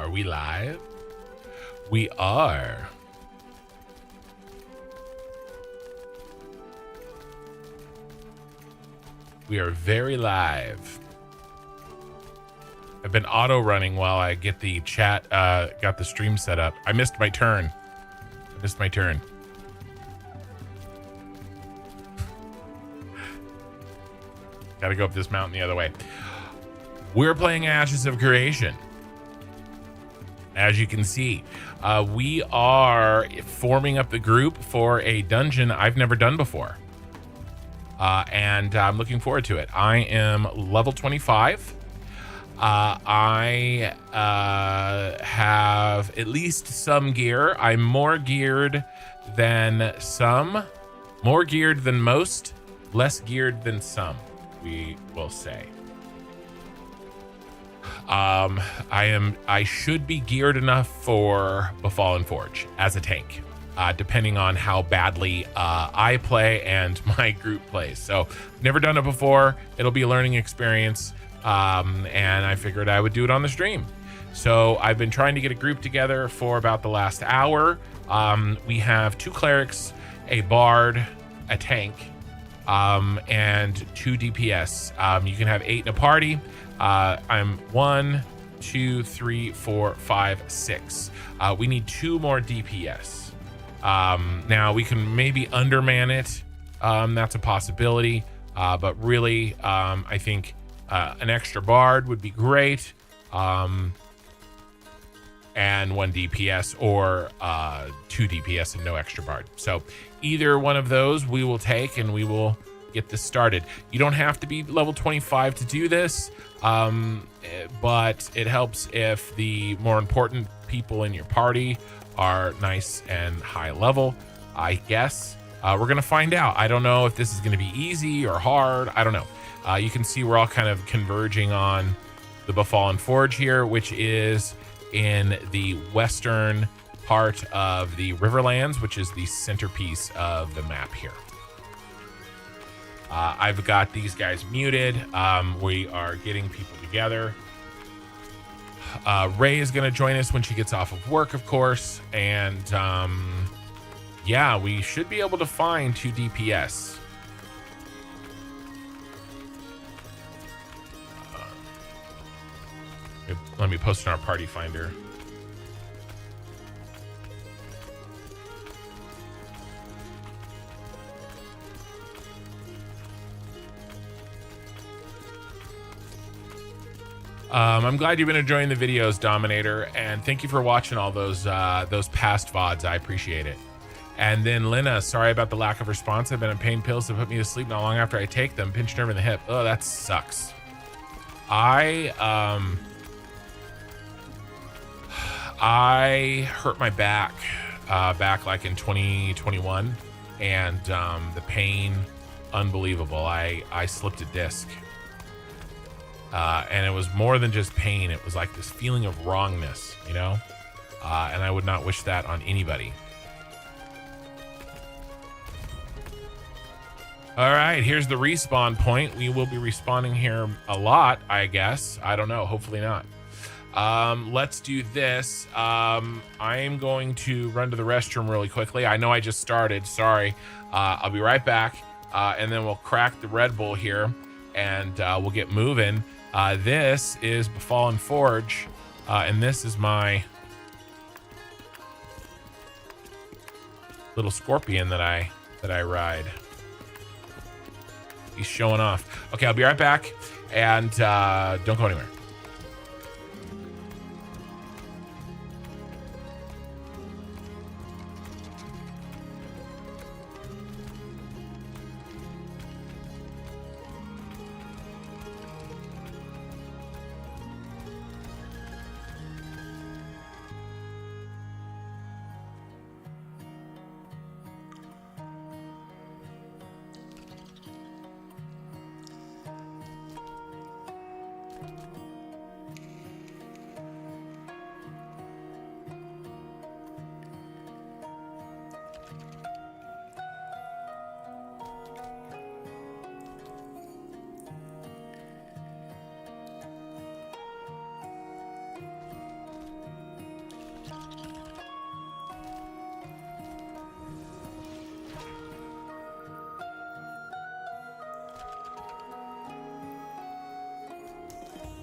Are we live? We are. We are very live. I've been auto running while I get the chat, got the stream set up. I missed my turn. Gotta go up this mountain the other way. We're playing Ashes of Creation. As you can see, we are forming up the group for a dungeon I've never done before. And I'm looking forward to it. I am level 25. I have at least some gear. I'm more geared than some, more geared than most, less geared than some, we will say. I should be geared enough for Befallen Forge as a tank, depending on how badly I play and my group plays. So never done it before. It'll be a learning experience. And I figured I would do it on the stream. So I've been trying to get a group together for about the last hour. We have 2 clerics, a bard, a tank, and 2 DPS. You can have 8 in a party. I'm 1, 2, 3, 4, 5, 6. We need 2 more DPS. Now we can maybe underman it. That's a possibility. But really, I think an extra bard would be great. And 1 DPS or 2 DPS and no extra bard. So either one of those we will take and we will get this started. You don't have to be level 25 to do this, but it helps if the more important people in your party are nice and high level, I guess. We're gonna find out. I don't know if this is gonna be easy or hard. I don't know. You can see we're all kind of converging on the Befallen Forge here, which is in the western part of the Riverlands, which is the centerpiece of the map here. I've got these guys muted. We are getting people together. Ray is going to join us when she gets off of work, of course. And yeah, we should be able to find 2 DPS. Let me post in our party finder. I'm glad you've been enjoying the videos, Dominator, and thank you for watching all those past VODs. I appreciate it. And then Lena, sorry about the lack of response. I've been on pain pills to put me to sleep not long after I take them. Pinched nerve in the hip. Oh, that sucks. I hurt my back like in 2021, and the pain, unbelievable. I slipped a disc. And it was more than just pain. It was like this feeling of wrongness, you know? And I would not wish that on anybody. All right, here's the respawn point. We will be respawning here a lot, I guess. I don't know, hopefully not. Let's do this. I am going to run to the restroom really quickly. I know I just started, sorry. I'll be right back. And then we'll crack the Red Bull here and we'll get moving. This is Befallen Forge, and this is my little scorpion that I ride. He's showing off. Okay, I'll be right back, and don't go anywhere.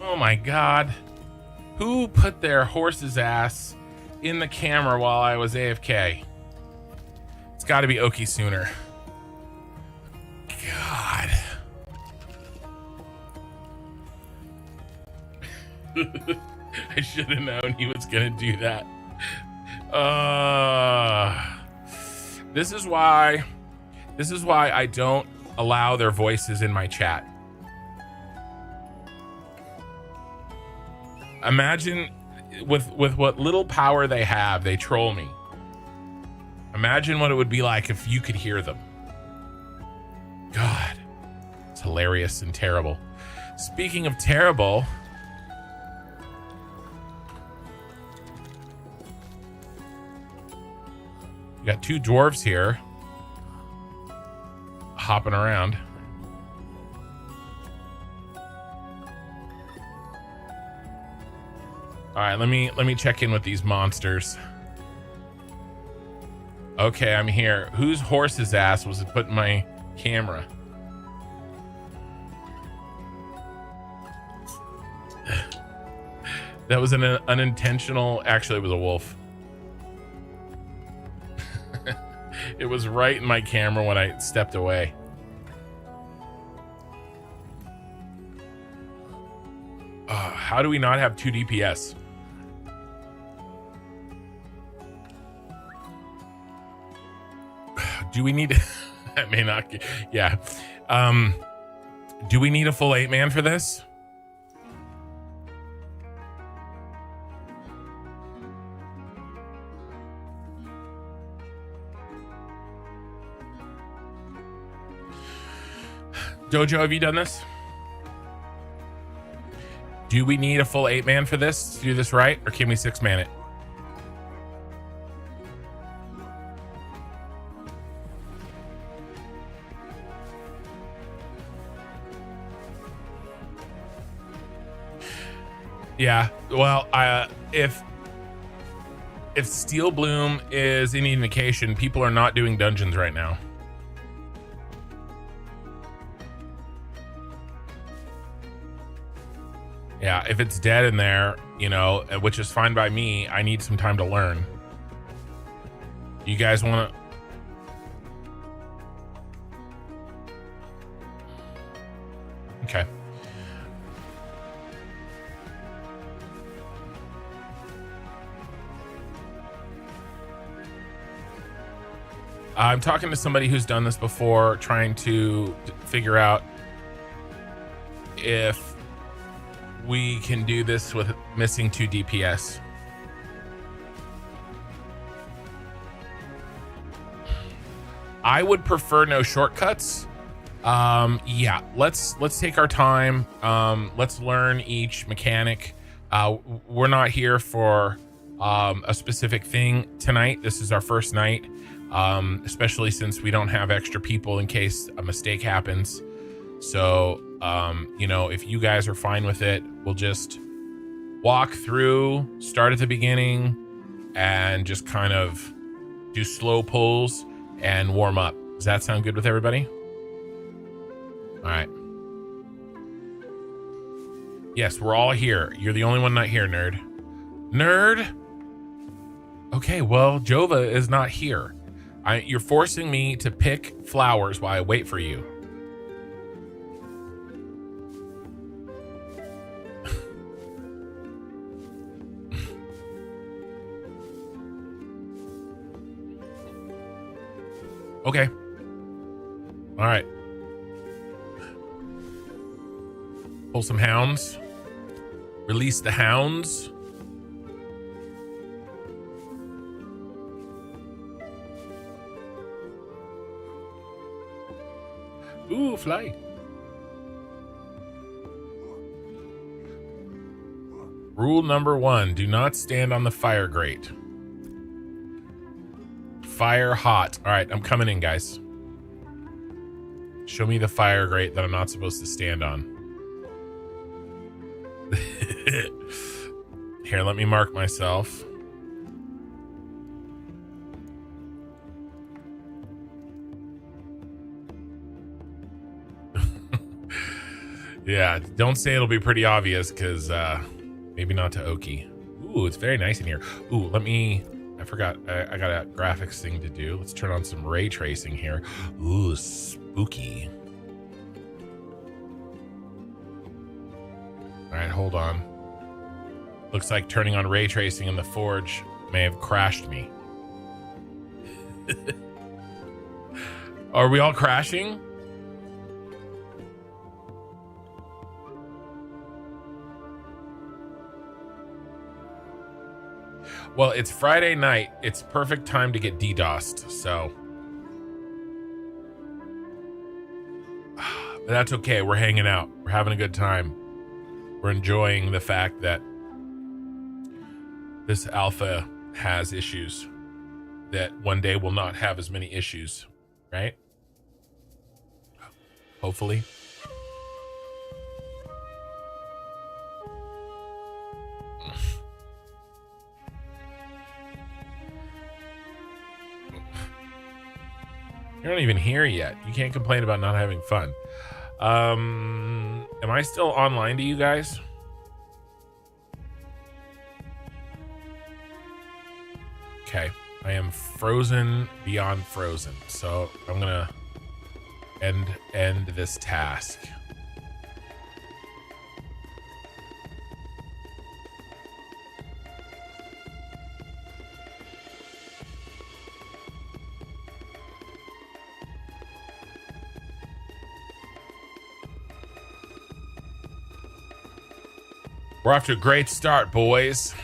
Oh my God. Who put their horse's ass in the camera while I was AFK? It's got to be Oki Sooner. God. I should have known he was going to do that. This is why I don't allow their voices in my chat. Imagine with what little power they have, they troll me. Imagine what it would be like if you could hear them. God, it's hilarious and terrible. Speaking of terrible, we got two dwarves here hopping around. All right, let me check in with these monsters. Okay, I'm here. Whose horse's ass was put in my camera? That was an unintentional. Actually, it was a wolf. It was right in my camera when I stepped away. How do we not have 2 DPS? Do we need that may not yeah. Do we need a full 8-man for this? Dojo, have you done this? Do we need a full 8-man for this to do this right, or can we 6-man it? Yeah, well, if Steel Bloom is any indication, people are not doing dungeons right now. Yeah, if it's dead in there, you know, which is fine by me, I need some time to learn. You guys want to... Okay. I'm talking to somebody who's done this before, trying to figure out if we can do this with missing 2 DPS. I would prefer no shortcuts. Yeah, let's take our time. Let's learn each mechanic. We're not here for a specific thing tonight. This is our first night, especially since we don't have extra people in case a mistake happens. So, you know, if you guys are fine with it, we'll just walk through, start at the beginning, and just kind of do slow pulls and warm up. Does that sound good with everybody? All right. Yes, we're all here. You're the only one not here, nerd. Nerd? Okay, well, Jova is not here. You're forcing me to pick flowers while I wait for you. Okay. All right. Pull some hounds. Release the hounds. Ooh, fly. Rule number 1, do not stand on the fire grate. Fire hot. All right, I'm coming in, guys. Show me the fire grate that I'm not supposed to stand on. Here, let me mark myself. Yeah, don't say it'll be pretty obvious, because maybe not to Oki. Ooh, it's very nice in here. Ooh, I forgot, I got a graphics thing to do. Let's turn on some ray tracing here. Ooh, spooky. All right, hold on. Looks like turning on ray tracing in the Forge may have crashed me. Are we all crashing? Well, it's Friday night. It's perfect time to get DDoSed, so. But that's okay. We're hanging out. We're having a good time. We're enjoying the fact that this alpha has issues that one day will not have as many issues, right? Hopefully. You're not even here yet. You can't complain about not having fun. Am I still online to you guys? Okay. I am frozen beyond frozen. So I'm gonna end this task. We're off to a great start, boys.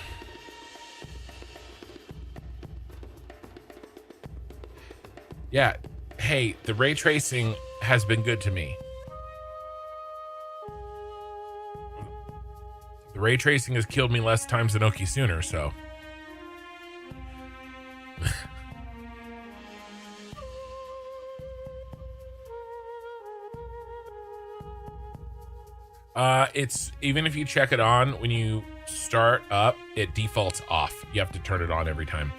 Yeah. Hey, the ray tracing has been good to me. The ray tracing has killed me less times than Oki sooner, so. It's even if you check it on when you start up, it defaults off. You have to turn it on every time.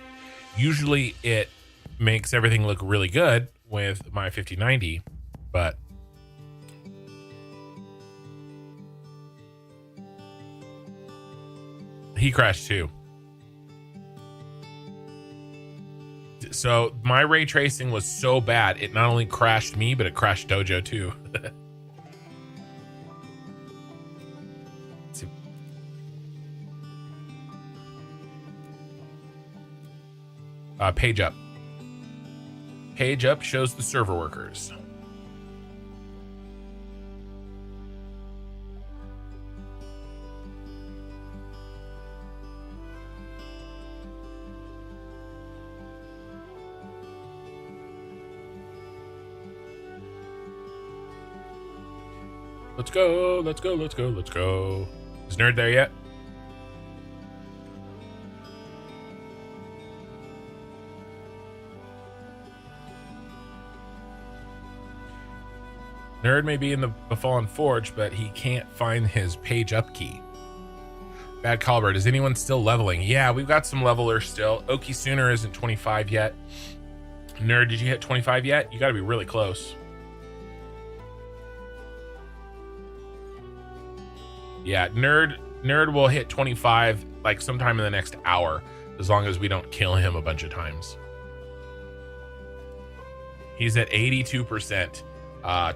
Usually it makes everything look really good with my 5090, but he crashed too. So my ray tracing was so bad, it not only crashed me, but it crashed Dojo too. Page up. Page up shows the server workers. Let's go, let's go, let's go, let's go. Is Nerd there yet? Nerd may be in the Befallen Forge, but he can't find his page up key. Bad Colbert, is anyone still leveling? Yeah, we've got some levelers still. Oki Sooner isn't 25 yet. Nerd, did you hit 25 yet? You gotta be really close. Yeah, Nerd will hit 25 like sometime in the next hour, as long as we don't kill him a bunch of times. He's at 82%.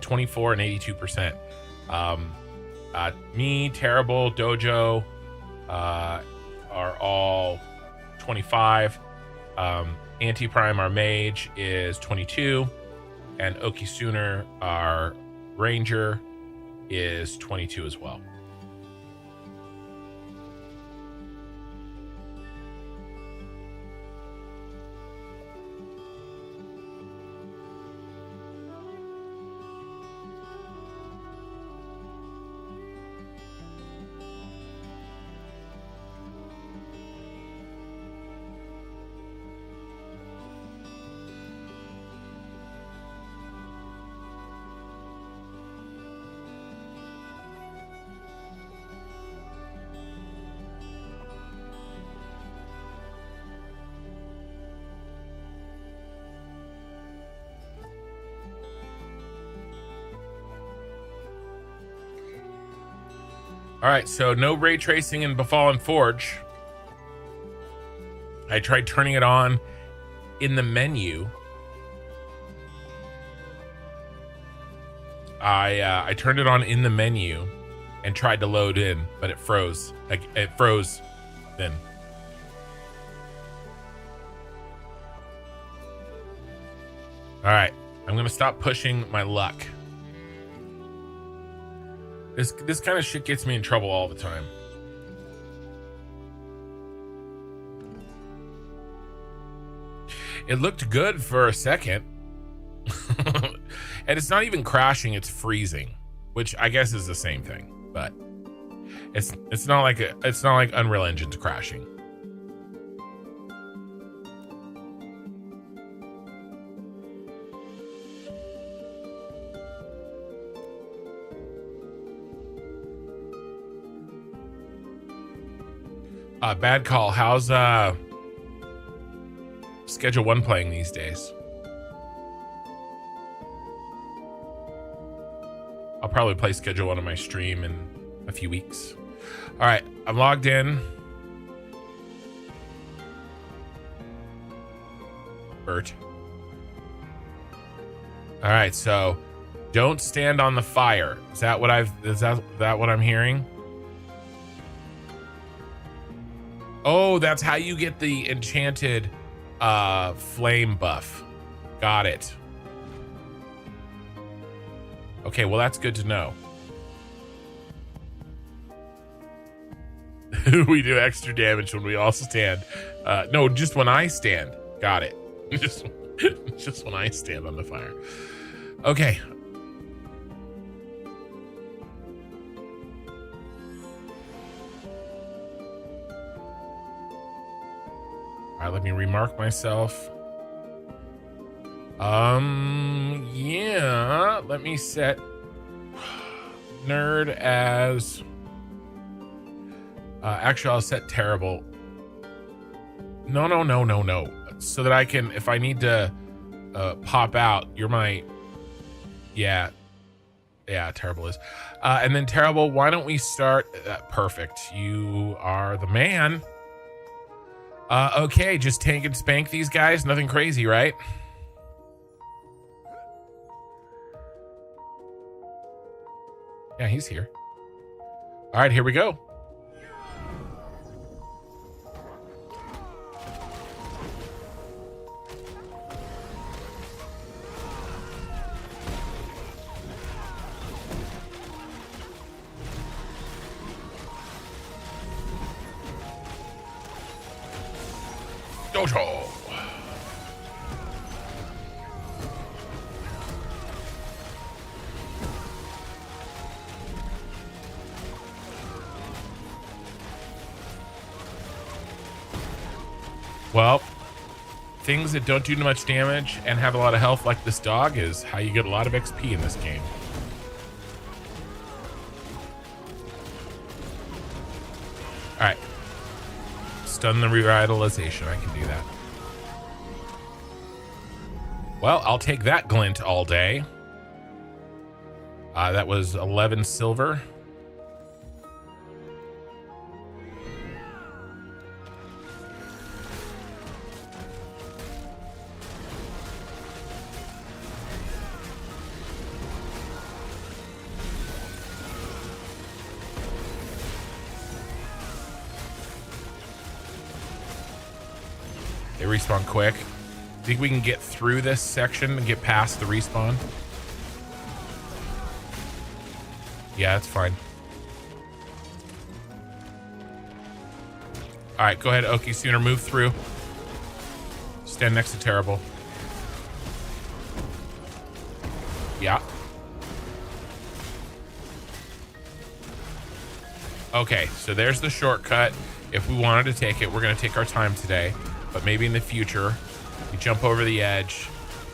24 and 82%. Me, Terrible, Dojo are all 25. Anti-Prime, our mage, is 22. And Oki Sooner, our ranger, is 22 as well. All right, so no ray tracing in Befallen Forge. I tried turning it on in the menu. I turned it on in the menu and tried to load in, but it froze. Like it froze then. All right, I'm gonna stop pushing my luck. This kind of shit gets me in trouble all the time. It looked good for a second. And it's not even crashing, it's freezing, which I guess is the same thing, but it's not like Unreal Engine's crashing. Bad call. How's Schedule 1 playing these days? I'll probably play Schedule 1 on my stream in a few weeks. All right, I'm logged in. Bert. All right, so don't stand on the fire. Is that what I'm hearing? Oh, that's how you get the enchanted flame buff. Got it. Okay, well, that's good to know. We do extra damage when we all stand. No, just when I stand. Got it. Just when I stand on the fire. Okay. All right, let me remark myself. Yeah, let me set nerd as actually I'll set terrible. No. So that I can, if I need to pop out, you're my, yeah, terrible is. And then terrible, why don't we start, perfect. You are the man. Okay, just tank and spank these guys. Nothing crazy, right? Yeah, he's here. All right, here we go. Dojo. Well, things that don't do too much damage and have a lot of health like this dog is how you get a lot of XP in this game. All right. Stun the revitalization. I can do that. Well, I'll take that glint all day. That was 11 silver. They respawn quick. Think we can get through this section and get past the respawn? Yeah, that's fine. All right, go ahead, Oki Sooner. Move through. Stand next to Terrible. Yeah. Okay, so there's the shortcut. If we wanted to take it, we're going to take our time today. But maybe in the future, we jump over the edge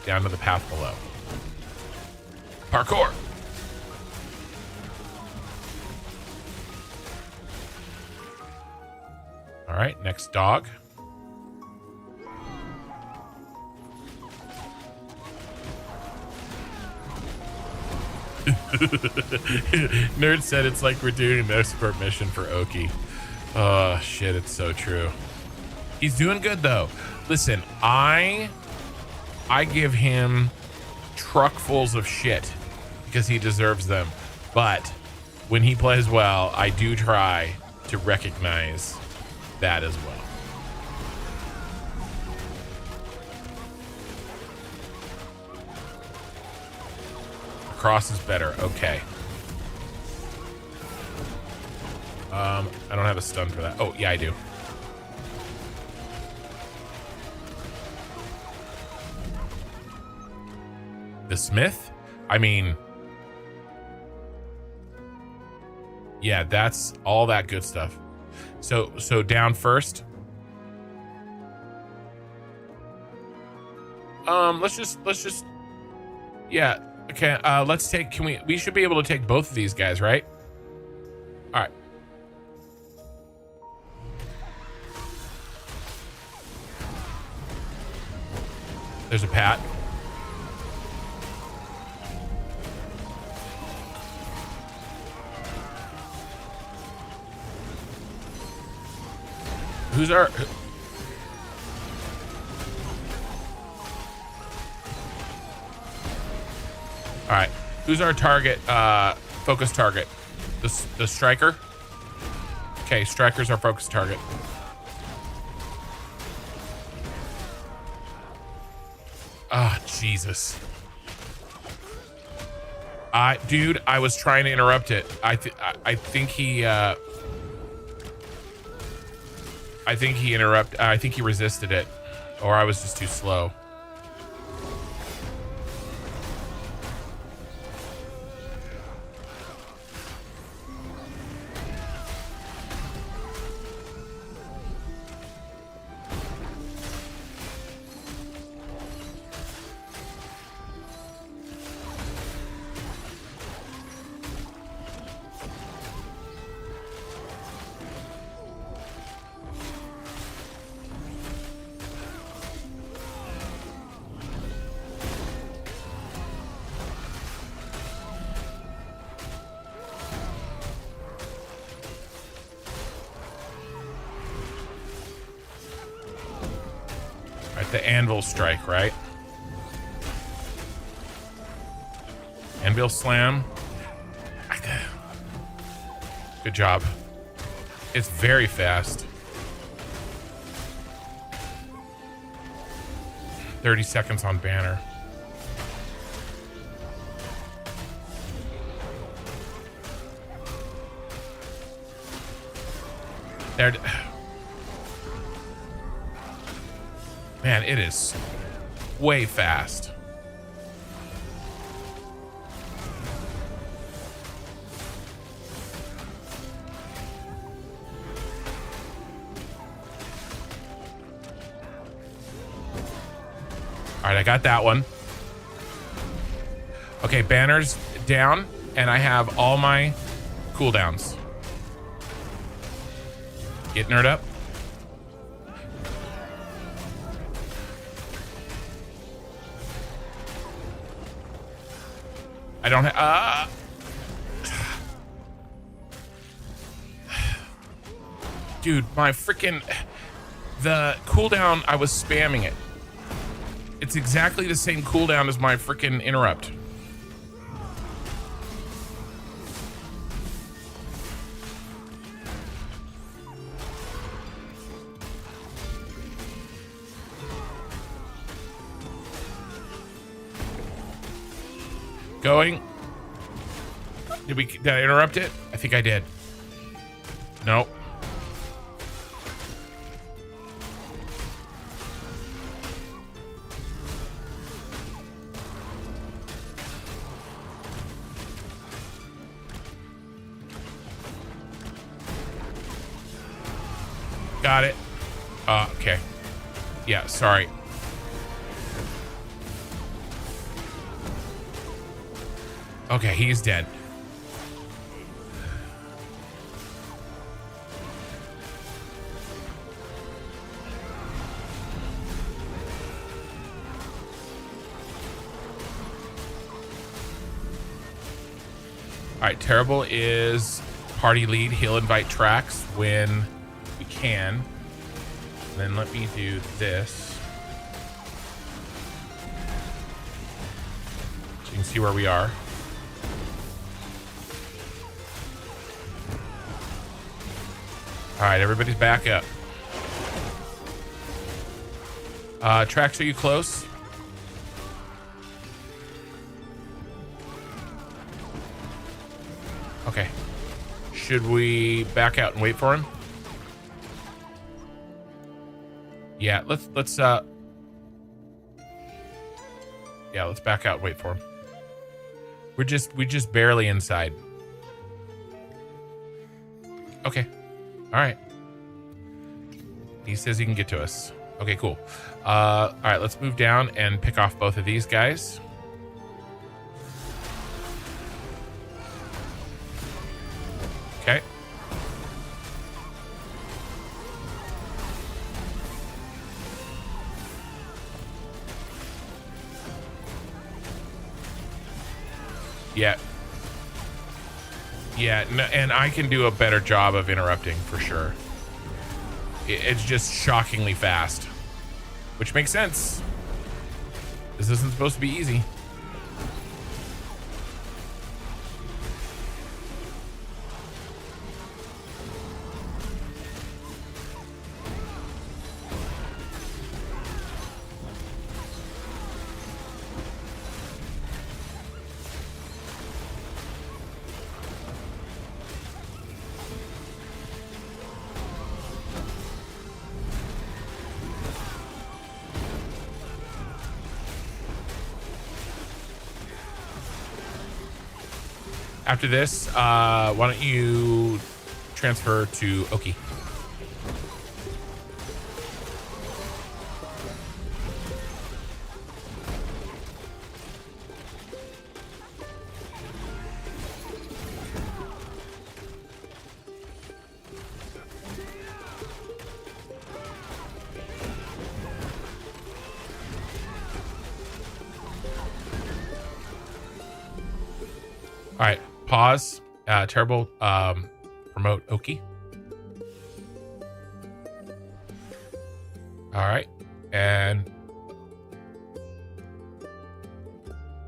down to the path below. Parkour. All right, next dog. Nerd said it's like we're doing an escort mission for Oki. Oh shit, it's so true. He's doing good though. Listen, I give him truckfuls of shit because he deserves them. But when he plays well, I do try to recognize that as well. Cross is better. Okay. I don't have a stun for that. Oh, yeah, I do. The Smith? I mean, yeah, that's all that good stuff. So down first. Let's just yeah. Okay, let's take, we should be able to take both of these guys, right? All right. There's a Pat. Who's our... All right, who's our target, focus target? The striker? Okay, striker's our focus target. Ah, Jesus. Dude, I was trying to interrupt it. I think he resisted it, or I was just too slow. The anvil strike, right? Anvil slam. Good job. It's very fast. 30 seconds on banner. There. Man, it is way fast. All right, I got that one. Okay, banner's down, and I have all my cooldowns. Get nerd up. I don't have, dude, my freaking, the cooldown, I was spamming it. It's exactly the same cooldown as my freaking interrupt. Going. Did I interrupt it? I think I did. Nope. Got it. Okay. Yeah, sorry. Okay, he's dead. All right, Terrible is party lead. He'll invite tracks when we can. And then let me do this. So you can see where we are. All right, everybody's back up. Tracks, are you close? Okay. Should we back out and wait for him? Yeah, let's back out and wait for him. We're just barely inside. Okay. All right. He says he can get to us. Okay, cool. All right, let's move down and pick off both of these guys. Okay. Yeah. Yeah, no, and I can do a better job of interrupting for sure. It's just shockingly fast, which makes sense. This isn't supposed to be easy. After this, why don't you transfer to Oki? All right. Pause. Terrible. Promote Oki. All right. And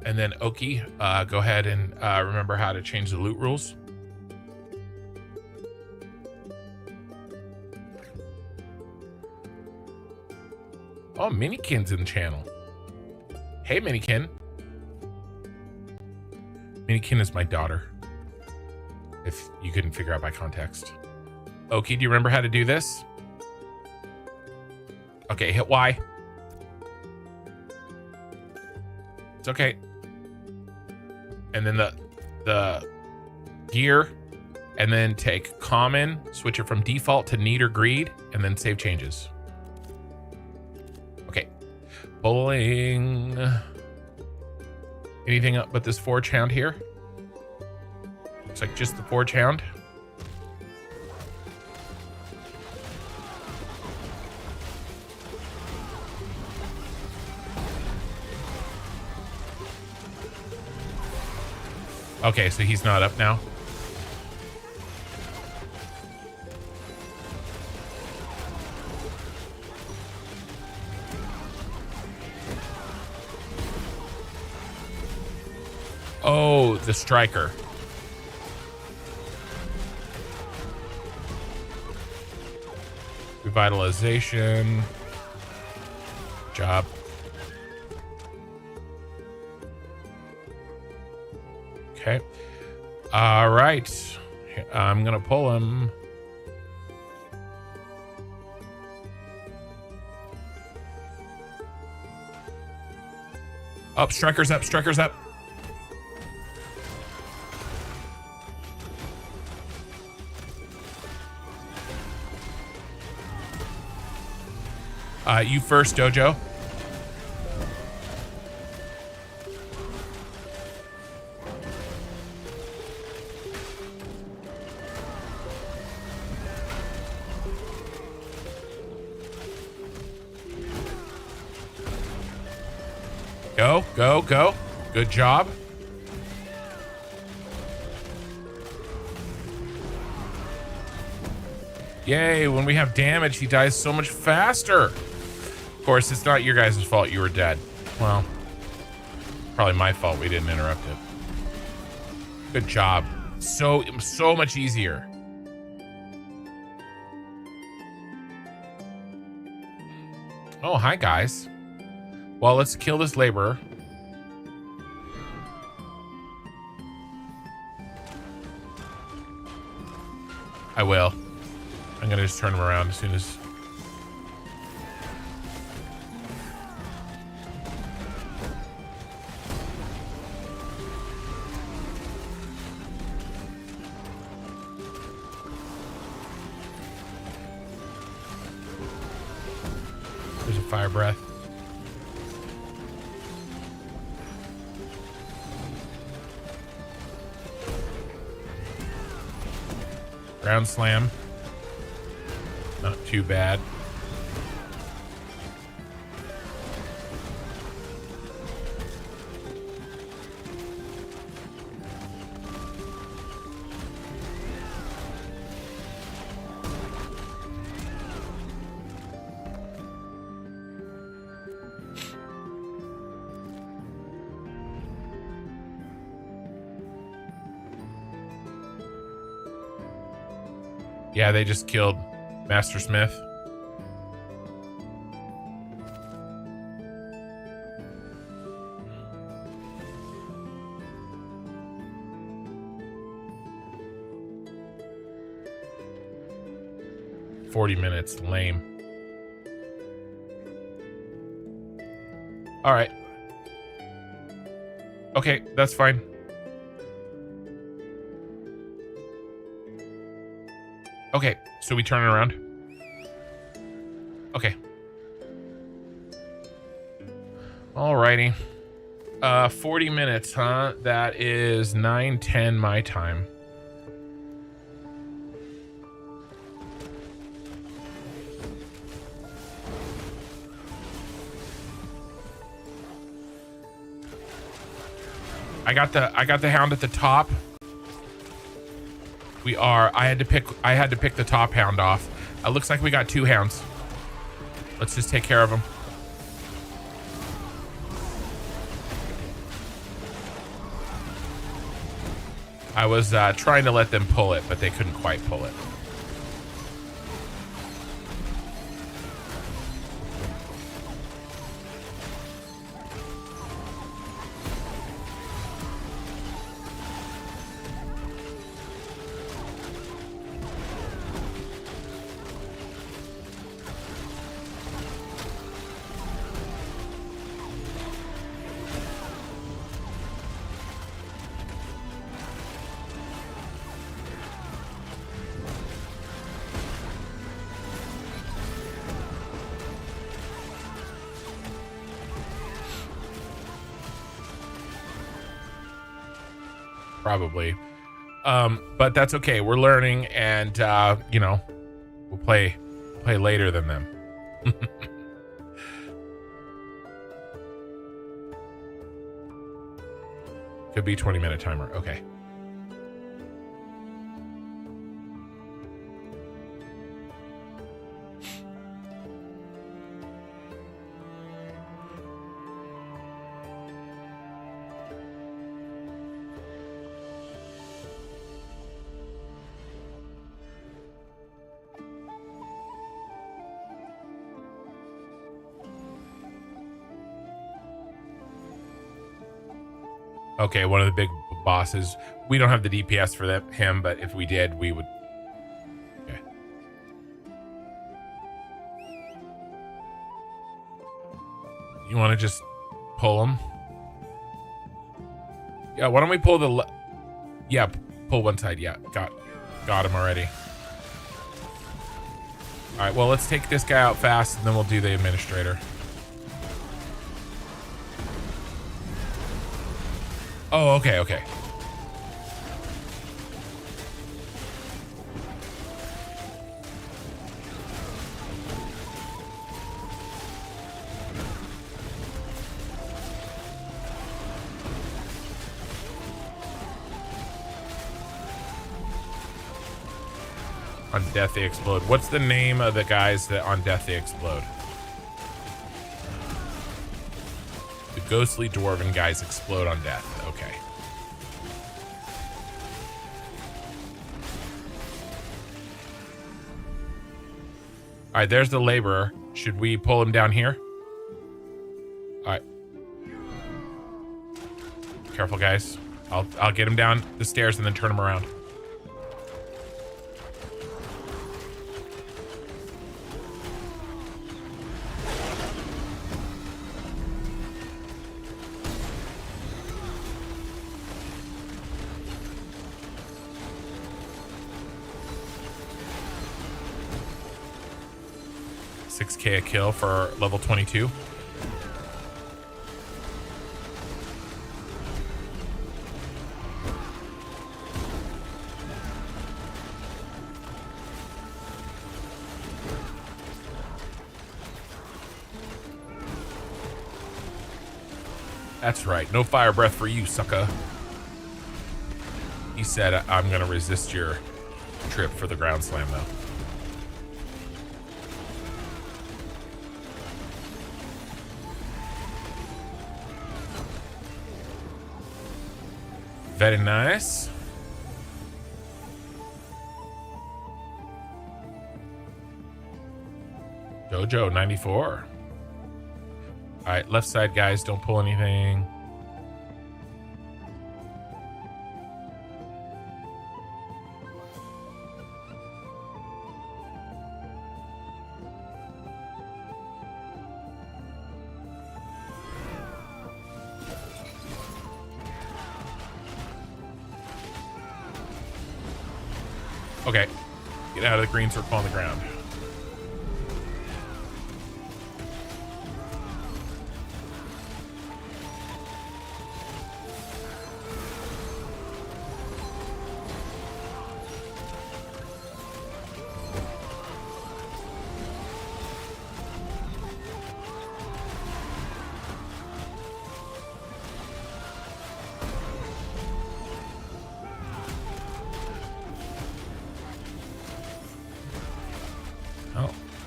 then Oki, go ahead and remember how to change the loot rules. Oh, Minikin's in the channel. Hey, Minikin. Minikin is my daughter, if you couldn't figure out by context. Oki, do you remember how to do this? Okay, hit Y. It's okay. And then the gear, and then take common, switch it from default to need or greed, and then save changes. Okay. Bowling. Anything up but this Forge Hound here? Looks like just the Forge Hound. Okay, so he's not up now. Oh, the striker. Revitalization. Job. Okay. All right. I'm going to pull him. Up, striker's up, striker's up. You first, Dojo. Go, go, go. Good job. Yay, when we have damage, he dies so much faster. Of course, it's not your guys' fault you were dead. Well, probably my fault we didn't interrupt it. Good job. So much easier. Oh, hi, guys. Well, let's kill this laborer. I will. I'm gonna just turn him around as soon as... There's a fire breath. Ground slam. Not too bad. Yeah, they just killed Master Smith. $40, lame. All right. Okay, that's fine. Okay, so we turn it around. Okay. Alrighty. 40 minutes, huh? That is 9:10 my time. I got the hound at the top. I had to pick the top hound off. It looks like we got 2 hounds. Let's just take care of them. I was trying to let them pull it, but they couldn't quite pull it. Probably. But that's okay. We're learning, and you know, we'll play later than them. Could be 20-minute timer. Okay. Okay, one of the big bosses. We don't have the DPS for him, but if we did, we would. Okay. You want to just pull him? Yeah, why don't we pull the... Yeah, pull one side. Yeah, got him already. All right, well, let's take this guy out fast, and then we'll do the administrator. Oh, okay. On death they explode. What's the name of the guys that on death they explode? The ghostly dwarven guys explode on death. Okay. All right, there's the laborer. Should we pull him down here? All right. Careful, guys. I'll get him down the stairs and then turn him around. $6K a kill for level 22. That's right. No fire breath for you, sucker. He said, I'm going to resist your trip for the ground slam, though. Very nice. Dojo 94. All right, left side guys, don't pull anything. Okay, get out of the green circle on the ground.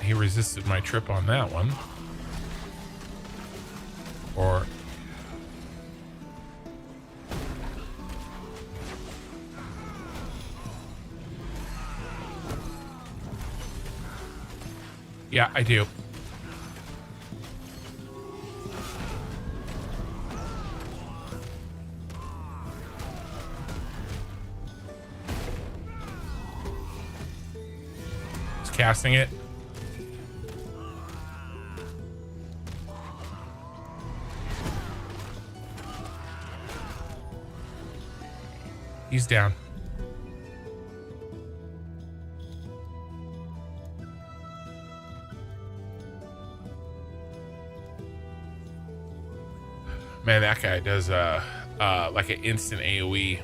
He resisted my trip on that one. Or yeah, I do. Just casting it. He's down. Man, that guy does like an instant AoE.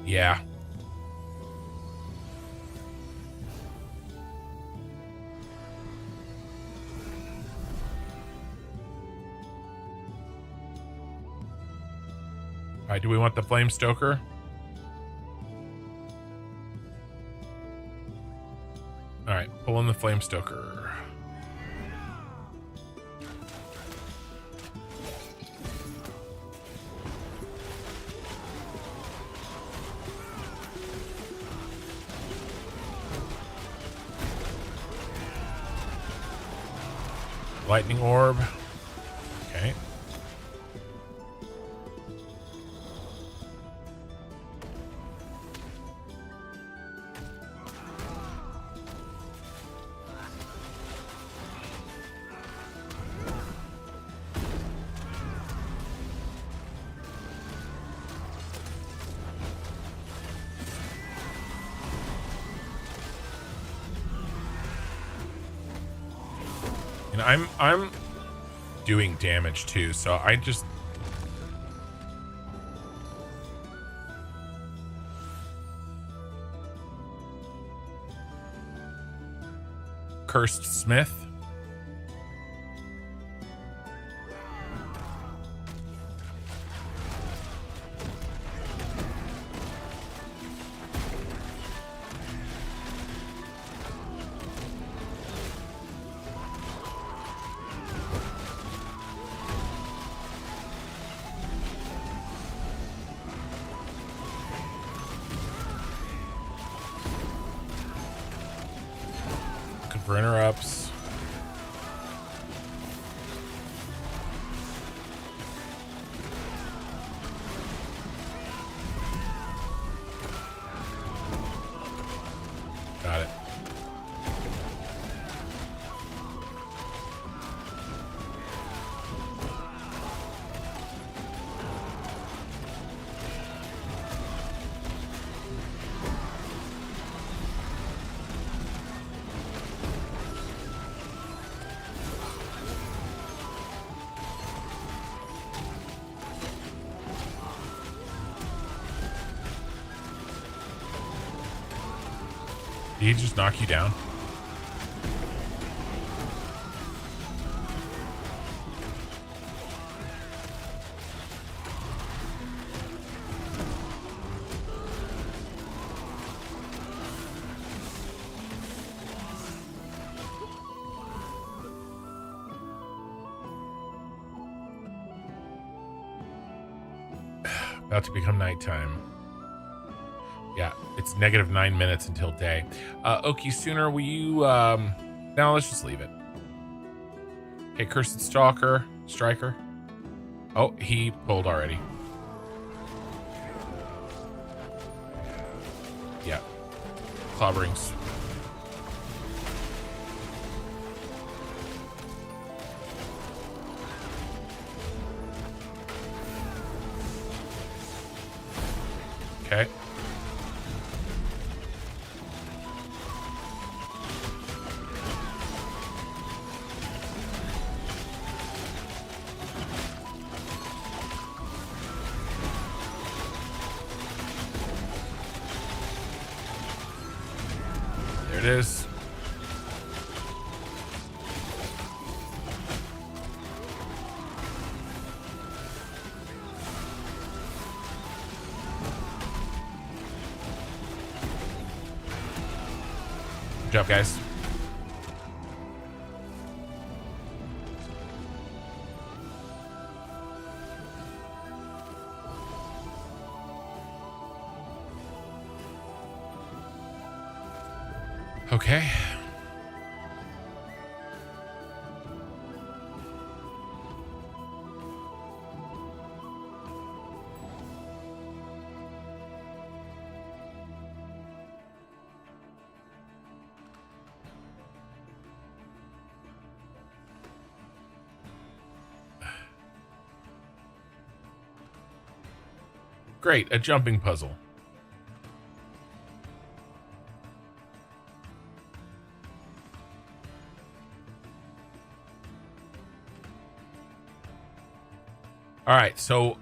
Yeah. All right, do we want the Flame Stoker? All right, pull in the Flame Stoker. Lightning Orb. Okay. I'm doing damage too, so I just Cursed Smith. Brenner ups. Got it. Did he just knock you down? About to become nighttime. Yeah, it's -9 minutes until day. Okie, Sooner, will you, no, let's just leave it. Okay, Cursed Striker. Oh, he pulled already. Yeah. Clobberings. Okay. There it is. Good job, guys. Okay. Great, a jumping puzzle. All right, so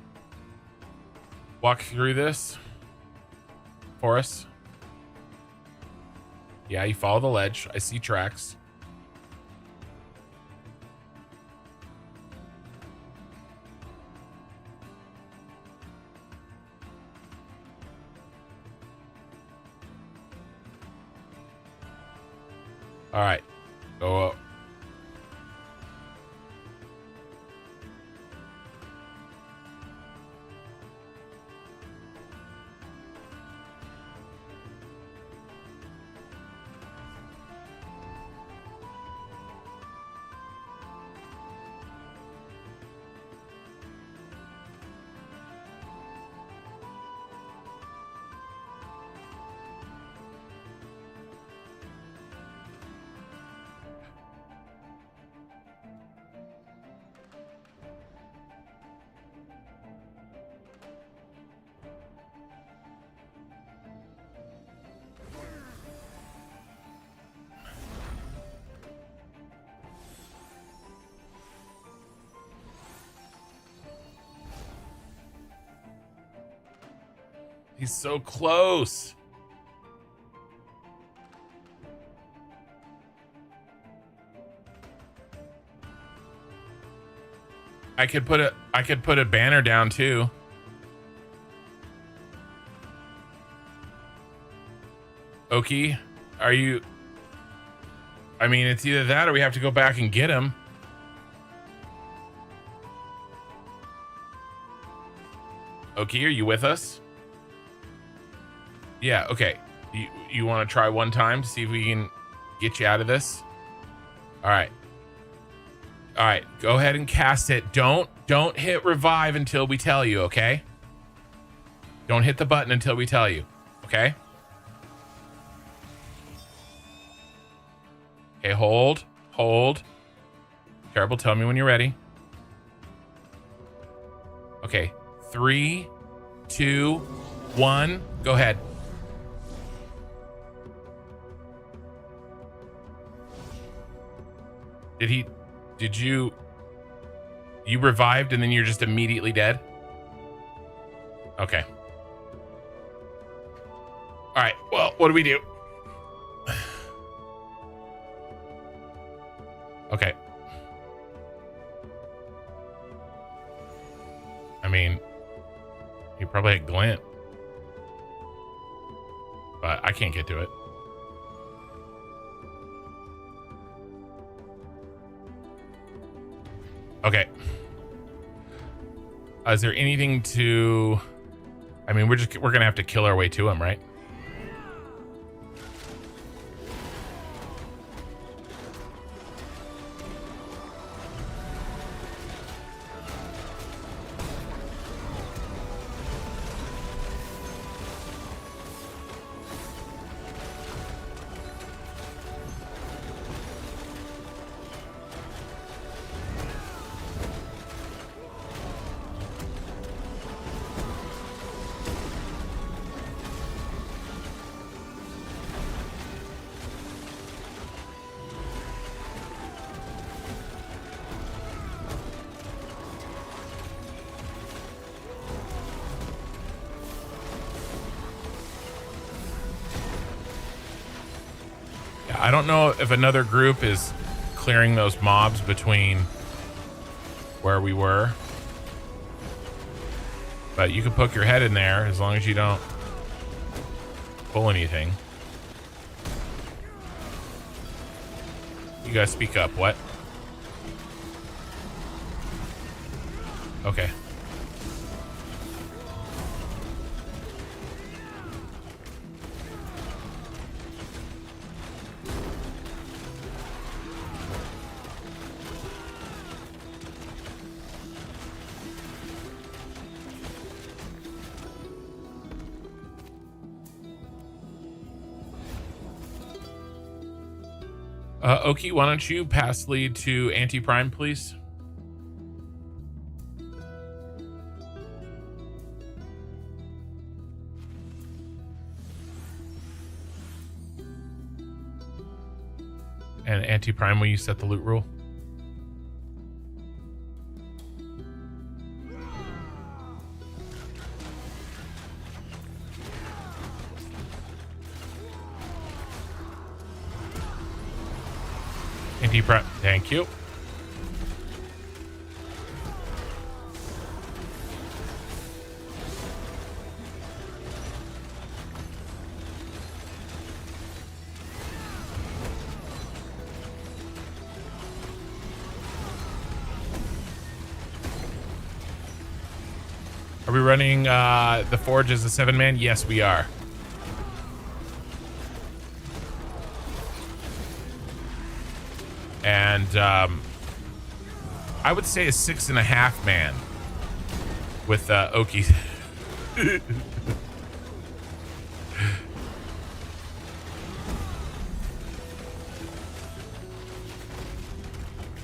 walk through this for us. Yeah, you follow the ledge. I see tracks. All right, go up. He's so close. I could put a banner down too. Okie, are you? I mean, it's either that or we have to go back and get him. Okie, are you with us? Yeah, okay. You want to try one time to see if we can get you out of this? All right. All right. Go ahead and cast it. Don't hit revive until we tell you, okay? Don't hit the button until we tell you, okay? Okay, hold. Terrible, tell me when you're ready. Okay, 3, 2, 1, go ahead. Did you revived and then you're just immediately dead? Okay. All right, well, what do we do? Okay. I mean, he probably had glint. But I can't get to it. Okay. Is there anything to... I mean, we're gonna have to kill our way to him, right? I don't know if another group is clearing those mobs between where we were. But you can poke your head in there as long as you don't pull anything. You gotta speak up. What? Okay. Oki, why don't you pass lead to Anti-Prime, please? And Anti-Prime, will you set the loot rule? Anti-Prime, thank you. Are we running the Forge as a 7-man? Yes, we are. And I would say a 6.5 man with Oki.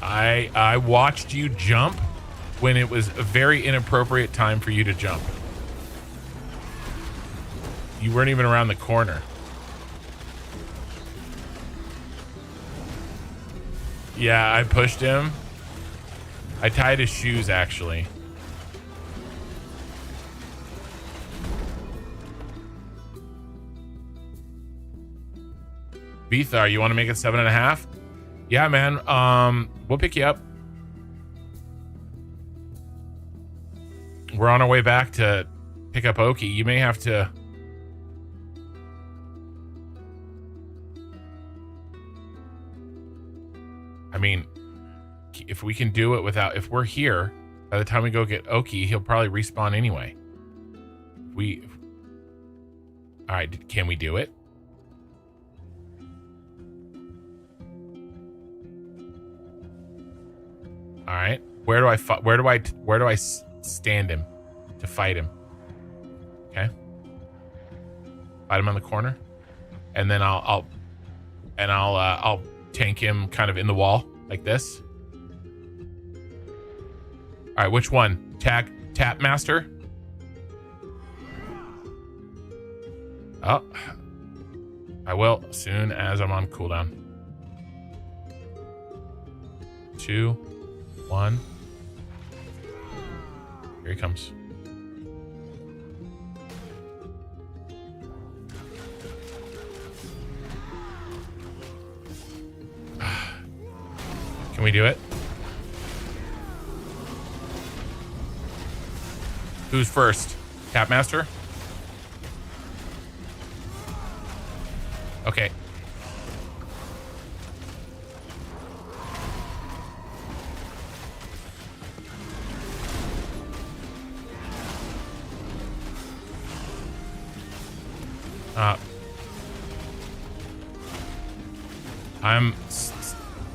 I watched you jump when it was a very inappropriate time for you to jump. You weren't even around the corner. Yeah, I pushed him. I tied his shoes, actually. Bethar, you want to make it 7.5? Yeah, man. We'll pick you up. We're on our way back to pick up Oki. You may have to... I mean, if we can do it without... If we're here, by the time we go get Oki, he'll probably respawn anyway. All right, can we do it? All right. Where do I stand him to fight him? Okay. Fight him on the corner, and then I'll tank him kind of in the wall like this. All right. Which one? Tap master. Oh, I will as soon as I'm on cooldown. 2, 1. Here he comes. Can we do it? Who's first? Tapmaster? Okay.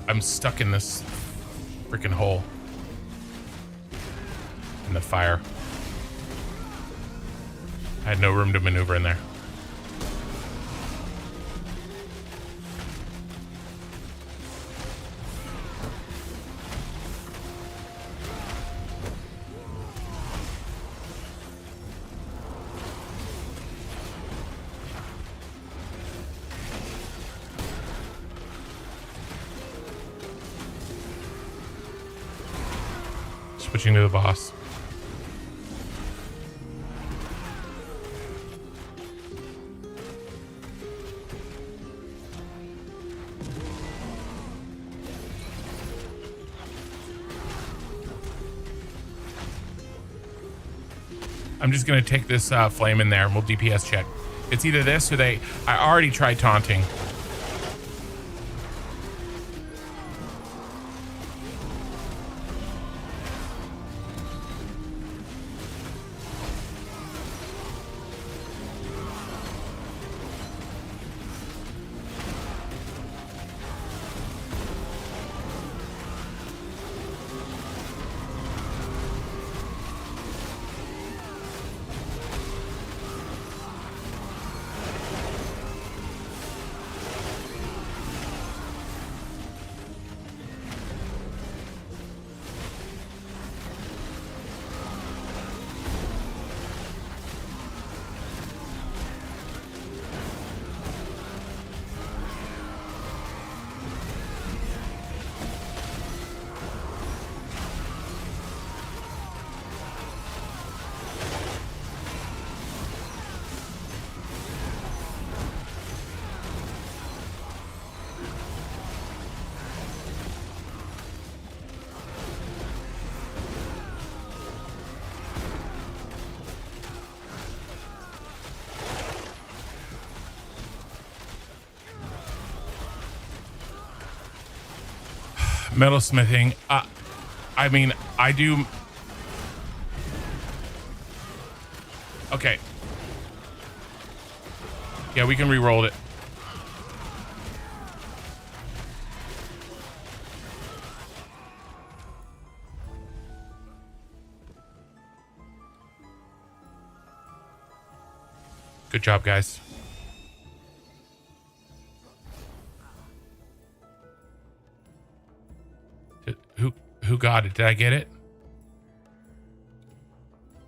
I'm stuck in this freaking hole in the fire. I had no room to maneuver in there. Switching to the boss. I'm just gonna take this flame in there and we'll DPS check. It's either this or I already tried taunting. Metalsmithing. I mean, I do. Okay. Yeah, we can re-roll it. Good job, guys. Who got it? Did I get it?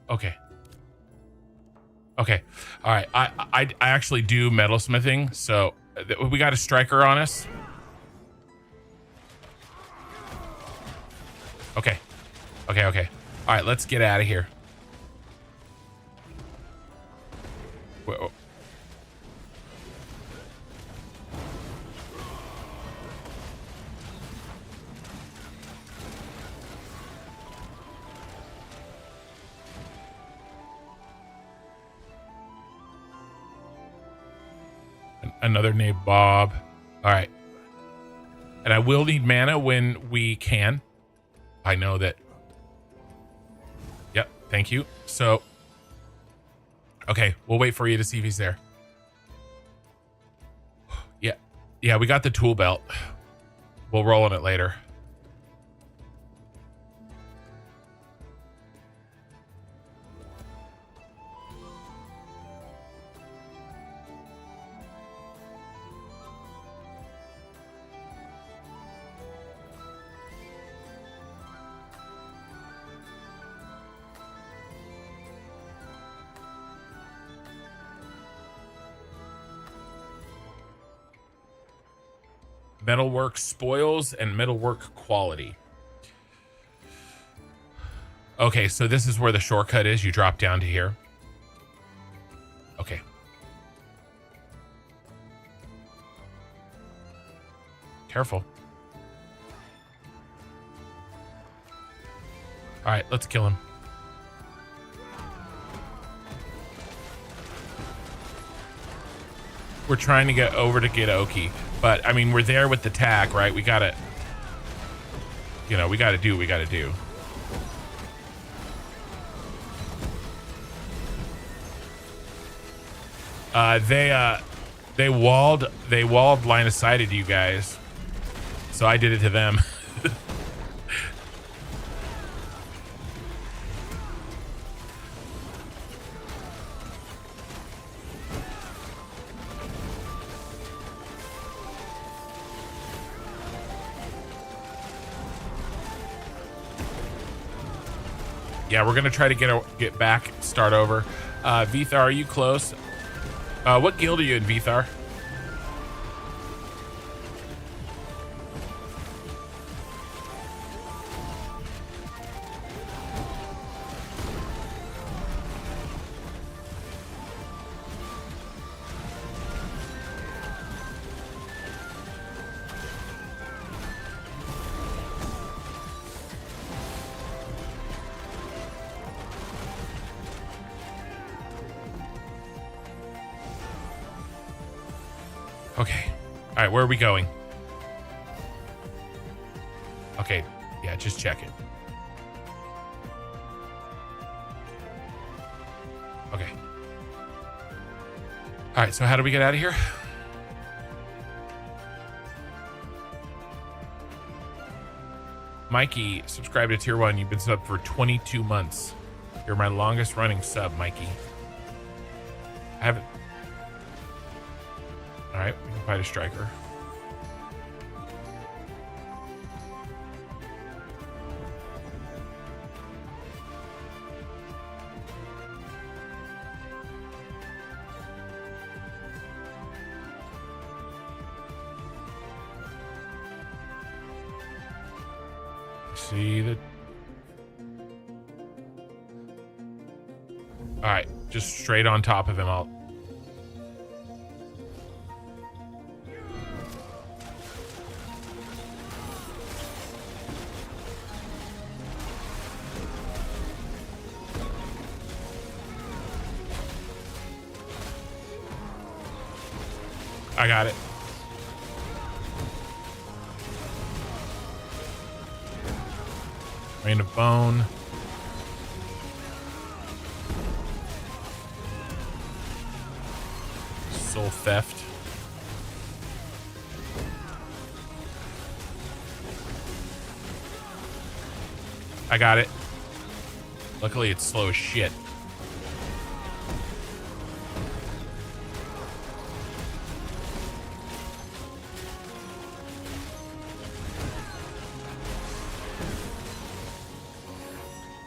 Okay. Okay. All right. I actually do metalsmithing, so we got a striker on us. Okay. Okay. Okay. All right. Let's get out of here. Whoa. Another named Bob. All right. And I will need mana when we can. I know that. Yep. Thank you. So, okay. We'll wait for you to see if he's there. Yeah. Yeah, we got the tool belt. We'll roll on it later. Metalwork spoils and metalwork quality. Okay, so this is where the shortcut is. You drop down to here. Okay. Careful. All right, let's kill him. We're trying to get over to get Oki, but I mean, we're there with the tag, right? We gotta, you know, we gotta do what we gotta do. They walled line of sighted you guys, so I did it to them. Yeah, we're gonna try to get back, start over. Vithar, are you close? What guild are you in, Vithar? Okay. All right, where are we going? Okay, yeah, just check it. Okay. All right, so how do we get out of here? Mikey, subscribe to tier 1. You've been subbed for 22 months. You're my longest running sub, Mikey. I haven't... All right, we can fight a striker. See the... All right, just straight on top of him. I got it. Rain of Bone. Soul Theft. I got it. Luckily, it's slow as shit.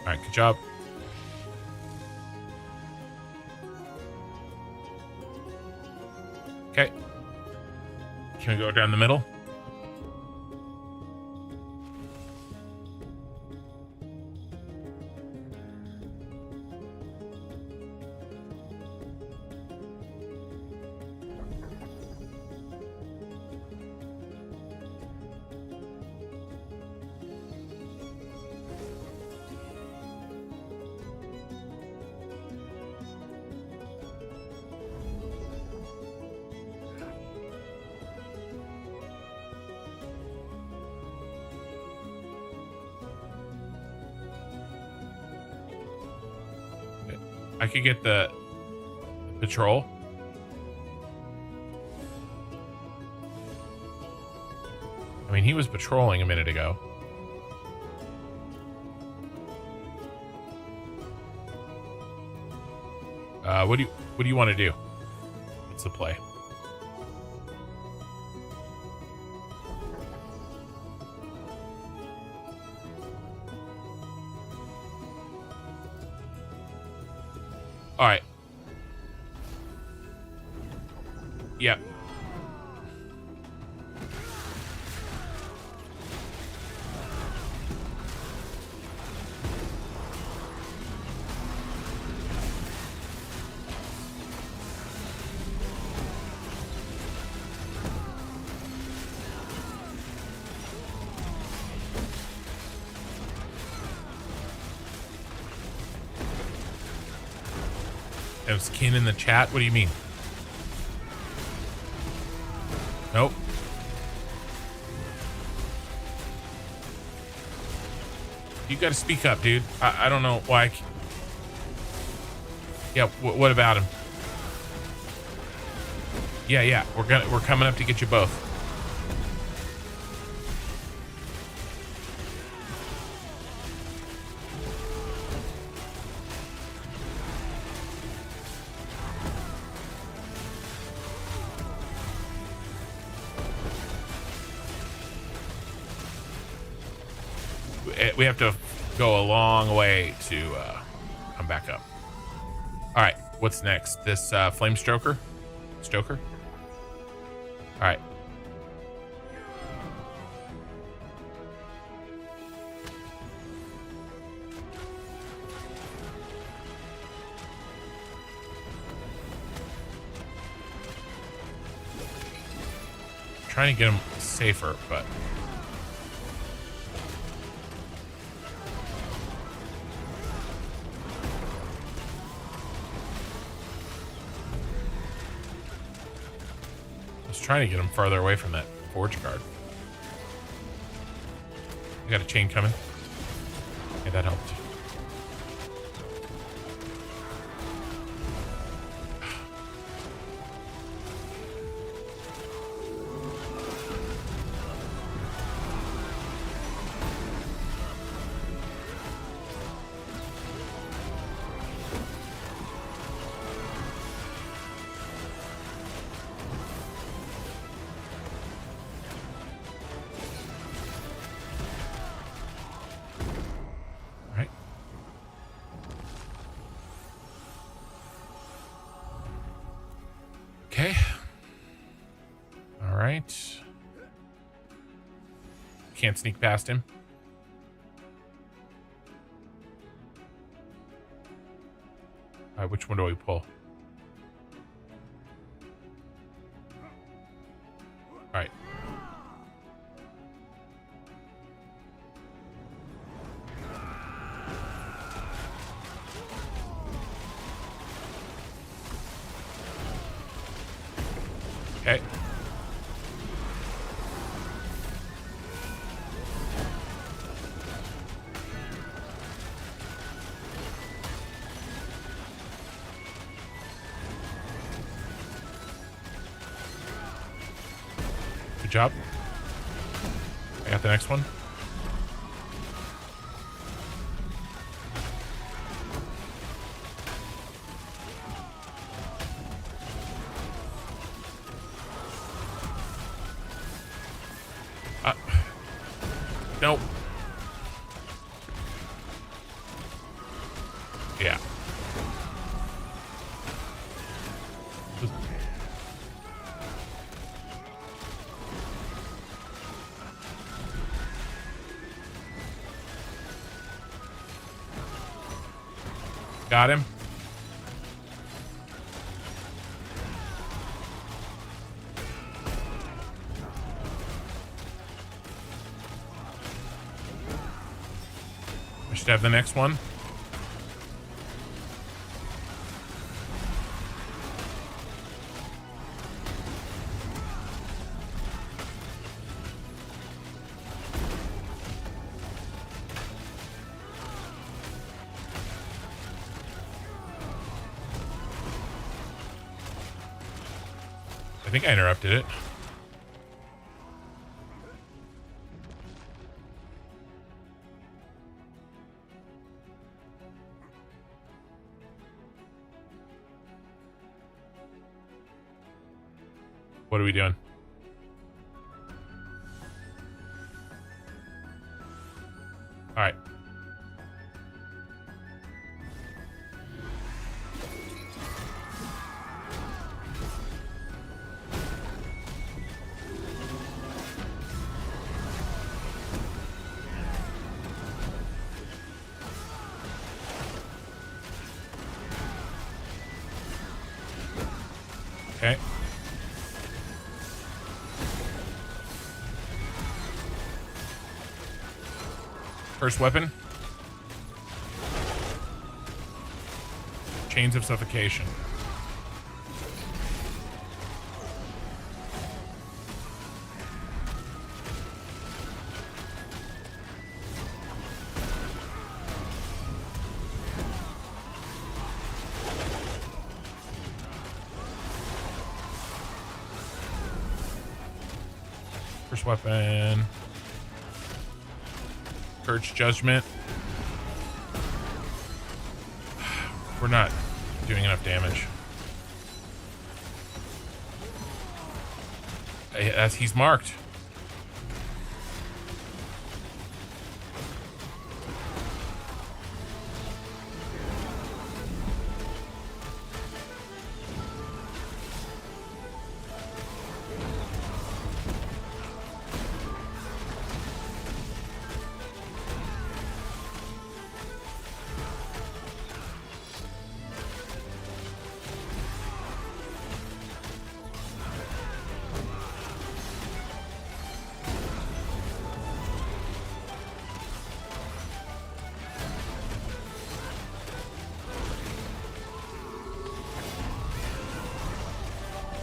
All right, good job. Okay. Can we go down the middle? I could get the patrol. I mean, he was patrolling a minute ago. What do you want to do? What's the play? All right. Yep. Have skin in the chat? What do you mean? Nope. You gotta speak up, dude. I don't know why. Yeah, what about him? Yeah, we're coming up to get you both. We have to go a long way to come back up. All right, what's next? This flame stoker? All right. Trying to get him safer, but trying to get him farther away from that forge guard. We got a chain coming. Yeah, that helped. Okay. All right. Can't sneak past him. All right, which one do we pull? All right. Okay. Good job. I got the next one. Nope. Yeah. Got him. I should have the next one. I think I interrupted it. What are we doing? All right. Okay. First weapon. Chains of suffocation. First weapon. Purge Judgment. We're not doing enough damage. As he's marked.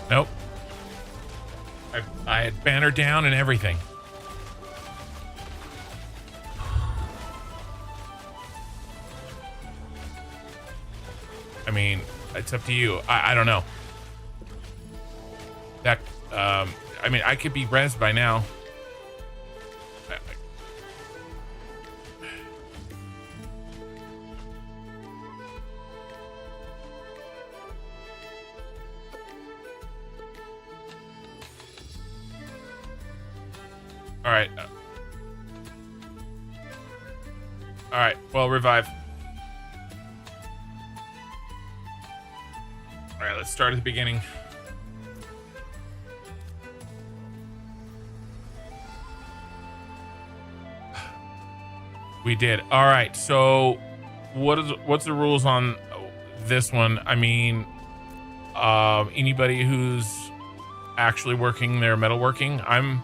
Nope. I had banner down and everything. I mean, it's up to you. I don't know. That, I mean, I could be rezzed by now. All right. All right. Well, revive. All right. Let's start at the beginning. We did. All right. So, what's the rules on this one? I mean, anybody who's actually working their metalworking, I'm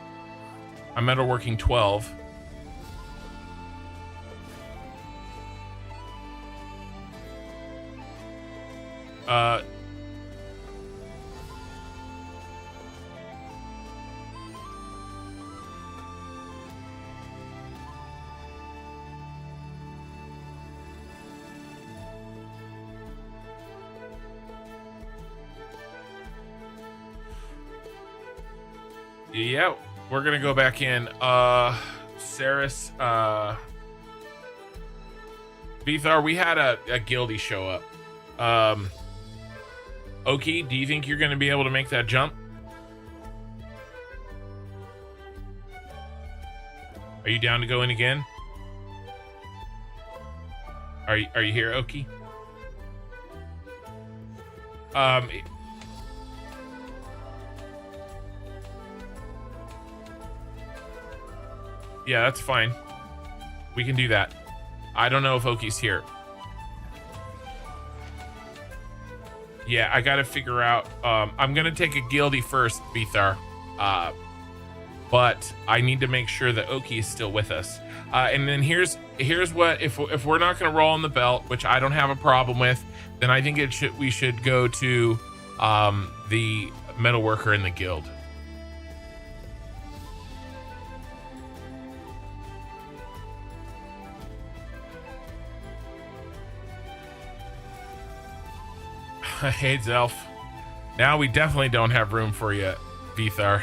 metalworking 12. Yeah, we're gonna go back in. Saris, Vethar, we had a guildie show up. Oki, do you think you're gonna be able to make that jump? Are you down to go in again? Are you here, Oki? Yeah, that's fine. We can do that. I don't know if Oki's here. Yeah, I gotta figure out. I'm gonna take a guildie first, Bethar. But I need to make sure that Oki is still with us. And then here's what, if we're not gonna roll on the belt, which I don't have a problem with, then I think we should go to the metalworker in the guild. Hey, Zelf. Now we definitely don't have room for you, Vethar.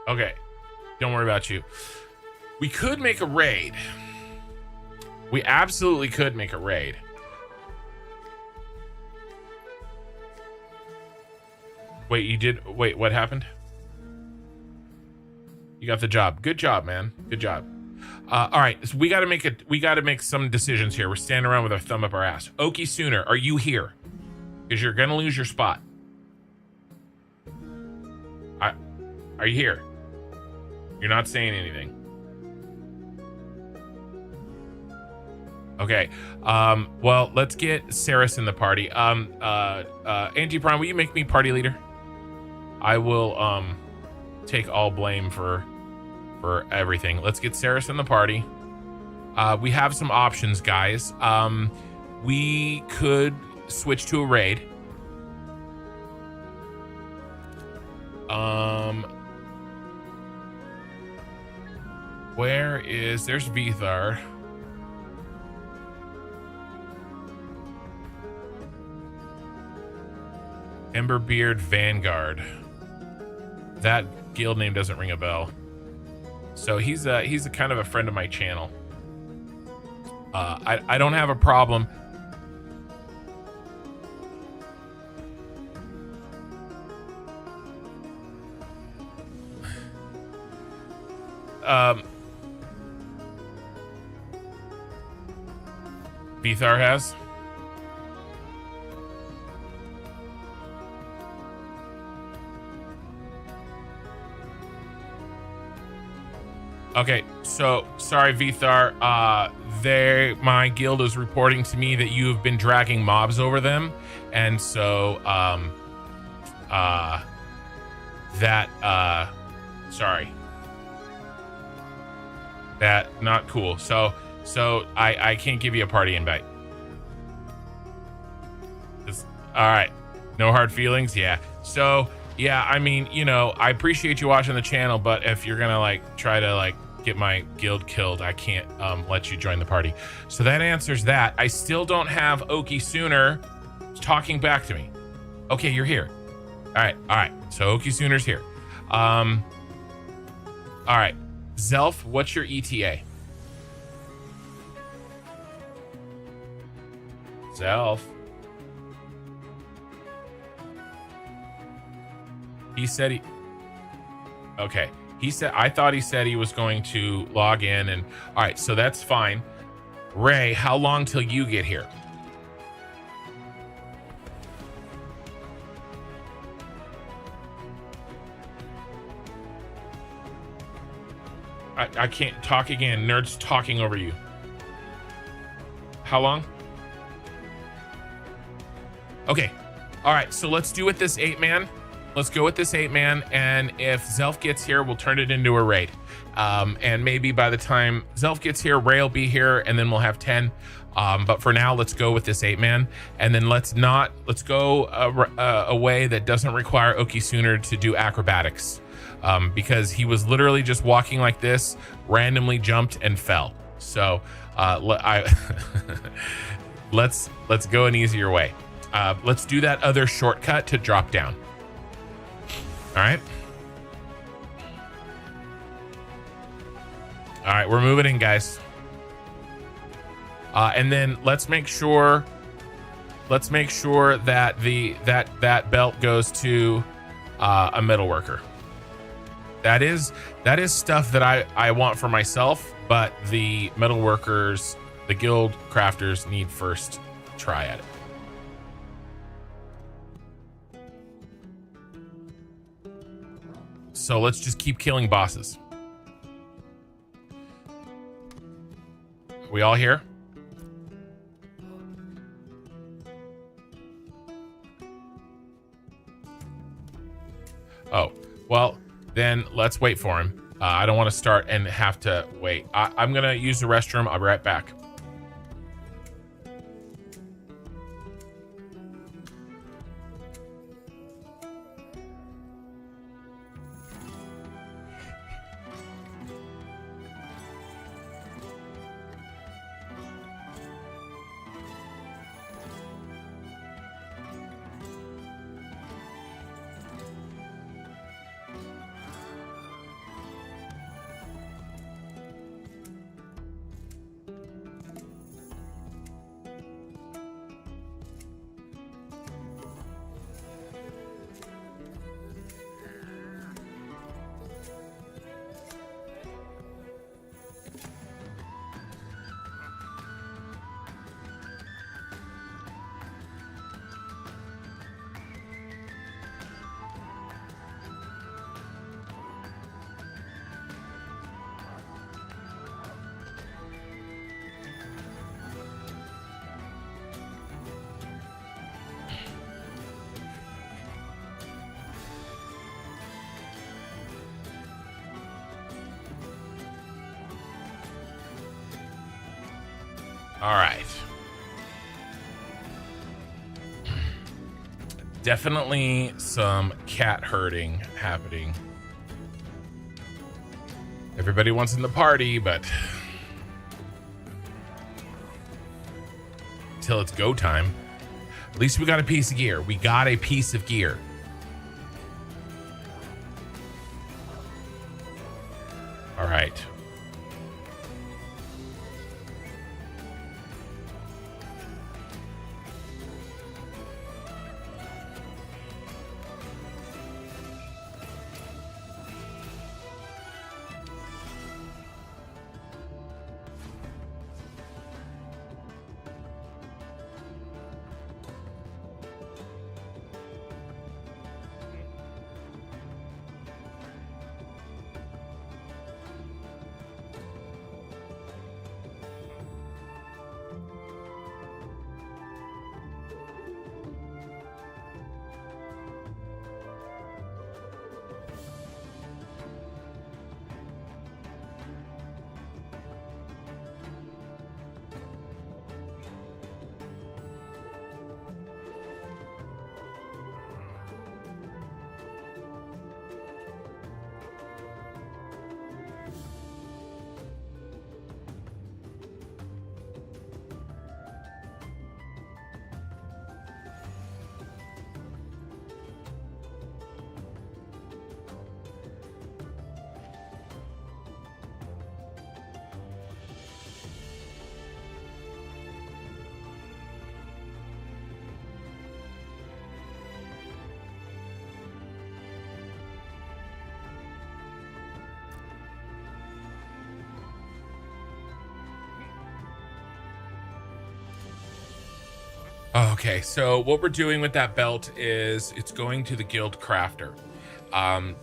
Okay. Don't worry about you. We could make a raid. We absolutely could make a raid. Wait, you did? Wait, what happened? You got the job. Good job, man. Good job. All right, so we got to make some decisions here. We're standing around with our thumb up our ass. Oki Sooner, are you here? Because you're gonna lose your spot. Are you here? You're not saying anything. Okay. Well, let's get Saris in the party. Auntie Prime, will you make me party leader? I will take all blame for for everything. Let's get Saris in the party. We have some options, guys. We could switch to a raid. There's Vithar. Emberbeard Vanguard. That guild name doesn't ring a bell. So he's a kind of a friend of my channel. I don't have a problem. Vithar has. Okay, so sorry, Vithar. My guild is reporting to me that you have been dragging mobs over them, and so sorry. That not cool. So I can't give you a party invite. All right, no hard feelings. Yeah. So yeah, I mean, you know, I appreciate you watching the channel, but if you're gonna like try to like get my guild killed, I can't let you join the party. So that answers that. I still don't have Oki Sooner talking back to me. Okay, you're here. All right. So Oki Sooner's here. All right, Zelf, what's your ETA? Zelf. He said okay. I thought he said he was going to log in and, all right, so that's fine. Ray, how long till you get here? I can't talk again. Nerd's talking over you. How long? Okay. All right, so let's do it this 8-man. Let's go with this 8-man, and if Zelf gets here, we'll turn it into a raid. And maybe by the time Zelf gets here, Ray will be here, and then we'll have 10. But for now, let's go with this 8-man, and then let's go a way that doesn't require Oki Sooner to do acrobatics, because he was literally just walking like this, randomly jumped and fell. So let's go an easier way. Let's do that other shortcut to drop down. All right. All right, we're moving in, guys. And then let's make sure that that belt goes to a metal worker. That is stuff that I want for myself, but the metal workers, the guild crafters, need first try at it. So let's just keep killing bosses. We all here? Oh, well, then let's wait for him. I don't want to start and have to wait. I'm going to use the restroom. I'll be right back. All right. Definitely some cat herding happening. Everybody wants in the party, but until it's go time, at least we got a piece of gear. We got a piece of gear. All right. Okay, so what we're doing with that belt is it's going to the guild crafter,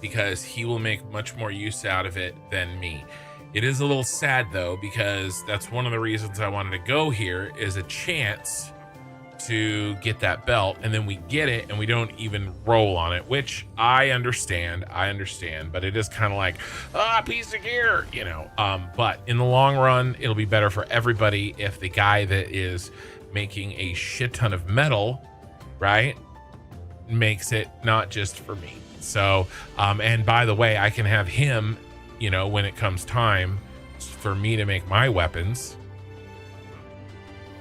because he will make much more use out of it than me. It is a little sad though, because that's one of the reasons I wanted to go here, is a chance to get that belt, and then we get it and we don't even roll on it, which I understand, but it is kind of like a piece of gear, you know. But in the long run, it'll be better for everybody if the guy that is making a shit ton of metal, right, makes it not just for me. So and by the way, I can have him, you know, when it comes time for me to make my weapons,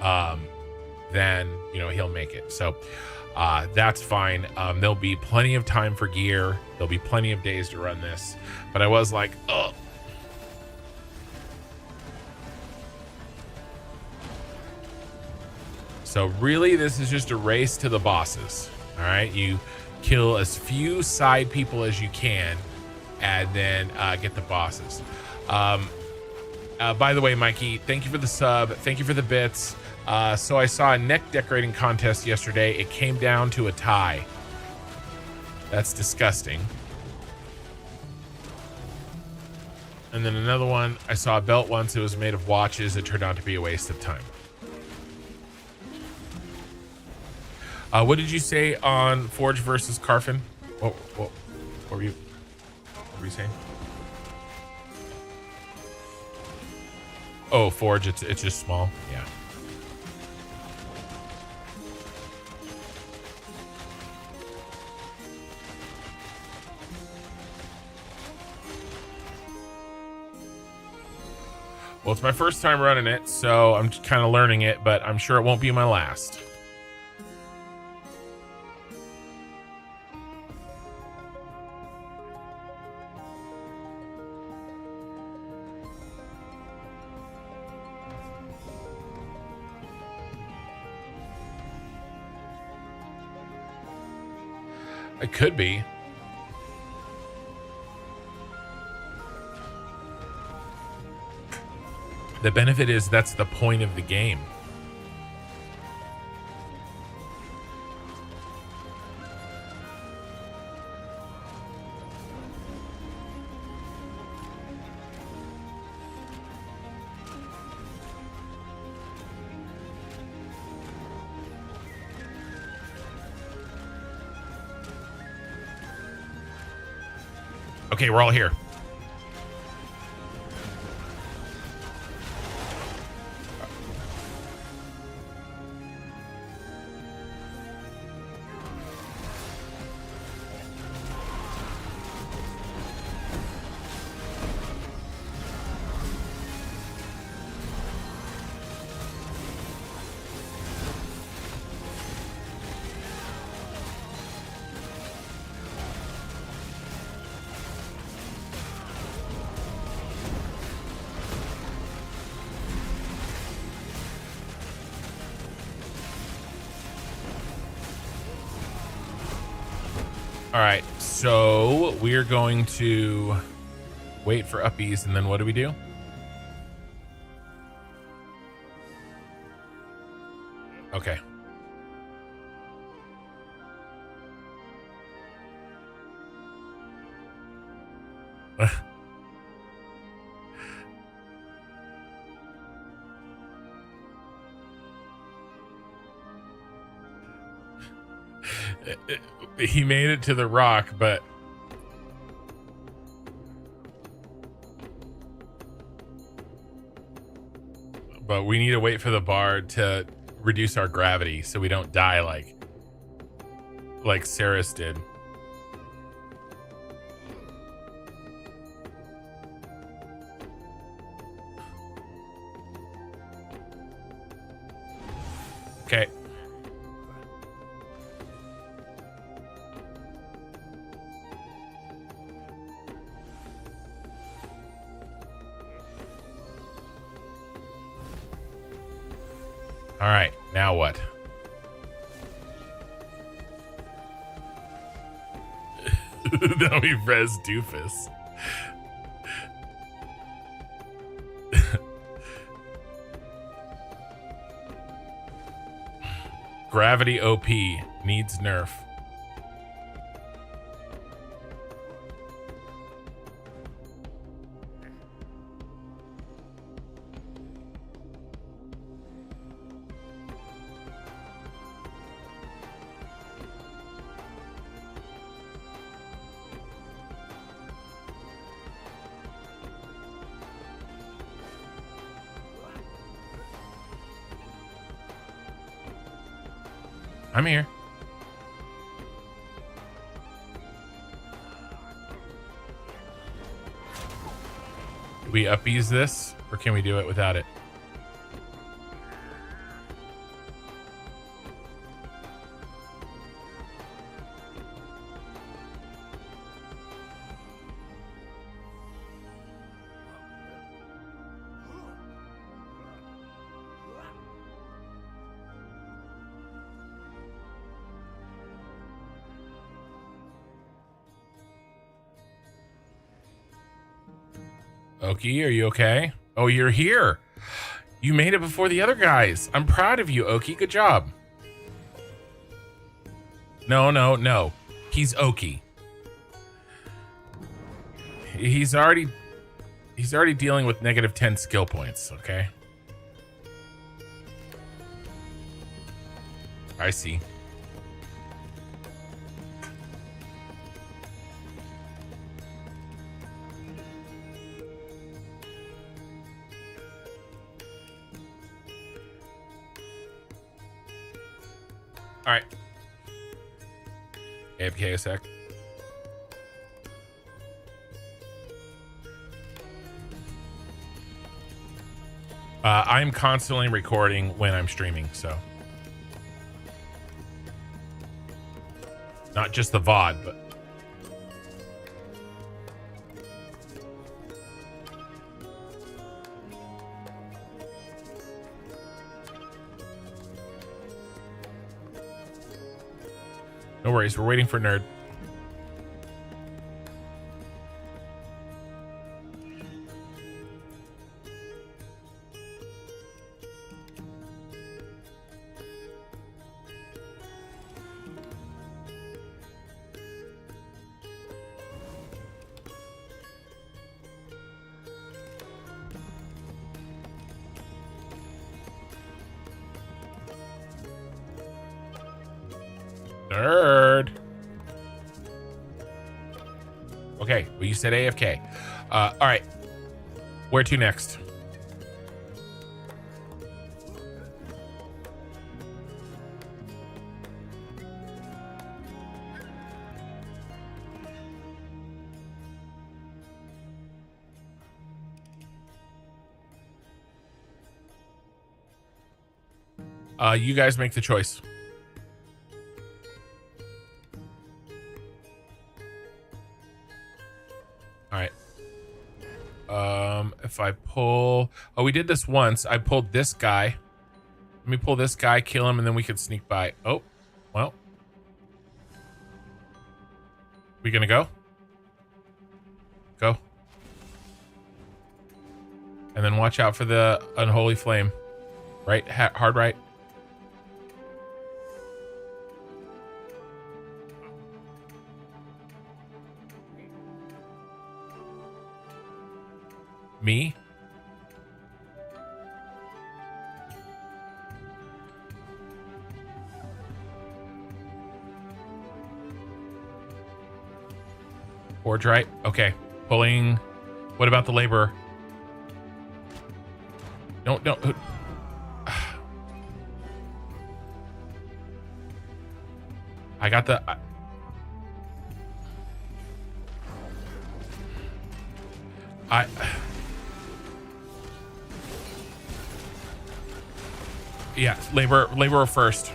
then, you know, he'll make it. So that's fine. There'll be plenty of time for gear. There'll be plenty of days to run this. But I was like, oh. So really, this is just a race to the bosses. All right, you kill as few side people as you can, and then get the bosses. By the way, Mikey, thank you for the sub. Thank you for the bits. So I saw a neck decorating contest yesterday. It came down to a tie. That's disgusting. And then another one, I saw a belt once. It was made of watches. It turned out to be a waste of time. What did you say on Forge versus Carfin? What were you saying? Oh, Forge, it's just small. Yeah. Well, it's my first time running it, so I'm kind of learning it, but I'm sure it won't be my last. It could be. The benefit is that's the point of the game. Okay, we're all here. All right, so we're going to wait for uppies, and then what do we do? Okay. He made it to the rock, but we need to wait for the bar to reduce our gravity so we don't die like Saris did. Okay. All right, now what? Now we res doofus. Gravity OP needs nerf. I'm here. Do we up-ease this, or can we do it without it? Oki, are you okay? Oh, you're here. You made it before the other guys. I'm proud of you, Oki. Good job. No. He's Oki. He's already dealing with negative 10 skill points, okay? I see. All right. AFK a sec. I'm constantly recording when I'm streaming, so. Not just the VOD, but. No worries, we're waiting for Nerd. Nerd. Okay, well, you said AFK. All right. Where to next? You guys make the choice. All right. If I pull, oh, we did this once. I pulled this guy. Let me pull this guy, kill him, and then we could sneak by. Oh, well. We gonna go? Go. And then watch out for the unholy flame. Right? Hard right. Me? Forge right. Okay. Pulling. What about the laborer? Don't. I got the. Yeah, laborer first.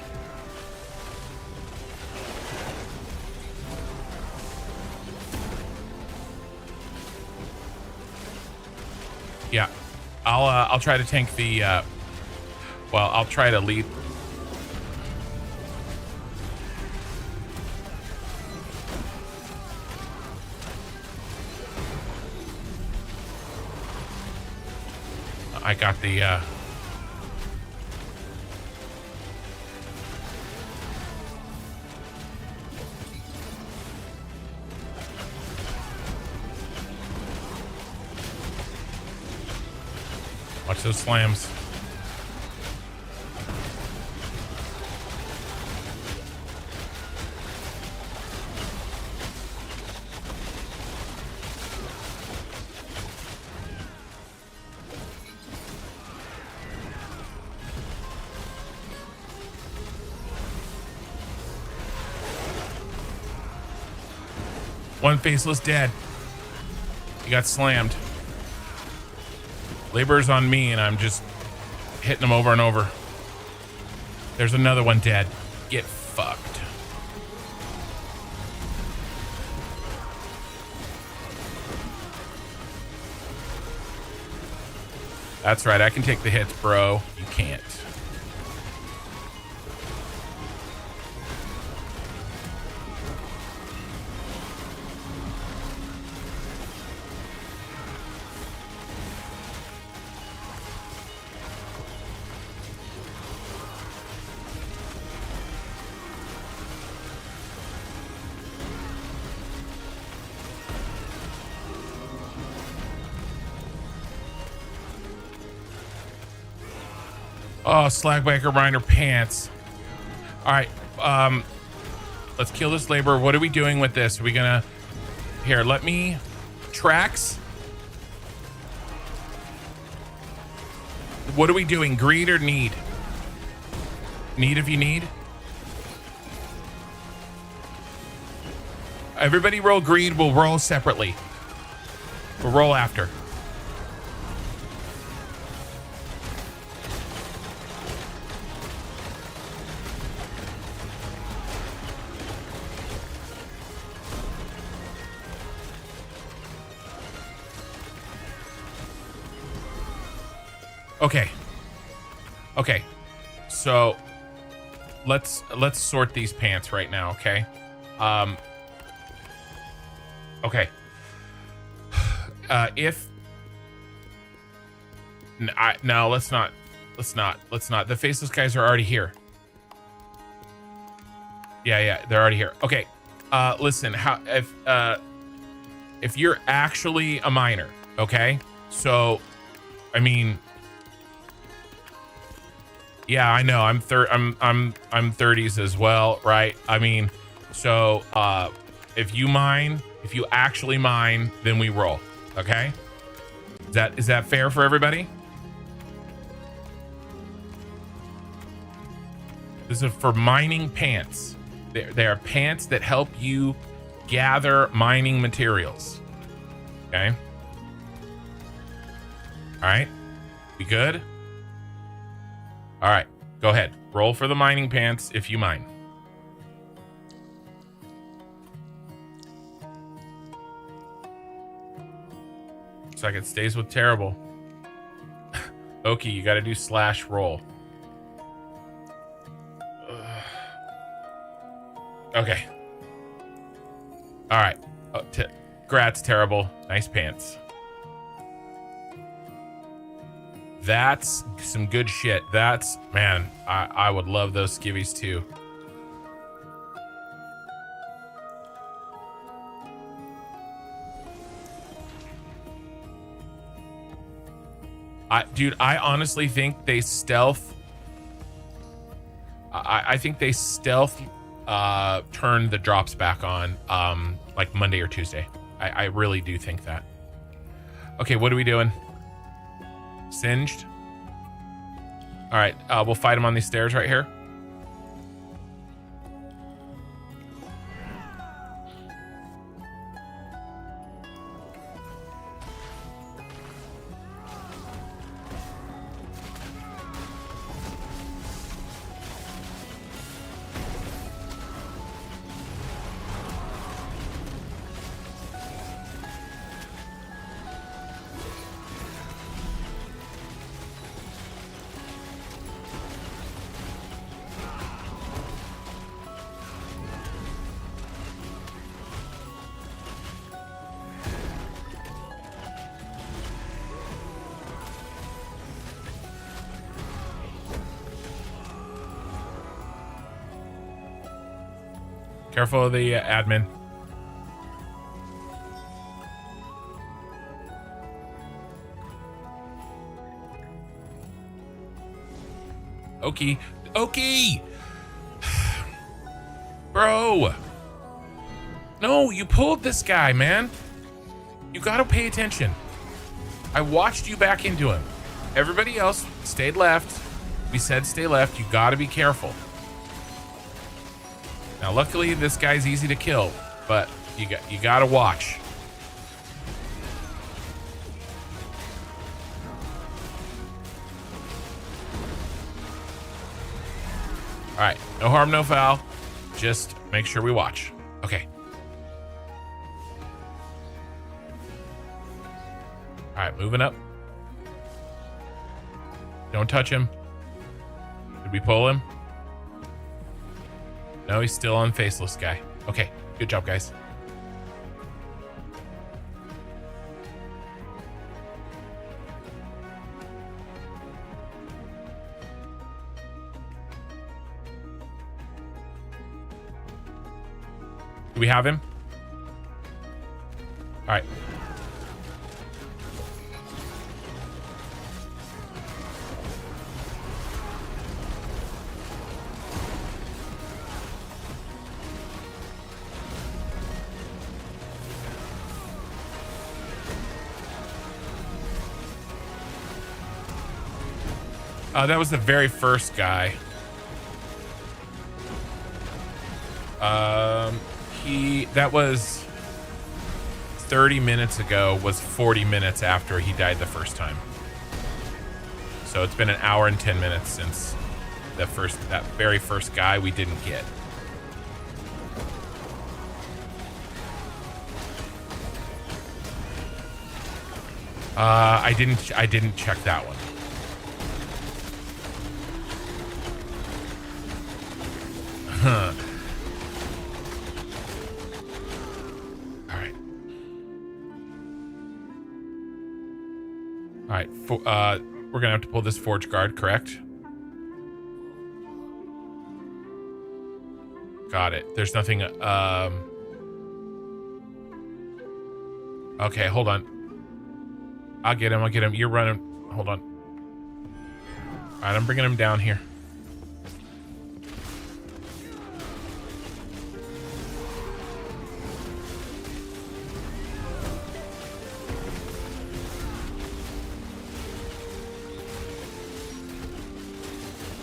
Yeah, I'll try to tank the. Well, I'll try to lead. I got the. Watch those slams. One faceless dead. He got slammed. Labor's on me, and I'm just hitting him over and over. There's another one dead. Get fucked. That's right. I can take the hits, bro. You can't. Oh, Slagbacker Miner pants. All right, let's kill this laborer. What are we doing with this? Are we gonna... Here, let me... Tracks? What are we doing? Greed or need? Need if you need. Everybody roll greed. We'll roll separately. We'll roll after. Okay, so let's sort these pants right now. Okay, okay. If no, let's not. The faceless guys are already here. Yeah, they're already here. Okay, listen. How if you're actually a miner? Okay, so I mean. Yeah, I know. I'm 30s as well, right? I mean, so if you actually mine, then we roll. Okay? Is that fair for everybody? This is for mining pants. They are pants that help you gather mining materials. Okay? All right? We good? All right, go ahead. Roll for the mining pants if you mine. Looks like it stays with terrible. Okay, you got to do slash roll. Okay. All right. Oh, Grats, terrible. Nice pants. That's some good shit. That's, man, I would love those skivvies too. Dude, I honestly think they stealth. I think they stealth turn the drops back on like Monday or Tuesday. I really do think that. Okay, what are we doing? Singed. All right, we'll fight him on these stairs right here. Careful of the admin. Okay. Okay. Bro. No, you pulled this guy, man. You gotta pay attention. I watched you back into him. Everybody else stayed left. We said stay left. You gotta be careful. Now, luckily, this guy's easy to kill, but you gotta watch. All right, no harm, no foul. Just make sure we watch. Okay. All right, moving up. Don't touch him. Did we pull him? No, he's still on faceless guy. Okay, good job, guys. Do we have him? All right. That was the very first guy. That was 30 minutes ago, was 40 minutes after he died the first time. So it's been an hour and 10 minutes since that very first guy we didn't get. I didn't check that one. Huh. All right. All right. We're gonna have to pull this forge guard, correct? Got it. There's nothing. Okay, hold on. I'll get him. You're running. Hold on. All right, I'm bringing him down here.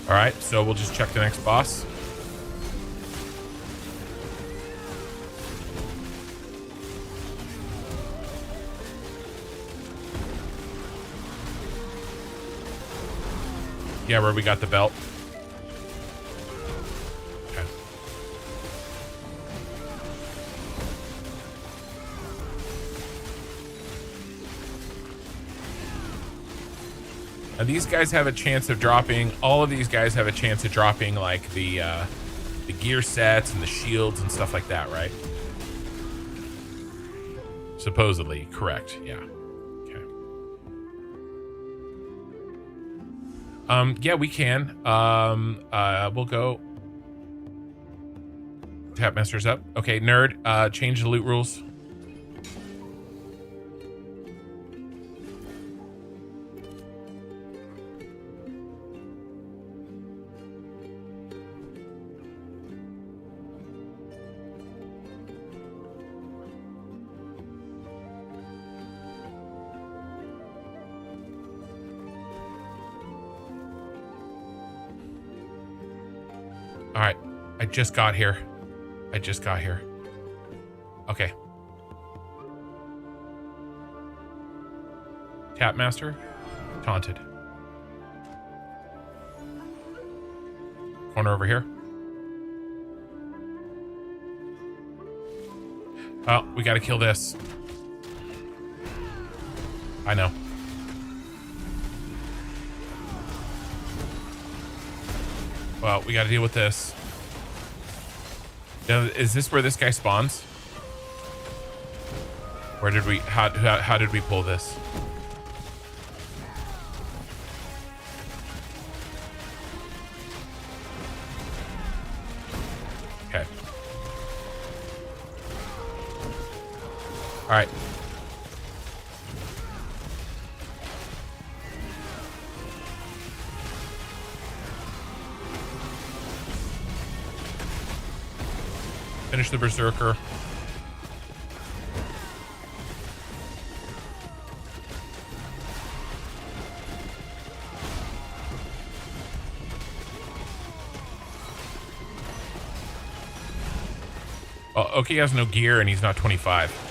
All right, so we'll just check the next boss. Yeah, where we got the belt. Okay. Now these guys have a chance of dropping. All of these guys have a chance of dropping like the gear sets and the shields and stuff like that, right? Supposedly correct. Yeah. Okay. Yeah, we can. We'll go. Tapmaster's up. Okay, nerd. Change the loot rules. All right. I just got here. Okay. Tapmaster. Taunted. Corner over here. Oh, we got to kill this. I know. Well, we got to deal with this. Now, is this where this guy spawns? Where did we, how did we pull this? Okay. All right. Finish the berserker. Oh, okay, he has no gear and he's not 25.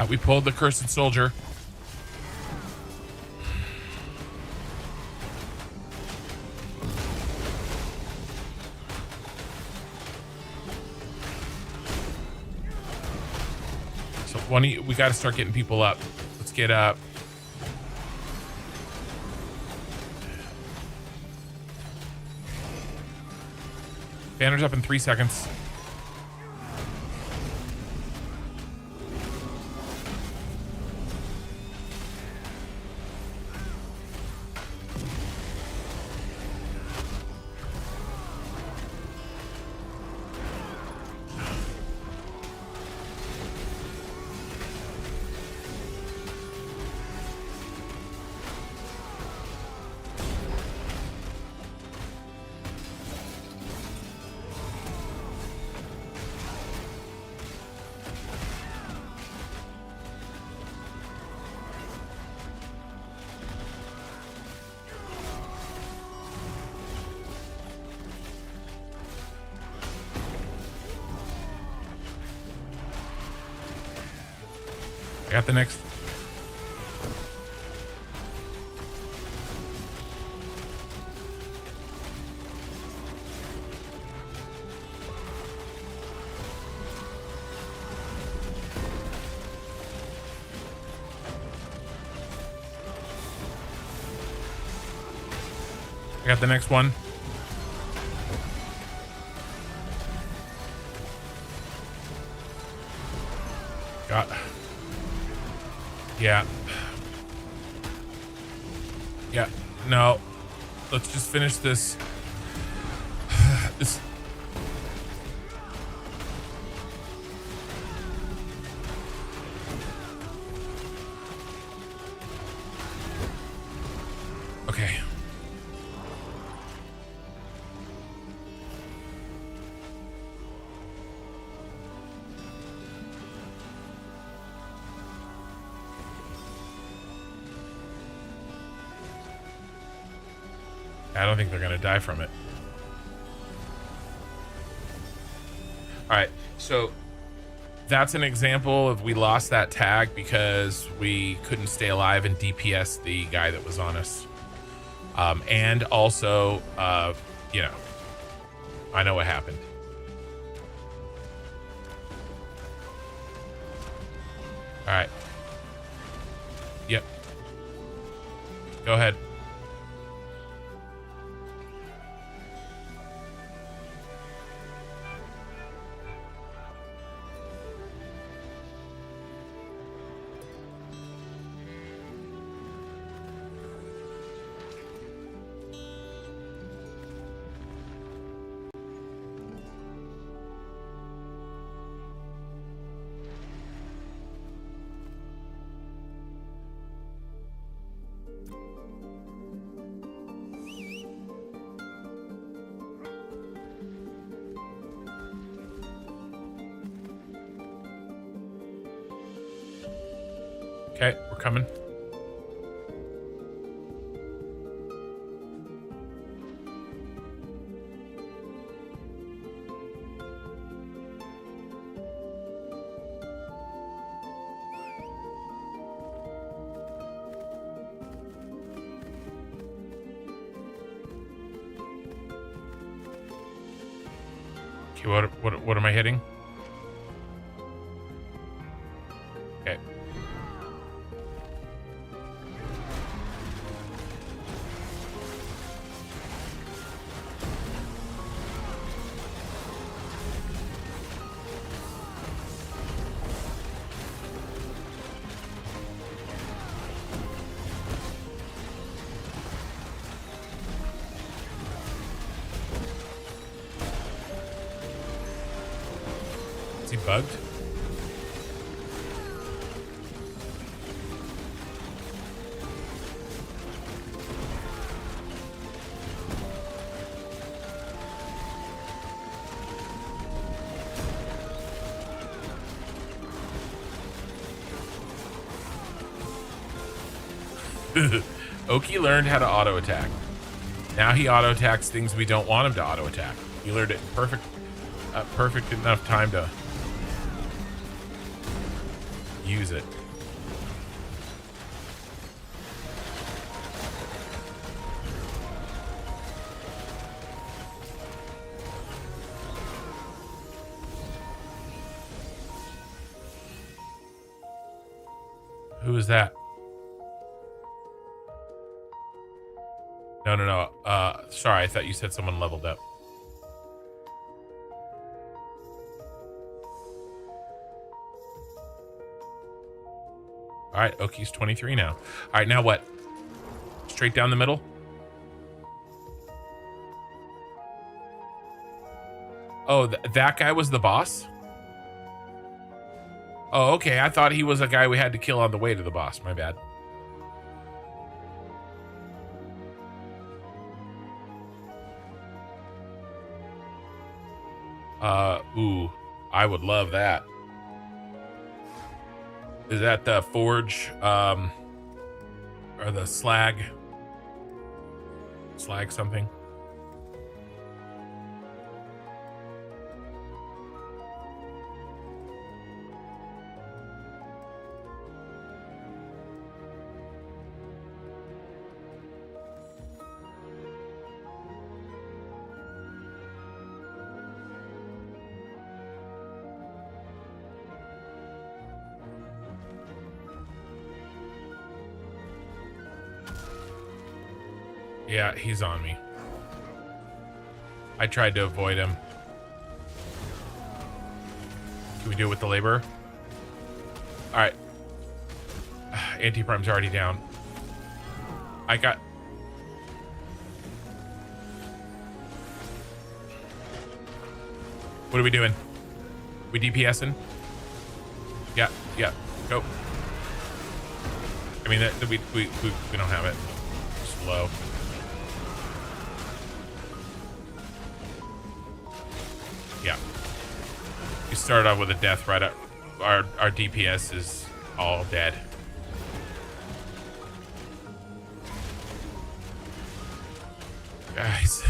We pulled the cursed soldier. So we got to start getting people up. Let's get up. Banner's up in 3 seconds. I got the next. I got the next one. Got. Yeah. Yeah. No. Let's just finish this. This. Okay. I don't think they're gonna die from it. All right, so that's an example of we lost that tag because we couldn't stay alive and DPS the guy that was on us. And also, you know, I know what happened. All right. Yep. Go ahead. Okay, we're coming. Okay, what am I hitting? Okay. Is he bugged? Oki learned how to auto attack. Now he auto attacks things we don't want him to auto attack. He learned it in perfect enough time to use it. Who is that? No. Sorry, I thought you said someone leveled up. All right, Oki's 23 now. All right, now what? Straight down the middle? Oh, that guy was the boss? Oh, okay. I thought he was a guy we had to kill on the way to the boss. My bad. Ooh, I would love that. Is that the forge, or the slag something? Yeah, he's on me. I tried to avoid him. Can we do it with the laborer? All right. Anti-prime's already down. I got... What are we doing? We DPSing? Yeah, go. I mean, we don't have it. Slow. Yeah. We started off with a death right up. Our DPS is all dead. Guys.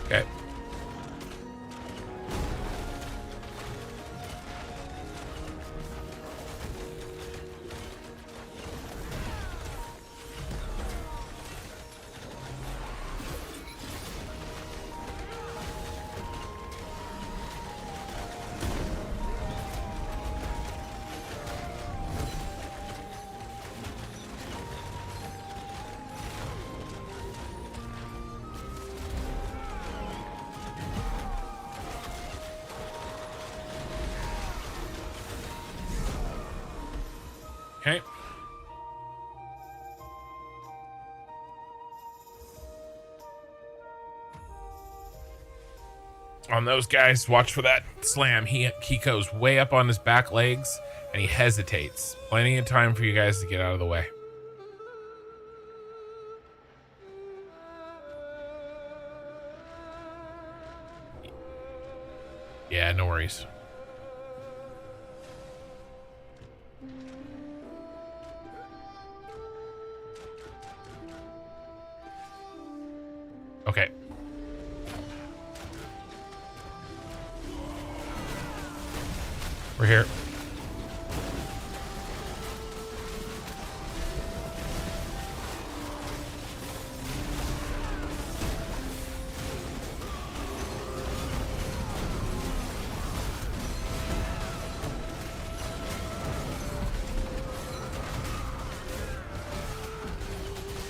Okay. Okay. On those guys, watch for that slam. He goes way up on his back legs and he hesitates. Plenty of time for you guys to get out of the way. Yeah, no worries. Okay. We're here.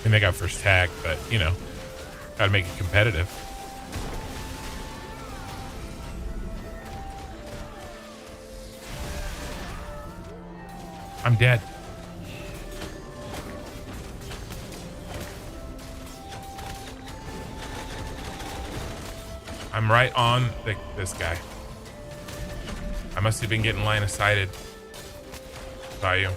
And they got first tag, but you know, gotta make it competitive. I'm dead. I'm right on this guy. I must have been getting line of sighted by you.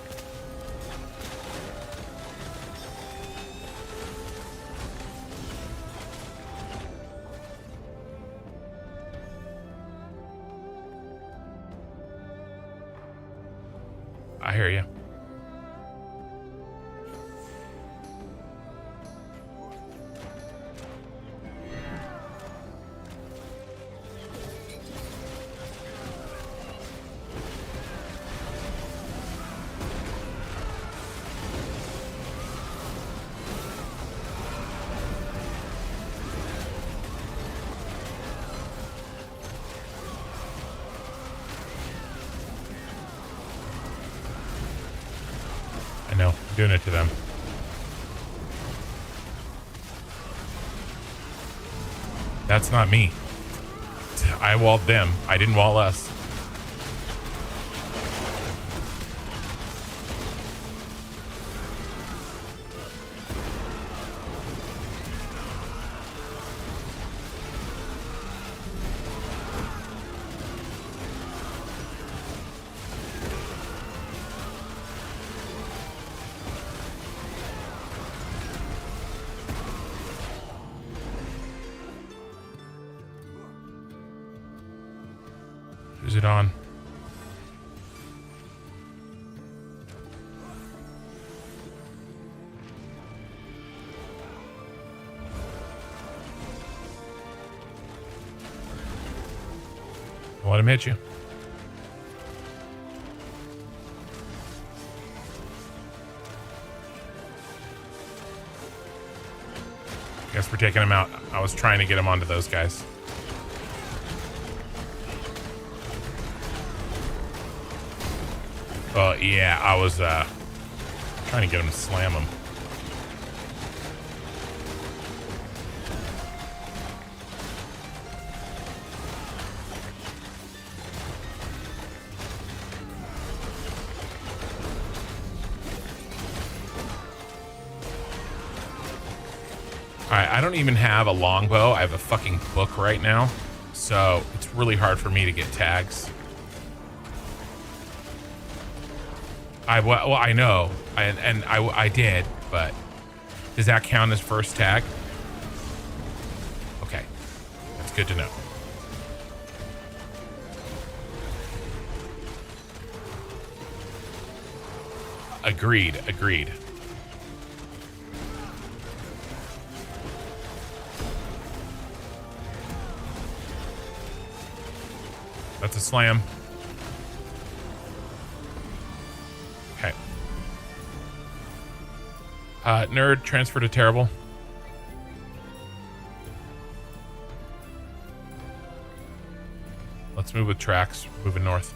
I hear you. No, doing it to them. That's not me. I walled them. I didn't wall us. Who's it on? Let him hit you. Guess we're taking him out. I was trying to get him onto those guys. Oh, yeah, I was trying to get him to slam him. Alright, I don't even have a longbow. I have a fucking book right now. So it's really hard for me to get tags. Well, I know. I did, but does that count as first tag? Okay. That's good to know. Agreed. That's a slam. Okay. Nerd, transfer to terrible. Let's move with tracks. Moving north.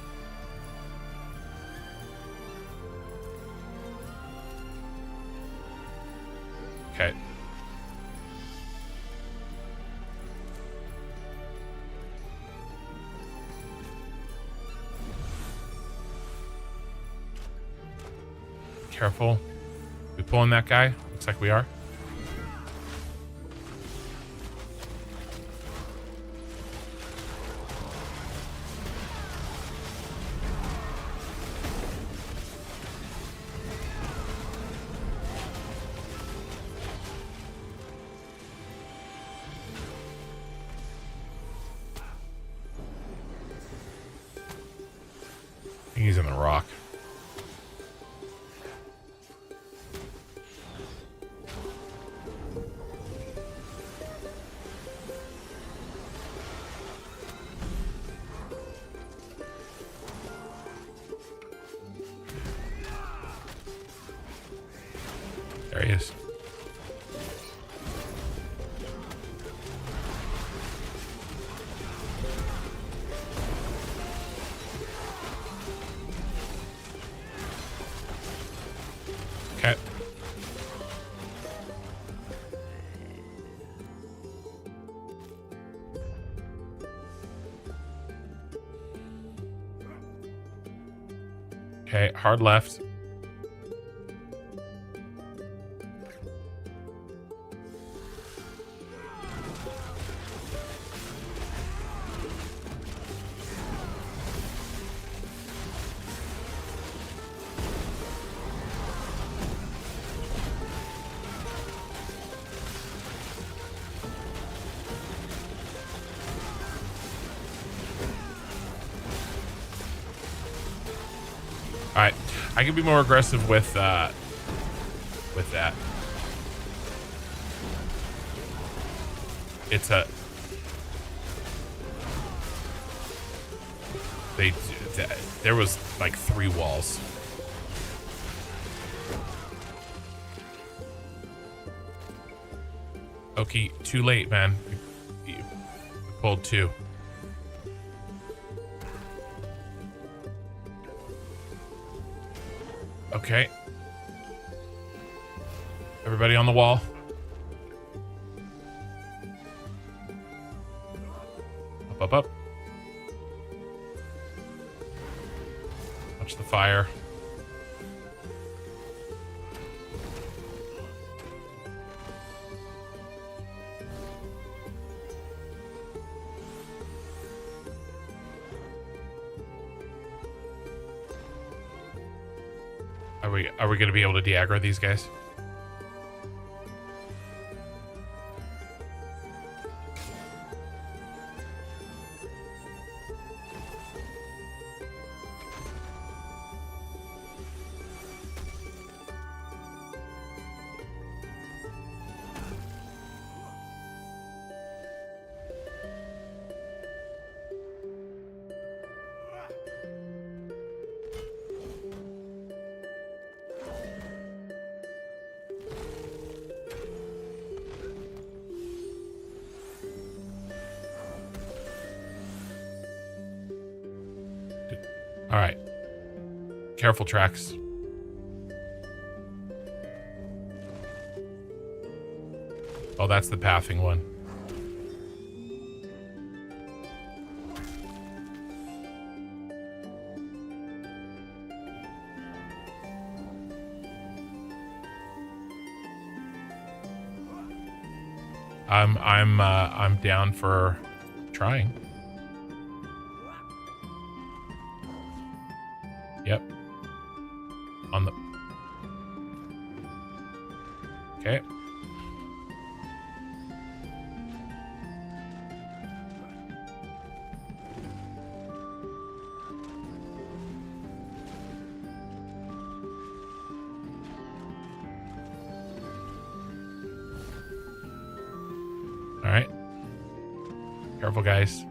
Okay. Careful. We pulling that guy? Looks like we are. I think he's in the rock. There he is. Okay. Okay, hard left. All right, I can be more aggressive with that. It's a there was like 3 walls. Okay, too late, man. You pulled 2. Okay. Everybody on the wall. Up. Watch the fire. Are we going to be able to de-aggro these guys? All right. Careful, tracks. Oh, that's the pathing one. I'm down for trying. Yep. On the... Okay. All right. Careful, guys.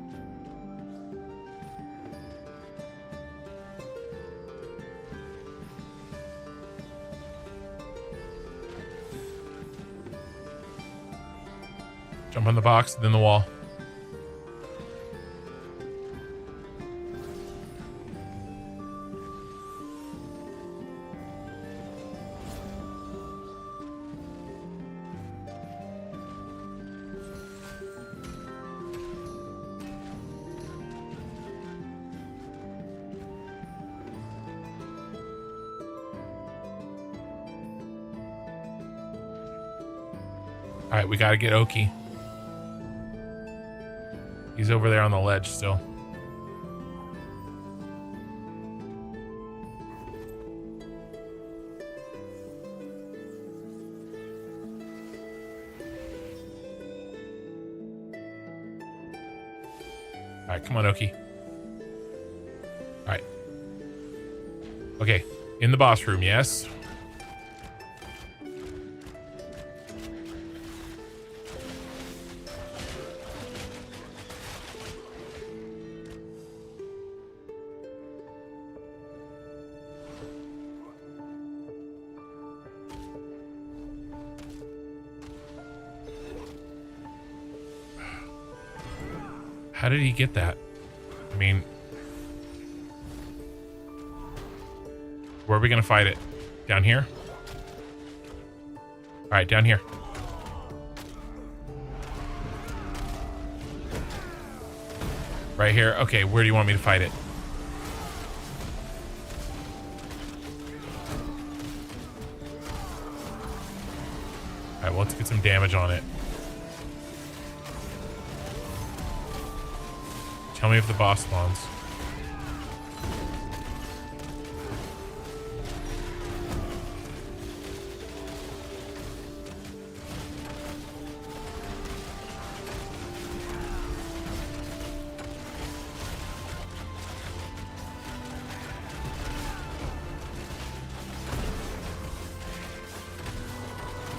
Jump on the box, then the wall. All right, we got to get Oki. He's over there on the ledge still. All right, come on, Oki. All right. Okay, in the boss room, yes. How did he get that? I mean, where are we going to fight it? Down here? All right, down here. Right here? Okay, where do you want me to fight it? All right, well, let's get some damage on it. Tell me if the boss spawns.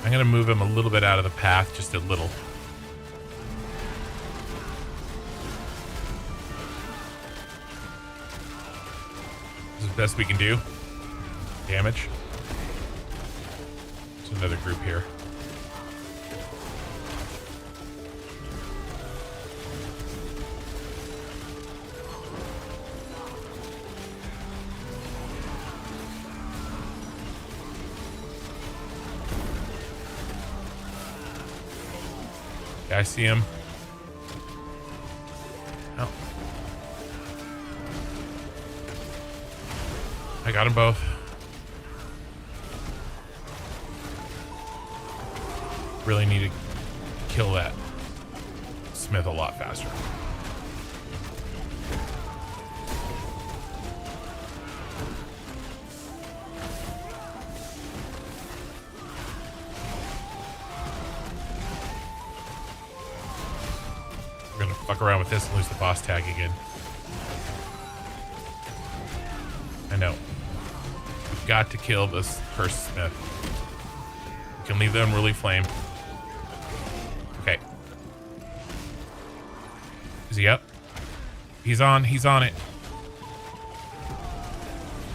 I'm going to move him a little bit out of the path, just a little. Best we can do. Damage. There's another group here. Okay, I see him. Oh. I got them both. Really need to kill that Smith a lot faster. We're gonna fuck around with this and lose the boss tag again. I know. We've got to kill this first Smith. We can leave the unruly flame. Okay. Is he up? He's on it.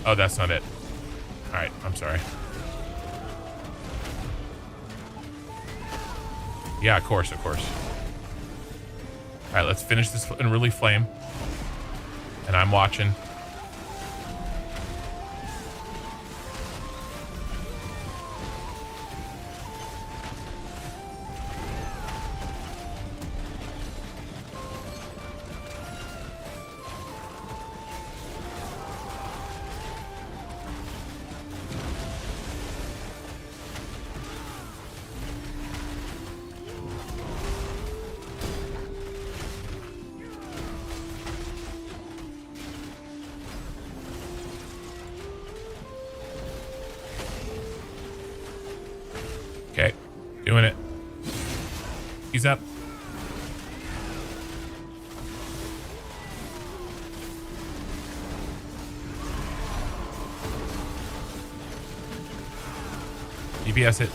Oh, that's not it. Alright, I'm sorry. Yeah, of course. Alright, let's finish this unruly flame. And I'm watching. He's up. DPS it.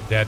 Dead.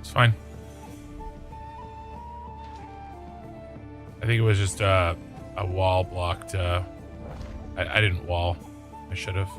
It's fine. I think it was just a wall blocked. I didn't wall. I should have.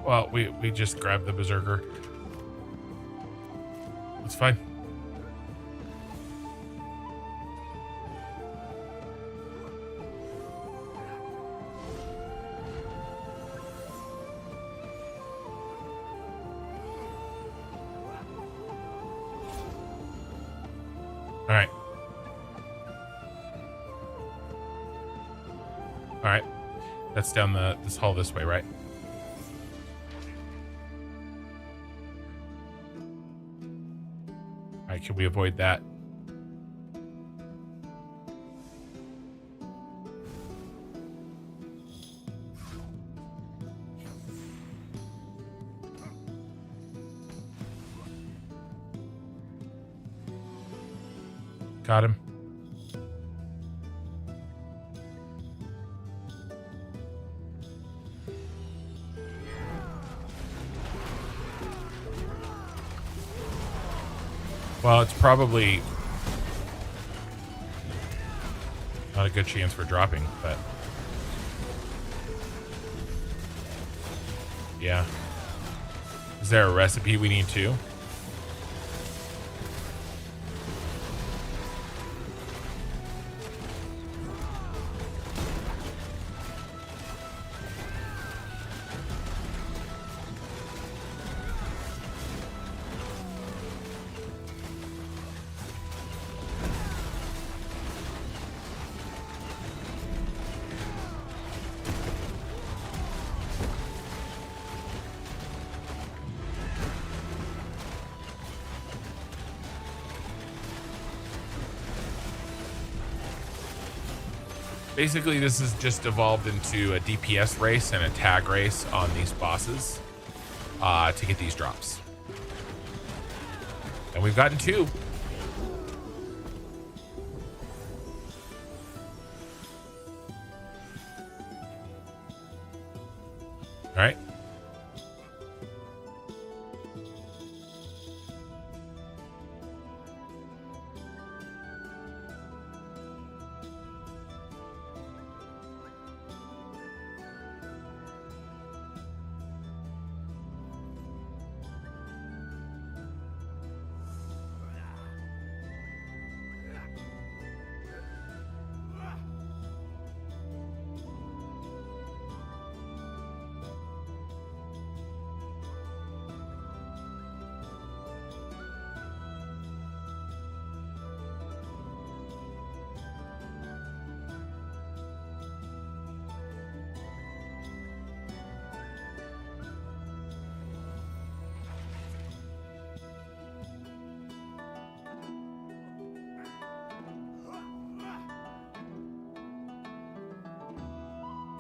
Well, we just grabbed the berserker. It's fine. All right. All right. That's down this hall this way, right? Can we avoid that? Got him. Well, it's probably not a good chance for dropping, but yeah. Is there a recipe we need to? Basically, this has just evolved into a DPS race and a tag race on these bosses to get these drops. And we've gotten 2. All right.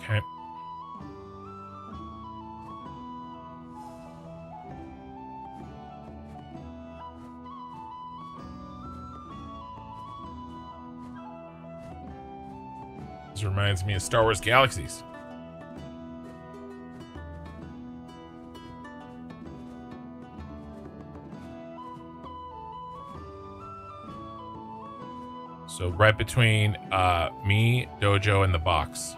Okay. This reminds me of Star Wars Galaxies. So right between me, Dojo, and the box.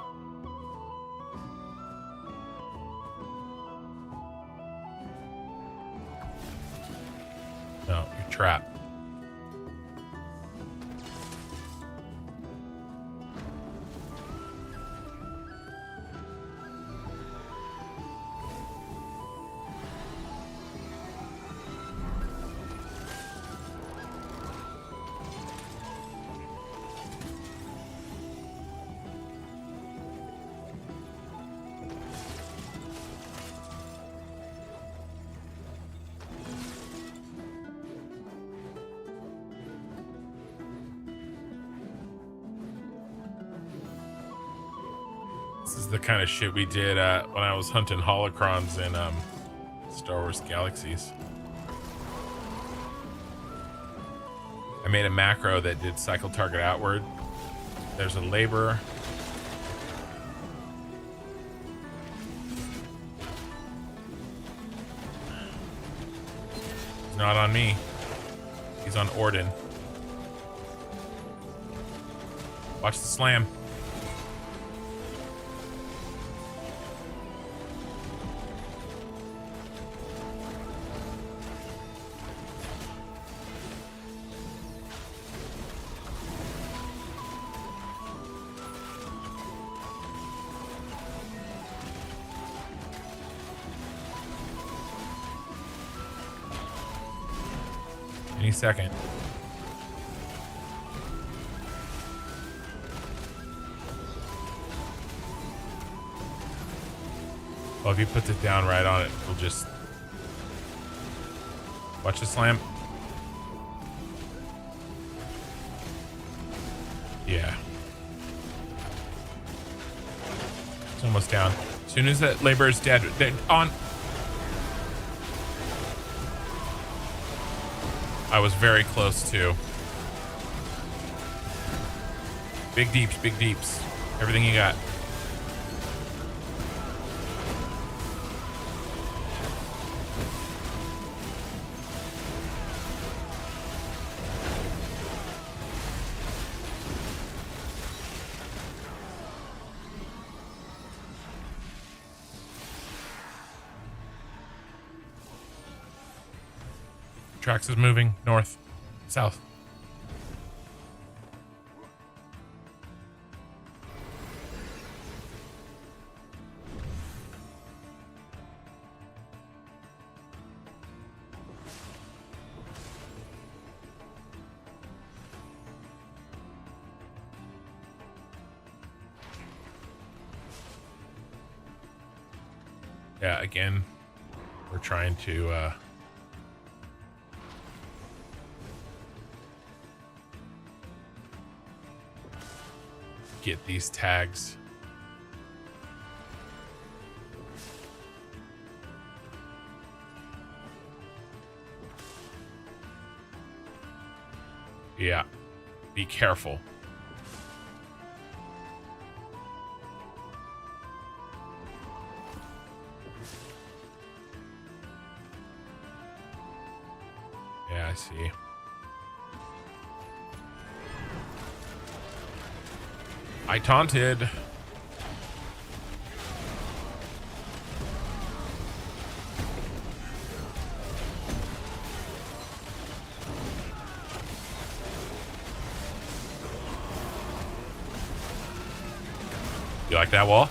No, you're trapped. This is the kind of shit we did when I was hunting holocrons in Star Wars Galaxies. I made a macro that did cycle target outward. There's a laborer. He's not on me. He's on Orden. Watch the slam. Any second. Well, if he puts it down right on it, we'll just watch the slam. Yeah. It's almost down. As soon as that labor is dead, they're on. I was very close too. Big deeps, big deeps. Everything you got. Trax is moving north, south. Yeah, again, we're trying to get these tags. Yeah, be careful. Yeah, I see. I taunted. You like that wall?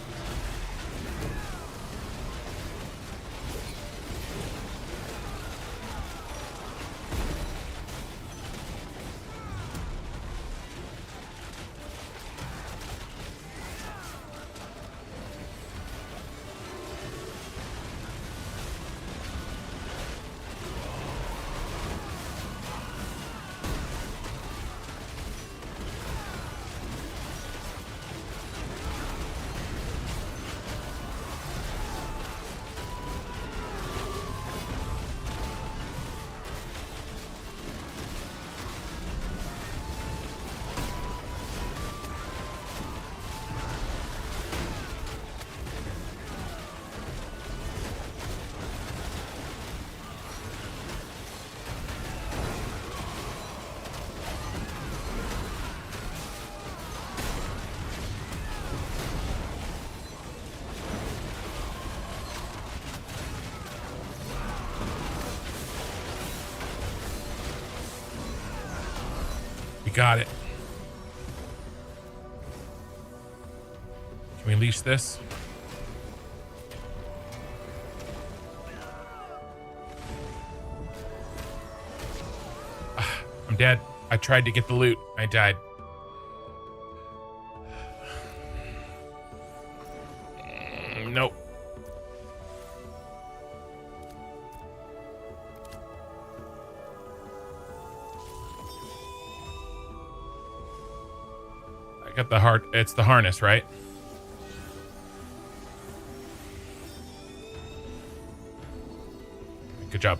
We got it. Can we leash this? I'm dead. I tried to get the loot. I died. Nope. I got the heart. It's the harness, right? Good job.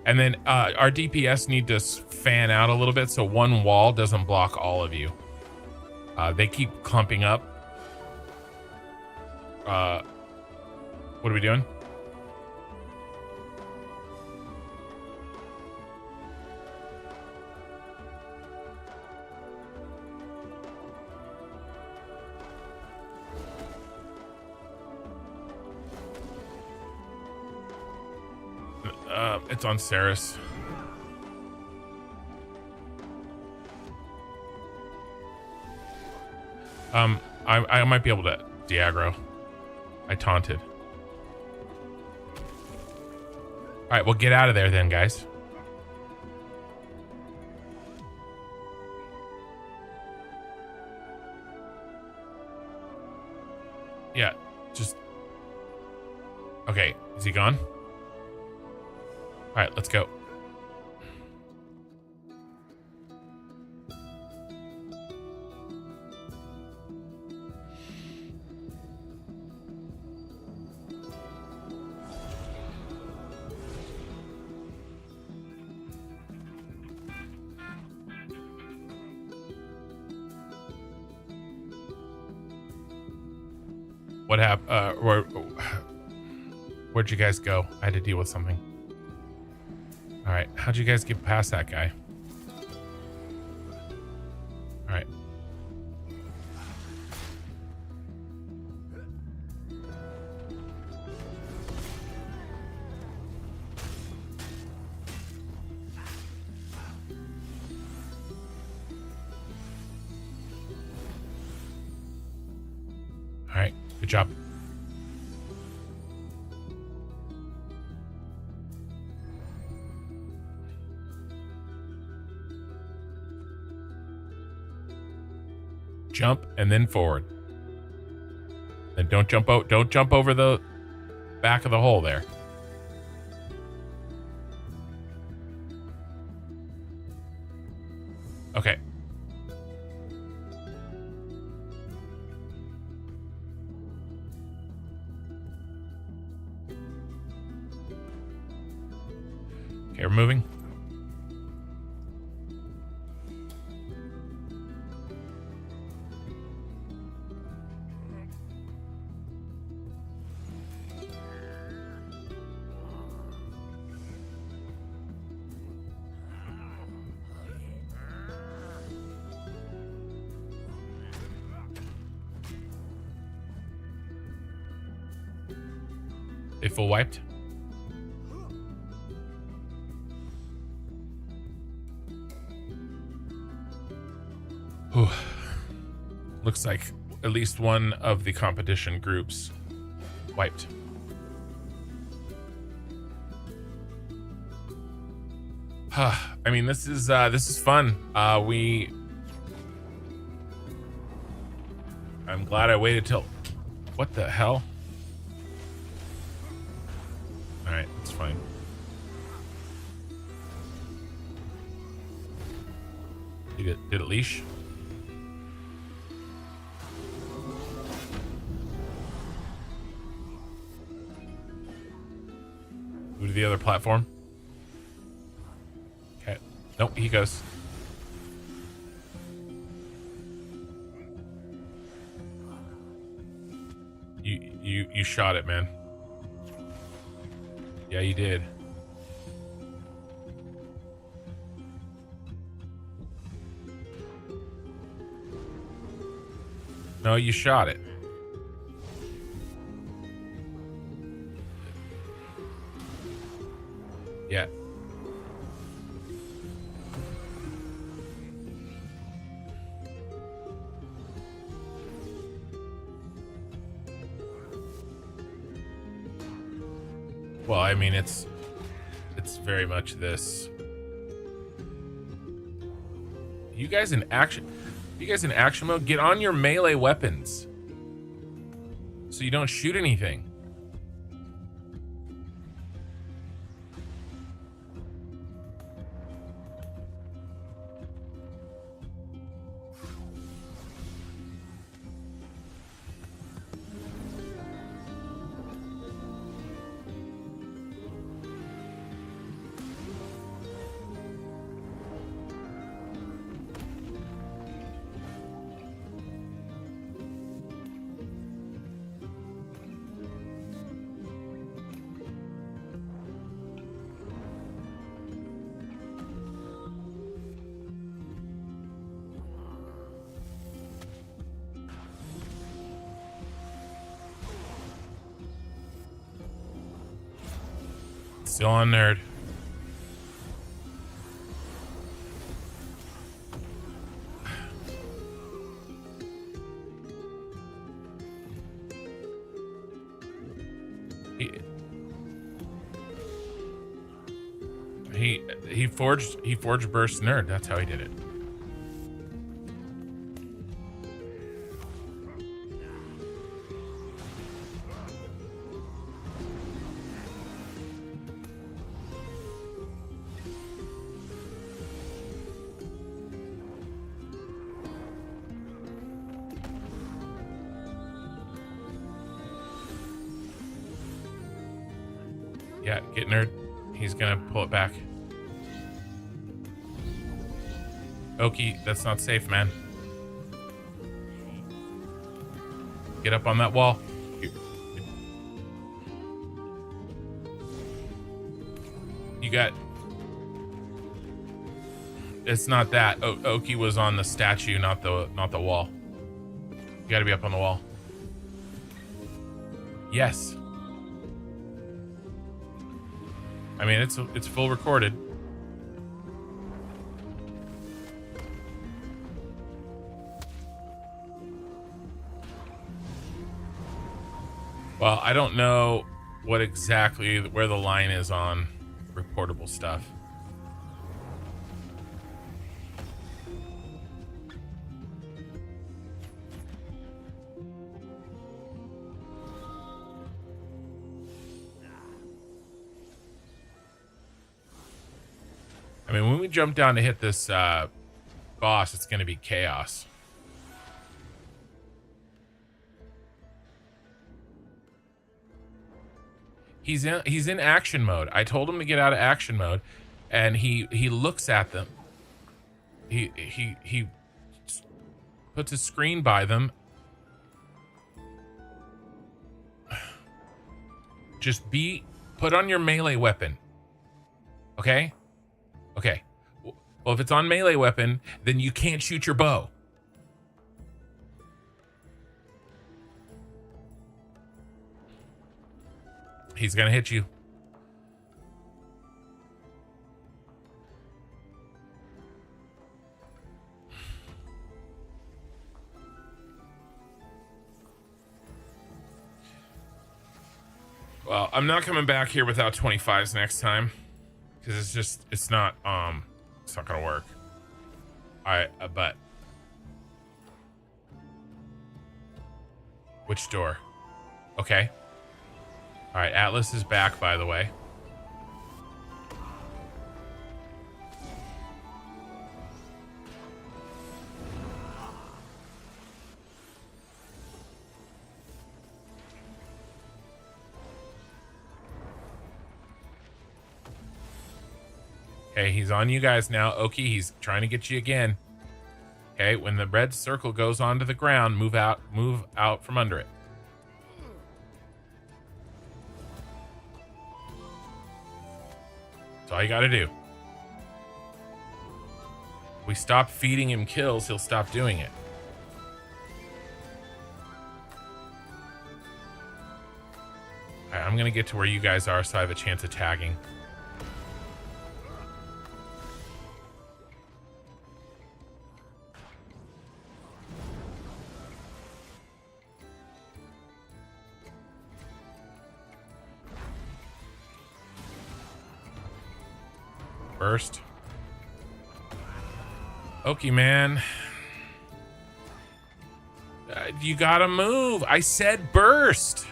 And then our DPS need to fan out a little bit so one wall doesn't block all of you. They keep clumping up. What are we doing? It's on Saris. I might be able to de-aggro. I taunted. All right, well, get out of there then, guys. Yeah, just... Okay, is he gone? All right, let's go. What happened? Where'd you guys go? I had to deal with something. All right, how'd you guys get past that guy? All right. All right, good job. Jump and then forward. Then don't jump out. Don't jump over the back of the hole there. Okay. Okay, we're moving. They full wiped? Whew. Looks like at least one of the competition groups wiped. I mean, this is fun. I'm glad I waited till... What the hell? All right, it's fine. Did it leash? Move to the other platform. Okay. Nope, he goes. You shot it, man. Yeah, you did. No, you shot it. Yeah. Well, I mean, it's very much this. You guys in action mode, get on your melee weapons so you don't shoot anything. Still on nerd. He forged burst nerd. That's how he did it. Yeah, get nerd. He's gonna pull it back. Oki, that's not safe, man. Get up on that wall. You got... It's not that. Oki was on the statue, not the wall. You gotta be up on the wall. Yes. I mean, it's full recorded. Well, I don't know what exactly where the line is on reportable stuff. I mean, when we jump down to hit this boss, it's going to be chaos. He's in action mode. I told him to get out of action mode, and he looks at them. He puts a screen by them. Just put on your melee weapon. Okay? Okay. Well, if it's on melee weapon, then you can't shoot your bow. He's gonna hit you. Well, I'm not coming back here without 25s next time, because it's not gonna work. But which door? Okay. All right, Atlas is back, by the way. Okay, he's on you guys now. Oki, he's trying to get you again. Okay, when the red circle goes onto the ground, move out from under it. That's all you got to do. If we stop feeding him kills, he'll stop doing it. All right, I'm going to get to where you guys are so I have a chance of tagging. Burst. Okay, man. You gotta move. I said burst.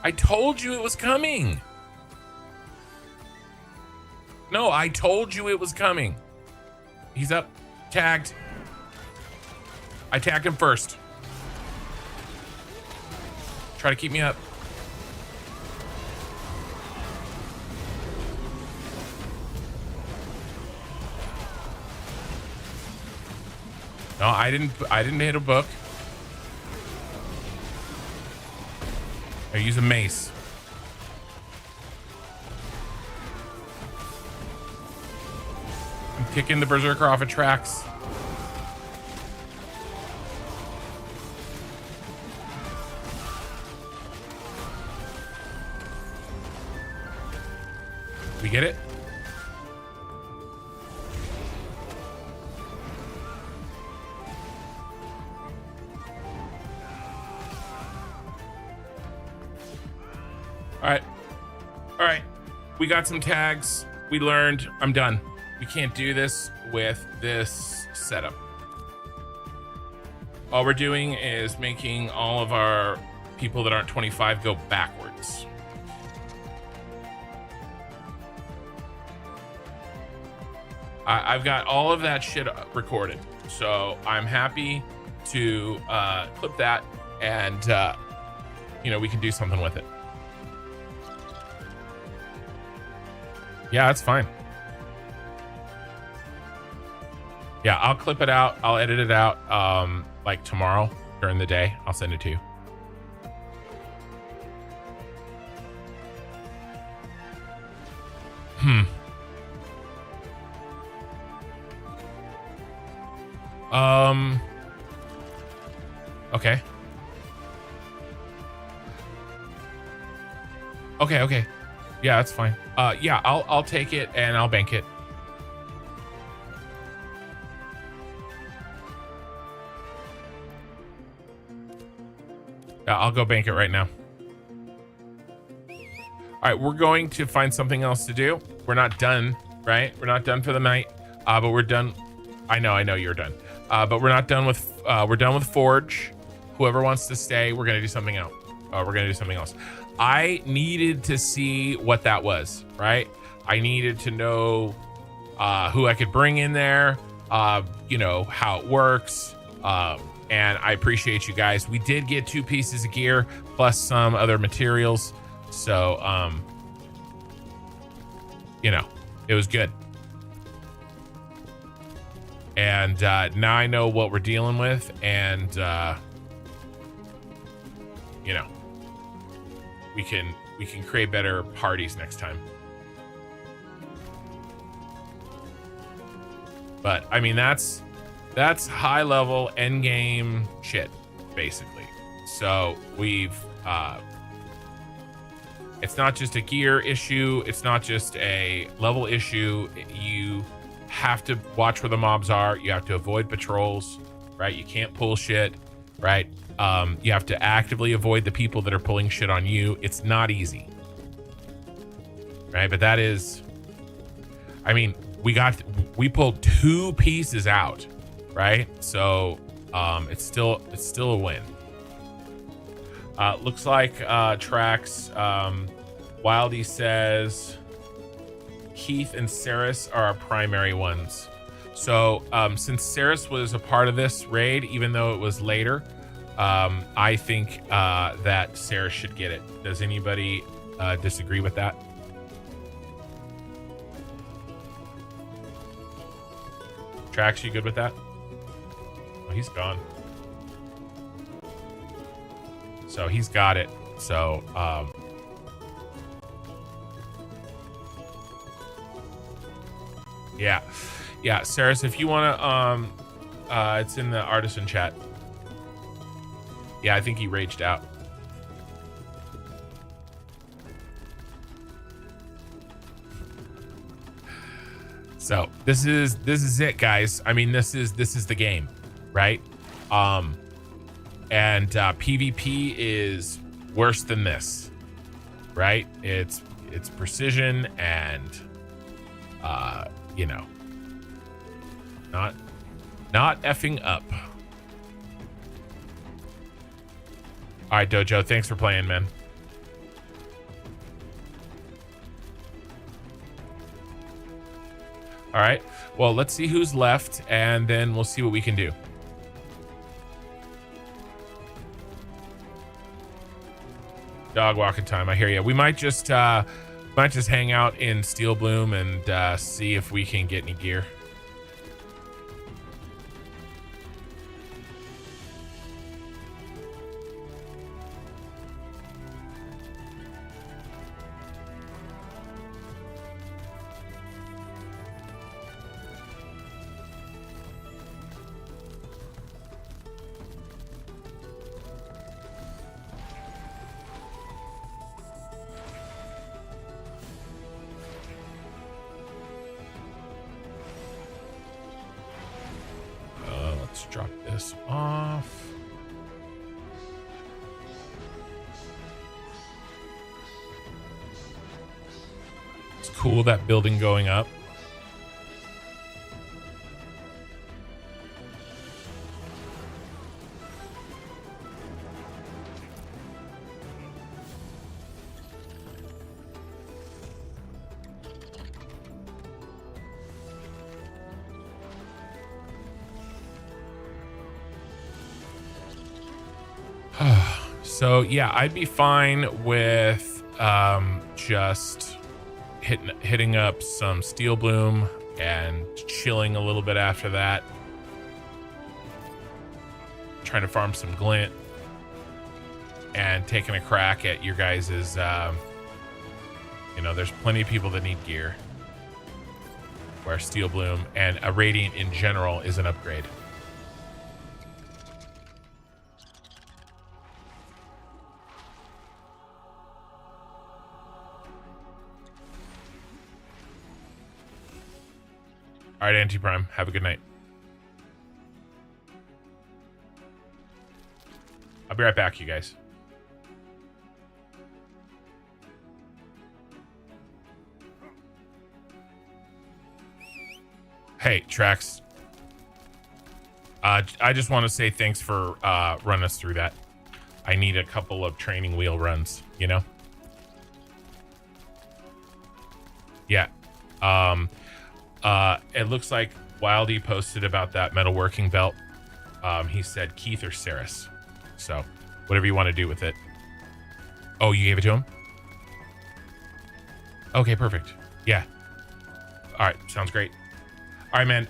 I told you it was coming. No, I told you it was coming. He's up. Tagged. I tagged him first. Try to keep me up. No, I didn't hit a book. I use a mace. I'm kicking the berserker off of tracks. We get it? All right. We got some tags. We learned. I'm done. We can't do this with this setup. All we're doing is making all of our people that aren't 25 go backwards. I've got all of that shit recorded, so I'm happy to clip that, and we can do something with it. Yeah, that's fine. Yeah, I'll clip it out. I'll edit it out like tomorrow during the day. I'll send it to you. Okay. Okay. Yeah, that's fine. Yeah, I'll take it and I'll bank it. Yeah, I'll go bank it right now. All right, we're going to find something else to do. We're not done, right? We're not done for the night, but we're done. I know you're done. But we're not done with, we're done with Forge. Whoever wants to stay, we're gonna do something else. We're gonna do something else. I needed to see what that was, right? I needed to know who I could bring in there, how it works. And I appreciate you guys. We did get 2 pieces of gear plus some other materials. So, it was good. And now I know what we're dealing with, and we can create better parties next time. But I mean, that's high level end game shit, basically. So we've it's not just a gear issue, it's not just a level issue. You have to watch where the mobs are. You have to avoid patrols, right? You can't pull shit, right? You have to actively avoid the people that are pulling shit on you. It's not easy, right? But that is, I mean, we pulled 2 pieces out, right? So it's still a win. Looks like tracks. Wildy says Keith and Saris are our primary ones. So since Saris was a part of this raid, even though it was later, I think that Saris should get it. Does anybody disagree with that? Tracks, you good with that? Oh, he's gone. So he's got it. So yeah, Saris, if you want to it's in the artisan chat. Yeah, I think he raged out. So this is it, guys. I mean, this is the game, right? And PvP is worse than this, right? It's it's precision and you know, not effing up. All right, Dojo, thanks for playing, man. All right, well, let's see who's left, and then we'll see what we can do. Dog walking time, I hear you. We might just hang out in Steel Bloom and see if we can get any gear. Let's drop this off. It's cool, that building going up. So yeah, I'd be fine with just hitting up some Steel Bloom and chilling a little bit after that. Trying to farm some glint and taking a crack at your guys's, you know, there's plenty of people that need gear where Steel Bloom and a Radiant in general is an upgrade. All right, Anti-Prime, have a good night. I'll be right back, you guys. Hey, Trax. I just want to say thanks for running us through that. I need a couple of training wheel runs, you know? Yeah. It looks like Wildy posted about that metalworking belt. He said Keith or Saris. So whatever you want to do with it. Oh, you gave it to him? Okay, perfect. Yeah. All right, sounds great. All right, man.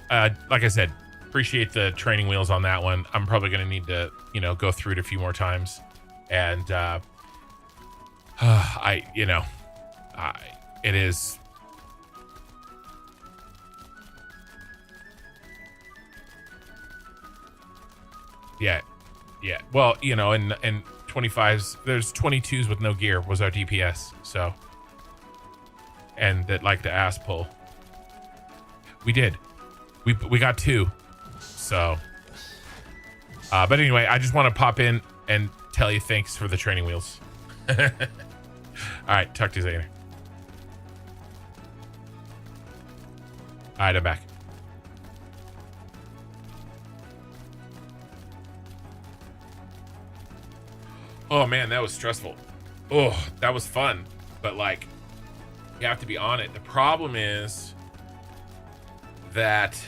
Like I said, appreciate the training wheels on that one. I'm probably going to need to, you know, go through it a few more times. And it is. Yeah. Well, you know, and 25s, there's 22s with no gear was our DPS. So, and that like the ass pull. We did. We got 2. So, but anyway, I just want to pop in and tell you thanks for the training wheels. All right, talk to you later. All right, I'm back. Oh man, that was stressful. Oh, that was fun. But like, you have to be on it. The problem is that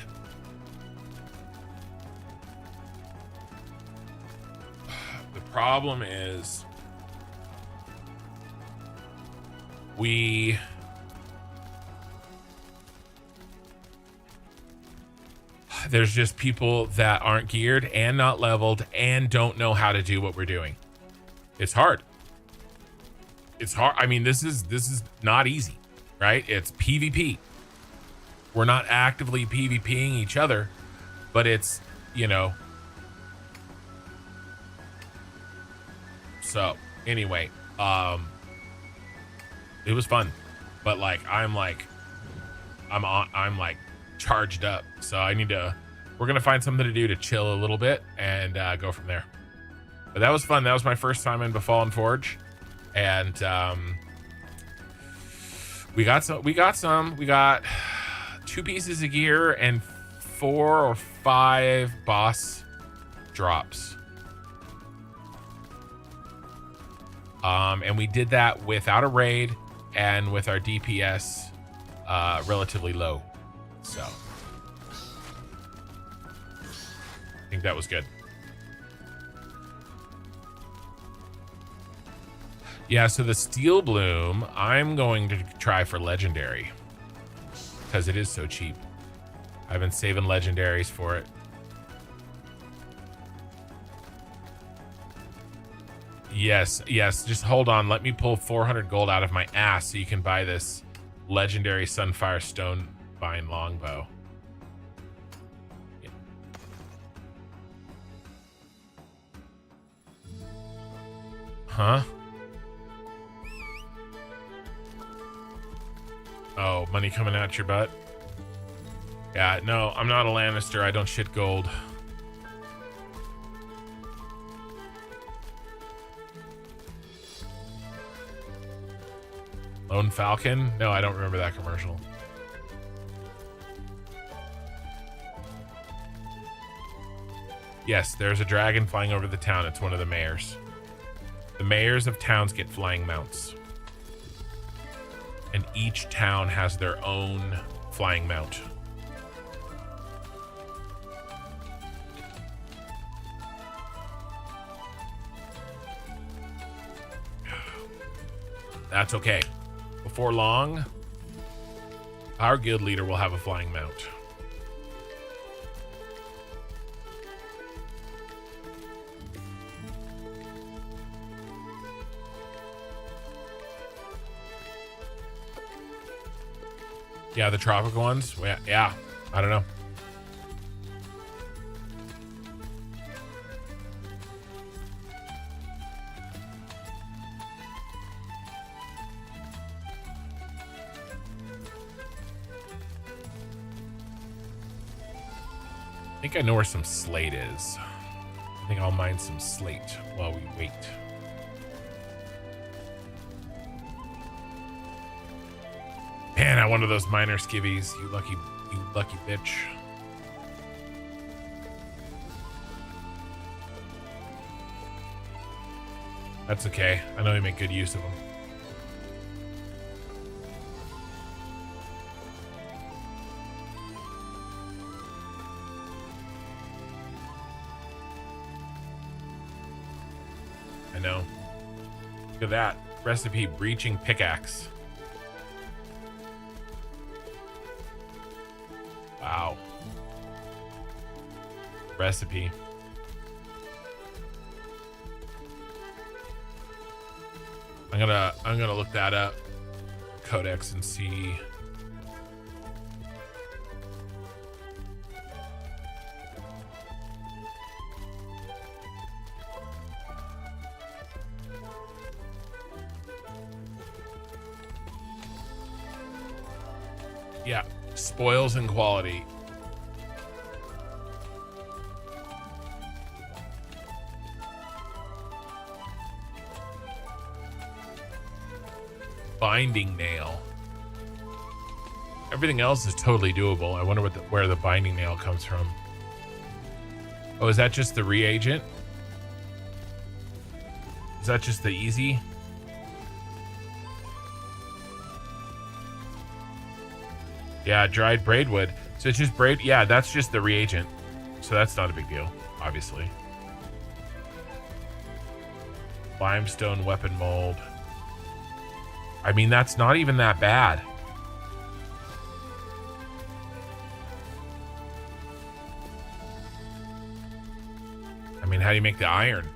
there's just people that aren't geared and not leveled and don't know how to do what we're doing. It's hard. It's hard. I mean, this is not easy, right? It's PvP. We're not actively PvPing each other, but it's, you know. So anyway, it was fun, but like, I'm like charged up. So we're going to find something to do to chill a little bit and go from there. But that was fun. That was my first time in Befallen Forge. And We got some. We got 2 pieces of gear and 4 or 5 boss drops. And we did that without a raid and with our DPS relatively low. So I think that was good. Yeah, so the Steel Bloom, I'm going to try for Legendary because it is so cheap. I've been saving Legendaries for it. Yes, just hold on. Let me pull 400 gold out of my ass so you can buy this Legendary Sunfire Stonebine Longbow. Yeah. Huh? Oh, money coming out your butt? Yeah, no, I'm not a Lannister. I don't shit gold. Lone Falcon? No, I don't remember that commercial. Yes, there's a dragon flying over the town. It's one of the mayors. The mayors of towns get flying mounts. And each town has their own flying mount. That's okay. Before long, our guild leader will have a flying mount. Yeah, the tropical ones. Yeah, I don't know. I think I know where some slate is. I think I'll mine some slate while we wait. Man, I wanted those miner skivvies, you lucky bitch. That's okay. I know you make good use of them. I know. Look at that. Recipe, breaching pickaxe. Wow. Recipe. I'm gonna look that up. Codex and see. Yeah, spoils and quality. Binding nail. Everything else is totally doable. I wonder where the binding nail comes from. Oh, is that just the reagent? Is that just the easy? Yeah, dried braidwood. So it's just braid. Yeah, that's just the reagent. So that's not a big deal, obviously. Limestone weapon mold. I mean, that's not even that bad. I mean, how do you make the iron?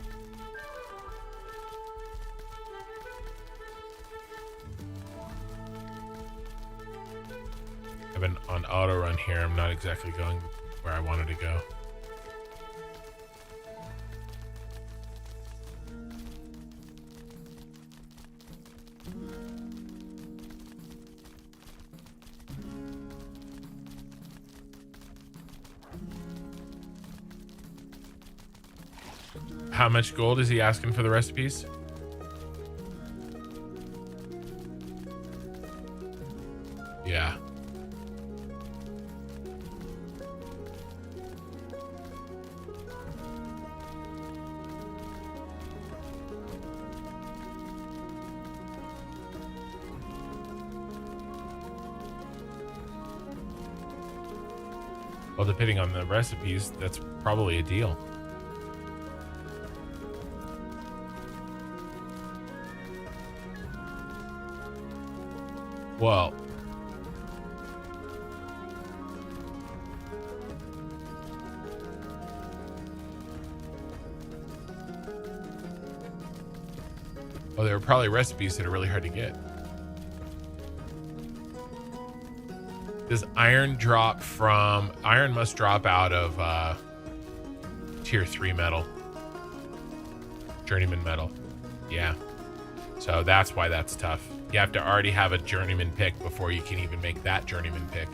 I've been on auto run here. I'm not exactly going where I wanted to go. How much gold is he asking for the recipes? Yeah. Well, depending on the recipes, that's probably a deal. Well, there are probably recipes that are really hard to get. Does iron drop from... Iron must drop out of tier 3 metal. Journeyman metal. Yeah. So that's why that's tough. You have to already have a journeyman pick before you can even make that journeyman pick.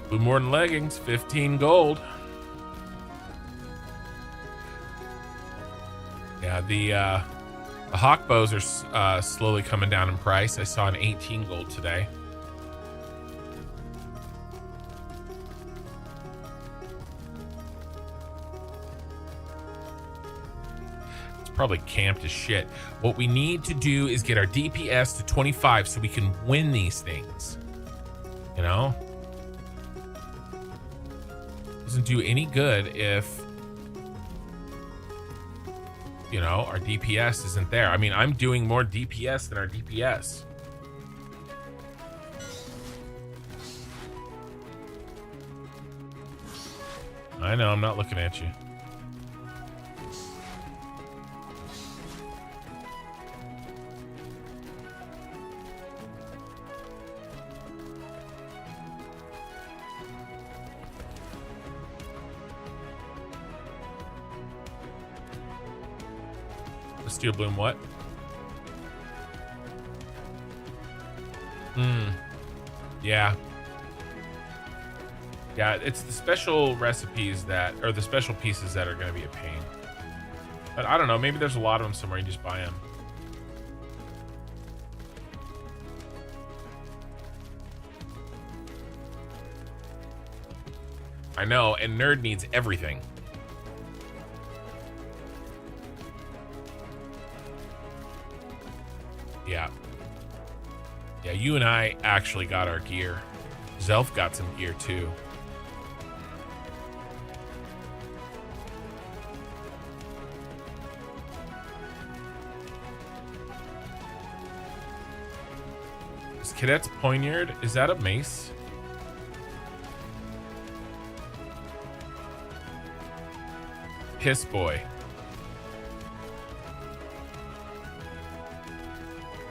Blue Morton leggings, 15 gold. Yeah, the hawk bows are slowly coming down in price. I saw an 18 gold today. It's probably camped as shit. What we need to do is get our DPS to 25 so we can win these things. You know? Doesn't do any good if, you know, our DPS isn't there. I mean, I'm doing more DPS than our DPS. I know, I'm not looking at you. Steel bloom what? Yeah, it's the special recipes that, or the special pieces that are going to be a pain. But I don't know, maybe there's a lot of them somewhere, you just buy them. I know, and nerd needs everything. Yeah, you and I actually got our gear. Zelf got some gear too. Is Cadet's Poignard, is that a mace? Piss boy.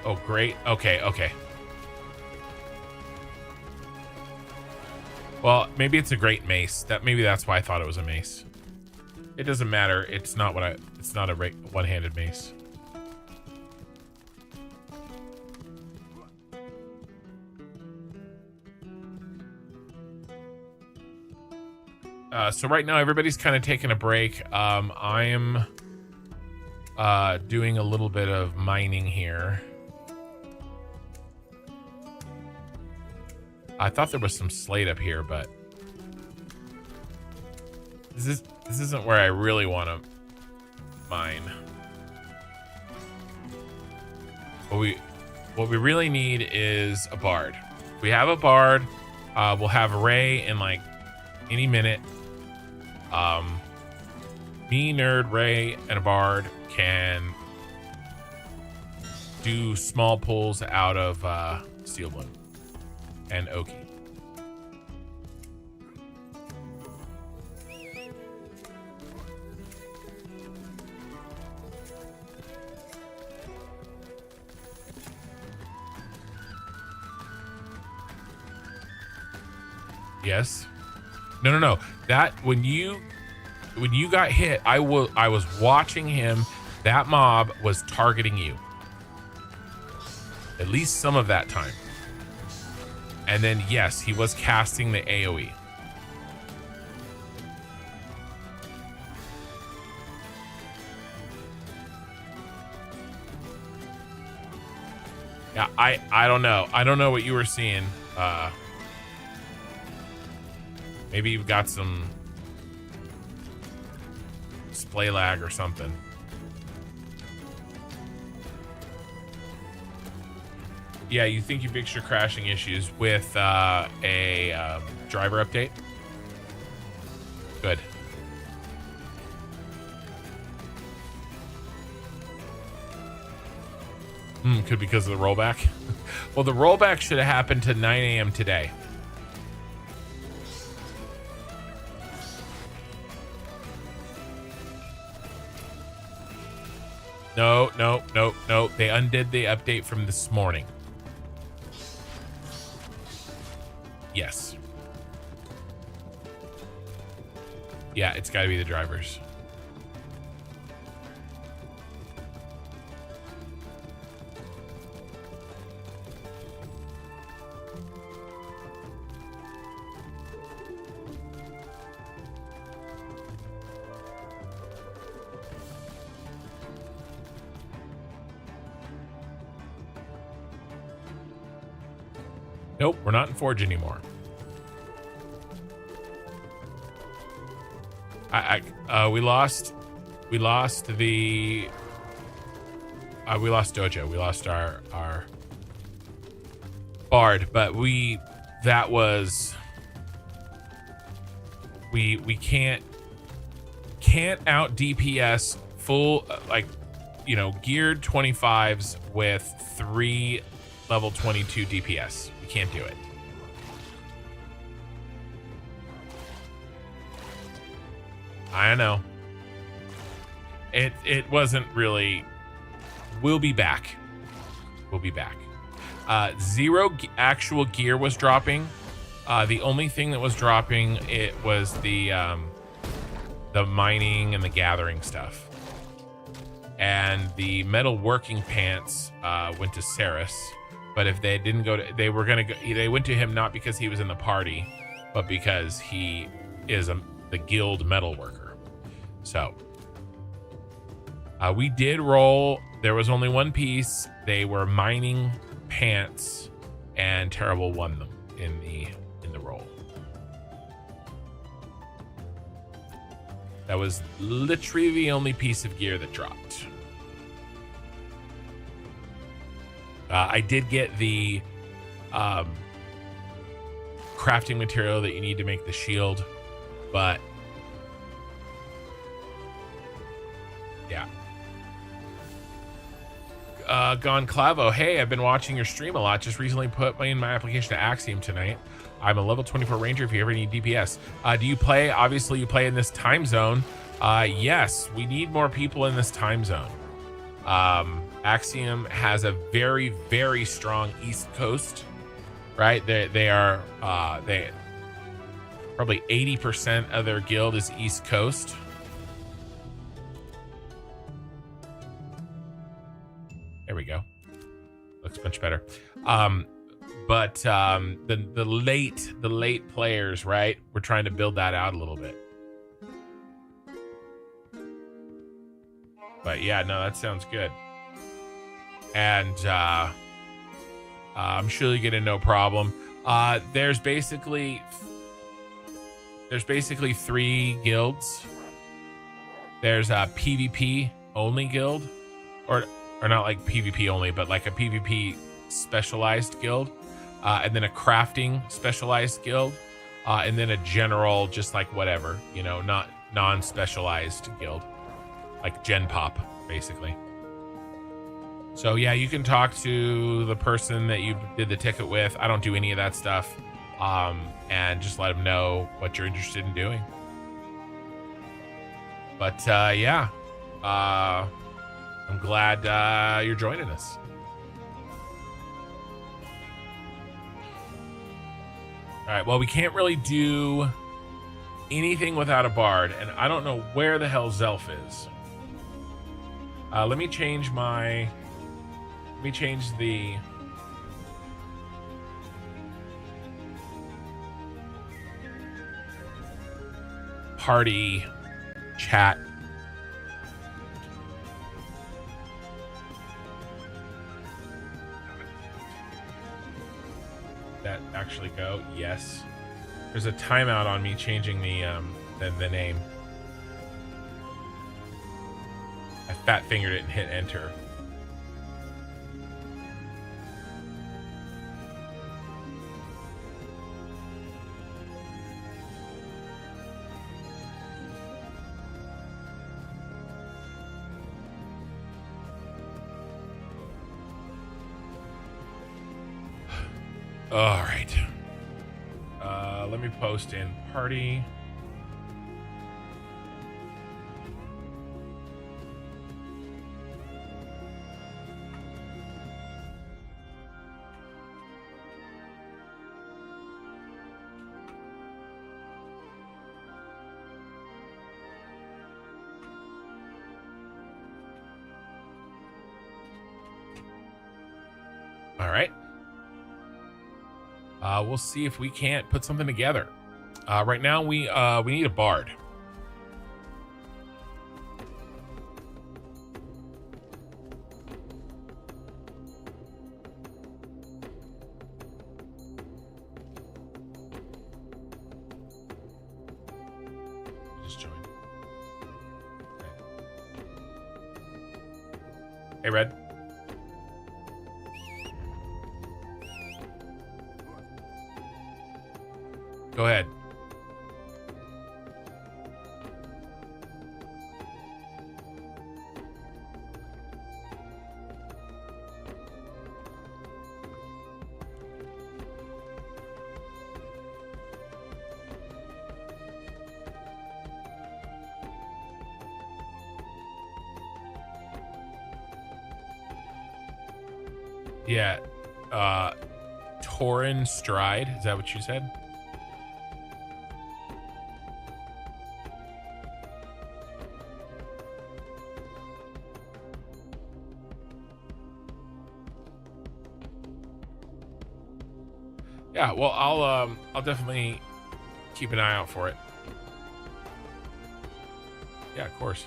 Oh, great. Okay. Well, maybe it's a great mace. Maybe that's why I thought it was a mace. It doesn't matter. It's not it's not a one-handed mace. So right now everybody's kind of taking a break. I am doing a little bit of mining here. I thought there was some slate up here, but this isn't where I really want to mine. What we really need is a bard. If we have a bard, we'll have Ray in like any minute. Me, Nerd, Ray, and a bard can do small pulls out of Steel Bloom and Oki. Yes. No. That when you got hit, I was watching him. That mob was targeting you. At least some of that time. And then, yes, he was casting the AoE. Yeah, I don't know. I don't know what you were seeing. Maybe you've got some display lag or something. Yeah, you think you fixed your crashing issues with a driver update? Good. Could be because of the rollback. Well, the rollback should have happened to 9 a.m. today. No. They undid the update from this morning. Yes. Yeah, it's got to be the drivers. Nope, we're not in Forge anymore. We lost Dojo. We lost our Bard, but we can't out DPS full geared 25s with 3 level 22 DPS. We can't do it. I know. It wasn't really. We'll be back. We'll be back. 0 actual gear was dropping. The only thing that was dropping it was the mining and the gathering stuff. And the metal working pants went to Saris. But if they didn't go to, they went to him not because he was in the party, but because he is the guild metal worker. So we did roll. There was only one piece. They were mining pants, and Terrible won them in the roll. That was literally the only piece of gear that dropped. I did get the crafting material that you need to make the shield, but yeah. Gone Clavo, hey, I've been watching your stream a lot. Just recently put in my application to Axiom tonight. I'm a level 24 ranger if you ever need DPS. Do you play? Obviously, you play in this time zone. Yes, we need more people in this time zone. Axiom has a very, very strong East Coast, right? They probably 80% of their guild is East Coast. There we go. Looks much better. But the late players, right? We're trying to build that out a little bit. But yeah, no, that sounds good. And I'm sure you get in no problem. There's basically 3 guilds. There's a PvP only guild, or not like PvP only, but like a PvP specialized guild, and then a crafting specialized guild, and then a general, just like whatever, not non-specialized guild, like Gen Pop, basically. So yeah, you can talk to the person that you did the ticket with. I don't do any of that stuff, and just let them know what you're interested in doing. But yeah, I'm glad you're joining us. All right, well, we can't really do anything without a bard, and I don't know where the hell Zelf is. Let me change the party chat. That actually go? Yes. There's a timeout on me changing the name. I fat fingered it and hit enter. All right. Let me post in party. All right. We'll see if we can't put something together. Right now, we need a bard. Just join. Okay. Hey, Red. Go ahead. Yeah. Torin Stride. Is that what you said? Yeah, well, I'll definitely keep an eye out for it. Yeah, of course.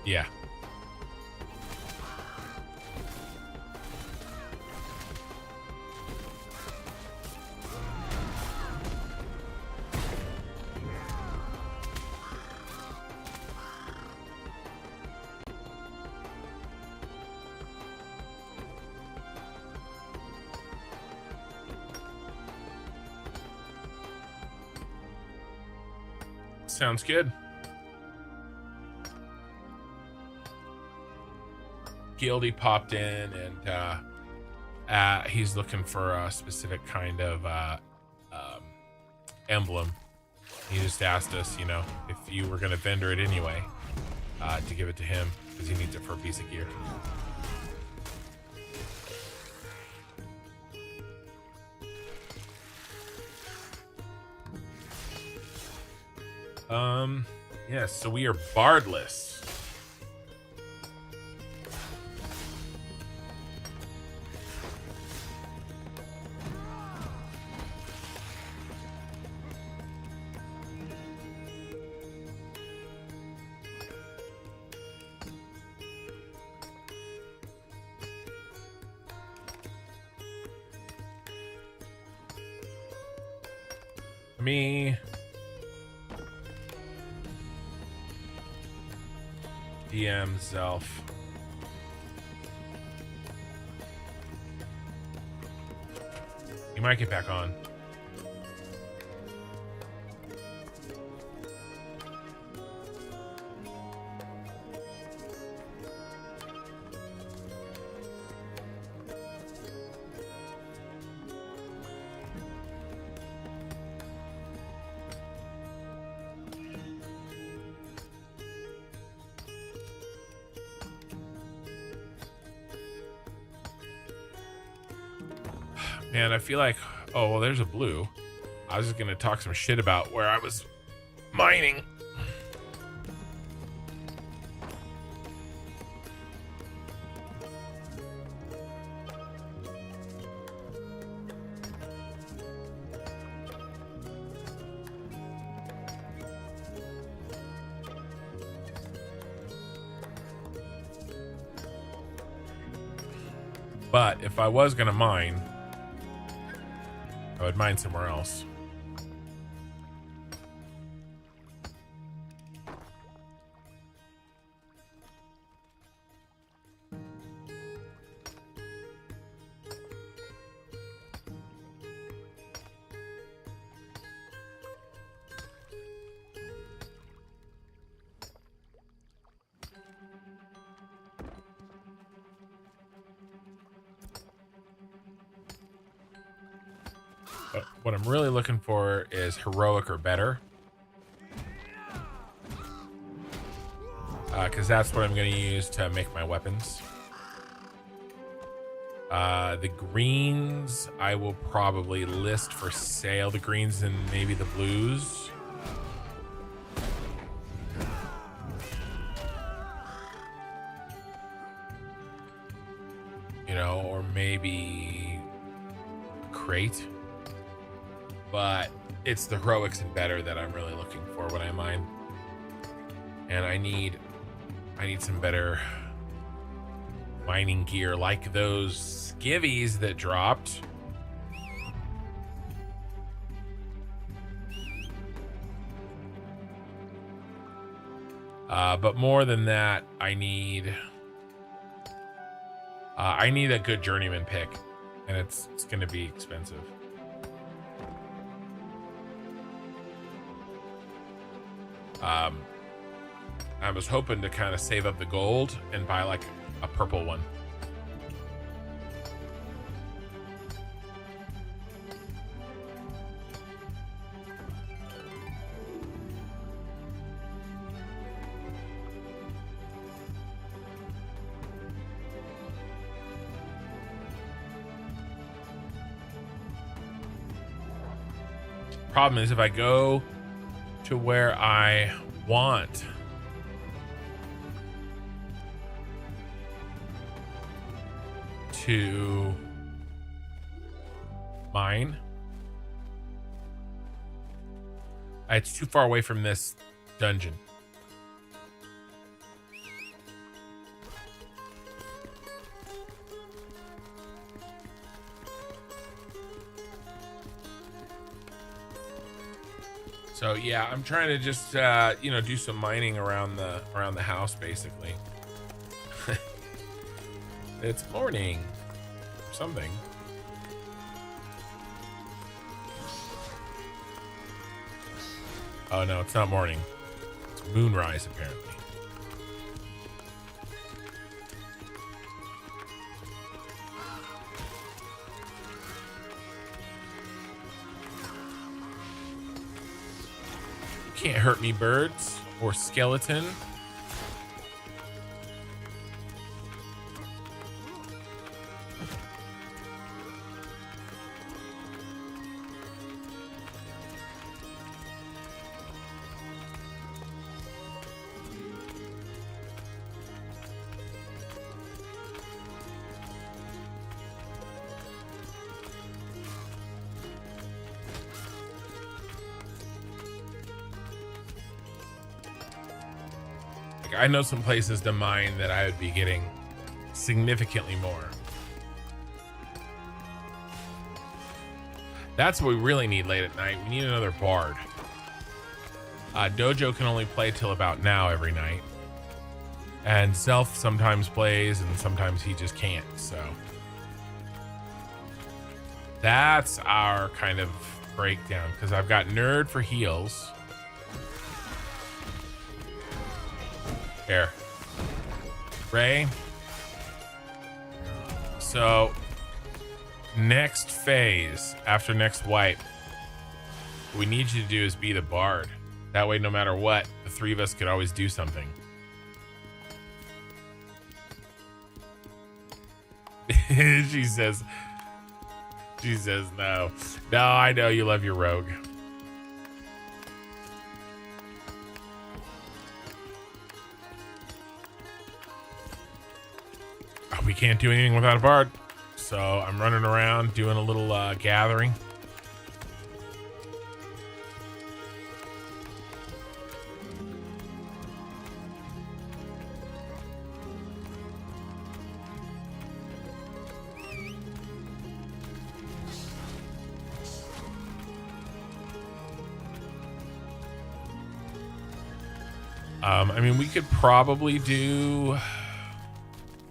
Yeah. Sounds good. Gildy popped in and he's looking for a specific kind of emblem. He just asked us, you know, if you were going to vendor it anyway, to give it to him because he needs it for a piece of gear. Yes, so we are bardless. Me. DM Zelf. You might get back on. Man, I feel like, oh, well, there's a blue. I was just going to talk some shit about where I was mining. But if I was going to mine, I would mine somewhere else. But what I'm really looking for is heroic or better. Because that's what I'm going to use to make my weapons. The greens, I will probably list for sale. The greens and maybe the blues. You know, or maybe a crate. But it's the heroics and better that I'm really looking for when I mine. And I need some better mining gear, like those skivvies that dropped. But more than that, I need a good journeyman pick, and it's going to be expensive. I was hoping to kind of save up the gold and buy like a purple one. Problem is, if I go to where I want to mine, it's too far away from this dungeon. So yeah, I'm trying to just you know, do some mining around the house basically. It's morning. Something. Oh no, it's not morning. It's moonrise apparently. Can't hurt me, birds or skeleton. I know some places to mine that I would be getting significantly more. That's what we really need late at night. We need another bard. Dojo can only play till about now every night. And Self sometimes plays and sometimes he just can't, so. That's our kind of breakdown, because I've got Nerd for heals. Here. Ray. So, next phase, after next wipe, what we need you to do is be the bard. That way, no matter what, the three of us could always do something. She says no. No, I know you love your rogue. We can't do anything without a bard, so I'm running around doing a little gathering. I mean, we could probably do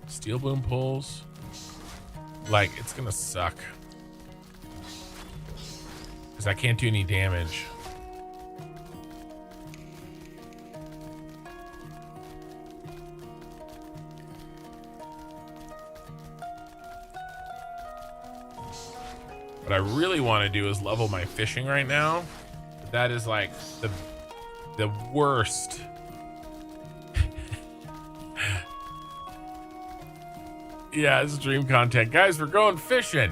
steel boom pulls. Like, it's gonna suck because I can't do any damage. What I really want to do is level my fishing right now. That is like the worst. Yeah, it's dream content. Guys, we're going fishing.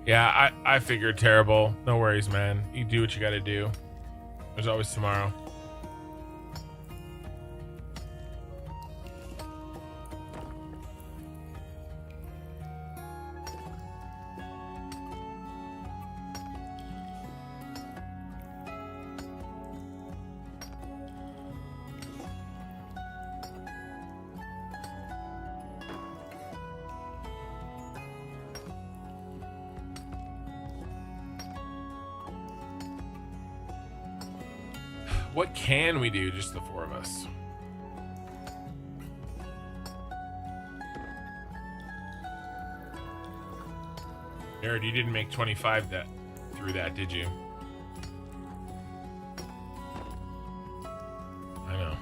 Yeah, I figured terrible. No worries, man. You do what you gotta do. There's always tomorrow. What can we do, just the four of us? Jared, you didn't make 25 through that, did you? I know.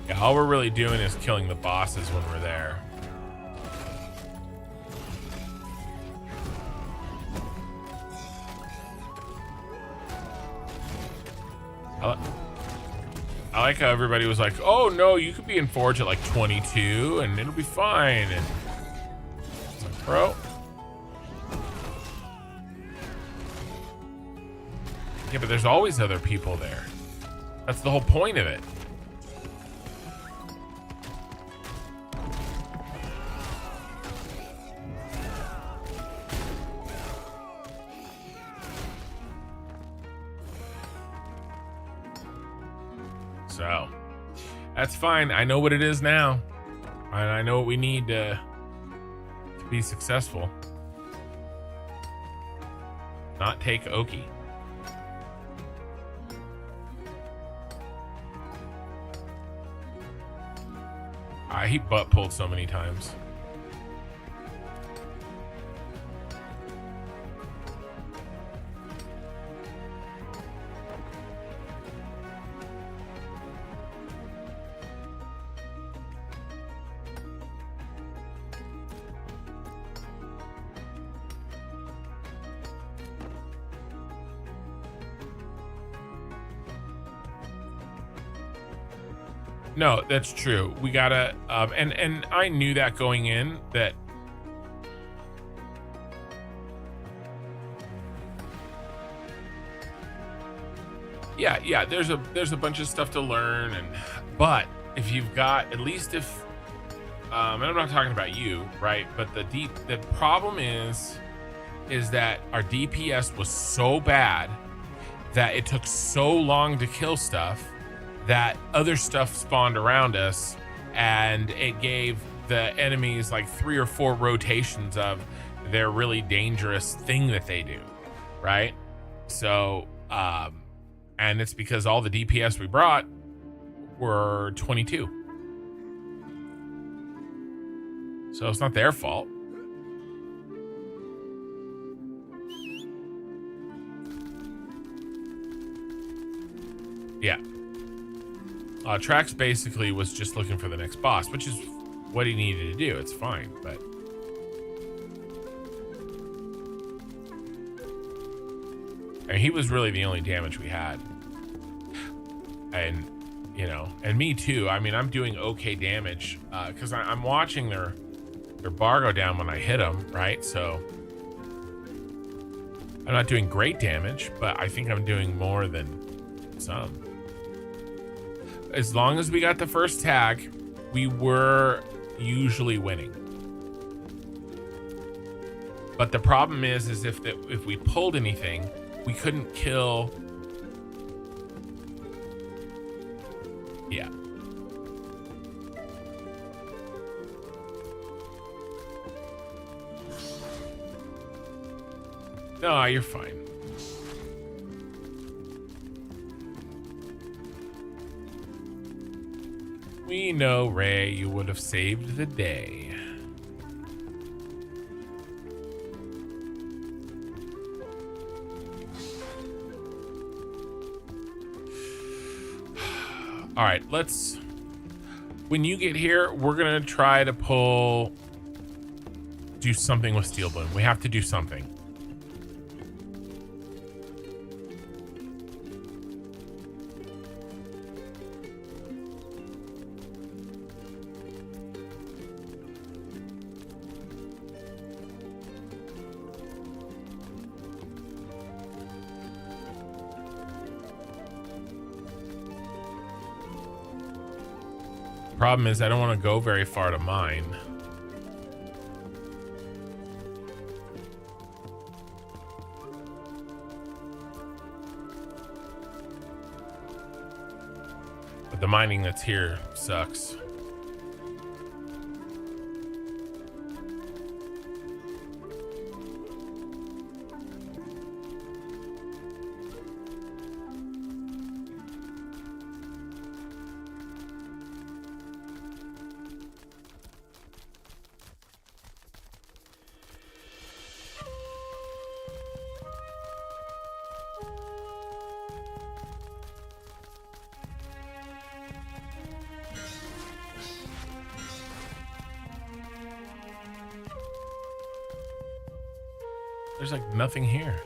Yeah, all we're really doing is killing the bosses when we're there. I like how everybody was like, oh no, you could be in Forge at like 22 and it'll be fine. And it's like, bro. Yeah, but there's always other people there. That's the whole point of it. So that's fine. I know what it is now, and I know what we need to be successful. Not take Oki. He butt pulled so many times. No, that's true. We gotta, and I knew that going in that. Yeah. There's a bunch of stuff to learn, but if you've got at least if, and I'm not talking about you, right? But the problem is that our DPS was so bad that it took so long to kill stuff that other stuff spawned around us, and it gave the enemies like 3 or 4 rotations of their really dangerous thing that they do, right? So, and it's because all the DPS we brought were 22. So it's not their fault. Yeah. Trax basically was just looking for the next boss, which is what he needed to do. It's fine, but I mean, he was really the only damage we had. And, you know, and me too. I mean, I'm doing okay damage because I'm watching their bar go down when I hit them, right? So I'm not doing great damage, but I think I'm doing more than some. As long as we got the first tag, we were usually winning. But the problem is if we pulled anything, we couldn't kill Yeah. No, you're fine. We know, Ray, you would have saved the day. All right, let's... When you get here, we're going to try to do something with Steel Bloom. We have to do something. Problem is, I don't want to go very far to mine. But the mining that's here sucks. There's like nothing here.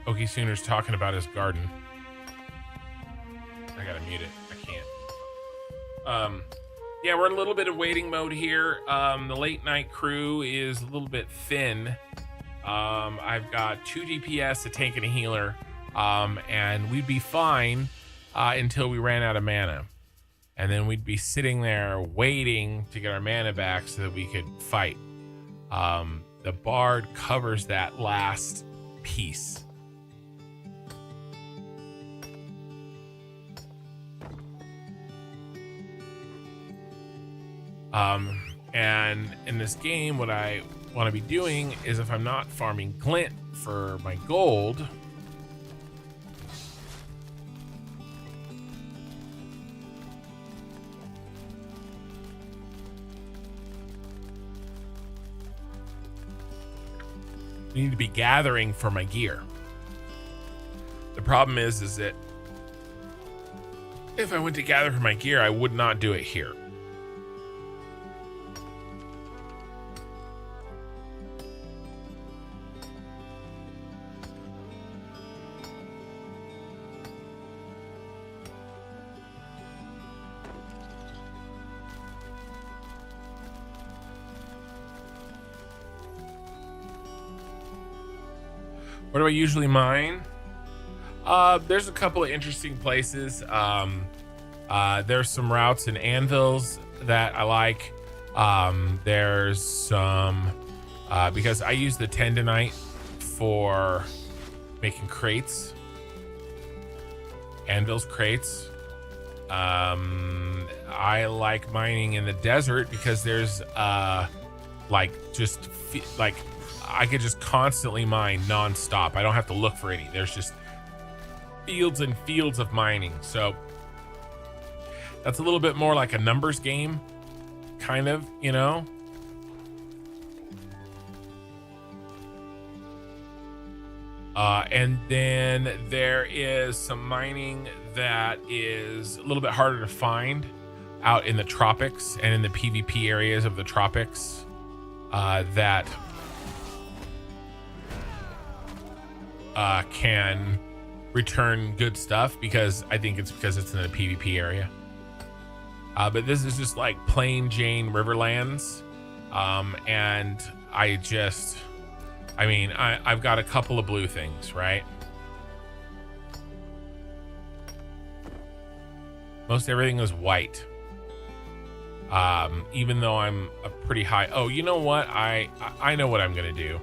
Okie Sooner's talking about his garden. I gotta mute it. I can't. Yeah, we're in a little bit of waiting mode here. The late night crew is a little bit thin. I've got 2 DPS, a tank, and a healer. And we'd be fine until we ran out of mana. And then we'd be sitting there waiting to get our mana back so that we could fight. The Bard covers that last piece. And in this game, what I want to be doing is, if I'm not farming glint for my gold, I need to be gathering for my gear. The problem is that if I went to gather for my gear, I would not do it here. Where do I usually mine? There's a couple of interesting places. There's some routes and anvils that I like. There's some, because I use the tendonite for making crates, anvils crates. I like mining in the desert because there's like I could just constantly mine non-stop. I don't have to look for any. There's just fields and fields of mining. So that's a little bit more like a numbers game, kind of, you know? And then there is some mining that is a little bit harder to find out in the tropics and in the PvP areas of the tropics, that can return good stuff, because I think it's because it's in the PvP area. But this is just like plain Jane Riverlands. And I've got a couple of blue things, right? Most everything is white. Even though I'm a pretty high. Oh, you know what? I know what I'm gonna do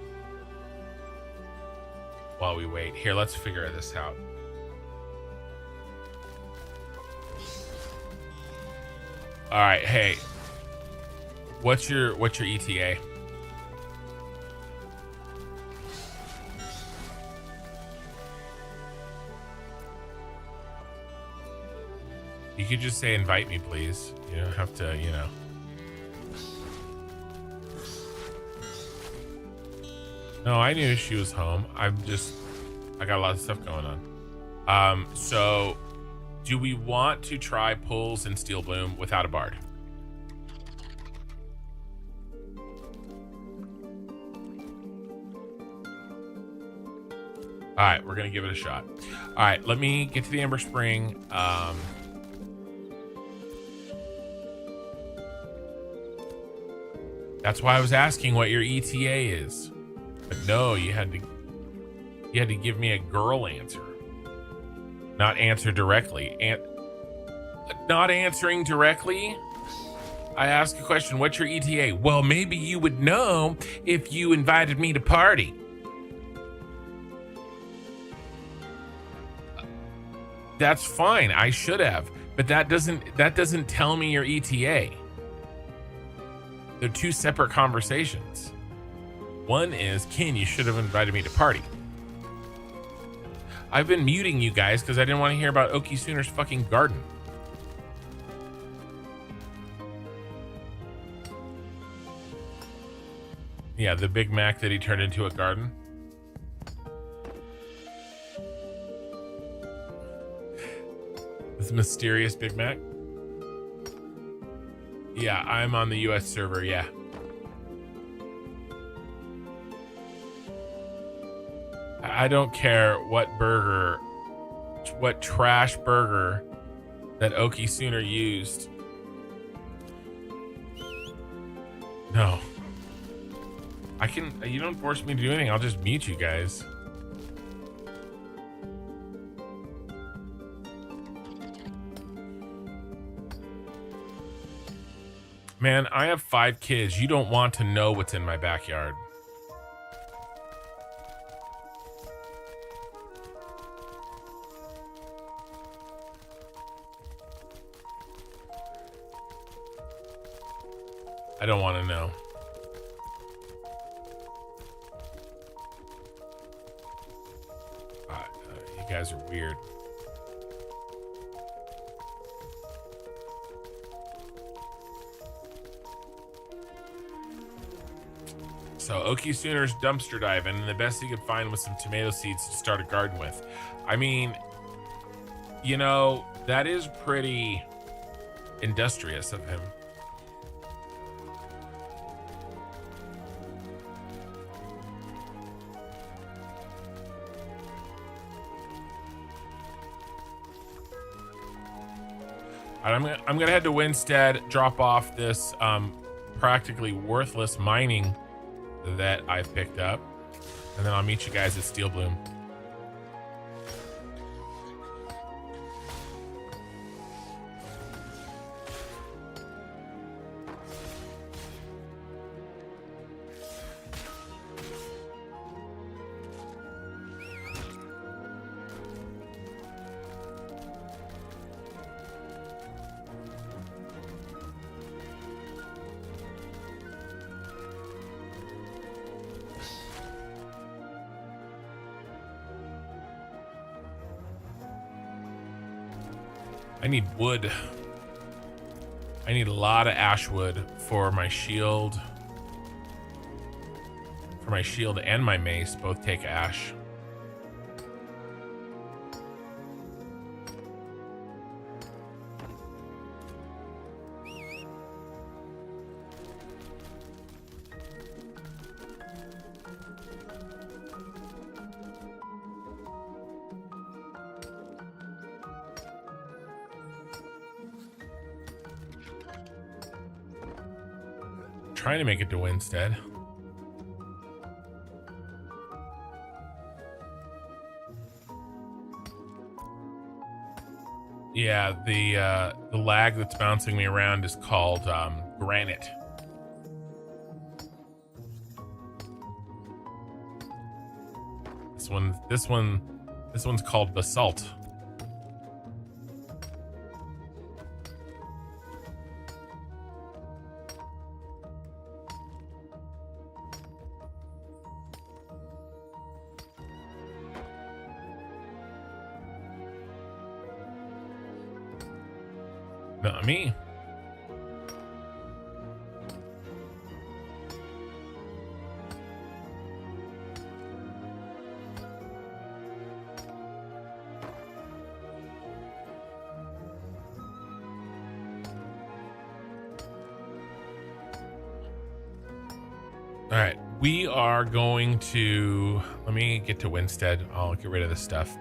while we wait. Here, let's figure this out. All right, hey, what's your ETA? You could just say invite me, please. You don't have to, you know. No, I knew she was home. I got a lot of stuff going on. So do we want to try pulls and steel bloom without a bard? All right, we're gonna give it a shot. All right, let me get to the Ember Spring. That's why I was asking what your ETA is. But no, you had to give me a girl answer. Not answer directly. Not answering directly. I ask a question, what's your ETA? Well, maybe you would know if you invited me to party. That's fine. I should have, but that doesn't tell me your ETA. They're two separate conversations. One is, Ken, you should have invited me to party. I've been muting you guys because I didn't want to hear about Okie Sooner's fucking garden. Yeah, the Big Mac that he turned into a garden. This mysterious Big Mac. Yeah, I'm on the US server, yeah. I don't care what trash burger that Okie Sooner used. No. You don't force me to do anything, I'll just mute you guys. Man, I have 5 kids. You don't want to know what's in my backyard. I don't want to know. You guys are weird. So Okie Sooner's dumpster diving, and the best he could find was some tomato seeds to start a garden with. I mean, you know, that is pretty industrious of him. All right, I'm gonna head to Winstead, drop off this practically worthless mining that I've picked up, and then I'll meet you guys at Steel Bloom. I need wood. I need a lot of ash wood for my shield. For my shield and my mace, both take ash. trying to make it to Winstead. Yeah, the lag that's bouncing me around is called granite. This one's called basalt. Not me. All right, we are going to, let me get to Winstead. I'll get rid of this stuff.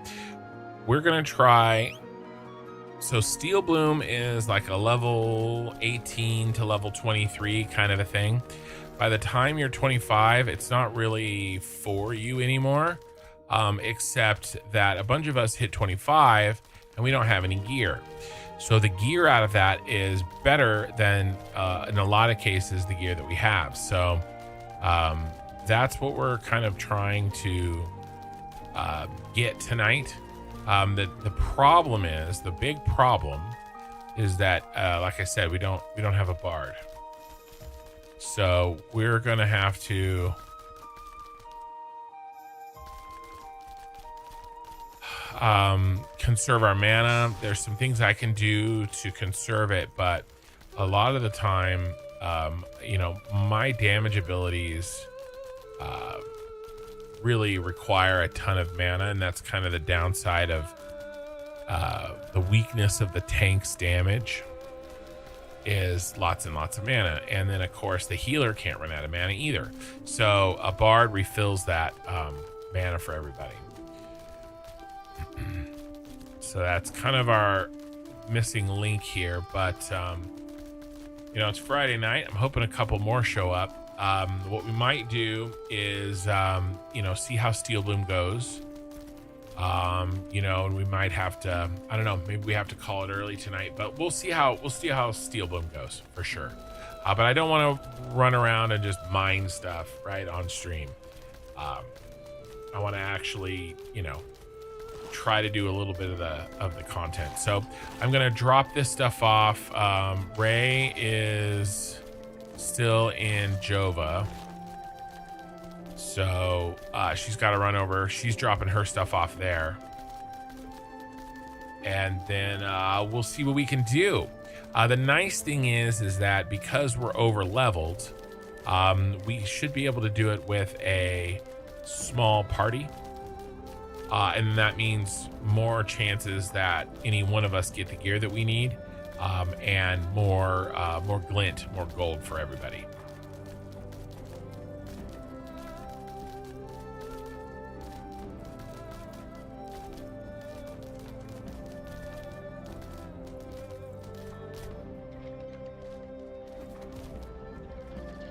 We're going to try, so Steel Bloom is like a level 18 to level 23 kind of a thing. By the time you're 25, it's not really for you anymore, except that a bunch of us hit 25 and we don't have any gear. So the gear out of that is better than, in a lot of cases, the gear that we have. So that's what we're kind of trying to get tonight. The problem is, the big problem is that, like I said, we don't have a bard. So we're gonna have to conserve our mana. There's some things I can do to conserve it, but a lot of the time, you know, my damage abilities really require a ton of mana, and that's kind of the downside of the weakness of the tank's damage, is lots and lots of mana. And then of course the healer can't run out of mana either, so a bard refills that mana for everybody. So that's kind of our missing link here, but you know, it's Friday night. I'm hoping a couple more show up. What we might do is, you know, see how Steel Bloom goes. You know, and we might have to, I don't know, maybe we have to call it early tonight, but we'll see how Steel Bloom goes for sure. But I don't want to run around and just mine stuff right on stream. I want to actually, you know, try to do a little bit of the content. So I'm gonna drop this stuff off. Ray is still in Jova, so she's got to run over. She's dropping her stuff off there, and then we'll see what we can do. The nice thing is that because we're over leveled, we should be able to do it with a small party. And that means more chances that any one of us get the gear that we need, and more glint, more gold for everybody.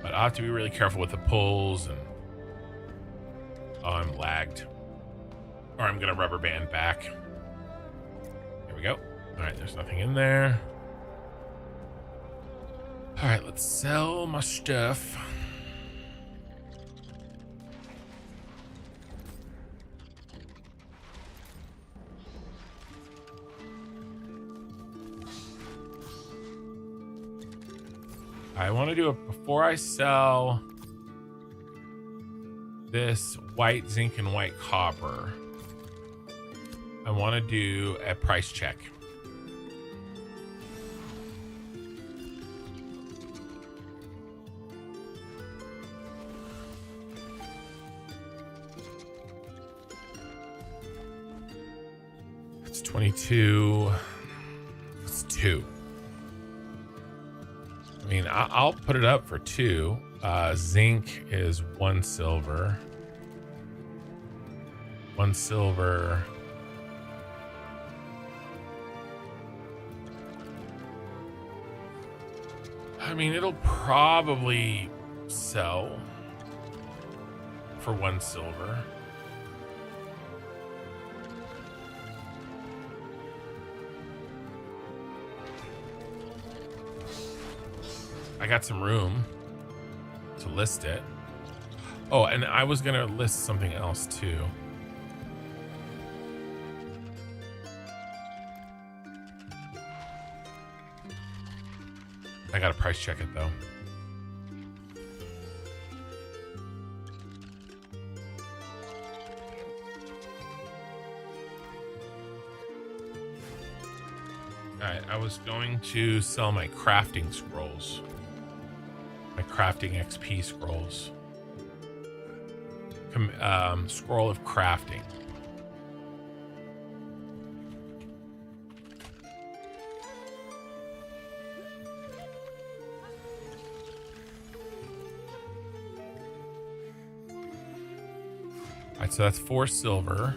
But I have to be really careful with the pulls, and I'm lagged. Or I'm gonna rubber band back. Here we go. All right, there's nothing in there. All right, let's sell my stuff. I want to do it before I sell this white zinc and white copper. I want to do a price check. It's 22. It's 2. I mean, I'll put it up for 2. Zinc is 1 silver. 1 silver. I mean, it'll probably sell for 1 silver. I got some room to list it. Oh, and I was gonna list something else too. I gotta price check it though. Alright, I was going to sell my crafting scrolls. My crafting XP scrolls. Scroll of crafting. Alright, so that's 4 silver.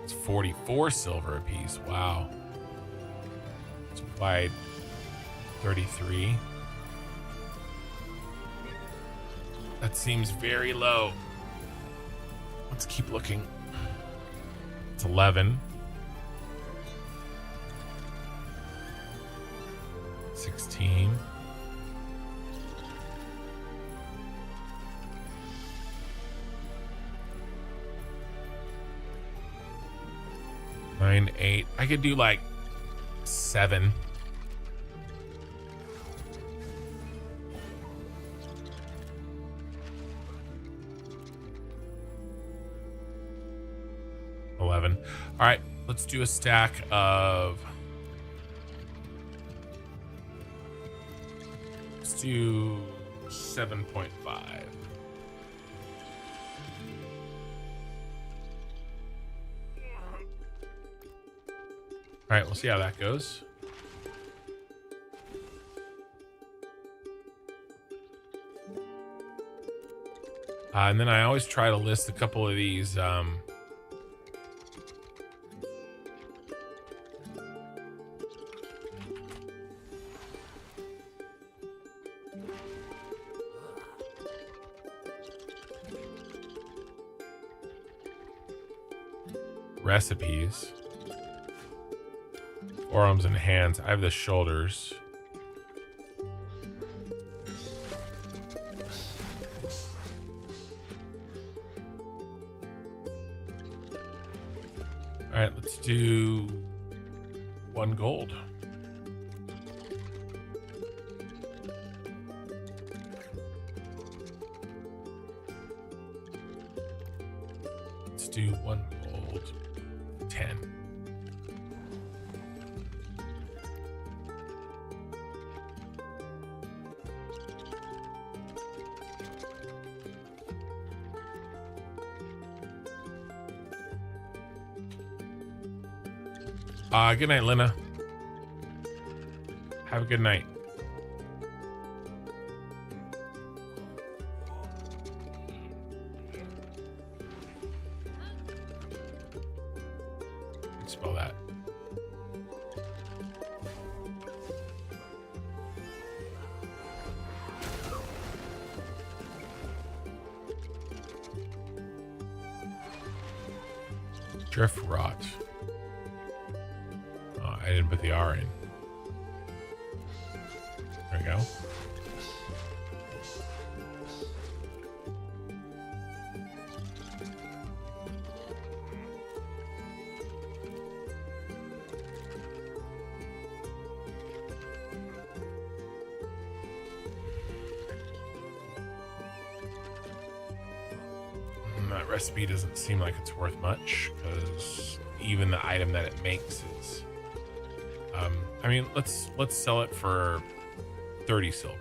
It's 44 silver apiece. Wow. It's wide 33. That seems very low. Let's keep looking. It's 11. 16. 9, 8. I could do like 7. All right, let's do a stack of. Let's do 7.5. All right, we'll see how that goes. And then I always try to list a couple of these. Recipes. Forearms and hands. I have the shoulders. All right, let's do 1 gold. Let's do 1 gold. 10. Good night, Lena. Have a good night. Spell that. Drift rot. Oh, I didn't put the R in. There we go. That recipe doesn't seem like it's worth much because even the item that it makes is I mean, let's sell it for 30 silver.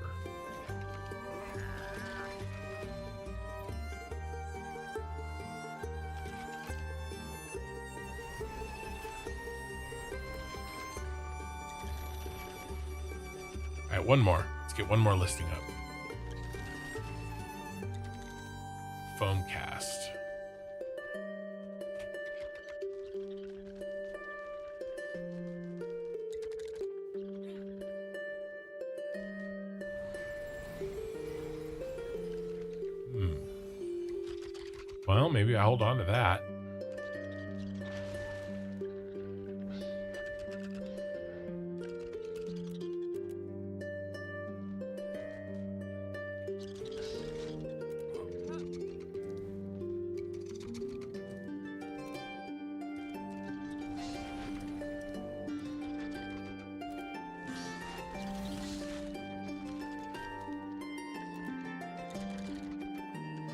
All right, one more. Let's get one more listing up. Foam cast. Well, maybe I hold on to that.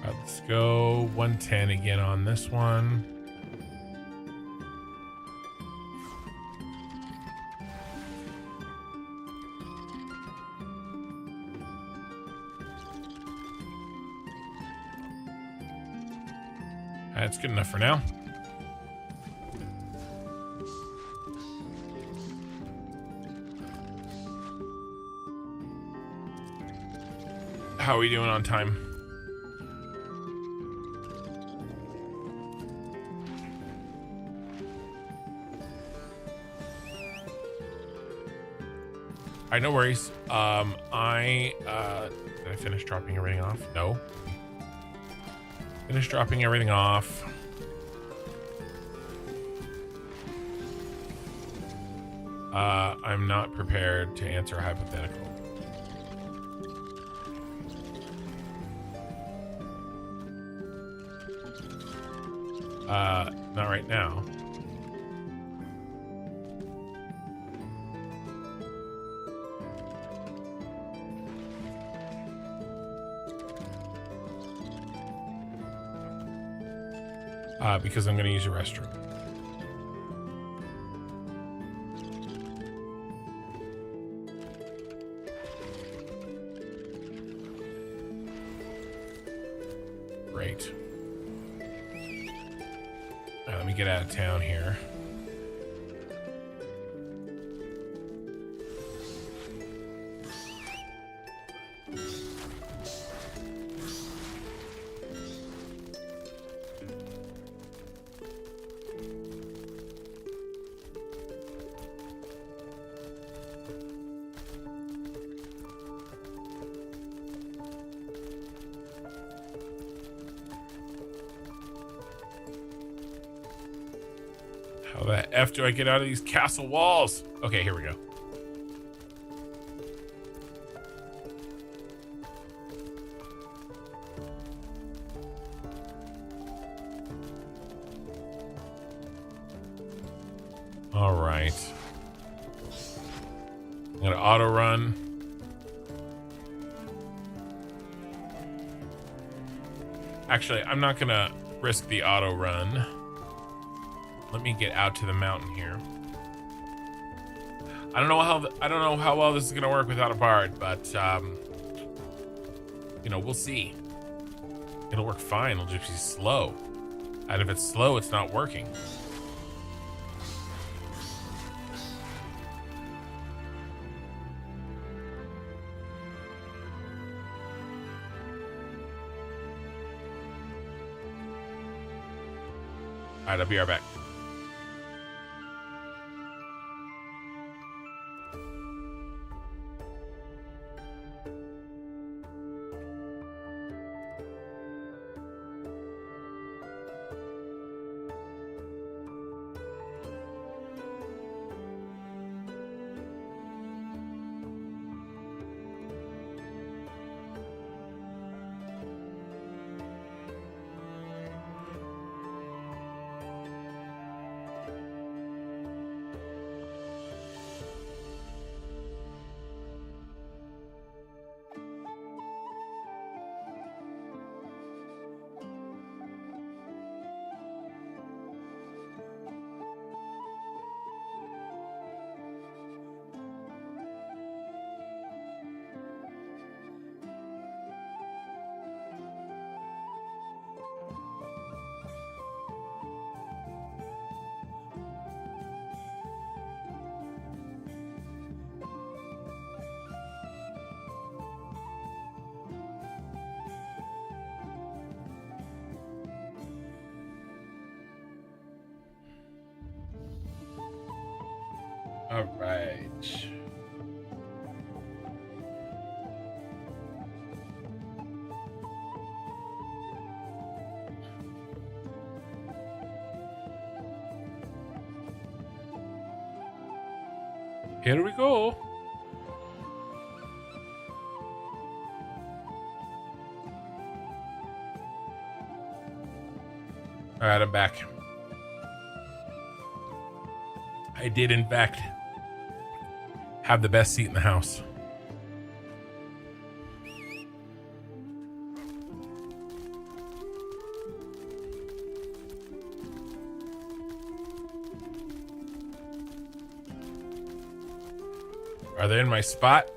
Let's go 110 again on this one. That's good enough for now. How are we doing on time? All right, no worries. Did I finish dropping everything off? No. Finish dropping everything off. I'm not prepared to answer a hypothetical. Not right now. Because I'm going to use a restroom. Great. Let me get out of town here. How the F do I get out of these castle walls? Okay, here we go. All right. I'm gonna auto run. Actually, I'm not gonna risk the auto run. Let me get out to the mountain here. I don't know how well this is gonna work without a bard, but you know, we'll see. It'll work fine. It'll just be slow, and if it's slow, it's not working. All right, I'll be right back. All right. Here we go. All right, I'm back. I did, in fact, have the best seat in the house. Are they in my spot?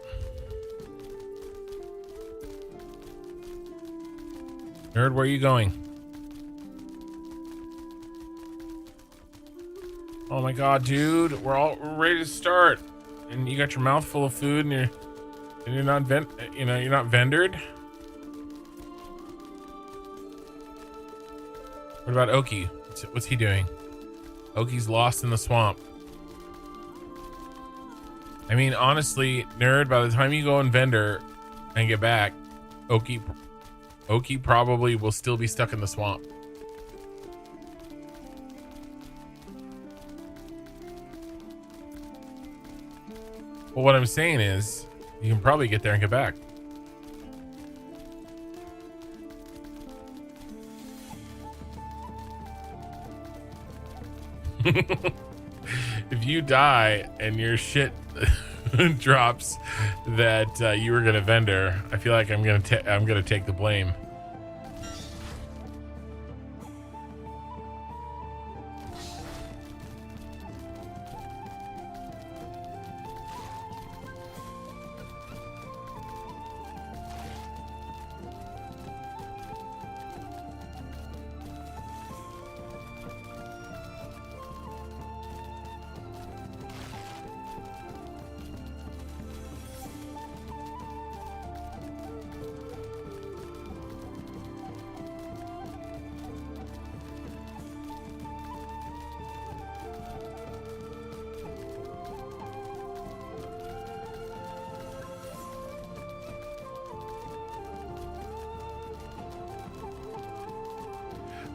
Nerd, where are you going? Oh my god, dude, we're ready to start, and you got your mouth full of food, and you're not you're not vendored. What about Oki? What's he doing? Oki's lost in the swamp. I mean, honestly, nerd, by the time you go and vendor and get back, Oki probably will still be stuck in the swamp. Well, what I'm saying is, you can probably get there and get back. If you die and your shit drops that you were gonna vendor, I feel like I'm gonna take the blame.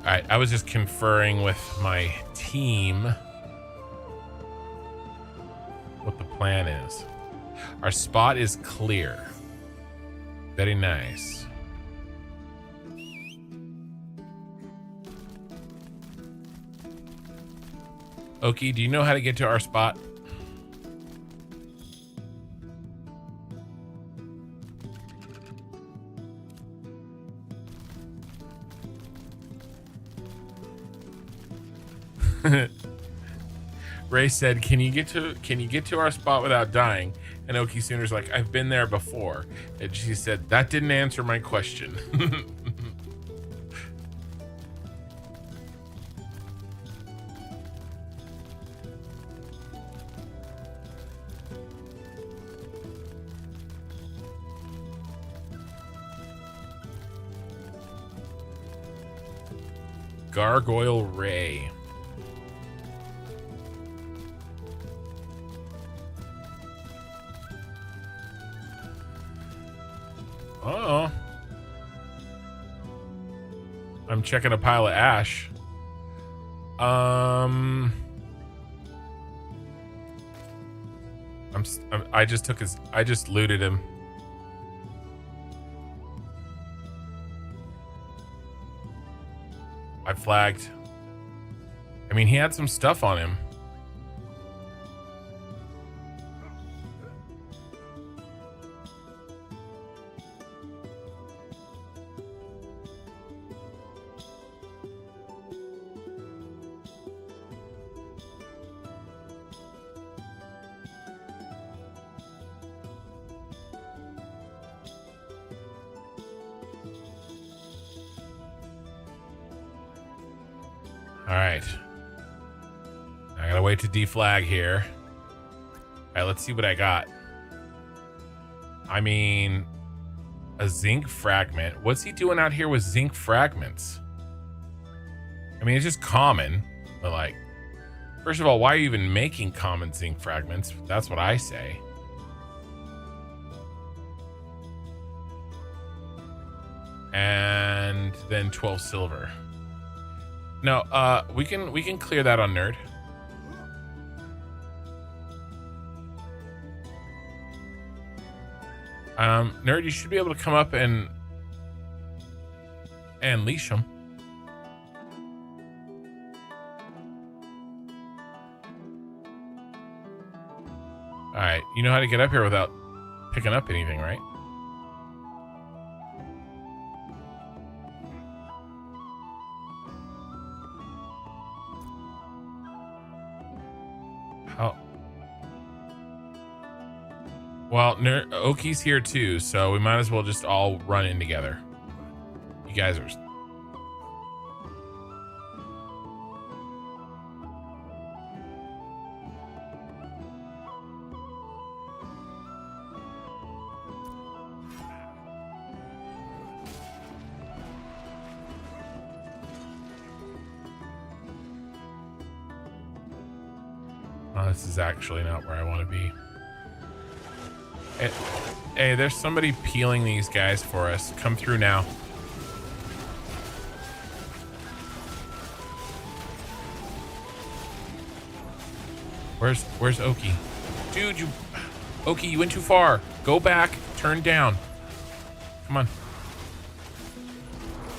All right, I was just conferring with my team what the plan is. Our spot is clear. Very nice. Oki, do you know how to get to our spot? Ray said, "Can you get to our spot without dying?" And Oki Sooner's like, "I've been there before." And she said, "That didn't answer my question." Gargoyle Ray. Oh, I'm checking a pile of ash. I just looted him. I flagged. I mean, he had some stuff on him. All right. I gotta wait to deflag here. All right, let's see what I got. I mean, a zinc fragment. What's he doing out here with zinc fragments? I mean, it's just common, but like, first of all, why are you even making common zinc fragments? That's what I say. And then 12 silver. No, we can clear that on Nerd. Nerd, you should be able to come up and leash them. All right, you know how to get up here without picking up anything, right? How? Well, Oki's here too, so we might as well just all run in together. You guys are... Oh, this is actually not where I want to be. Hey, there's somebody peeling these guys for us. Come through now. Where's Oki? Dude, Oki, you went too far. Go back, turn down. Come on.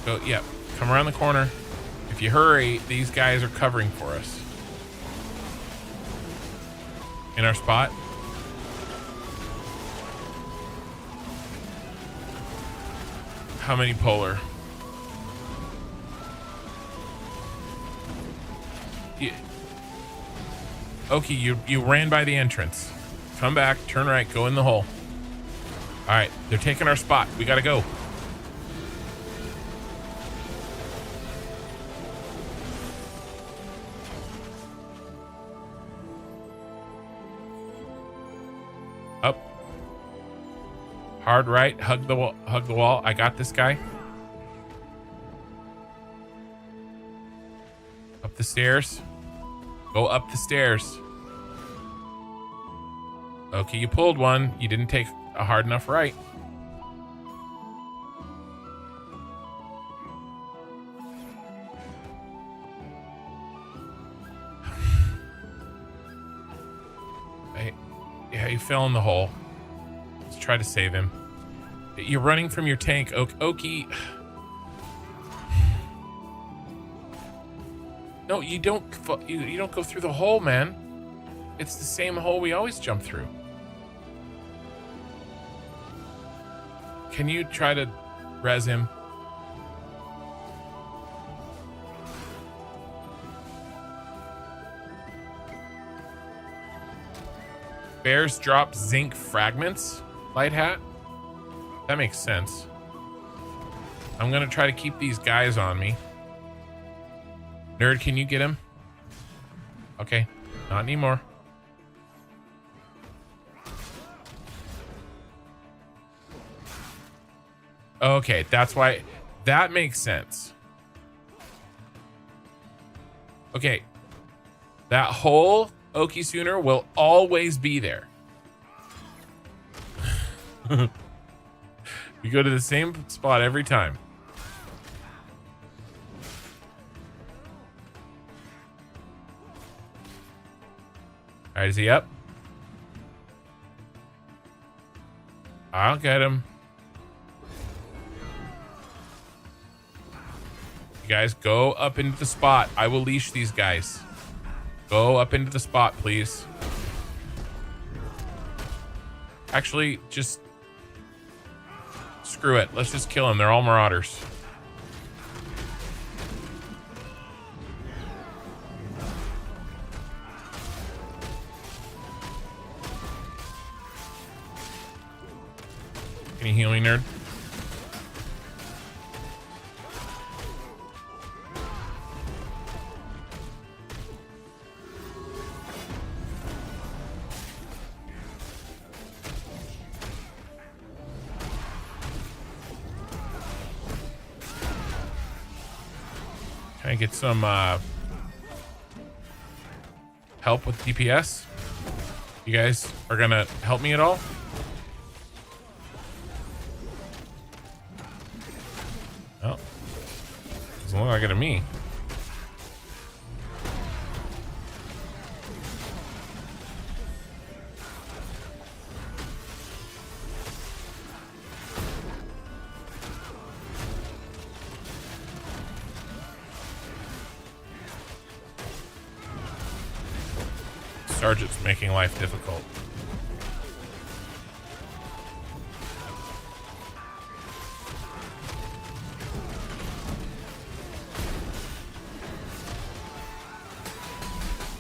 Go, yeah, come around the corner. If you hurry, these guys are covering for us. In our spot. How many polar? Yeah. Okay, you ran by the entrance. Come back, turn right, go in the hole. All right, they're taking our spot. We gotta go. Up. Hard right, hug the wall. I got this guy. Up the stairs. Go up the stairs. Okay, you pulled one. You didn't take a hard enough right. Yeah, he fell in the hole. Let's try to save him. You're running from your tank, Oki. No, you don't. You don't go through the hole, man. It's the same hole we always jump through. Can you try to res him? Bears drop zinc fragments, light hat. That makes sense. I'm gonna try to keep these guys on me. Nerd, can you get him? Okay, not anymore. Okay, that's why. That makes sense. Okay, that whole Oki Sooner will always be there. We go to the same spot every time. All right, is he up? I'll get him. You guys go up into the spot. I will leash these guys. Go up into the spot, please. Actually, just screw it. Let's just kill them. They're all marauders. Can you heal me, nerd? Can I get some help with DPS? You guys are gonna help me at all? Oh, doesn't look like it to me. Sergeant's making life difficult.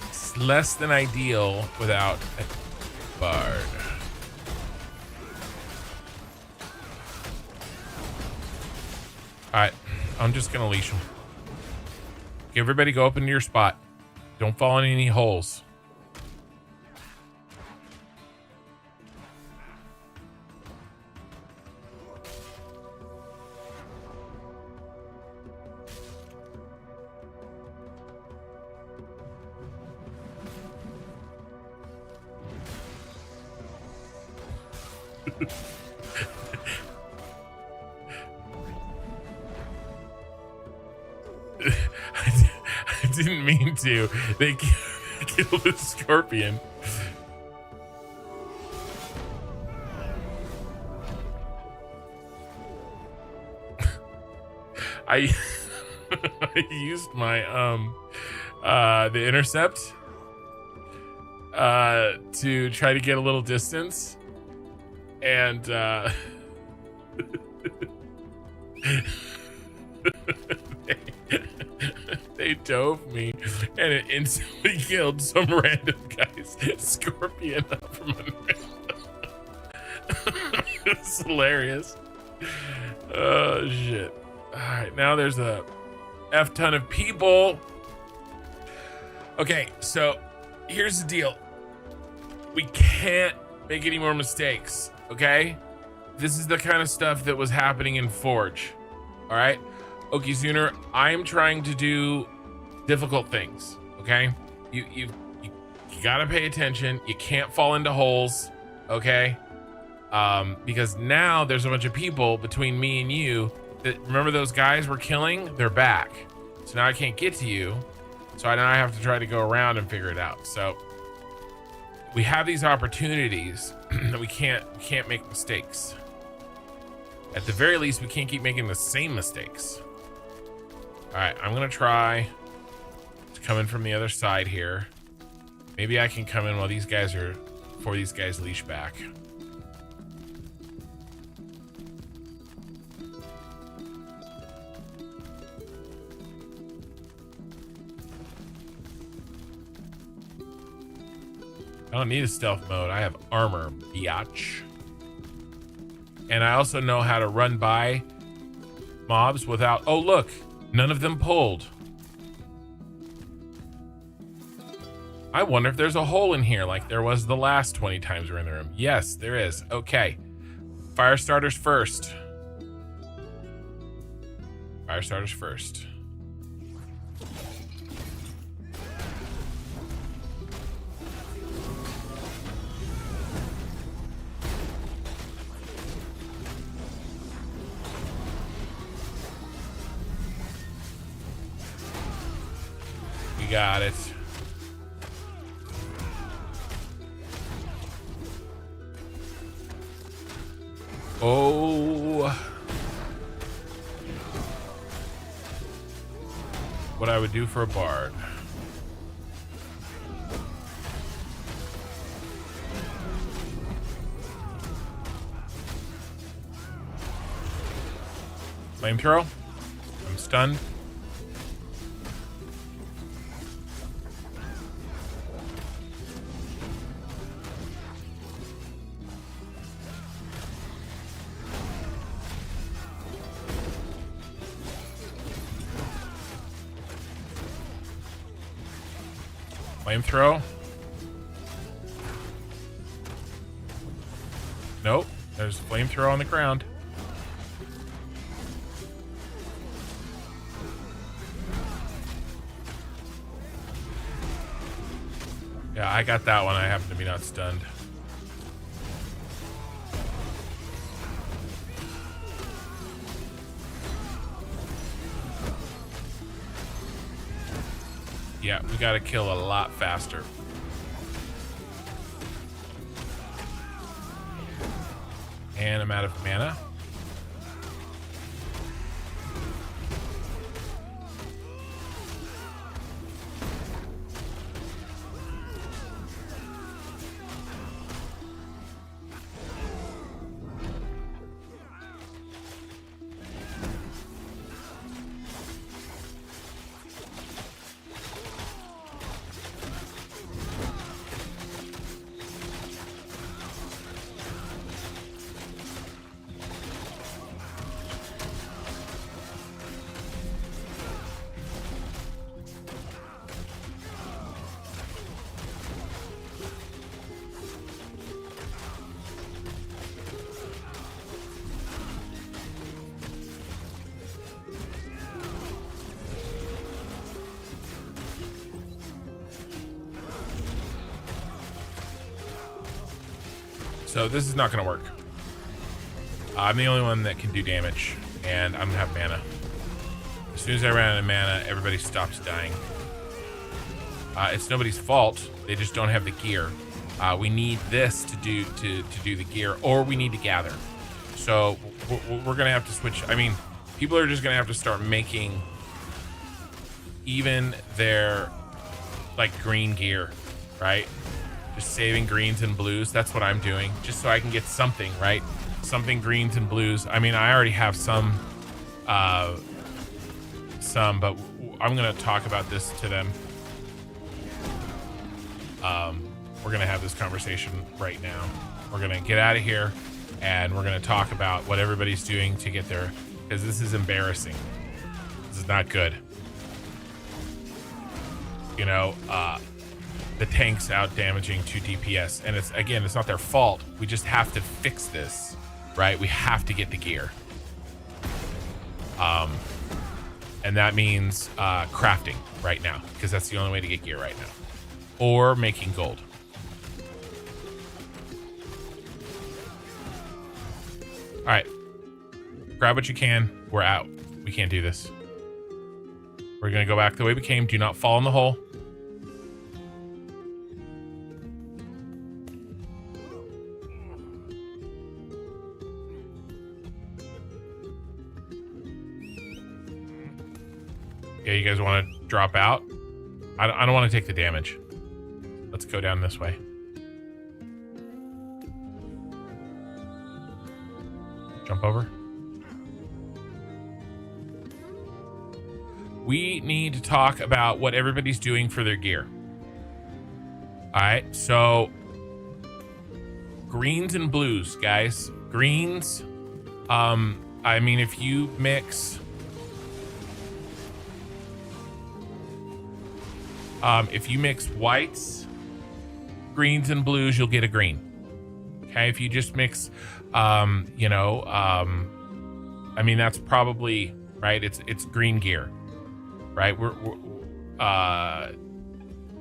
It's less than ideal without a bard. Alright, I'm just gonna leash him. Everybody go up into your spot. Don't fall in any holes. I didn't mean to. They killed a scorpion. I used my the intercept to try to get a little distance, and they dove me, and it instantly killed some random guy's scorpion up from under it. It's hilarious. Oh shit. Alright, now there's a F ton of people. Okay, so here's the deal. We can't make any more mistakes, okay? This is the kind of stuff that was happening in Forge. Alright? Okizuner, I'm trying to do difficult things, okay? You gotta pay attention. You can't fall into holes, okay? Because now there's a bunch of people between me and you that, remember those guys we're killing? They're back. So now I can't get to you. So now I have to try to go around and figure it out. So we have these opportunities that we can't make mistakes. At the very least, we can't keep making the same mistakes. All right, I'm gonna try to come in from the other side here. Maybe I can come in while these guys are, before these guys leash back. I don't need a stealth mode. I have armor, biatch. And I also know how to run by mobs without... Oh, look. None of them pulled. I wonder if there's a hole in here like there was the last 20 times we were in the room. Yes, there is. Okay. Fire starters first. Fire starters first. Got it. Oh. What I would do for a bard. Flamethrow. I'm stunned. Flamethrow. Nope. There's a flamethrower on the ground. Yeah, I got that one. I happen to be not stunned. Yeah, we gotta kill a lot faster. And I'm out of mana. So this is not going to work. I'm the only one that can do damage, and I'm going to have mana. As soon as I ran out of mana, everybody stops dying. It's nobody's fault. They just don't have the gear. We need this to do the gear, or we need to gather. So we're going to have to switch. I mean, people are just going to have to start making even their like green gear, right? Just saving greens and blues. That's what I'm doing, just so I can get something, right? Something greens and blues. I mean, I already have some, but I'm gonna talk about this to them. We're gonna have this conversation right now. We're gonna get out of here, and we're gonna talk about what everybody's doing to get there, because this is embarrassing. This is not good. You know, the tank's out damaging 2 DPS, and it's not their fault. We just have to fix this, right? We have to get the gear. And that means crafting right now, because that's the only way to get gear right now, or making gold. All right, grab what you can. We're out. We can't do this. We're gonna go back the way we came. Do not fall in the hole. Yeah, you guys want to drop out? I don't want to take the damage. Let's go down this way. Jump over. We need to talk about what everybody's doing for their gear. All right, so greens and blues, guys. Greens. I mean, if you mix. If you mix whites, greens, and blues, you'll get a green. Okay, if you just mix, I mean, that's probably right. It's green gear, right?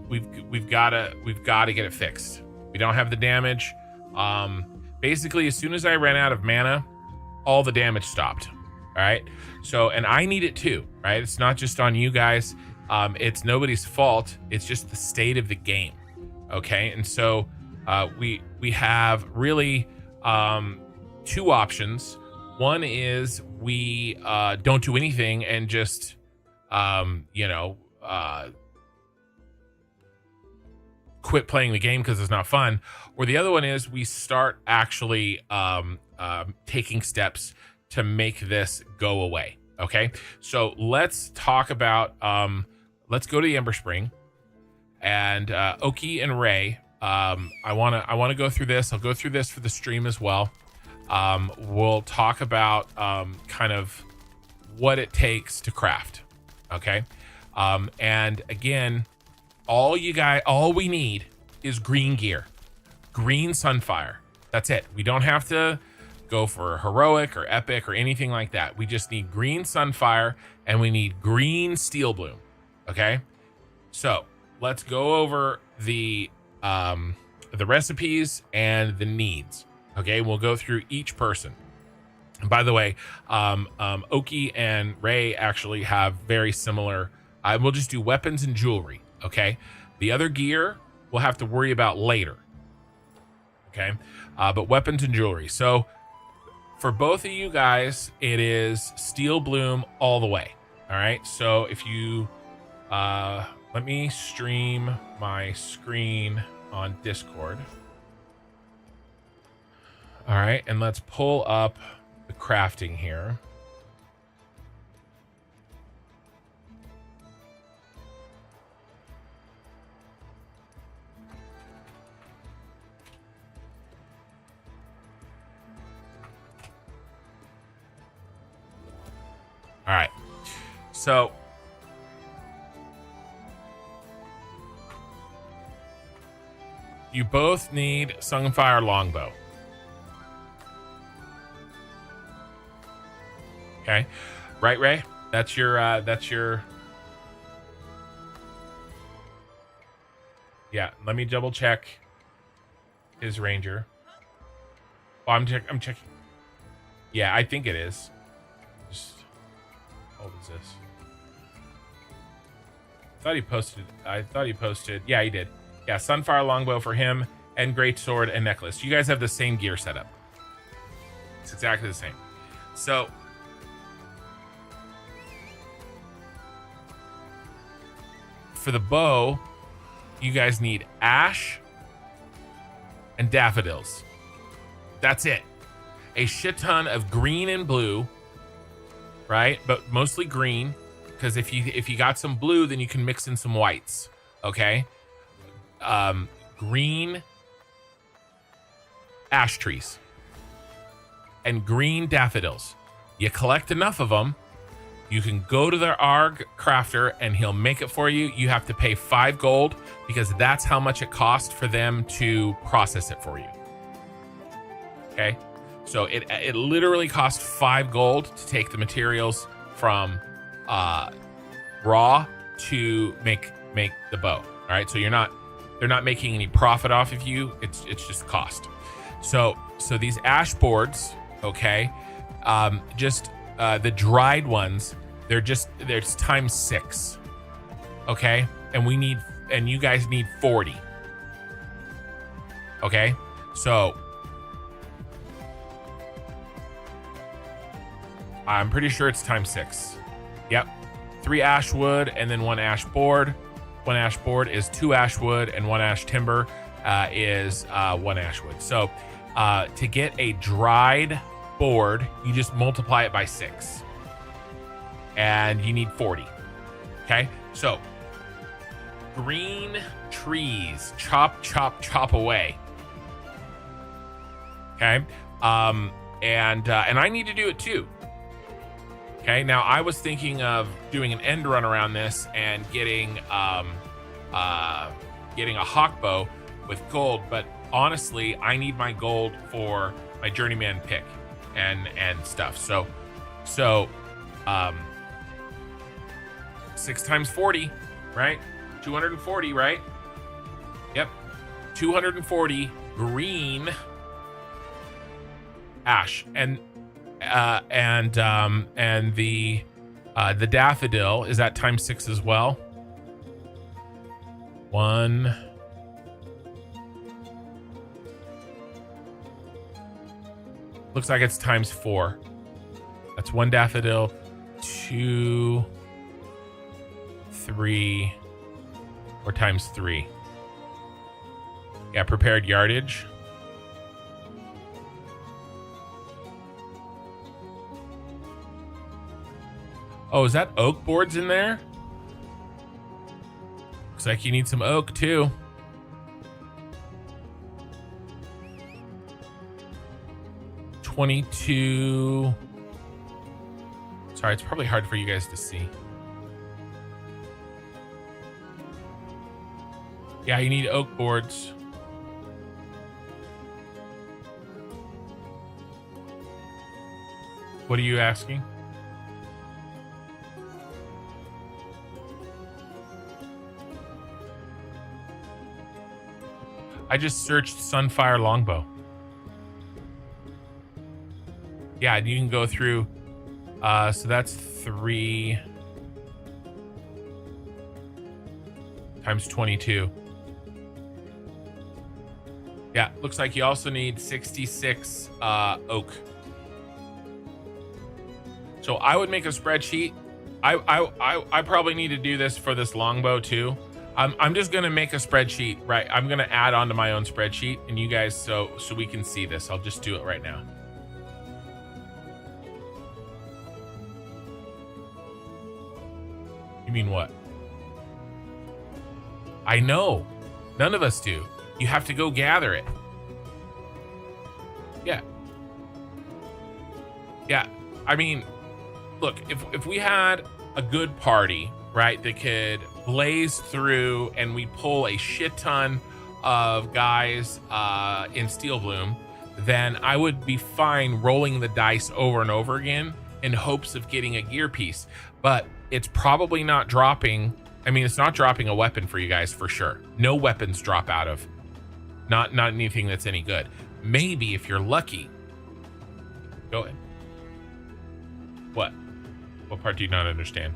We've got to get it fixed. We don't have the damage. Basically, as soon as I ran out of mana, all the damage stopped. All right. So, and I need it too, right? It's not just on you guys. It's nobody's fault. It's just the state of the game. Okay. And so we have really 2 options. One is we don't do anything and just, quit playing the game because it's not fun. Or the other one is we start actually taking steps to make this go away. Okay. So let's talk about, let's go to the Ember Spring, and Oki and Ray. I want to go through this. I'll go through this for the stream as well. We'll talk about kind of what it takes to craft. Okay. And again, all we need is green gear, green Sunfire. That's it. We don't have to go for heroic or epic or anything like that. We just need green Sunfire, and we need green Steel Bloom. Okay, so let's go over the recipes and the needs. Okay, we'll go through each person. And by the way, Oki and Ray actually have very similar. We'll just do weapons and jewelry. Okay, the other gear we'll have to worry about later. Okay, but weapons and jewelry. So for both of you guys, it is Steel Bloom all the way. All right, so if you let me stream my screen on Discord. All right, and let's pull up the crafting here. All right, so you both need Sunfire Longbow. Okay, right, Ray? That's your, yeah, let me double check his ranger. Oh, I'm checking. Yeah, I think it is. Just, what is this? I thought he posted. Yeah, he did. Yeah, Sunfire Longbow for him, and Great Sword and Necklace. You guys have the same gear setup. It's exactly the same. So, for the bow, you guys need ash and daffodils. That's it. A shit ton of green and blue, right? But mostly green, because if you got some blue, then you can mix in some whites. Okay. Green ash trees and green daffodils. You collect enough of them, you can go to the ARG crafter and he'll make it for you. You have to pay 5 gold because that's how much it costs for them to process it for you. Okay, so it literally costs 5 gold to take the materials from raw to make the bow. All right, so they're not making any profit off of you. It's just cost. So these ash boards, okay, the dried ones, there's times 6, okay, and you guys need 40. Okay, so I'm pretty sure it's times 6. Yep, 3 ash wood and then 1 ash board. 1 ash board is 2 ash wood, and 1 ash timber is 1 ash wood. So to get a dried board, you just multiply it by 6, and you need 40. Okay, so green trees, chop away. Okay, and I need to do it too. Okay, now I was thinking of doing an end run around this and getting a hawk bow with gold, but honestly, I need my gold for my journeyman pick and stuff. So 6 times 40, right? 240, right? Yep, 240 green ash, and the daffodil is at times 6 as well. 1, looks like it's times 4. That's 1 daffodil, 2, 3, or times 3. Yeah, prepared yardage. Oh, is that oak boards in there? Looks like you need some oak too. $22. Sorry, it's probably hard for you guys to see. Yeah, you need oak boards. What are you asking? I just searched Sunfire Longbow. Yeah, you can go through. So that's 3 times 22. Yeah, looks like you also need 66 oak. So I would make a spreadsheet. I probably need to do this for this longbow too. I'm just gonna make a spreadsheet, right? I'm gonna add onto my own spreadsheet, and you guys, so we can see this. I'll just do it right now. You mean what? I know. None of us do. You have to go gather it. Yeah. Yeah. I mean, look, if we had a good party, right, that could blaze through and we pull a shit ton of guys in Steel Bloom, then I would be fine rolling the dice over and over again in hopes of getting a gear piece. But it's probably not dropping. I mean, it's not dropping a weapon for you guys for sure. No weapons drop out of. Not anything that's any good. Maybe if you're lucky, Go ahead. What? What part do you not understand?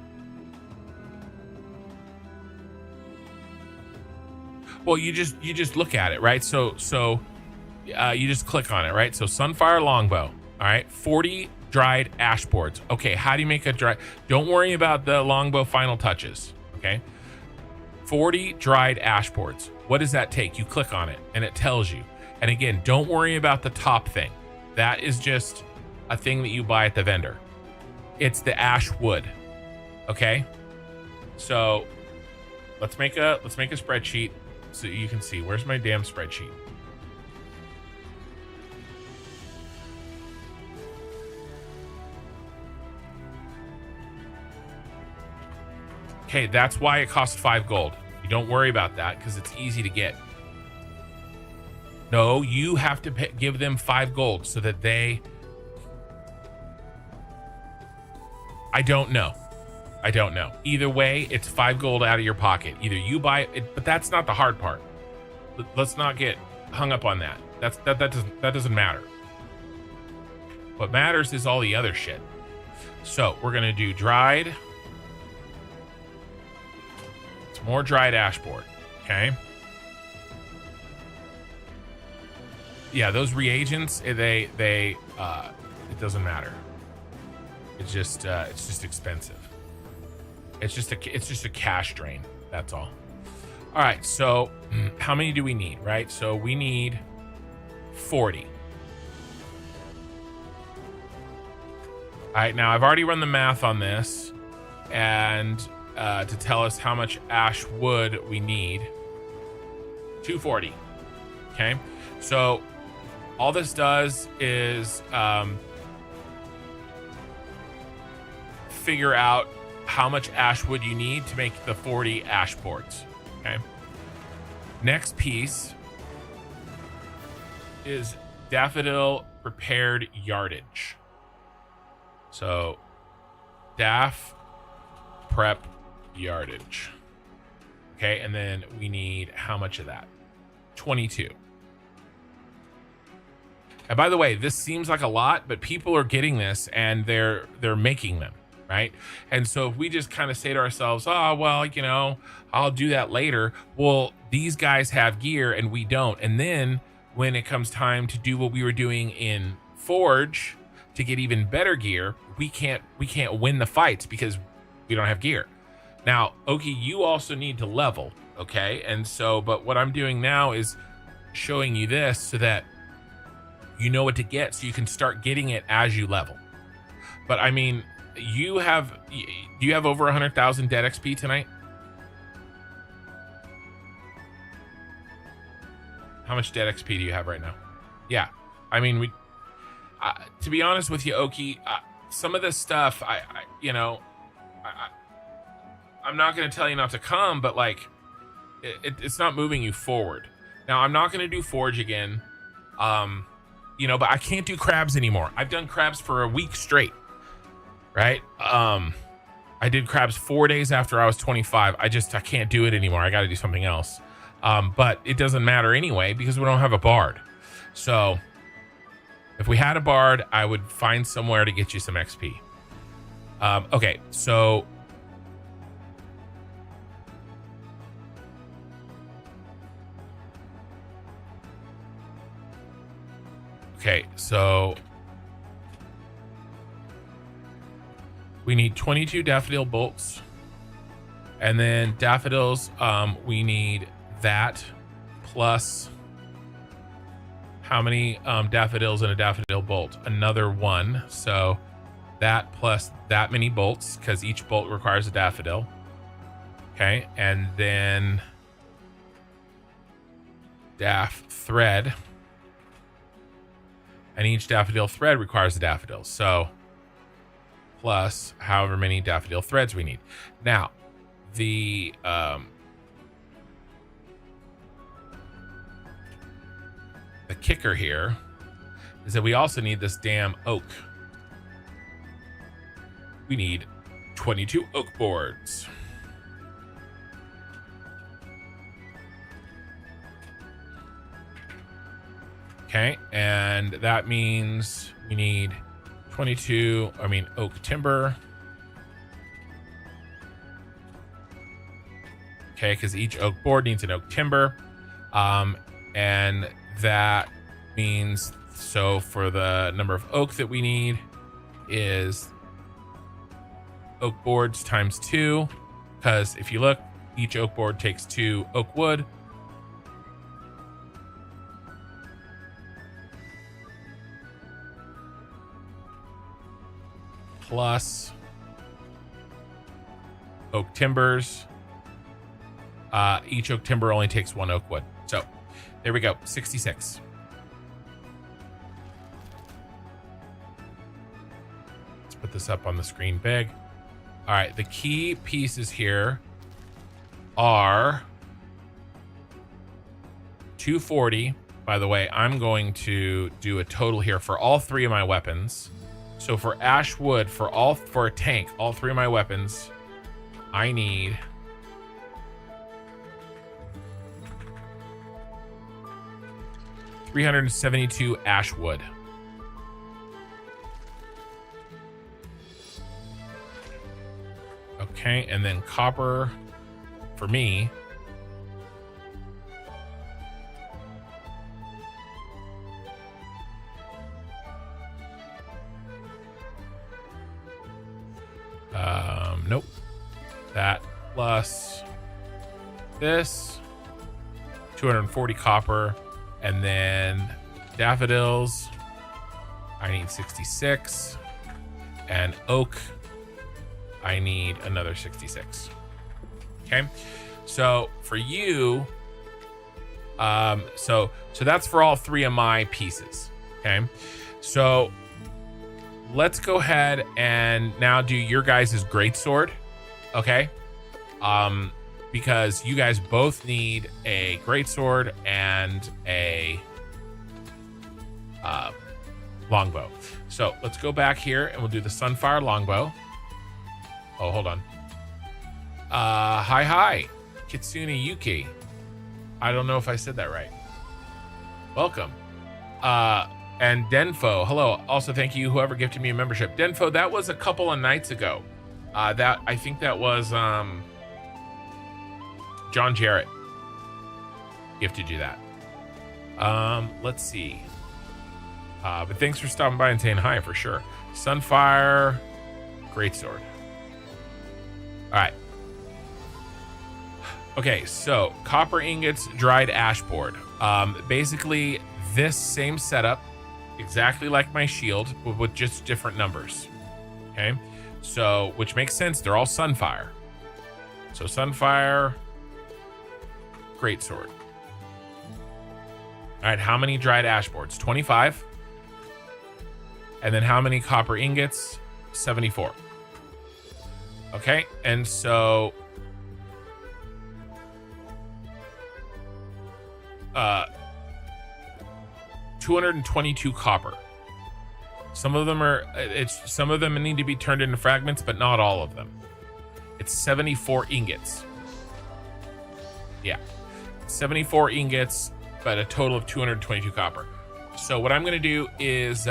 Well, you just look at it, right? So you just click on it, right? So Sunfire Longbow, all right? 40 dried ash boards. Okay, how do you make a dry? Don't worry about the longbow final touches, okay? 40 dried ash boards. What does that take? You click on it and it tells you. And again, don't worry about the top thing. That is just a thing that you buy at the vendor. It's the ash wood, okay? So let's make a spreadsheet so you can see. Where's my damn spreadsheet? Okay, that's why it costs 5 gold. You don't worry about that because it's easy to get. No, you have to give them 5 gold so that they... I don't know. Either way, it's 5 gold out of your pocket. Either you buy it, but that's not the hard part. Let's not get hung up on that. That doesn't matter. What matters is all the other shit. So we're gonna do dried. It's more dried ash board. Okay. Yeah, those reagents, it doesn't matter. It's just expensive. It's just a cash drain. That's all. All right. So how many do we need? Right. So we need 40. All right. Now I've already run the math on this, and to tell us how much ash wood we need. 240. Okay. So all this does is figure out how much ash wood you need to make the 40 ash boards. Okay. Next piece is daffodil prepared yardage. So daff prep yardage. Okay, and then we need how much of that? 22. And by the way, this seems like a lot, but people are getting this and they're making them. Right. And so if we just kind of say to ourselves, oh, well, you know, I'll do that later. Well, these guys have gear and we don't. And then when it comes time to do what we were doing in Forge to get even better gear, we can't win the fights because we don't have gear. Now, Oki, you also need to level. Okay. And so, but what I'm doing now is showing you this so that you know what to get so you can start getting it as you level. But I mean, do you have over 100,000 dead XP tonight? How much dead XP do you have right now? Yeah, I mean, to be honest with you, Oki, some of this stuff, I'm not going to tell you not to come, but like, it's not moving you forward. Now, I'm not going to do Forge again, but I can't do crabs anymore. I've done crabs for a week straight. Right. I did crabs 4 days after I was 25. I can't do it anymore. I got to do something else. But it doesn't matter anyway, because we don't have a bard. So if we had a bard, I would find somewhere to get you some XP. Okay. So we need 22 daffodil bolts, and then daffodils, we need that plus how many daffodils in a daffodil bolt? Another 1. So that plus that many bolts, because each bolt requires a daffodil. Okay, and then daff thread, and each daffodil thread requires a daffodil. So plus however many daffodil threads we need. Now, the kicker here is that we also need this damn oak. We need 22 oak boards. Okay, and that means we need oak timber. Okay, because each oak board needs an oak timber. And that means, so for the number of oak that we need is oak boards times 2, because if you look, each oak board takes 2 oak wood. Plus oak timbers. Each oak timber only takes 1 oak wood. So there we go, 66. Let's put this up on the screen big. All right, the key pieces here are 240. By the way, I'm going to do a total here for all 3 of my weapons. So for ash wood, for a tank, all 3 of my weapons, I need 372 ash wood. Okay, and then copper for me. Nope. That plus this, 240 copper, and then daffodils, I need 66, and oak, I need another 66. Okay, so for you, so that's for all 3 of my pieces. Okay, so let's go ahead and now do your guys' greatsword. Okay, because you guys both need a greatsword and a longbow. So let's go back here and we'll do the Sunfire longbow. Oh, hold on. Hi, Kitsune Yuki. I don't know if I said that right. Welcome. And Denfo, hello. Also, thank you, whoever gifted me a membership. Denfo, that was a couple of nights ago. I think that was John Jarrett gifted you that. Let's see. But thanks for stopping by and saying hi for sure. Sunfire, greatsword. All right. Okay, so copper ingots, dried ash board. Basically this same setup, exactly like my shield, but with just different numbers. Okay, so which makes sense. They're all Sunfire. So Sunfire, greatsword. All right, how many dried ash boards? 25. And then how many copper ingots? 74. Okay, and so 222 copper. Some of them need to be turned into fragments, but not all of them. It's 74 ingots. Yeah, 74 ingots, but a total of 222 copper. So what I'm gonna do is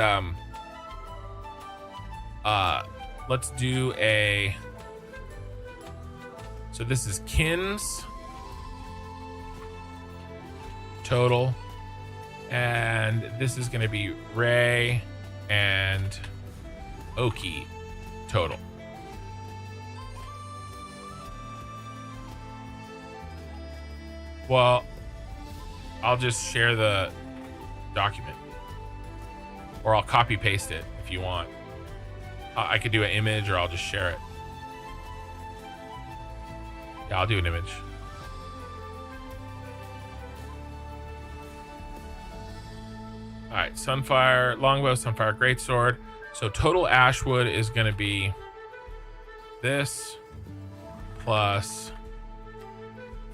let's do a, so this is Kin's total, and this is going to be Ray and Oki total. Well, I'll just share the document, or I'll copy paste it if you want. I could do an image, or I'll just share it. Yeah, I'll do an image. All right, Sunfire longbow, Sunfire greatsword. So total ashwood is going to be this plus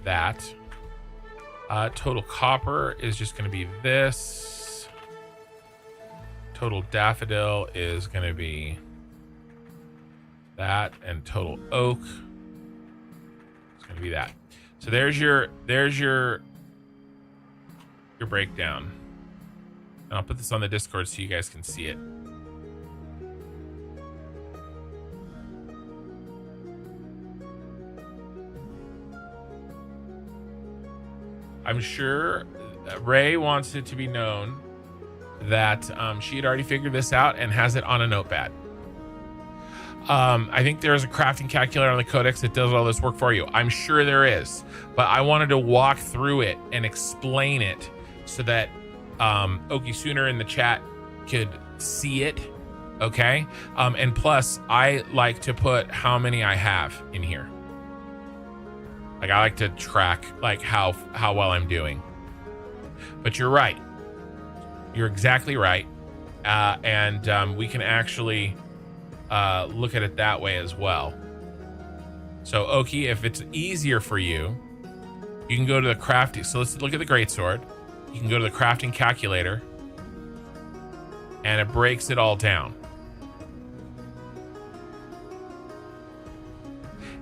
that. Total copper is just going to be this. Total daffodil is going to be that, and total oak is going to be that. So there's your breakdown. And I'll put this on the Discord so you guys can see it. I'm sure Ray wants it to be known that she had already figured this out and has it on a notepad. I think there's a crafting calculator on the codex that does all this work for you. I'm sure there is, but I wanted to walk through it and explain it so that Okie Sooner in the chat could see it. Okay. And plus I like to put how many I have in here. Like I like to track like how well I'm doing. But you're right. You're exactly right. And we can actually look at it that way as well. So Okie, if it's easier for you, you can go to the crafting. So let's look at the greatsword. You can go to the crafting calculator and it breaks it all down.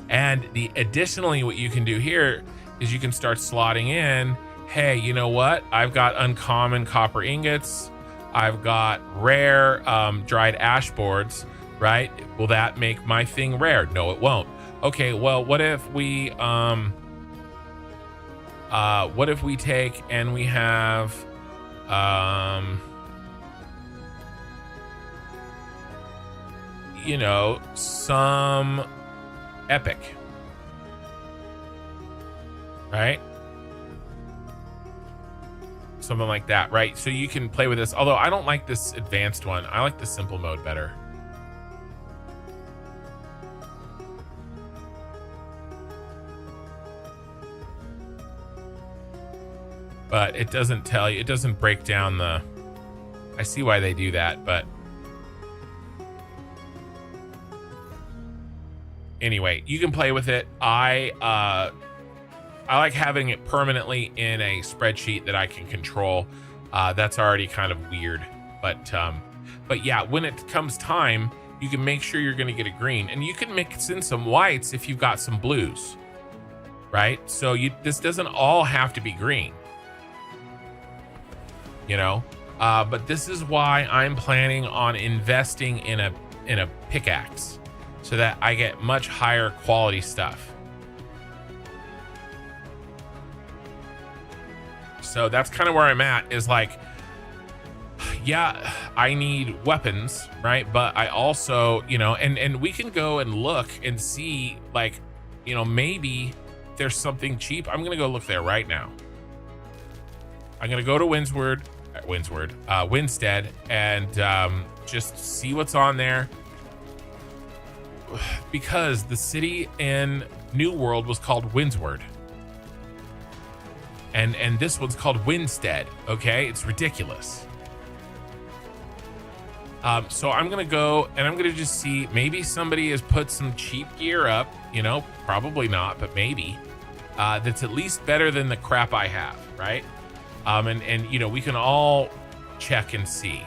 And additionally, what you can do here is you can start slotting in, hey, you know what? I've got uncommon copper ingots. I've got rare dried ash boards, right? Will that make my thing rare? No, it won't. Okay, well, what if we take and we have you know, some epic, right? Something like that, right? So you can play with this, although I don't like this advanced one. I like the simple mode better. But it doesn't tell you, it doesn't break down the, I see why they do that, but anyway, you can play with it. I like having it permanently in a spreadsheet that I can control. That's already kind of weird, but yeah, when it comes time, you can make sure you're going to get a green, and you can mix in some whites if you've got some blues, right? So this doesn't all have to be green, you know. But this is why I'm planning on investing in a pickaxe, so that I get much higher quality stuff. So that's kind of where I'm at, is like, yeah, I need weapons, right? But I also, you know, and we can go and look and see, like, you know, maybe there's something cheap. I'm gonna go look there right now. I'm gonna go to Winstead, and just see what's on there, because the city in New World was called Windsward, and this one's called Winstead. Okay, it's ridiculous. So I'm gonna go and I'm gonna just see, maybe somebody has put some cheap gear up, you know, probably not, but maybe that's at least better than the crap I have, right? And you know, we can all check and see.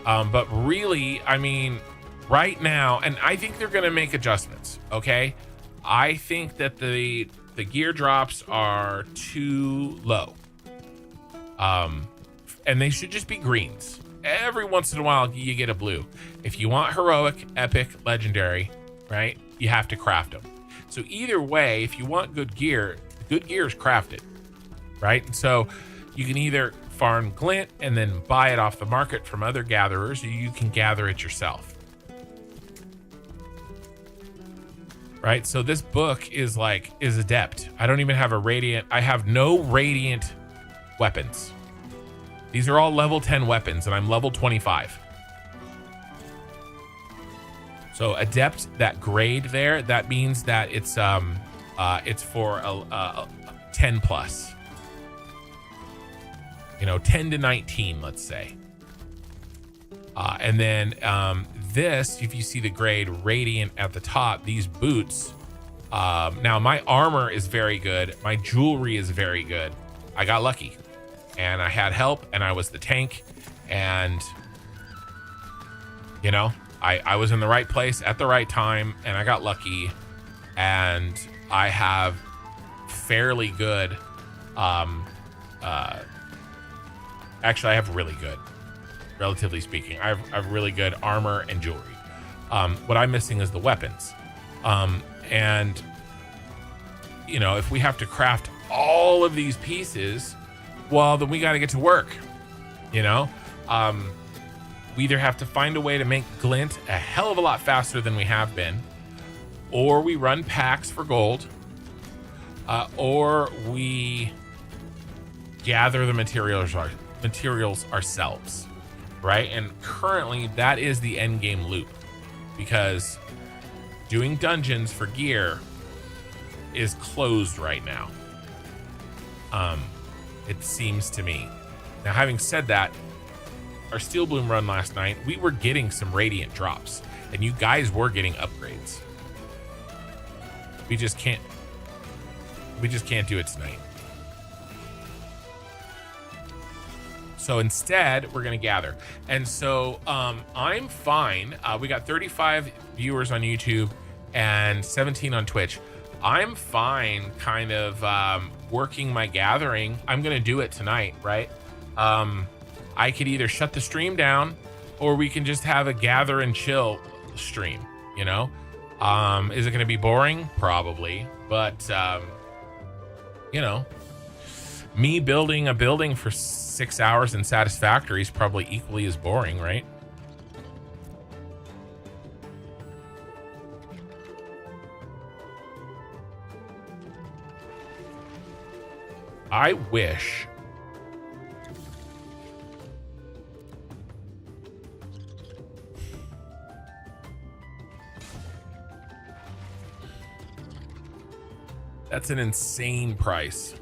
But really, I mean, right now, and I think they're going to make adjustments. Okay. I think that the gear drops are too low. And they should just be greens. Every once in a while, you get a blue. If you want heroic, epic, legendary, right, you have to craft them. So either way, if you want good gear is crafted, right? And so you can either farm glint and then buy it off the market from other gatherers, or you can gather it yourself, right? So this book is adept. I don't even have a radiant. I have no radiant weapons. These are all level 10 weapons, and I'm level 25. So adept, that grade there, that means that it's for a 10 plus. You know, 10 to 19, let's say. And then this, if you see the grade radiant at the top, these boots, now my armor is very good. My jewelry is very good. I got lucky, and I had help, and I was the tank, and you know, I was in the right place at the right time, and I got lucky, and I have fairly good, actually I have really good, relatively speaking, I have really good armor and jewelry. What I'm missing is the weapons. And you know, if we have to craft all of these pieces, well, then we got to get to work. You know, we either have to find a way to make glint a hell of a lot faster than we have been, or we run packs for gold, or we gather the materials ourselves, right? And currently that is the end game loop, because doing dungeons for gear is closed right now. It seems to me. Now, having said that, our Steel Bloom run last night, we were getting some Radiant drops, and you guys were getting upgrades. We just can't do it tonight. So instead, we're gonna gather. And so I'm fine. We got 35 viewers on YouTube and 17 on Twitch. I'm fine kind of working my gathering. I'm gonna do it tonight, right? I could either shut the stream down, or we can just have a gather and chill stream, you know? Is it gonna be boring? Probably, but you know, me building a building for 6 hours in Satisfactory is probably equally as boring, right? I wish that's an insane price.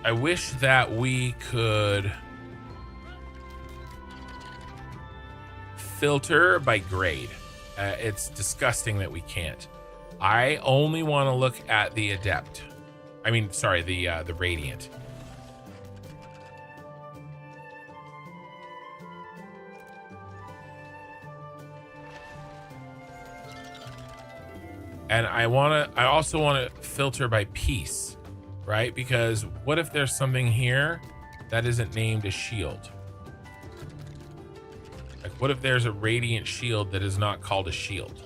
I wish that we could filter by grade. It's disgusting that we can't. I only want to look at the adept. I mean, sorry, the radiant. And I also want to filter by piece, right? Because what if there's something here that isn't named a shield? Like, what if there's a radiant shield that is not called a shield?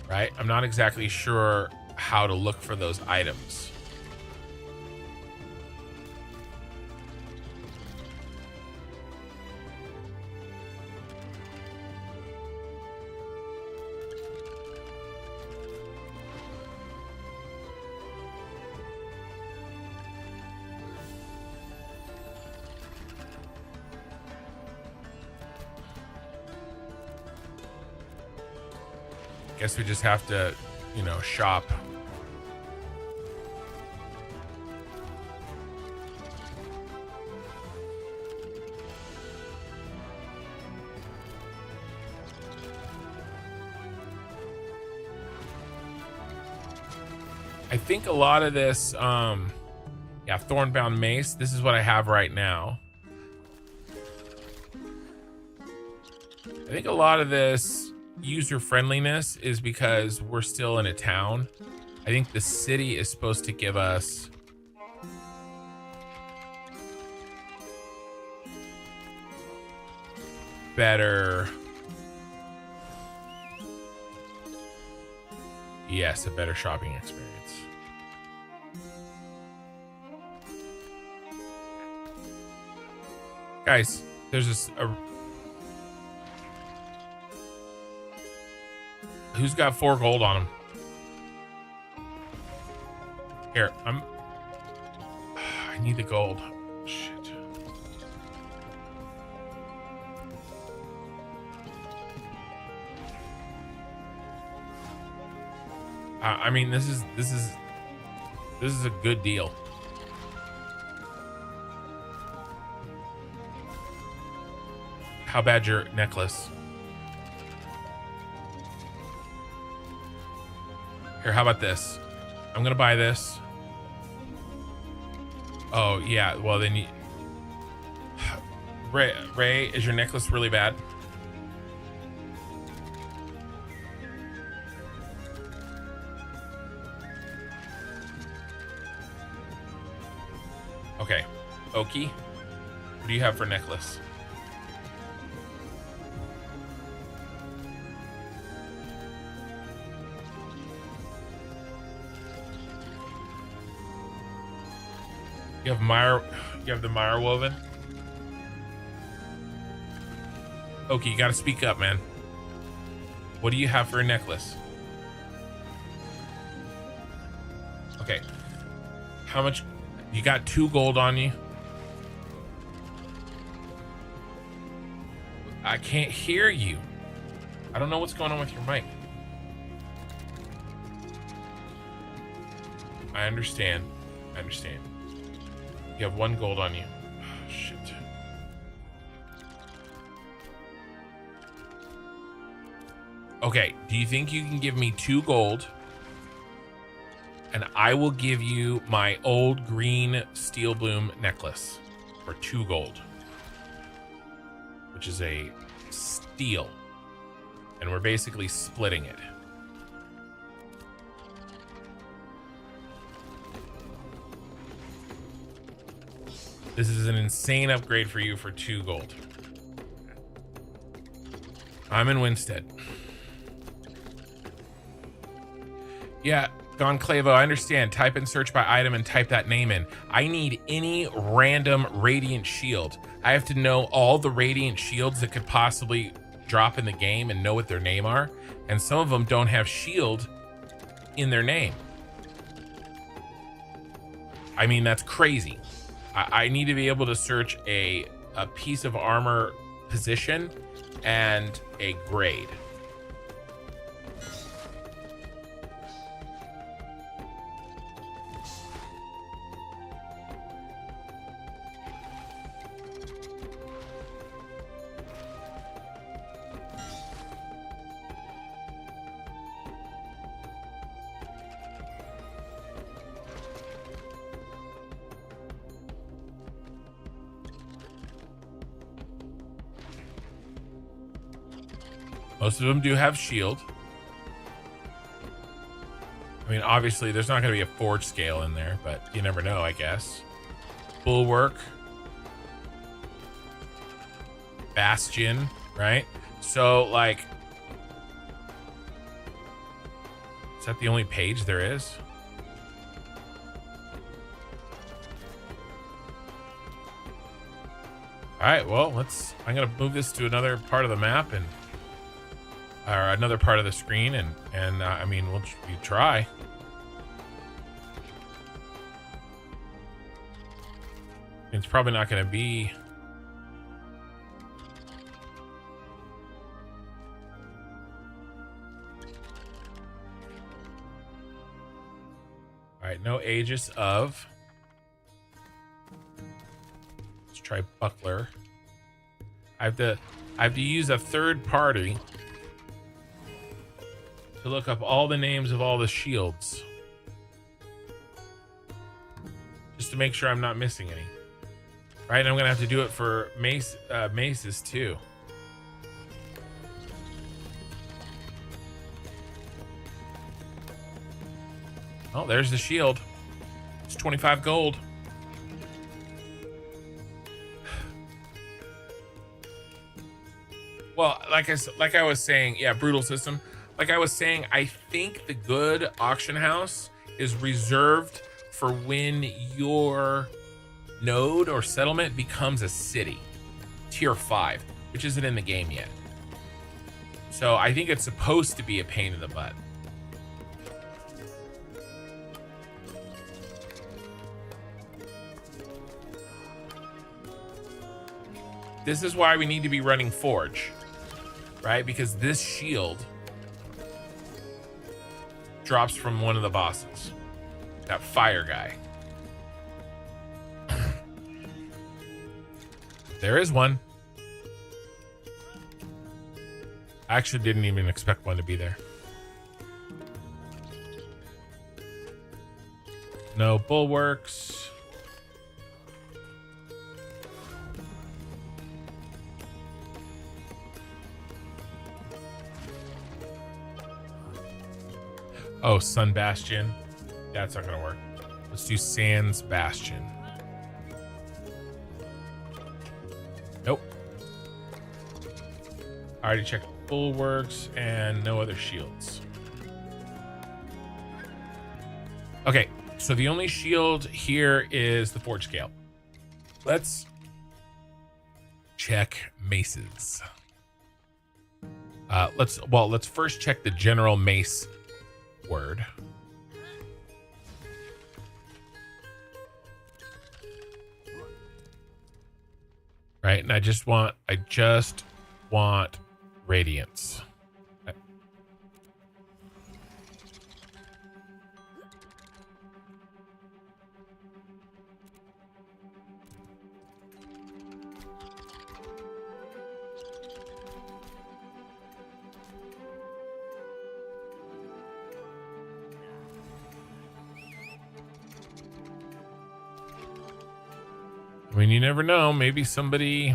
Right? I'm not exactly sure how to look for those items. Guess we just have to, you know, shop. I think a lot of this, yeah, Thornbound Mace. This is what I have right now. I think a lot of this user friendliness is because we're still in a town. I think the city is supposed to give us better, yes, a better shopping experience. Guys, there's this who's got 4 gold on him? Here, I need the gold. Shit. I mean, this is a good deal. How bad your necklace? Here, how about this? I'm gonna buy this. Oh yeah, well then you, Ray, is your necklace really bad? Okay. Oki, what do you have for necklace? You have the Meyer woven? Oki, you gotta speak up, man. What do you have for a necklace? Okay. How much? You got 2 gold on you? I can't hear you. I don't know what's going on with your mic. I understand. I understand. You have 1 gold on you. Oh, shit. Okay, do you think you can give me 2 gold? And I will give you my old green steel bloom necklace for 2 gold. Which is a steel. And we're basically splitting it. This is an insane upgrade for you for 2 gold. I'm in Winstead. Yeah, Gonclavo, I understand. Type in search by item and type that name in. I need any random radiant shield. I have to know all the radiant shields that could possibly drop in the game and know what their name are. And some of them don't have shield in their name. I mean, that's crazy. I need to be able to search a piece of armor position and a grade. Most of them do have shield. I mean, obviously, there's not going to be a forge scale in there, but you never know, I guess. Bulwark. Bastion, right? So, like... Is that the only page there is? Alright, well, I'm going to move this to another part of the map and... Or another part of the screen, and I mean, you try. It's probably not going to be. All right, no Aegis of. Let's try Buckler. I have to use a third party to look up all the names of all the shields. Just to make sure I'm not missing any. Right, and I'm gonna have to do it for maces too. Oh, there's the shield. It's 25 gold. Well, like I was saying, yeah, brutal system. Like I was saying, I think the good auction house is reserved for when your node or settlement becomes a city, tier 5, which isn't in the game yet. So I think it's supposed to be a pain in the butt. This is why we need to be running Forge, right? Because this shield drops from one of the bosses, that fire guy. There is one. I actually didn't even expect one to be there. No bulwarks. Oh, Sun Bastion. That's not gonna work. Let's do Sans Bastion. I already checked bulwarks and no other shields. Okay, so the only shield here is the forge scale. Let's check maces. Let's first check the general mace word. Right, and I just want radiance. I mean, you never know. Maybe somebody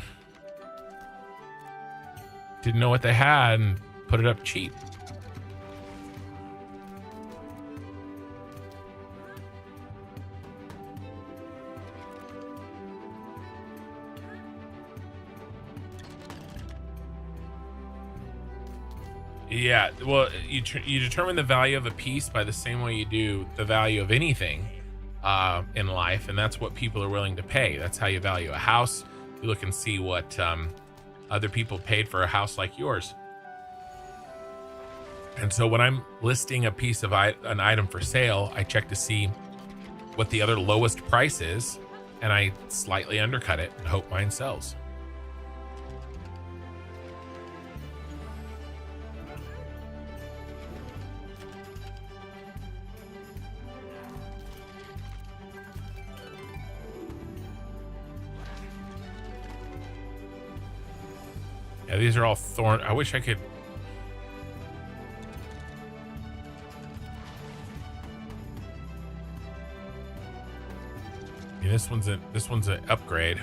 didn't know what they had and put it up cheap. Yeah, well, you determine the value of a piece by the same way you do the value of anything in life, and that's what people are willing to pay. That's how you value a house. You look and see what other people paid for a house like yours. And so when I'm listing a piece of an item for sale, I check to see what the other lowest price is, and I slightly undercut it and hope mine sells. Yeah, these are all thorn. I wish I could. Yeah, this one's an upgrade.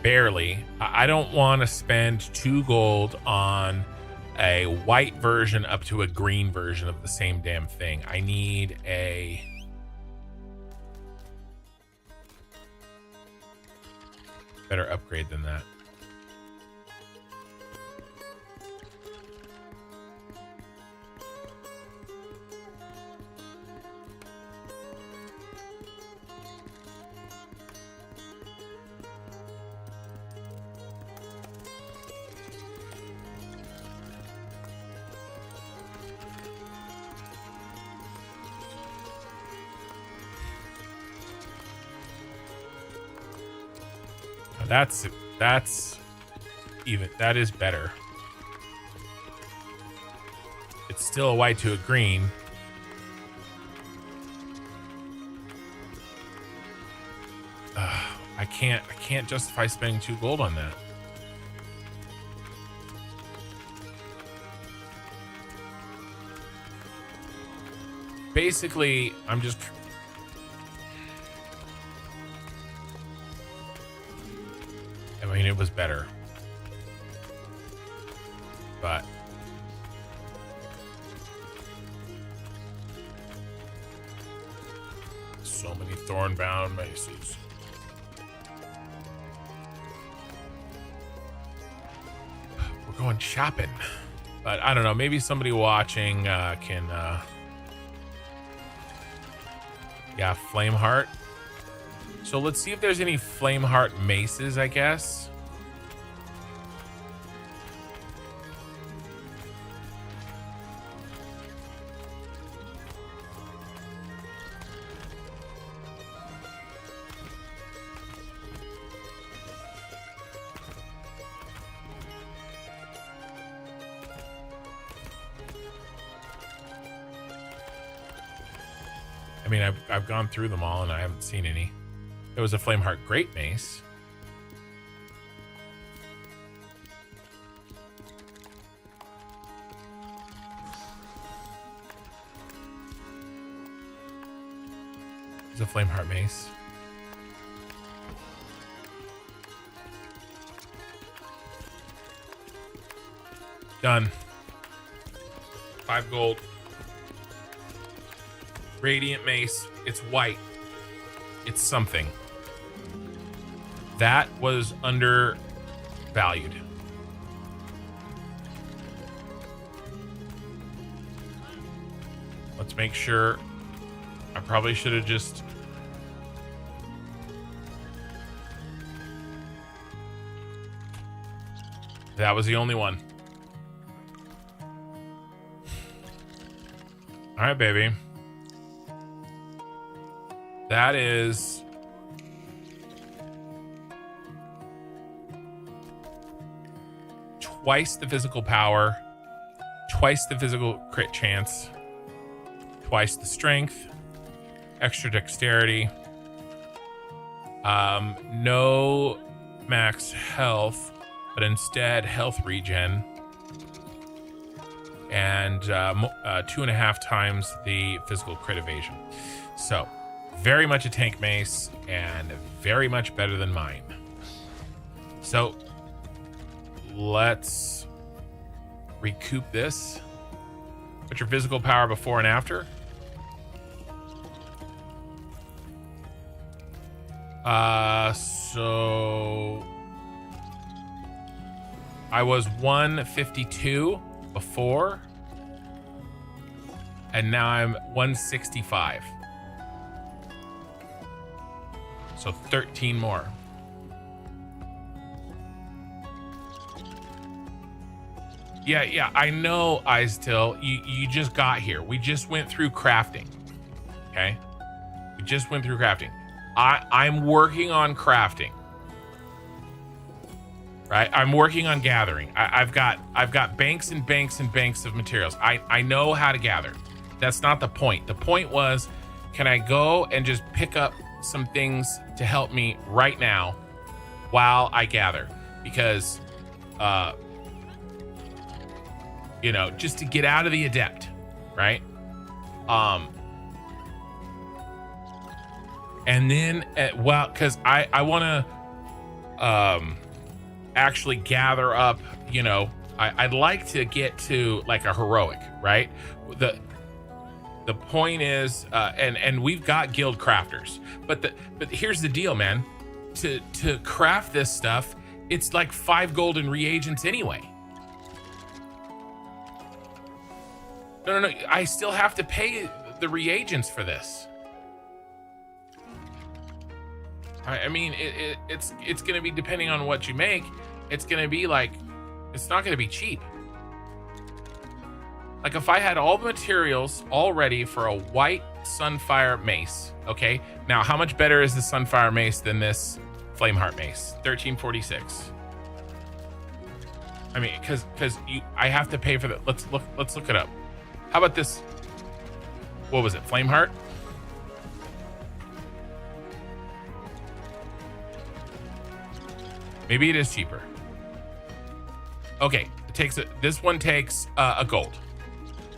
Barely. I don't want to spend 2 gold on a white version up to a green version of the same damn thing. I need a better upgrade than that. That is better. It's still a white to a green. I can't justify spending 2 gold on that. Basically, I mean, it was better, but so many thorn-bound maces. We're going shopping, but I don't know. Maybe somebody watching can, yeah, Flameheart. So let's see if there's any Flameheart maces, I guess. I mean, I've gone through them all and I haven't seen any. There was a Flameheart Great Mace. There's a Flameheart Mace. Done. 5 gold. Radiant Mace. It's white. It's something. That was undervalued. Let's make sure. I probably should have just... That was the only one. All right, baby. That is... twice the physical power, twice the physical crit chance, twice the strength, extra dexterity, no max health, but instead health regen, and 2.5 times the physical crit evasion. So very much a tank mace and very much better than mine. So let's recoup this. Put your physical power before and after. So I was 152 before, and now I'm 165. So 13 more. Yeah, I know, Eyestill. You just got here. We just went through crafting. Okay? We just went through crafting. I'm working on crafting. Right? I'm working on gathering. I've got banks and banks and banks of materials. I know how to gather. That's not the point. The point was, can I go and just pick up some things to help me right now while I gather? Because you know, just to get out of the adept, right? And then, well, because I want to actually gather up, you know, I'd like to get to like a heroic, right? The point is, and we've got guild crafters, but here's the deal, man. To craft this stuff, it's like 5 golden reagents anyway. No. I still have to pay the reagents for this. I mean, it's going to be depending on what you make. It's going to be like, it's not going to be cheap. Like if I had all the materials all ready for a white Sunfire mace, okay? Now, how much better is the Sunfire mace than this Flameheart mace? 1346. I mean, because I have to pay for that. Let's look it up. How about this? What was it? Flameheart? Maybe it is cheaper. Okay, it takes this one takes a gold.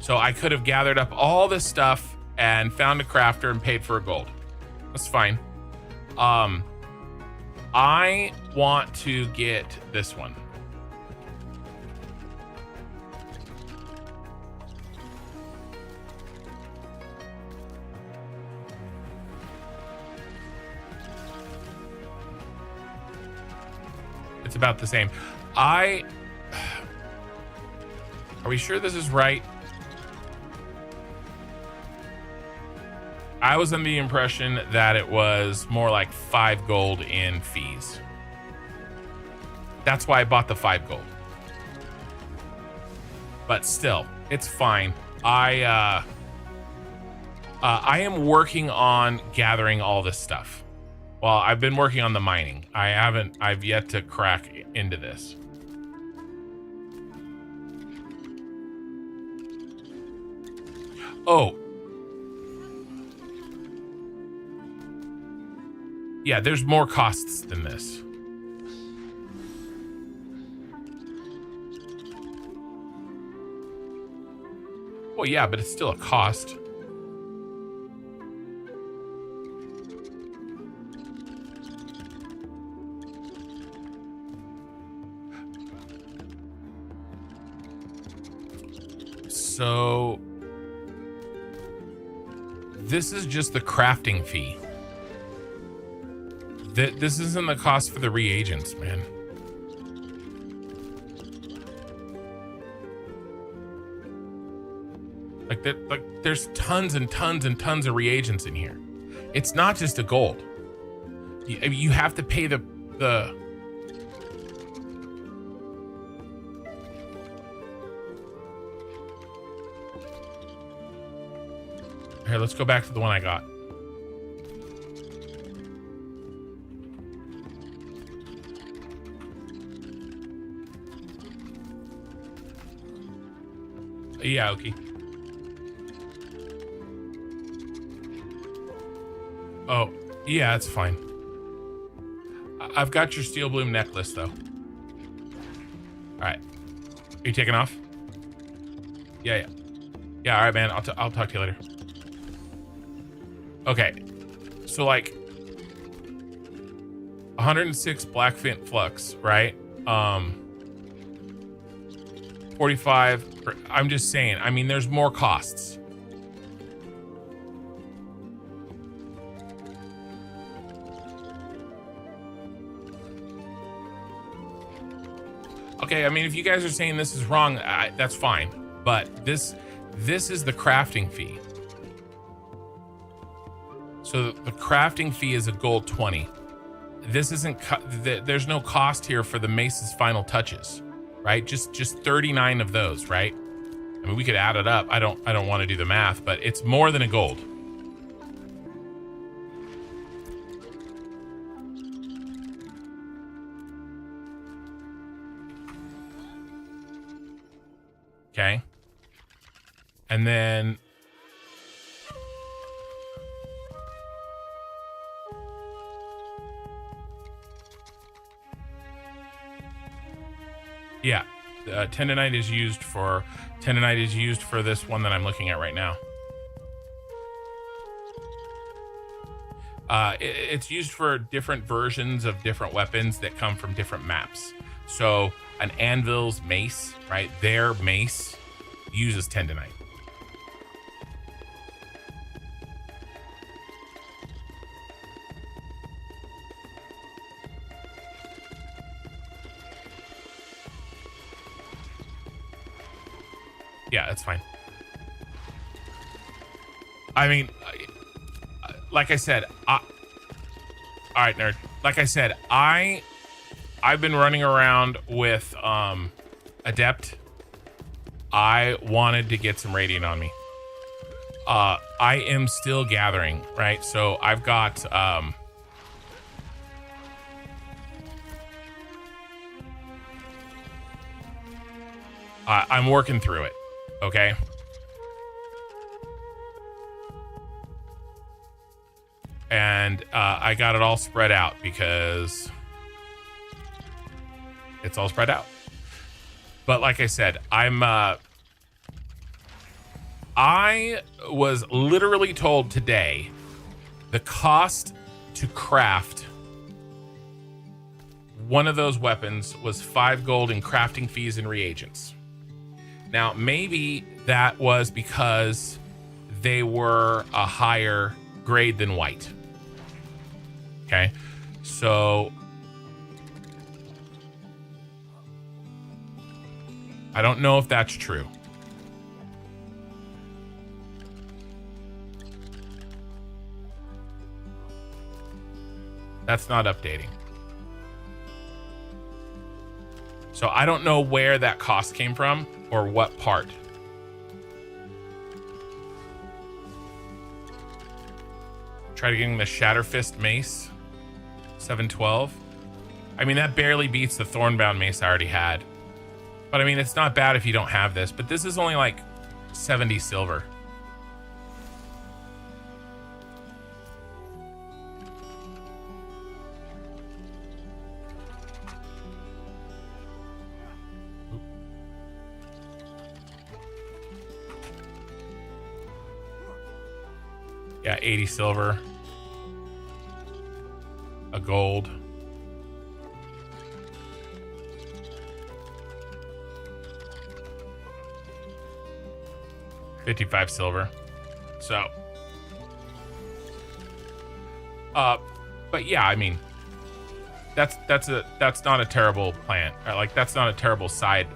So I could have gathered up all this stuff and found a crafter and paid for a gold. That's fine. I want to get this one. It's about the same. Are we sure this is right? I was under the impression that it was more like 5 gold in fees. That's why I bought the 5 gold. But still, it's fine. I am working on gathering all this stuff. Well, I've been working on the mining. I've yet to crack into this. Oh. Yeah, there's more costs than this. Well, yeah, but it's still a cost. So this is just the crafting fee. This isn't the cost for the reagents, man. Like there's tons and tons and tons of reagents in here. It's not just a gold. You have to pay the Here, let's go back to the one I got. Yeah, okay. Oh, yeah, it's fine. I've got your steel bloom necklace, though. All right. Are you taking off? Yeah. Yeah, all right, man. I'll talk to you later. Okay. So, like, 106 blackfin flux, right? 45. I'm just saying. I mean, there's more costs. Okay, I mean, if you guys are saying this is wrong, that's fine. But this is the crafting fee. So the crafting fee is a gold 20. This isn't. There's no cost here for the mace's final touches, right? Just 39 of those, right? I mean, we could add it up. I don't want to do the math, but it's more than a gold. Okay. And then yeah, tendonite is used for this one that I'm looking at right now. It's used for different versions of different weapons that come from different maps. So an anvil's mace, right? Their mace uses tendonite. Yeah, that's fine. I mean, like I said, all right, nerd. Like I said, I've been running around with Adept. I wanted to get some Radiant on me. I am still gathering, right? So I've got I'm working through it, okay? And I got it all spread out because it's all spread out. But like I said, I was literally told today the cost to craft one of those weapons was 5 gold in crafting fees and reagents. Now, maybe that was because they were a higher grade than white. Okay, so I don't know if that's true. That's not updating. So I don't know where that cost came from or what part. Try getting the Shatterfist mace. 712. I mean, that barely beats the Thornbound mace I already had. But I mean, it's not bad if you don't have this. But this is only like 70 silver. Yeah, 80 silver. A gold. $55 silver. So but yeah, I mean, that's not a terrible plan. Like, that's not a terrible side.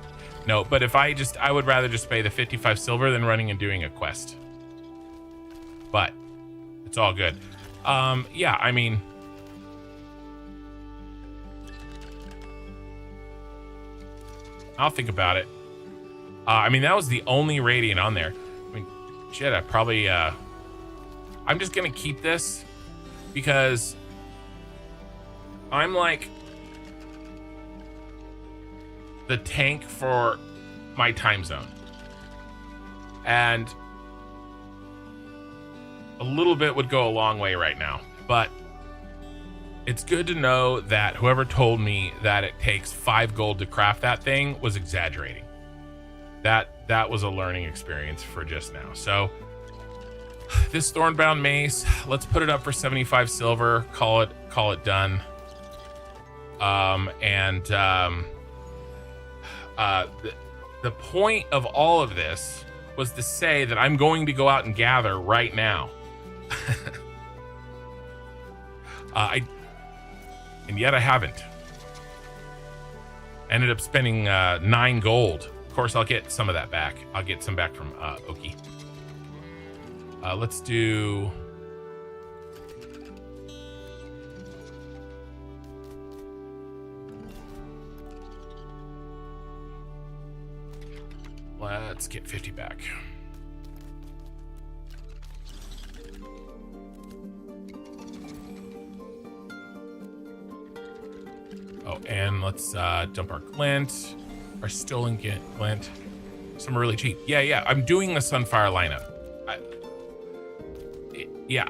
No, but if I would rather just pay the 55 silver than running and doing a quest. But it's all good. Yeah, I mean, I'll think about it. I mean, that was the only radiant on there. I mean, shit, I probably, I'm just gonna keep this because I'm like the tank for my time zone. And a little bit would go a long way right now, but it's good to know that whoever told me that it takes 5 gold to craft that thing was exaggerating. That was a learning experience for just now. So this Thornbound Mace, let's put it up for 75 silver, call it done. The point of all of this was to say that I'm going to go out and gather right now. And yet I haven't. Ended up spending 9 gold. Of course, I'll get some of that back. I'll get some back from Oki. Let's do... Let's get 50 back. Oh, and let's dump our glint, our stolen glint. Some are really cheap. Yeah, I'm doing the Sunfire lineup.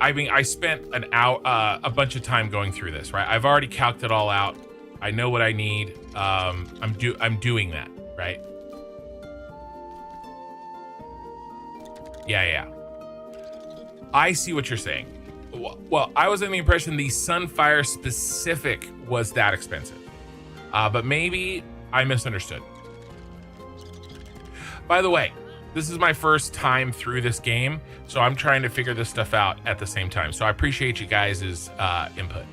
I mean, I spent an hour, a bunch of time going through this, right? I've already calced it all out. I know what I need. I'm doing that, right? Yeah. I see what you're saying. Well, I was under the impression the Sunfire specific was that expensive. But maybe I misunderstood. By the way, this is my first time through this game, so I'm trying to figure this stuff out at the same time. So I appreciate you guys' input.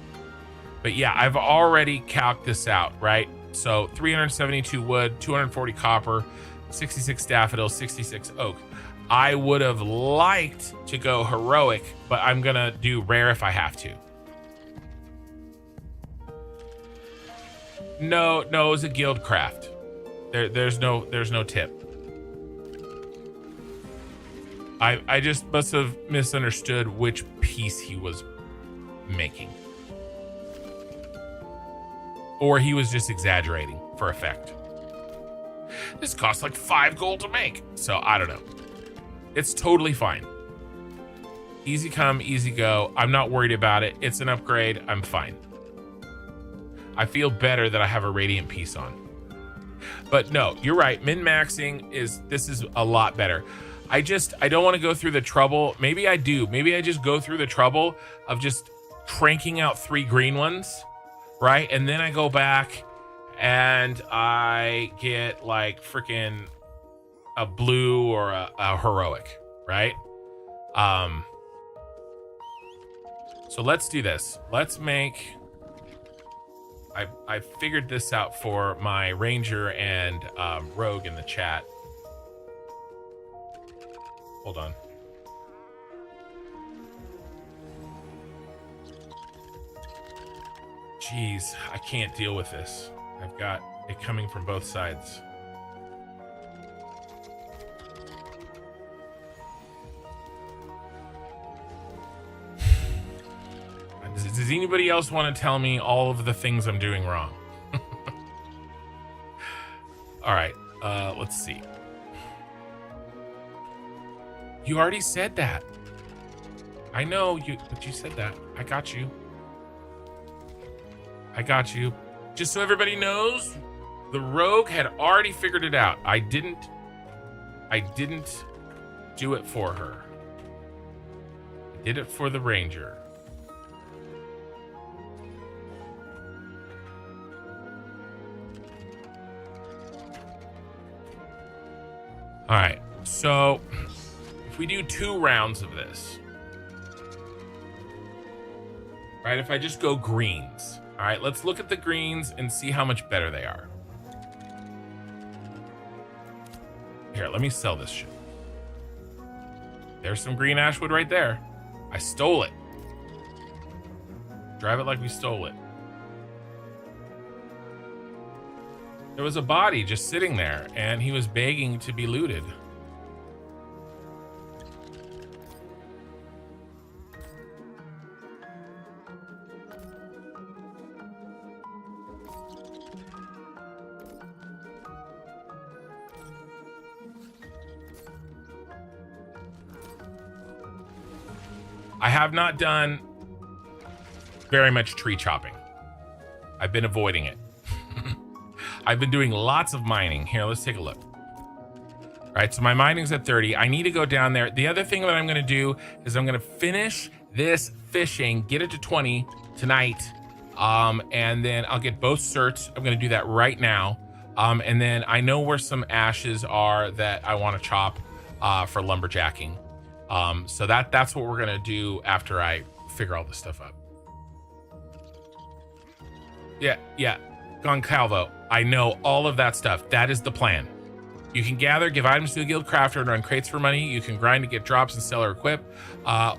But yeah, I've already calced this out, right? So 372 wood, 240 copper, 66 daffodil, 66 oak. I would have liked to go heroic, but I'm gonna do rare if I have to. No, it was a guild craft. There's no tip. I just must have misunderstood which piece he was making. Or he was just exaggerating for effect. This costs like 5 gold to make, so I don't know. It's totally fine. Easy come, easy go. I'm not worried about it. It's an upgrade. I'm fine. I feel better that I have a radiant piece on. But no, you're right. Min-maxing this is a lot better. I don't want to go through the trouble. Maybe I do. Maybe I just go through the trouble of just cranking out 3 green ones, right? And then I go back and I get like freaking a blue or a heroic, right? So let's do this. Let's make... I figured this out for my ranger and rogue in the chat. Hold on. Jeez, I can't deal with this. I've got it coming from both sides. Does anybody else want to tell me all of the things I'm doing wrong? All right, let's see. You already said that. I know you, but you said that. I got you. Just so everybody knows, the rogue had already figured it out. I didn't do it for her. I did it for the ranger. All right, so if we do 2 rounds of this, right? If I just go greens, all right, let's look at the greens and see how much better they are. Here, let me sell this shit. There's some green ashwood right there. I stole it. Drive it like we stole it. There was a body just sitting there, and he was begging to be looted. I have not done very much tree chopping. I've been avoiding it. I've been doing lots of mining. Here, let's take a look. All right, so my mining's at 30. I need to go down there. The other thing that I'm going to do is I'm going to finish this fishing, get it to 20 tonight, and then I'll get both certs. I'm going to do that right now. And then I know where some ashes are that I want to chop for lumberjacking. So that's what we're going to do after I figure all this stuff out. Yeah. Goncalvo, I know all of that stuff. That is the plan. You can gather, give items to the guild crafter and run crates for money. You can grind to get drops and sell or equip.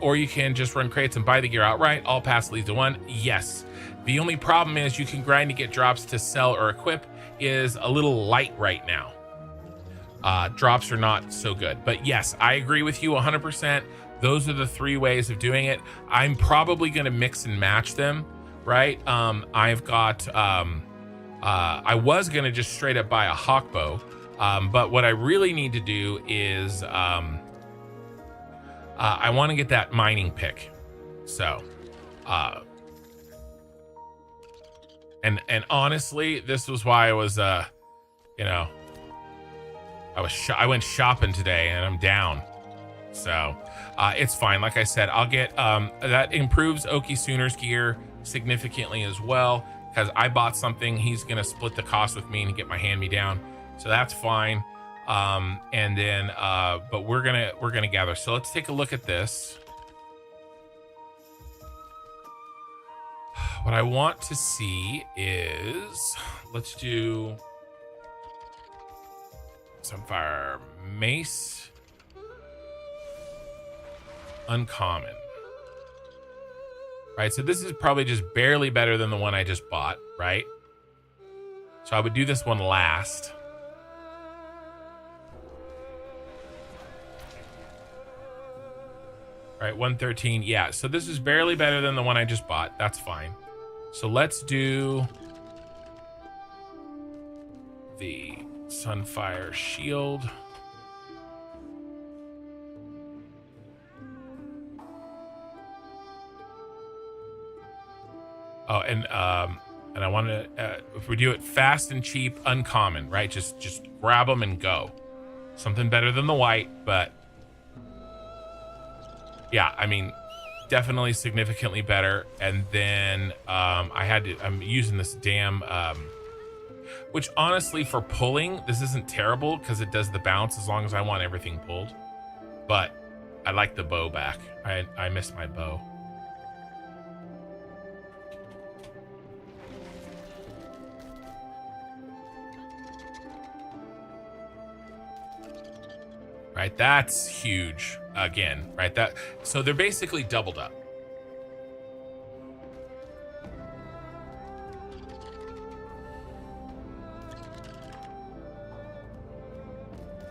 Or you can just run crates and buy the gear outright. All paths lead to one. Yes. The only problem is you can grind to get drops to sell or equip is a little light right now. Drops are not so good. But yes, I agree with you 100%. Those are the 3 ways of doing it. I'm probably going to mix and match them, right? I've got... I was going to just straight up buy a hawk bow. But what I really need to do is I want to get that mining pick. So, and honestly, this was why I was, I went shopping today and I'm down. So, it's fine. Like I said, I'll get, that improves Oki Sooner's gear significantly as well, because I bought something. He's going to split the cost with me and get my hand-me-down. So that's fine. And then, but we're gonna gather. So let's take a look at this. What I want to see is, let's do Sunfire Mace. Uncommon. Right, so this is probably just barely better than the one I just bought, right? So I would do this one last. All right, 113. Yeah, so this is barely better than the one I just bought. That's fine. So let's do the Sunfire Shield. Oh, and I want to, if we do it fast and cheap, uncommon, right? Just grab them and go. Something better than the white, but yeah, I mean, definitely significantly better. And then I'm using this damn, which honestly for pulling, this isn't terrible because it does the bounce as long as I want everything pulled. But I like the bow back. I miss my bow. Right, that's huge again, right? So they're basically doubled up.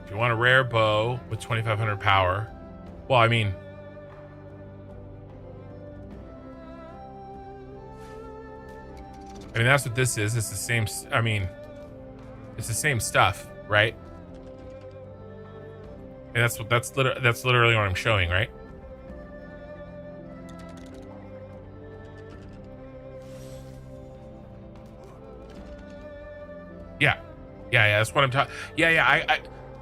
If you want a rare bow with 2,500 power, well, I mean, that's what this is. It's the same. I mean, it's the same stuff, right? And that's literally what I'm showing, right? Yeah, that's what I'm talking. Yeah.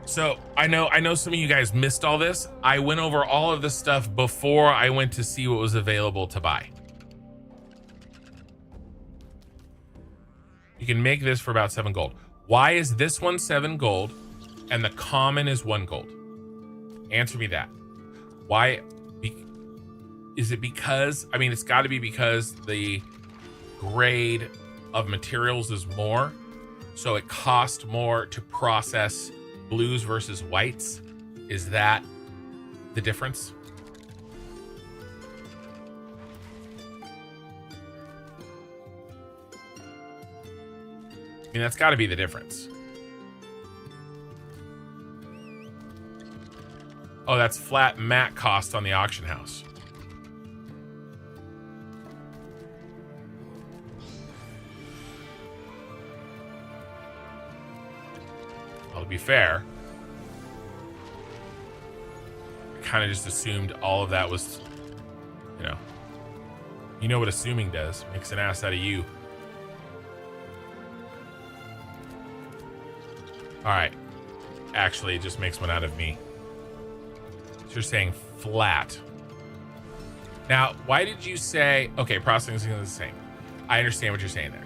So I know some of you guys missed all this. I went over all of this stuff before I went to see what was available to buy. You can make this for about 7 gold. Why is this one 7 gold and the common is 1 gold? Answer me that. Why? Is it because, I mean, it's got to be because the grade of materials is more, so it costs more to process blues versus whites. Is that the difference? I mean, that's got to be the difference. Oh, that's flat mat cost on the auction house. Well, to be fair, I kind of just assumed all of that was, you know what assuming does. Makes an ass out of you. All right. Actually, it just makes one out of me. So you're saying flat. Now, why did you say... Okay, processing is the same. I understand what you're saying there.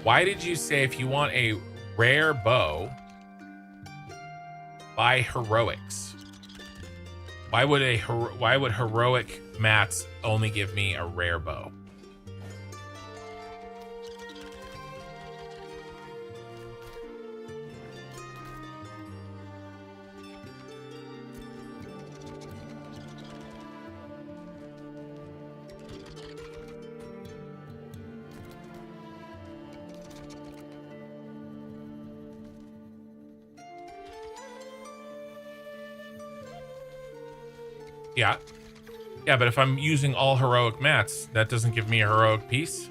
Why did you say if you want a rare bow, buy heroics? Why would heroic mats only give me a rare bow? Yeah. Yeah, but if I'm using all heroic mats, that doesn't give me a heroic piece.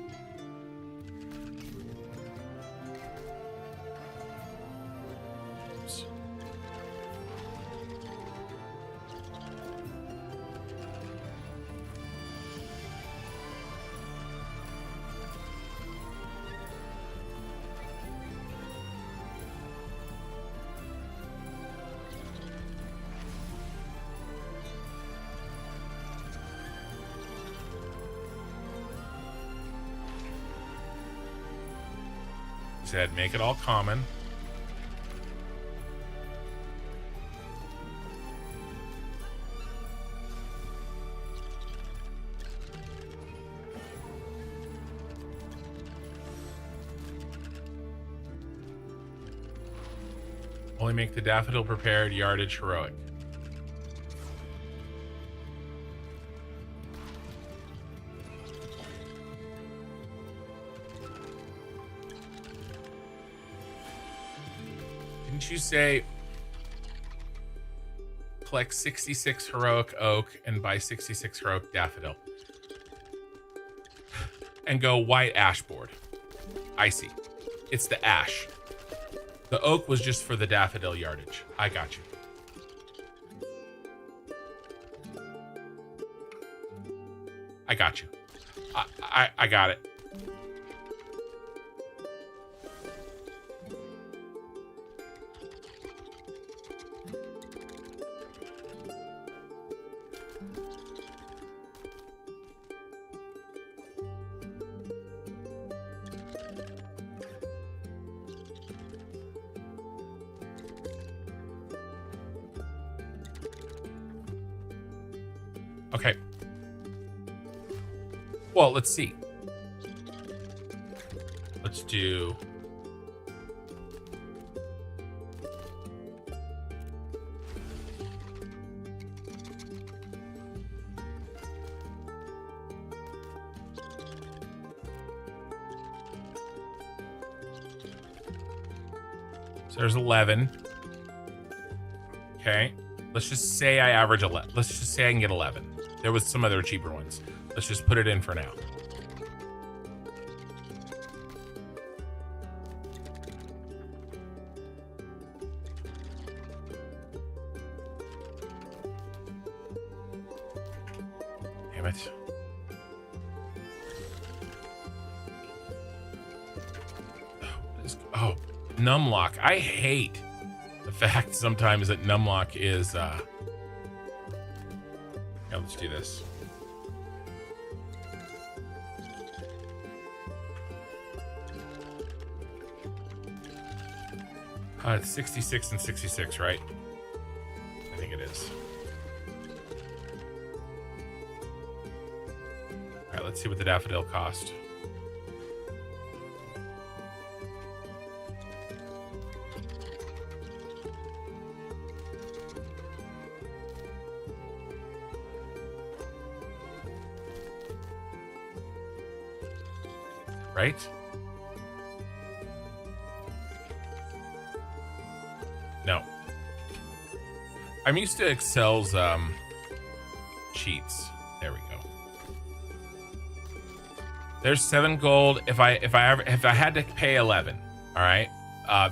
Oops. Said make it all common. Only make the daffodil prepared yardage heroic. Didn't you say collect 66 heroic oak and buy 66 heroic daffodil and go white ash board? I see. It's the ash. The oak was just for the daffodil yardage. I got you. I got you. I got it. Okay. Well, let's see. Let's do... So there's 11. Okay. Let's just say I average 11. Let's just say I can get 11. There was some other cheaper ones. Let's just put it in for now. Damn it. Oh, numlock. I hate the fact sometimes that numlock is yeah, let's do this. It's 66 and 66, right? I think it is. All right, let's see what the daffodil cost. right? No. I'm used to Excel's cheats. There we go. There's 7 gold. If I had to pay 11, all right.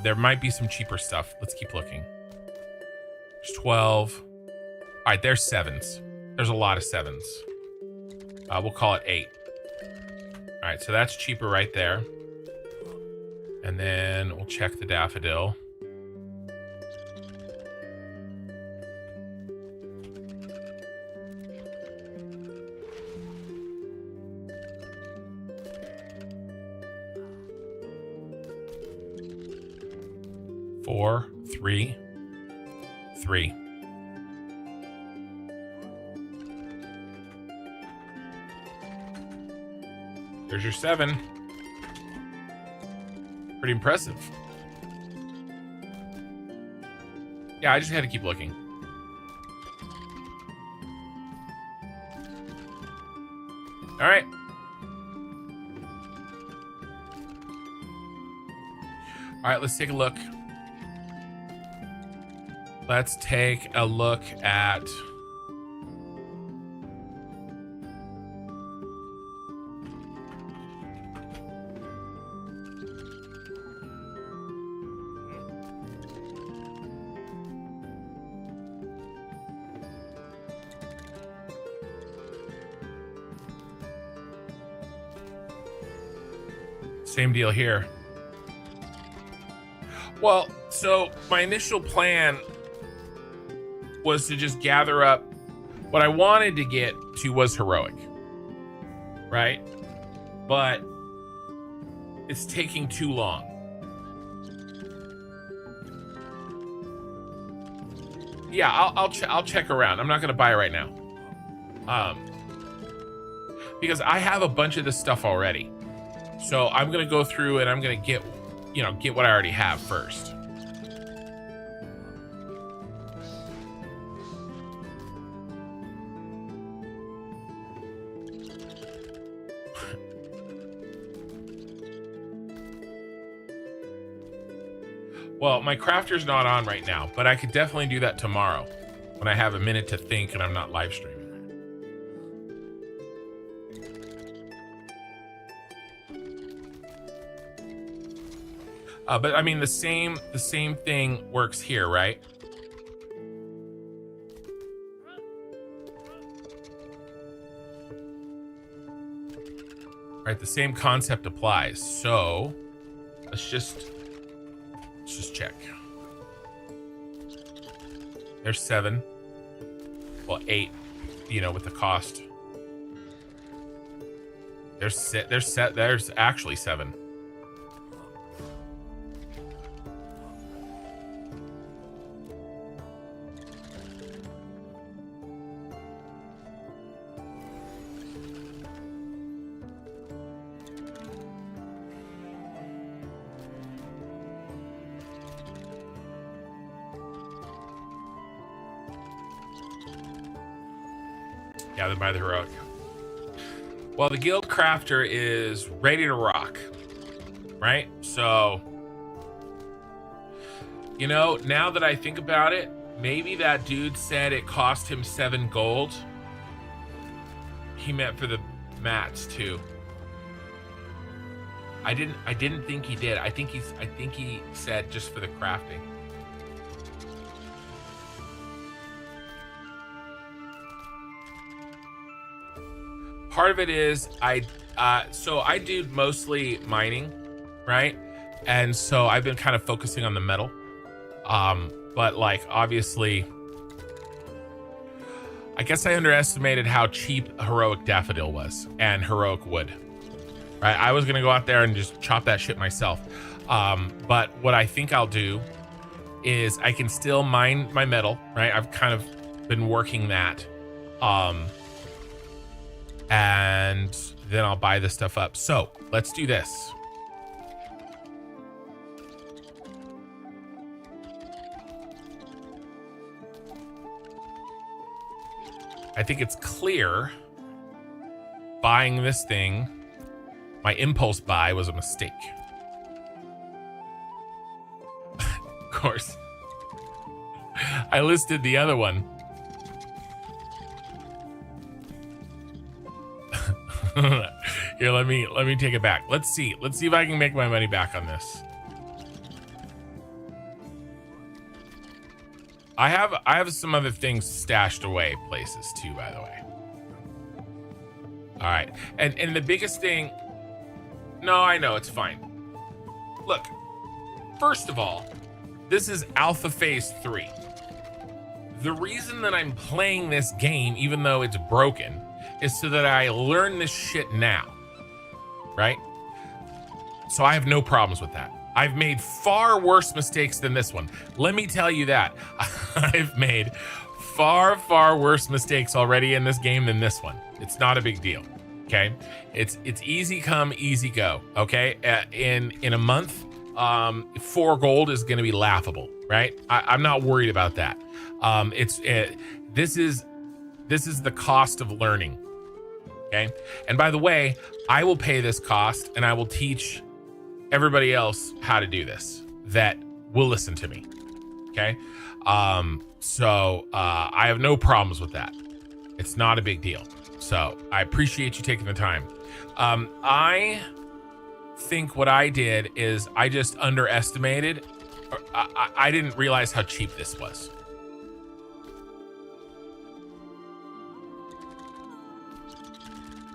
There might be some cheaper stuff. Let's keep looking. There's 12. All right, there's 7s. There's a lot of 7s. We'll call it 8. All right, so that's cheaper right there. And then we'll check the daffodil. Four, 3, 3. There's your 7. Pretty impressive. Yeah, I just had to keep looking. All right. All right, let's take a look. Let's take a look at same deal here. Well, so my initial plan was to just gather up what I wanted to get to was heroic, right? But it's taking too long. Yeah, I'll check around. I'm not gonna buy it right now, because I have a bunch of this stuff already. So I'm gonna go through and I'm gonna get what I already have first. Well, my crafter's not on right now, but I could definitely do that tomorrow when I have a minute to think and I'm not live streaming. But I mean, the same thing works here, right? Right, the same concept applies. So let's just check. There's 7. Well, 8, with the cost. There's actually 7. Gathered by the heroic. Well, the guild crafter is ready to rock, right? So, now that I think about it, maybe that dude said it cost him 7 gold. He meant for the mats too. I didn't think he did. I think he said just for the crafting. Part of it is so I do mostly mining, right? And so I've been kind of focusing on the metal. But like obviously, I guess I underestimated how cheap heroic daffodil was and heroic wood. Right? I was gonna go out there and just chop that shit myself. But what I think I'll do is I can still mine my metal, right? I've kind of been working that. And then I'll buy this stuff up. So let's do this. I think it's clear buying this thing My impulse buy was a mistake. Of course. I listed the other one. Here, let me take it back. Let's see if I can make my money back on this. I have some other things stashed away places too, by the way. All right, and the biggest thing. No, I know it's fine. Look, first of all, this is Alpha Phase 3. The reason that I'm playing this game, even though it's broken, is so that I learn this shit now, right? So I have no problems with that. I've made far worse mistakes than this one. Let me tell you that. I've made far, far worse mistakes already in this game than this one. It's not a big deal, okay? It's easy come, easy go, okay? In a month, 4 gold is gonna be laughable, right? I'm not worried about that. This is the cost of learning, okay? And by the way, I will pay this cost and I will teach everybody else how to do this that will listen to me, okay? So I have no problems with that. It's not a big deal. So I appreciate you taking the time. I think what I did is I just underestimated. I didn't realize how cheap this was.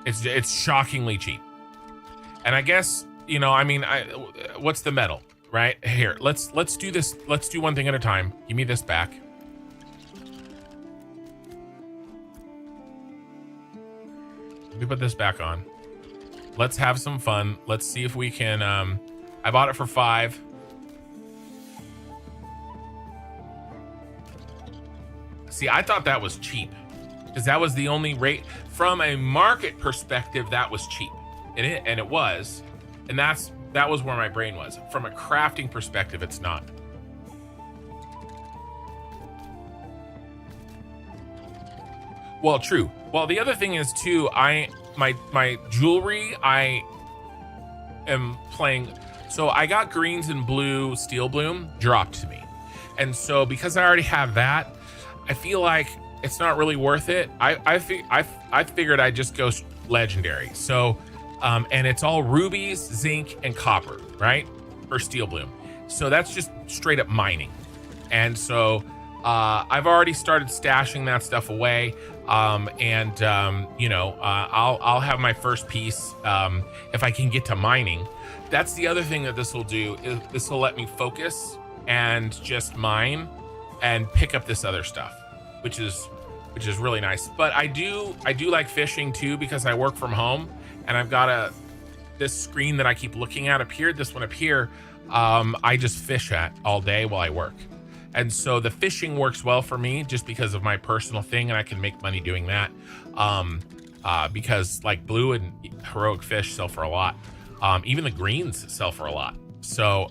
It's shockingly cheap. And I guess, you know, I mean, what's the metal, right? Here, let's do this. Let's do one thing at a time. Give me this back. Let me put this back on. Let's have some fun. Let's see if we can, I bought it for 5. See, I thought that was cheap because that was the only rate from a market perspective. That was cheap, and it was, and that was where my brain was. From a crafting perspective, it's not. Well, true. Well, the other thing is too, my jewelry, I am playing. So I got greens and blue steel bloom dropped to me, and so because I already have that, I feel like it's not really worth it. I figured I'd just go legendary. So, and it's all rubies, zinc, and copper, right? For steel bloom. So that's just straight up mining. And so I've already started stashing that stuff away. You know, I'll have my first piece if I can get to mining. That's the other thing that this will do is this will let me focus and just mine and pick up this other stuff, which is really nice. But I do like fishing too, because I work from home and I've got this screen that I keep looking at up here, this one up here, I just fish at all day while I work. And so the fishing works well for me just because of my personal thing, and I can make money doing that. Because like blue and heroic fish sell for a lot. Even the greens sell for a lot. So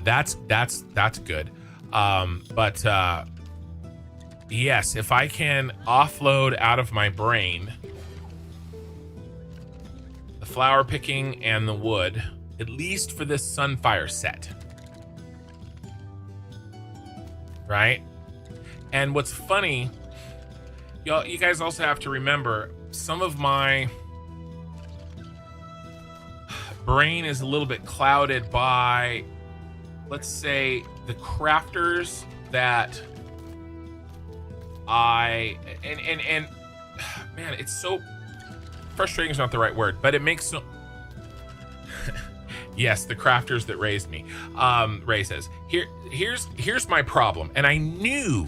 that's good. But yes, if I can offload out of my brain the flower picking and the wood, at least for this Sunfire set, right? And what's funny, y'all, you guys also have to remember, some of my brain is a little bit clouded by, let's say, the crafters that and man, it's so frustrating is not the right word, but it makes so yes, the crafters that raised me. Ray says, here's my problem, and I knew,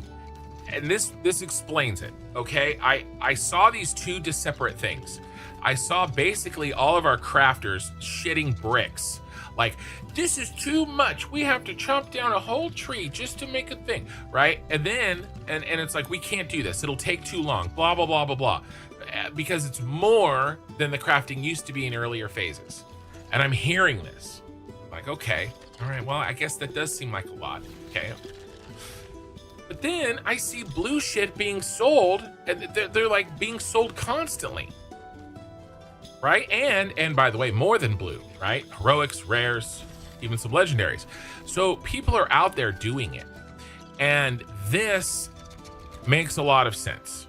and this explains it, okay? I saw these two separate things. I saw basically all of our crafters shitting bricks. Like, this is too much. We have to chop down a whole tree just to make a thing, right? And then, and it's like, we can't do this. It'll take too long, blah, blah, blah, blah, blah. Because it's more than the crafting used to be in earlier phases. And I'm hearing this. I'm like, okay, all right, well, I guess that does seem like a lot, okay? But then I see blue shit being sold, and they're like being sold constantly, right? And by the way, more than blue, right? Heroics, rares, even some legendaries. So people are out there doing it. And this makes a lot of sense.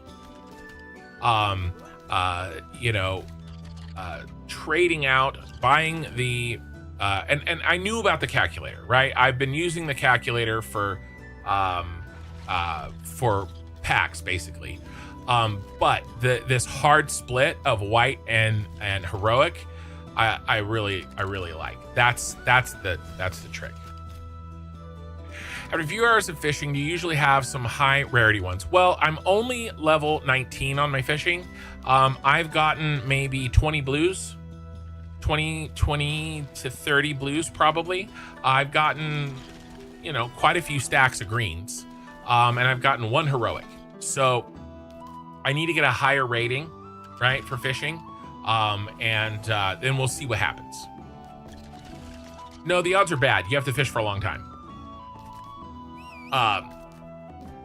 You know, trading out, buying the and I knew about the calculator, right? I've been using the calculator for packs basically. But this hard split of white and heroic, I really like. That's the trick. After a few hours of fishing, you usually have some high rarity ones. Well, I'm only level 19 on my fishing. I've gotten maybe 20 blues, 20 to 30 blues probably. I've gotten, you know, quite a few stacks of greens, and I've gotten one heroic. So I need to get a higher rating, right, for fishing, and then we'll see what happens. No, the odds are bad. You have to fish for a long time.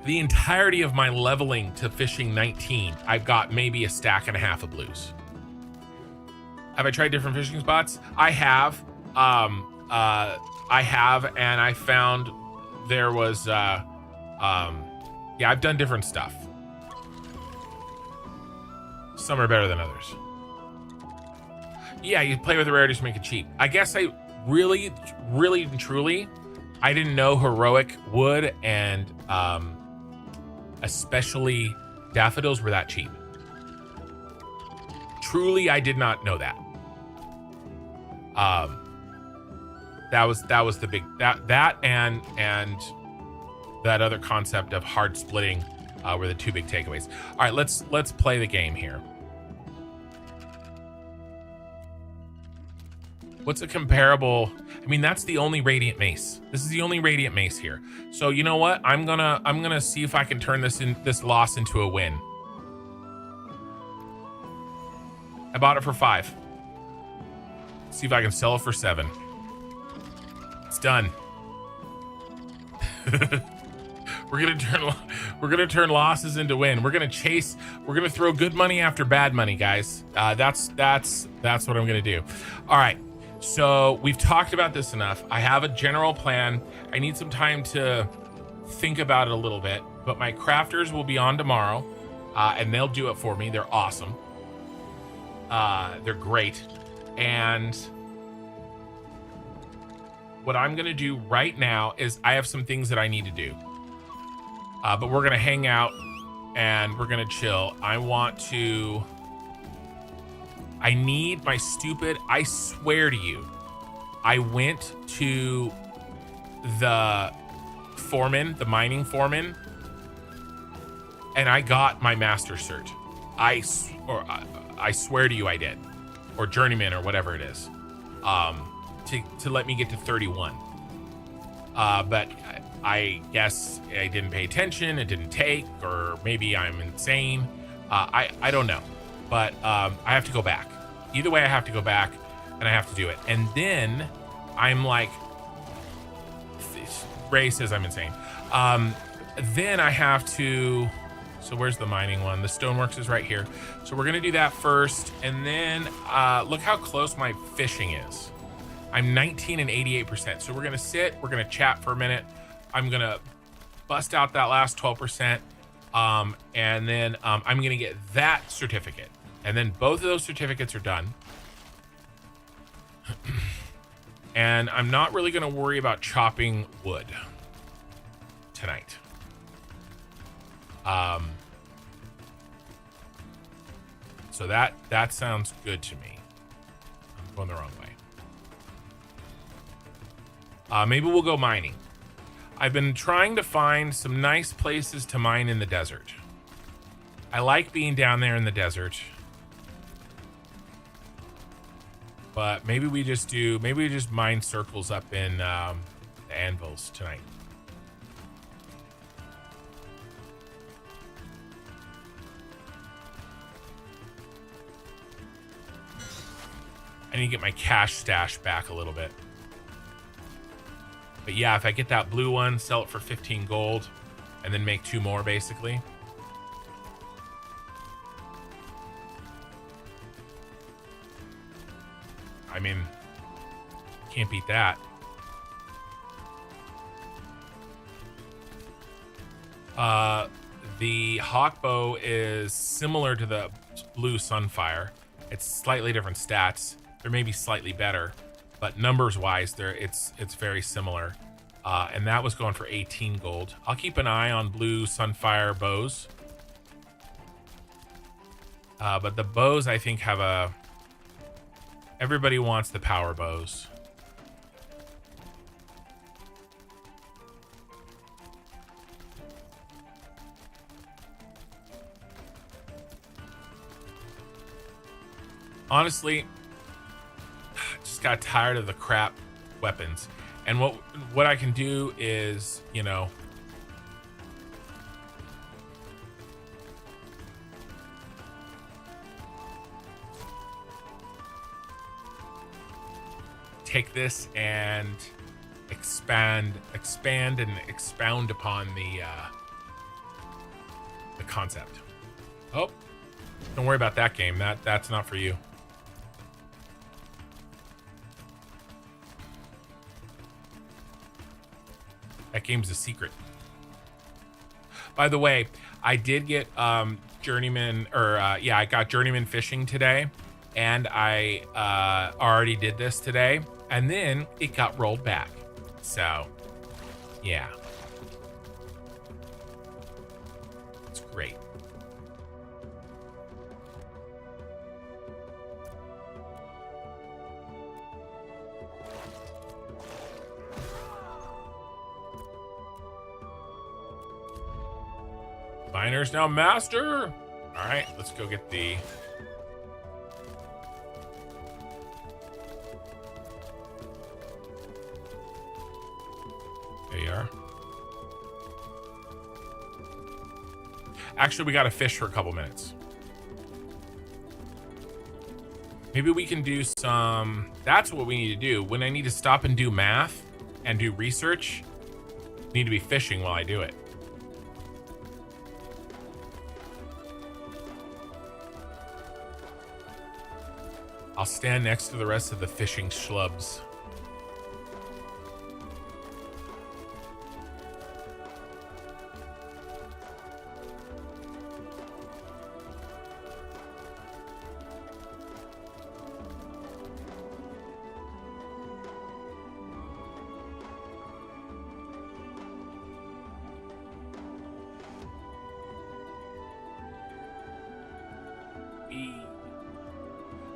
The entirety of my leveling to fishing 19, I've got maybe a stack and a half of blues. Have I tried different fishing spots? I have. I have, and I found there was, yeah, I've done different stuff. Some are better than others. Yeah, you play with the rarities to make it cheap. I guess I really and truly, I didn't know heroic wood and especially daffodils were that cheap. Truly, I did not know that. That was the big that and that other concept of hard splitting were the two big takeaways. All right, let's play the game here. What's a comparable? I mean, that's the only radiant mace. This is the only radiant mace here. So you know what? I'm gonna see if I can turn this loss into a win. I bought it for 5. See if I can sell it for 7. It's done. We're gonna turn losses into win. We're gonna throw good money after bad money, guys. That's what I'm gonna do. All right. So we've talked about this enough. I have a general plan. I need some time to think about it a little bit, but my crafters will be on tomorrow, and they'll do it for me. They're awesome. They're great. And what I'm going to do right now is I have some things that I need to do, but we're going to hang out and we're going to chill. I need my stupid, I swear to you, I went to the foreman, the mining foreman, and I got my master cert. I swear to you I did, or journeyman or whatever it is, to let me get to 31. But I guess I didn't pay attention, it didn't take, or maybe I'm insane. I don't know. But I have to go back. Either way, I have to go back and I have to do it. And then I'm like, Ray says I'm insane. Then I have to, so where's the mining one? The stoneworks is right here. So we're gonna do that first. And then look how close my fishing is. I'm 19 and 88%. So we're gonna sit, we're gonna chat for a minute. I'm gonna bust out that last 12%. And then I'm gonna get that certificate. And then both of those certificates are done. And I'm not really gonna worry about chopping wood tonight. So that sounds good to me. I'm going the wrong way. Maybe we'll go mining. I've been trying to find some nice places to mine in the desert. I like being down there in the desert. But maybe we just mine circles up in the anvils tonight. I need to get my cash stash back a little bit. But yeah, if I get that blue one, sell it for 15 gold, and then make 2 more basically. I mean, can't beat that. The Hawkbow is similar to the blue Sunfire. It's slightly different stats. They're maybe slightly better, but numbers wise, it's very similar. And that was going for 18 gold. I'll keep an eye on blue Sunfire bows. But the bows, I think, have a... Everybody wants the power bows. Honestly, just got tired of the crap weapons. And what I can do is, you know, take this and expand and expound upon the concept. Oh, don't worry about that game. That's not for you. That game's a secret. By the way, I did get journeyman, or yeah, I got journeyman fishing today, and I already did this today, and then it got rolled back. So, yeah, it's great. Miner's now master. All right, let's go get the... There you are. Actually, we got to fish for a couple minutes. Maybe we can do some... That's what we need to do. When I need to stop and do math and do research, I need to be fishing while I do it. I'll stand next to the rest of the fishing schlubs.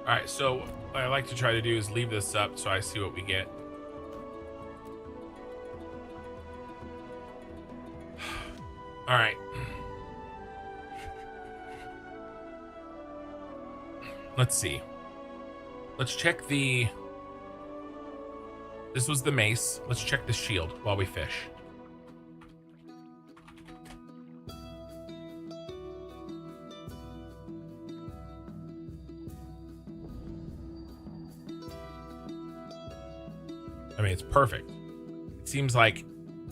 All right, so what I like to try to do is leave this up so I see what we get. All right. Let's see. Let's check the... This was the mace. Let's check the shield while we fish. I mean, it's perfect. It seems like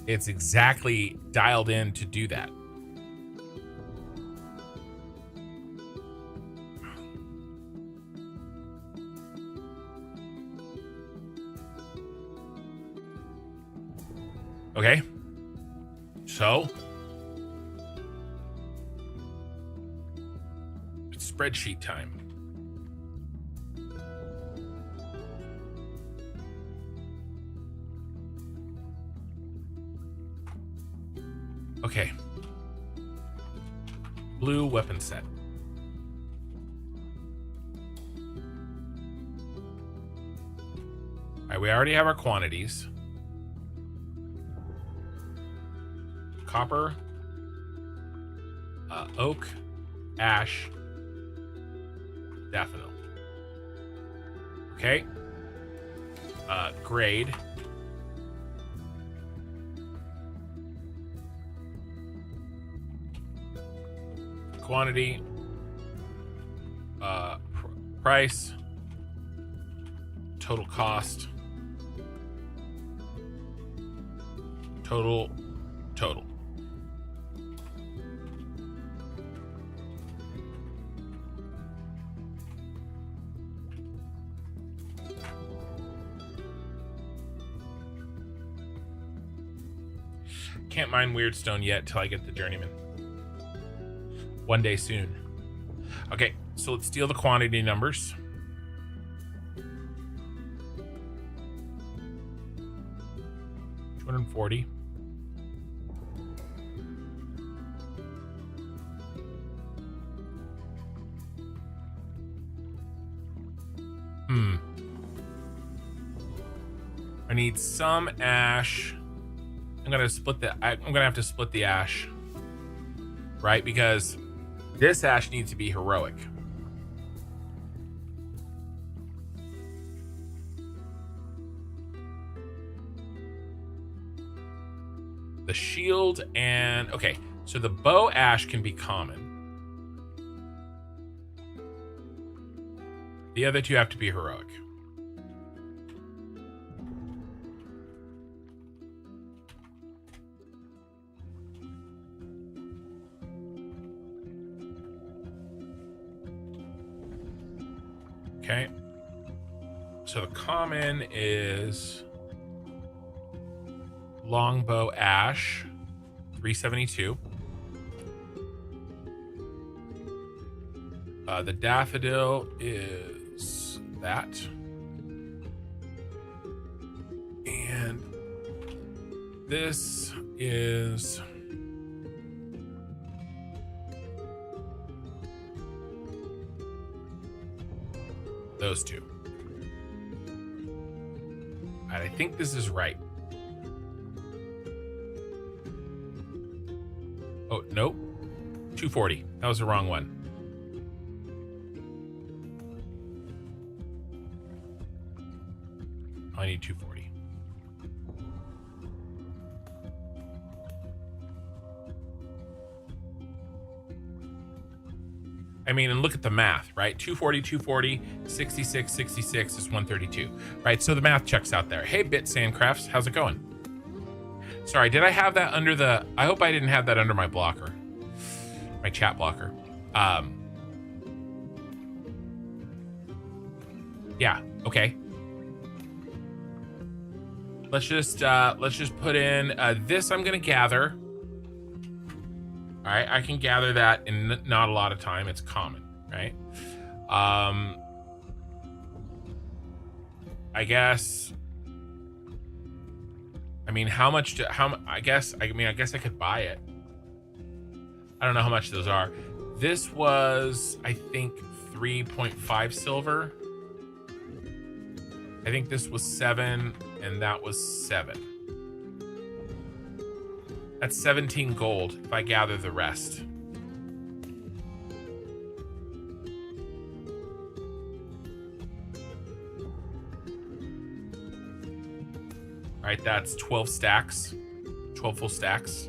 it's exactly dialed in to do that. Okay. So it's spreadsheet time. Okay. Blue weapon set. All right, we already have our quantities. Copper, oak, ash, daffodil. Okay. Grade. Quantity, price, total cost, total. Can't mine weird stone yet till I get the journeyman. One day soon. Okay, so let's steal the quantity numbers. $240. I need some ash. I'm gonna have to split the ash, right? Because this ash needs to be heroic. The shield and okay, so the bow ash can be common. The other two have to be heroic. Okay. So the common is longbow ash, 372. The daffodil is that. And this is those two. And I think this is right. Oh, nope. 240. That was the wrong one. I need 240. I mean, and look at the math, right? 240, 66, 66 is 132, right? So the math checks out there. Hey, Bit Sandcrafts, how's it going? Sorry, did I have that under the... I hope I didn't have that under my blocker. My chat blocker. Yeah, okay. Let's just put in this I'm gonna gather. All right, I can gather that in not a lot of time. It's common, right? I guess. I mean, I guess I could buy it. I don't know how much those are. This was, I think, 3.5 silver. I think this was 7, and that was 7. That's 17 gold if I gather the rest. All right, that's 12 stacks, 12 full stacks.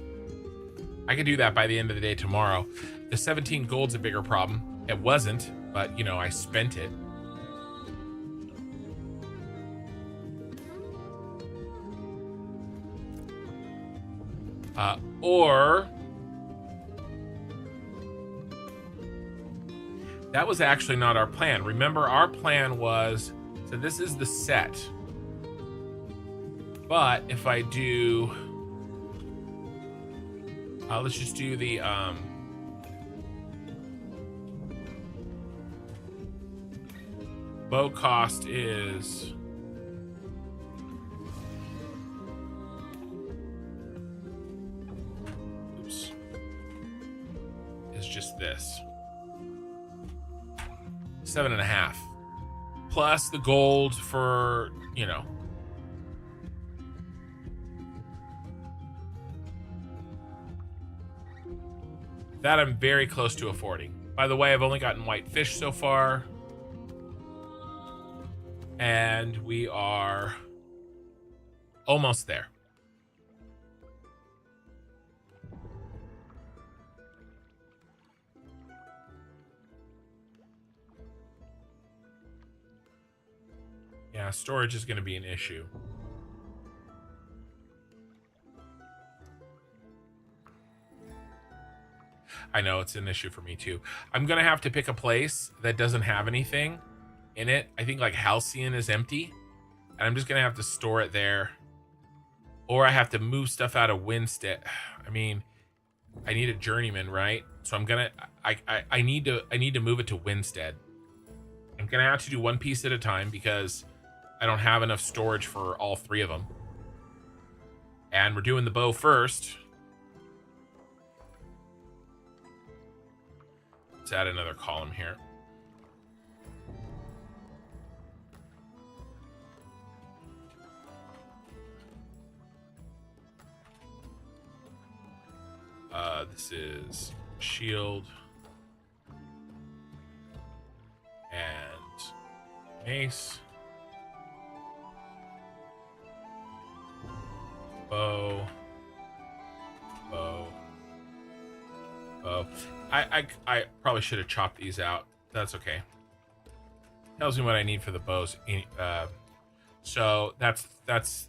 I could do that by the end of the day tomorrow. The 17 gold's a bigger problem. It wasn't, but you know, I spent it. Or that was actually not our plan. Remember, our plan was, so this is the set. But if I do, let's just do the, bow cost is, just this 7.5 plus the gold for, you know, that I'm very close to affording. By the way, I've only gotten white fish so far, and we are almost there. Yeah, storage is going to be an issue. I know it's an issue for me too. I'm going to have to pick a place that doesn't have anything in it. I think like Halcyon is empty, and I'm just going to have to store it there Or I have to move stuff out of Winstead. I mean, I need a journeyman, right? So I'm gonna I need to move it to Winstead. I'm gonna have to do one piece at a time because I don't have enough storage for all 3 of them. And we're doing the bow first. Let's add another column here. This is shield and mace, bow. I probably should have chopped these out. That's okay. Tells me what I need for the bows. So that's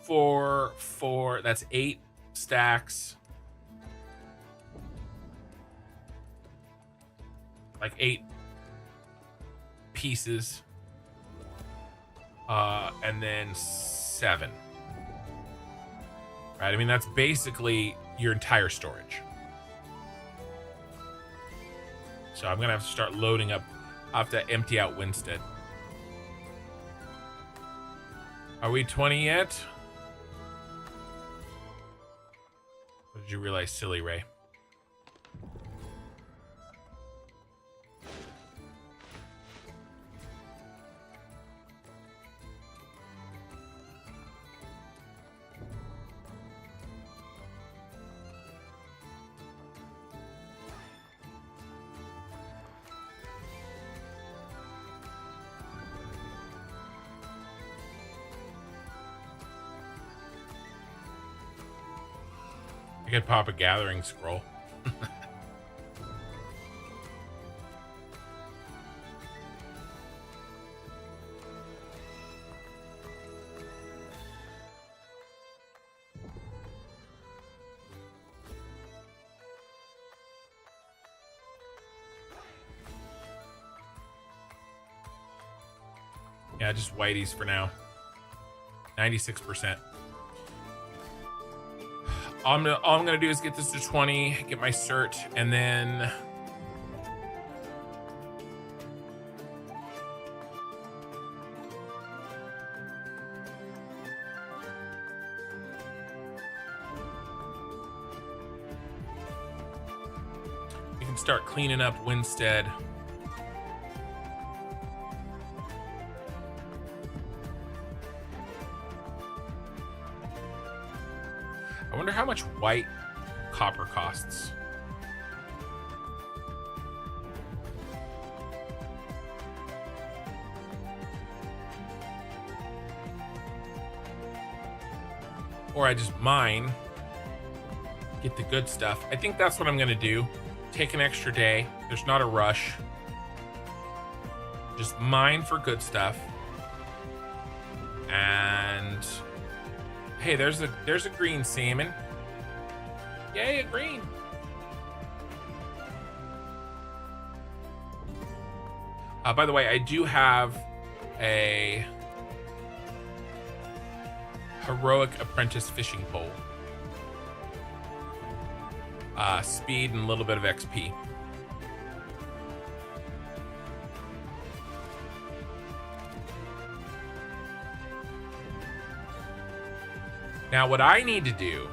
4. That's 8 stacks. Like 8 pieces. And then 7. Right? I mean, that's basically your entire storage. So I'm going to have to start loading up. I'll have to empty out Winstead. Are we 20 yet? What did you realize, silly Ray? I could pop a gathering scroll. Yeah, just whiteys for now. 96%. All I'm gonna do is get this to 20, get my cert, and then we can start cleaning up Winstead. I wonder how much white copper costs. Or I just mine, get the good stuff. I think that's what I'm gonna do. Take an extra day. There's not a rush. Just mine for good stuff. And hey, there's a green salmon. Yay, a green. By the way, I do have a heroic apprentice fishing pole. Speed and a little bit of XP. Now, what I need to do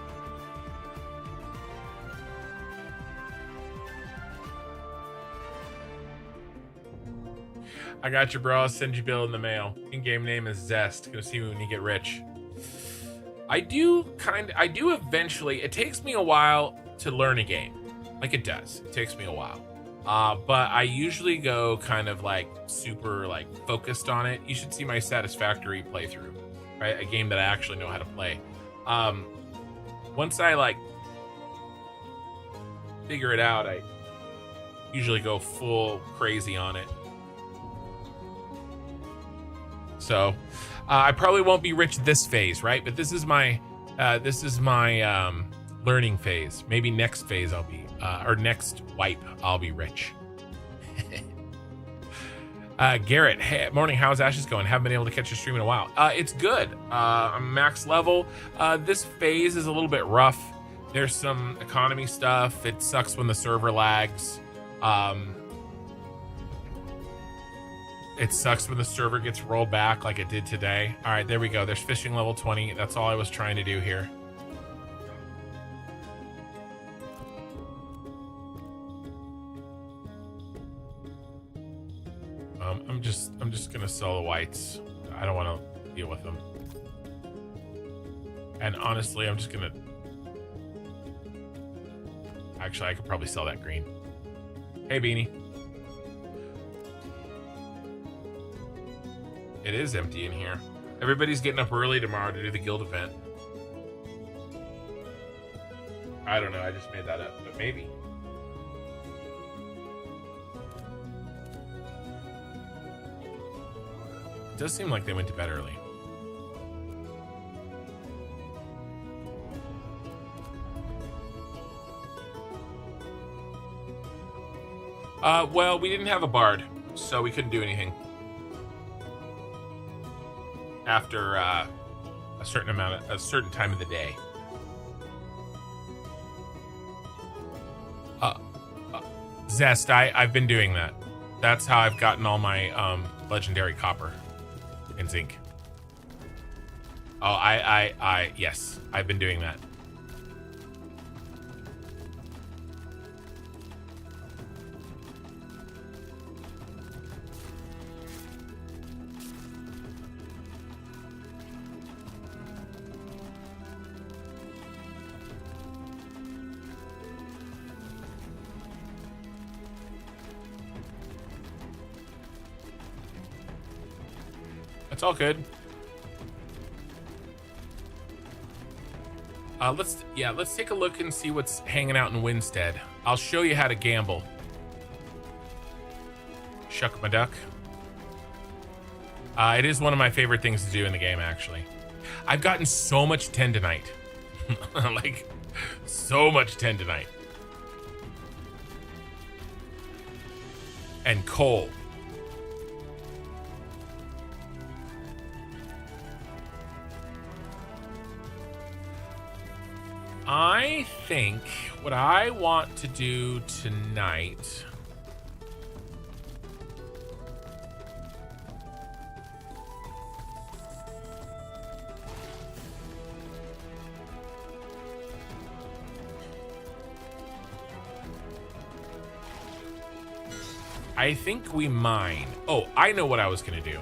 I got you, bro. I'll send you a bill in the mail. In-game name is Zest. Gonna see you when you get rich. I do eventually. It takes me a while to learn a game. Like, it does. It takes me a while. But I usually go kind of like super like focused on it. You should see my Satisfactory playthrough, right? A game that I actually know how to play. Once I like figure it out, I usually go full crazy on it. So I probably won't be rich this phase, right? But this is my learning phase. Maybe next phase I'll be or next wipe I'll be rich. Garrett, hey, morning. How's Ashes going? Haven't been able to catch your stream in a while. It's good. I'm max level. This phase is a little bit rough. There's some economy stuff. It sucks when the server lags. It sucks when the server gets rolled back like it did today. All right, there we go. There's fishing level 20. That's all I was trying to do here. I'm just gonna sell the whites. I don't want to deal with them. And honestly, I'm just gonna. Actually, I could probably sell that green. Hey, Beanie. It is empty in here. Everybody's getting up early tomorrow to do the guild event. I don't know. I just made that up, but maybe. It does seem like they went to bed early. Well, we didn't have a bard, so we couldn't do anything. After a certain time of the day. Zest, I've been doing that. That's how I've gotten all my legendary copper and zinc. Oh, yes, I've been doing that. It's all good. Let's take a look and see what's hanging out in Winstead. I'll show you how to gamble. Shuck my duck. It is one of my favorite things to do in the game, actually. I've gotten so much tendonite. Like, so much tendonite. And coal. I think what I want to do tonight I think we mine. Oh, I know what I was gonna do.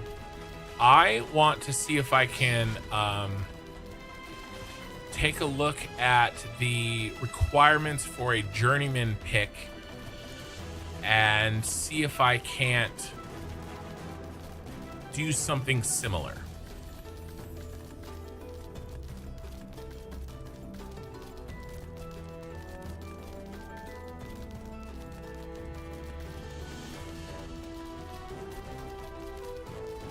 I want to see if I can take a look at the requirements for a journeyman pick and see if I can't do something similar.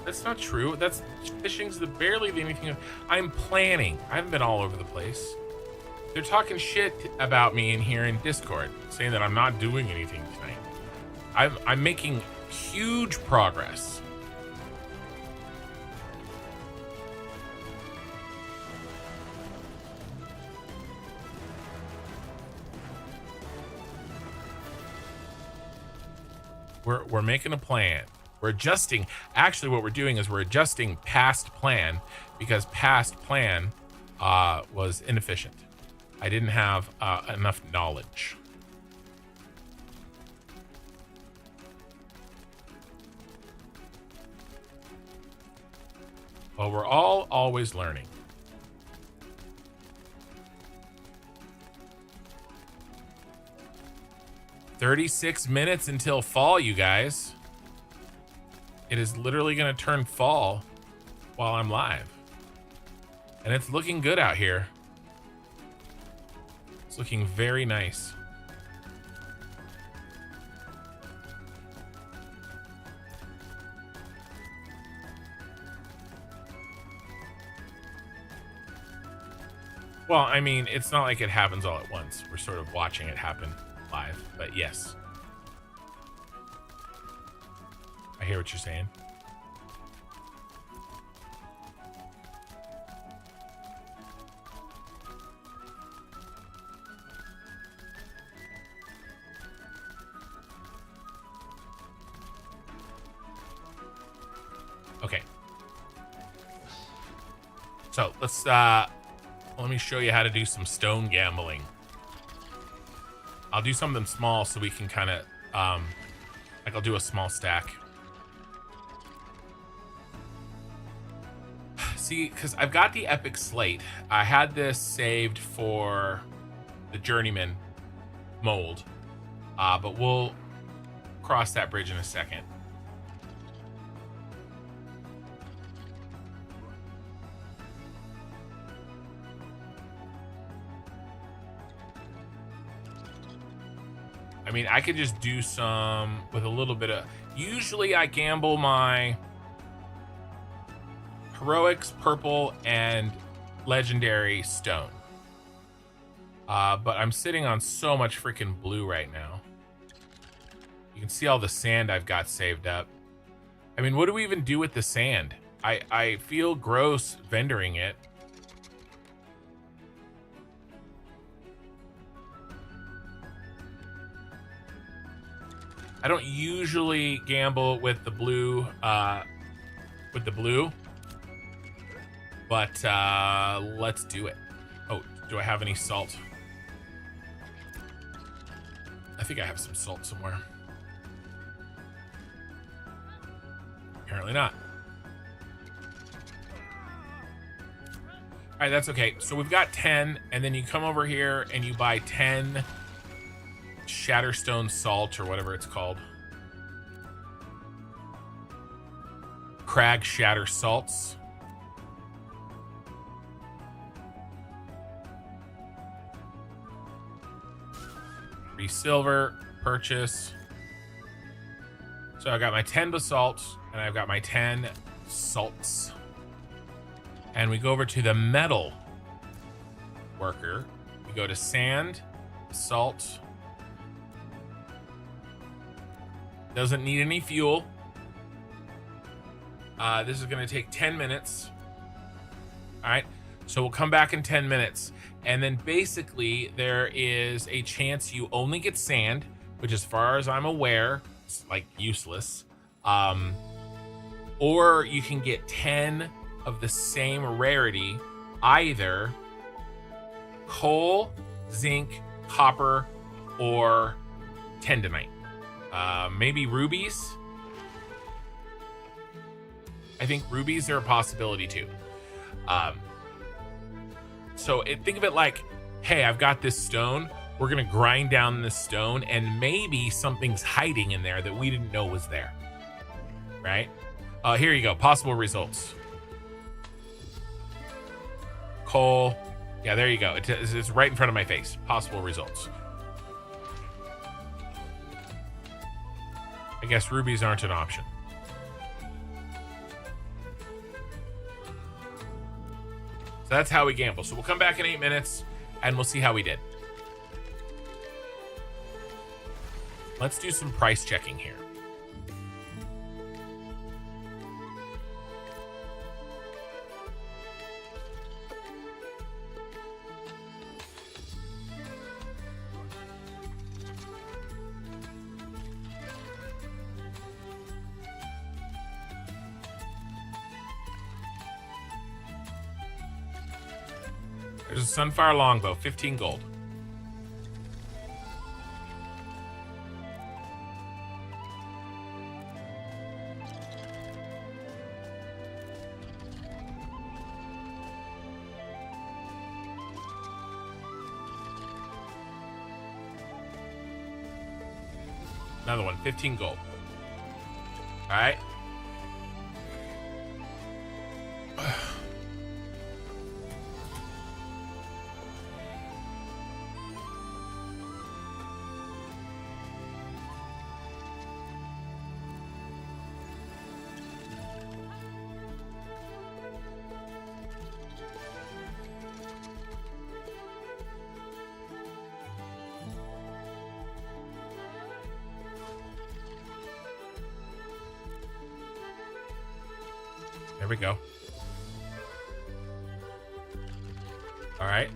That's not true. That's fishing's barely anything. I'm planning. I haven't been all over the place. They're talking shit about me in here in Discord, saying that I'm not doing anything tonight. I'm making huge progress. We're making a plan. We're adjusting. Actually, what we're doing is we're adjusting past plan because past plan was inefficient. I didn't have enough knowledge. Well, we're all always learning. "36 minutes until fall, you guys. It is literally going to turn fall while I'm live. And it's looking good out here. It's looking very nice. Well, I mean, it's not like it happens all at once. We're sort of watching it happen live, but yes. I hear what you're saying. Okay. So let's let me show you how to do some stone gambling. I'll do something small so we can kind of like I'll do a small stack. See, because I've got the epic slate. I had this saved for the journeyman mold, but we'll cross that bridge in a second. I mean, I could just do some with a little bit of... Usually I gamble my heroics, purple, and legendary stone. But I'm sitting on so much freaking blue right now. You can see all the sand I've got saved up. I mean, what do we even do with the sand? I feel gross vendoring it. I don't usually gamble with the blue, but let's do it. Oh, do I have any salt? I think I have some salt somewhere. Apparently not. All right, that's okay. So we've got 10, and then you come over here and you buy 10 Shatterstone salt or whatever it's called. Crag shatter salts. Free silver, purchase. So I got my 10 basalt and I've got my 10 salts. And we go over to the metal worker. We go to sand, salt. Doesn't need any fuel. This is going to take 10 minutes. All right. So we'll come back in 10 minutes. And then basically there is a chance you only get sand, which as far as I'm aware, is like useless. Or you can get 10 of the same rarity, either coal, zinc, copper, or tendonite. Maybe rubies. I think rubies are a possibility too. So think of it like, hey, I've got this stone. We're going to grind down this stone and maybe something's hiding in there that we didn't know was there. Right? Here you go. Possible results. Coal. Yeah, there you go. It's right in front of my face. Possible results. I guess rubies aren't an option. So that's how we gamble. So we'll come back in 8 minutes and we'll see how we did. Let's do some price checking here. There's a Sunfire Longbow, 15 gold. Another one, 15 gold. All right. There we go. All right.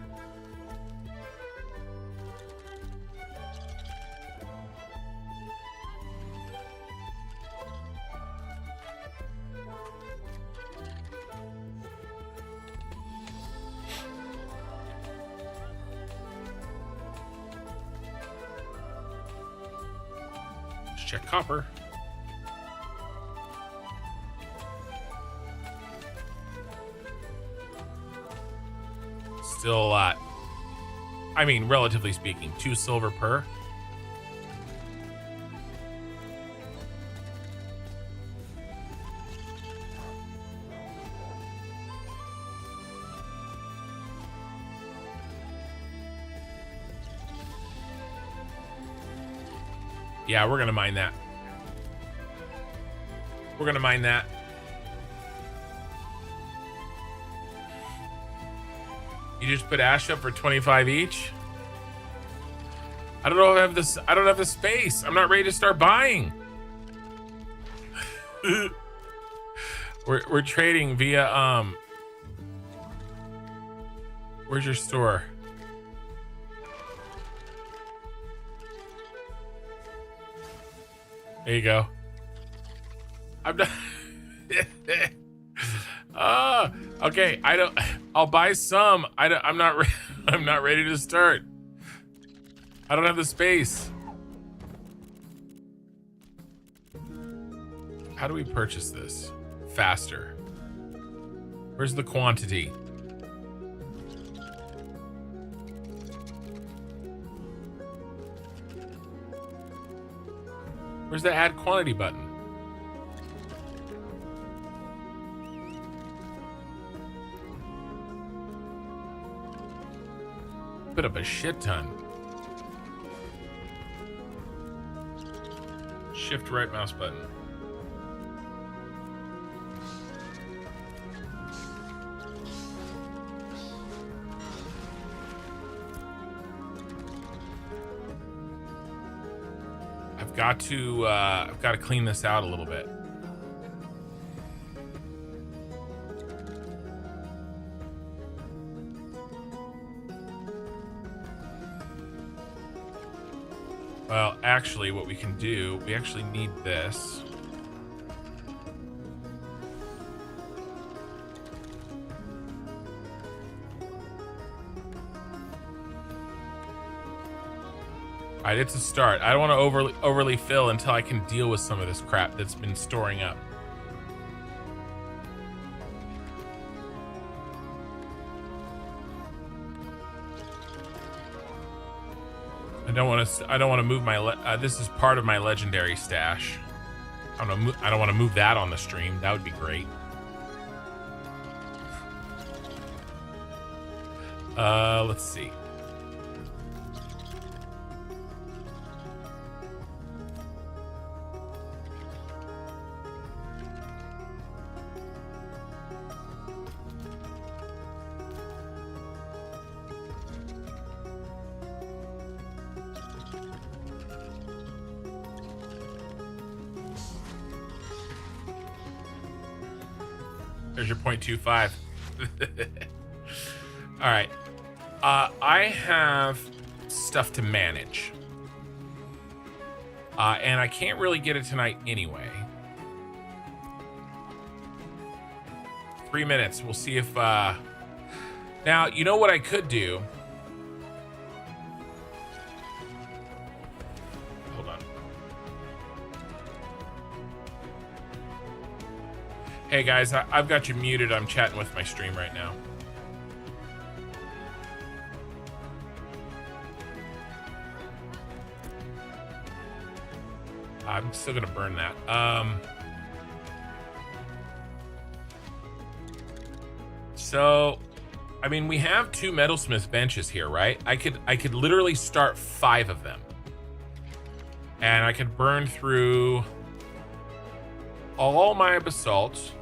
Let's check copper. Still a lot. I mean, relatively speaking, 2 silver per. Yeah, we're gonna mine that. We're gonna mine that. You just put ash up for 25 each? I don't know if I have this. I don't have the space. I'm not ready to start buying. We're trading via where's your store? There you go. I'm done. Okay. I'll buy some. I'm not. I'm not ready to start. I don't have the space. How do we purchase this faster? Where's the quantity? Where's the add quantity button? Put up a shit ton. Shift right mouse button. I've got to clean this out a little bit. Well, actually, what we can do, we actually need this. All right, it's a start. I don't want to overly fill until I can deal with some of this crap that's been storing up. I don't want to move my. This is part of my legendary stash. I don't want to move that on the stream. That would be great. Let's see. There's your 0.25. All right. I have stuff to manage. And I can't really get it tonight anyway. 3 minutes. We'll see if... Now, you know what I could do? Hold on. Hey guys, I've got you muted. I'm chatting with my stream right now. I'm still gonna burn that. So, I mean, we have 2 metalsmith benches here, right? I could literally start 5 of them, and I could burn through all my basalt.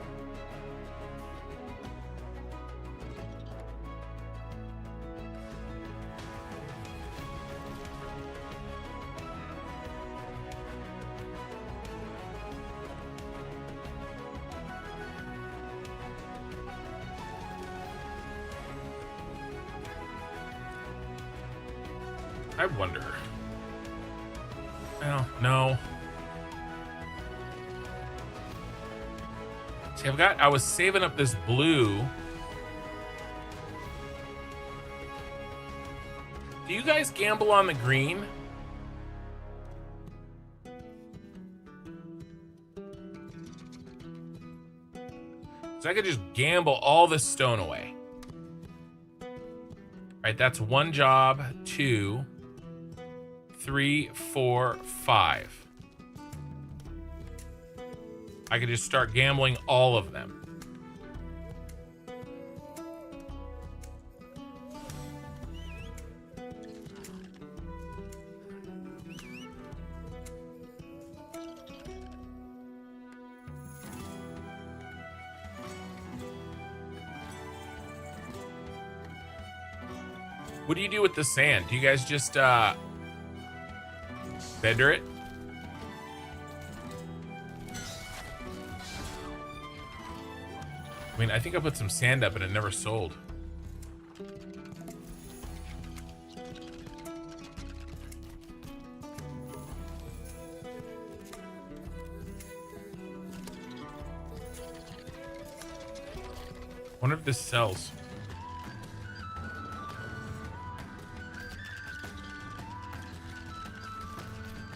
I wonder. Well, no. See, I was saving up this blue. Do you guys gamble on the green? So I could just gamble all this stone away. Right, that's 1 job, 2, 3, 4, 5. I could just start gambling all of them. What do you do with the sand? Do you guys just vendor it? I mean, I think I put some sand up and it never sold. Wonder if this sells.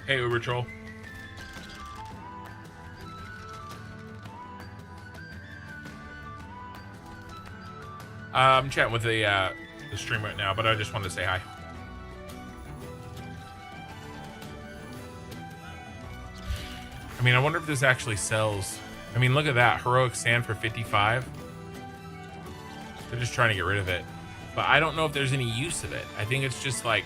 Hey, Uber Troll. I'm chatting with the stream right now, but I just wanted to say hi. I mean, I wonder if this actually sells. I mean, look at that. Heroic sand for 55. They're just trying to get rid of it. But I don't know if there's any use of it. I think it's just like...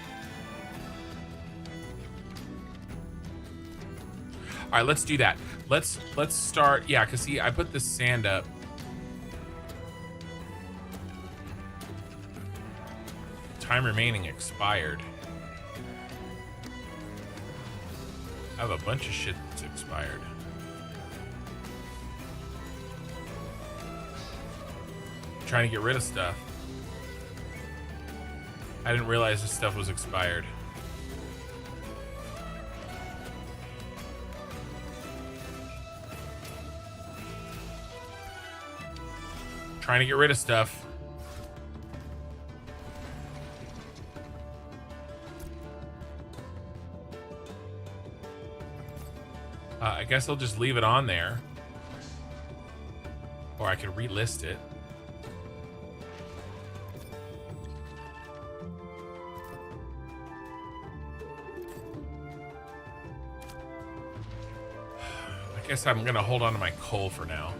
All right, let's do that. Let's start. Yeah, because see, I put this sand up. Time remaining expired. I have a bunch of shit that's expired. I'm trying to get rid of stuff. I didn't realize this stuff was expired. Trying to get rid of stuff. I guess I'll just leave it on there. Or I could relist it. I guess I'm gonna hold on to my coal for now.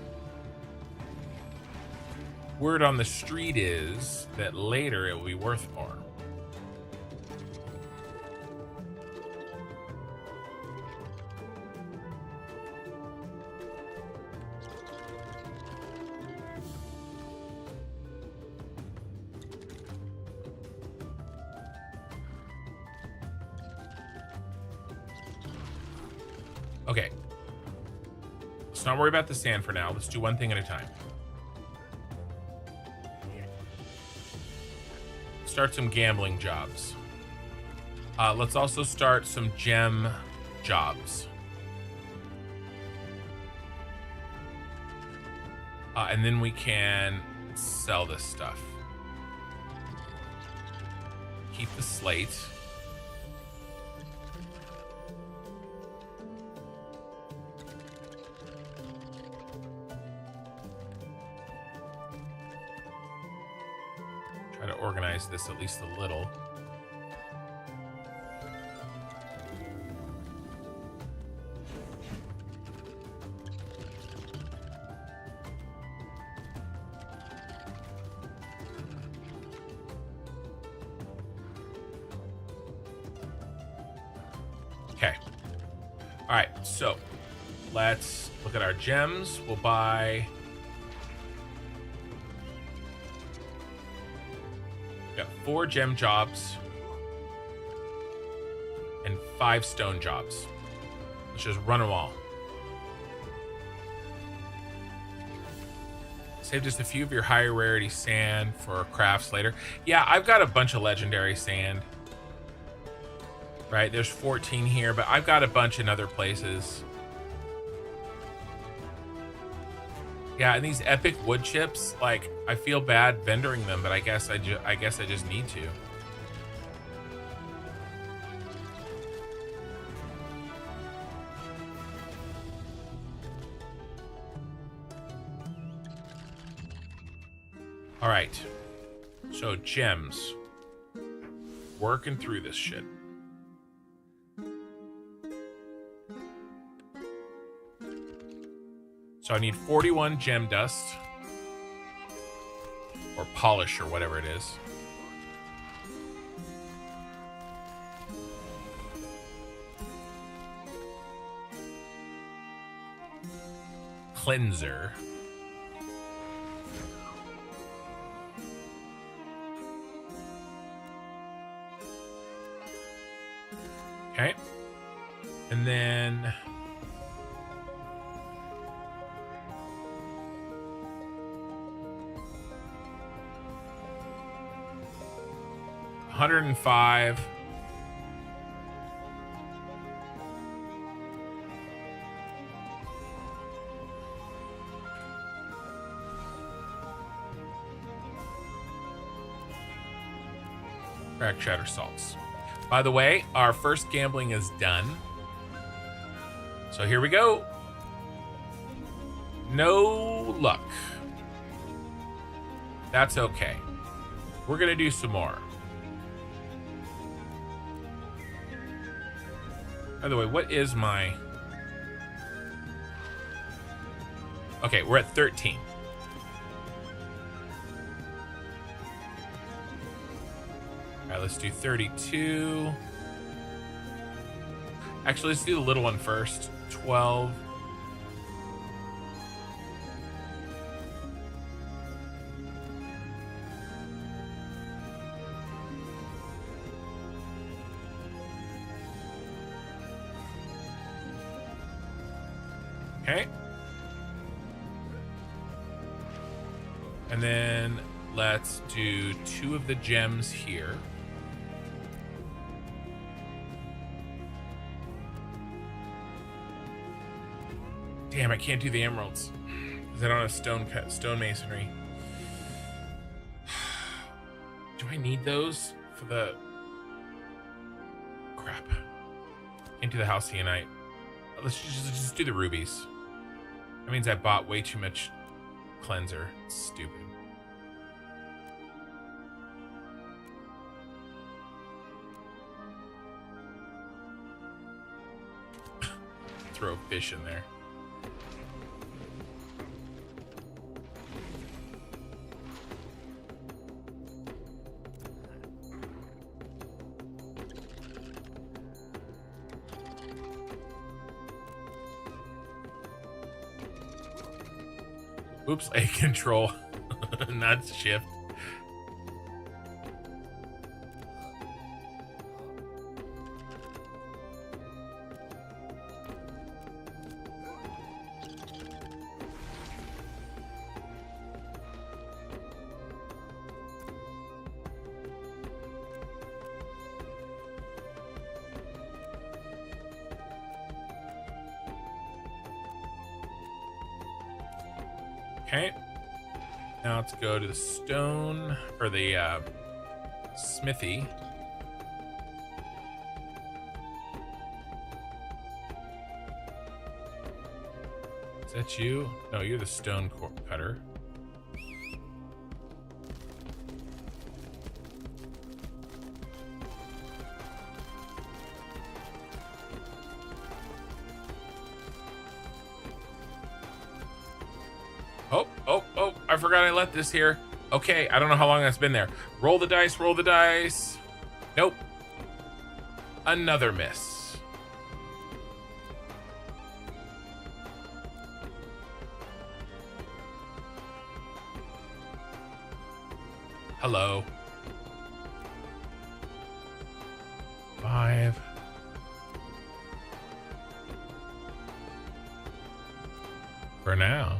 Word on the street is that later it will be worth more. Okay. Let's not worry about the sand for now. Let's do one thing at a time. Start some gambling jobs. Let's also start some gem jobs. And then we can sell this stuff. Keep the slate. Try to organize this at least a little. Okay. All right, so let's look at our gems. We'll buy... Got 4 gem jobs and 5 stone jobs. Let's just run them all. Save just a few of your higher rarity sand for crafts later. Yeah, I've got a bunch of legendary sand. Right, there's 14 here, but I've got a bunch in other places. Yeah, and these epic wood chips, like, I feel bad vendoring them, but I guess I just need to. All right. So gems. Working through this shit. So I need 41 gem dust. Or polish or whatever it is. Cleanser. Okay. And then $105. Cracked shatter salts. By the way, our first gambling is done. So here we go. No luck. That's okay. We're gonna do some more. By the way, what is my... Okay, we're at 13. All right, let's do 32. Actually, let's do the little one first. 12. Okay. And then let's do 2 of the gems here. Damn, I can't do the emeralds because I don't have stone masonry. Do I need those for the... Crap. Can't do the halcyanite. Let's just do the rubies. That means I bought way too much cleanser. It's stupid. Throw a fish in there. Oops, A control, not shift. Okay, now let's go to the stone, or the smithy. Is that you? No, you're the stone cutter. Oh, I forgot I left this here. Okay, I don't know how long that's been there. Roll the dice, roll the dice. Nope. Another miss. Hello. 5. For now.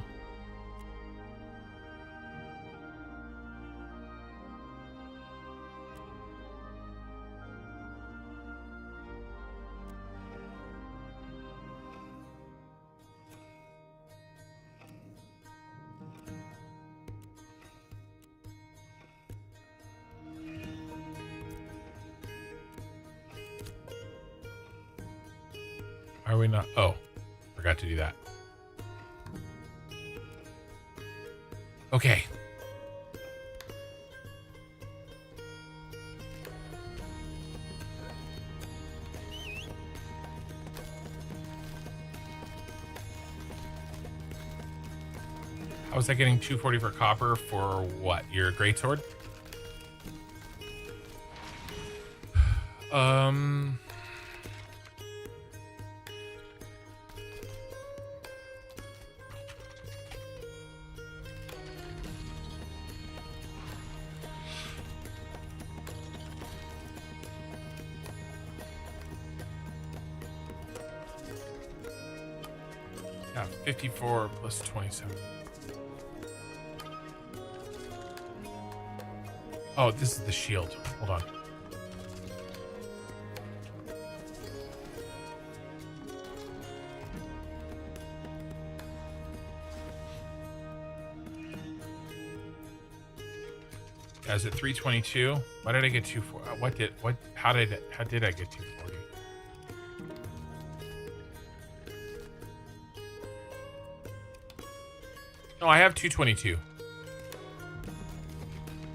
Are we not? Oh, forgot to do that. Okay. How was I getting 240 for copper for what? Your greatsword? Yeah, 54 plus 27. Oh, this is the shield. Hold on. Yeah, is it 322? Why did I get 240? How did I get 240? No, I have 222.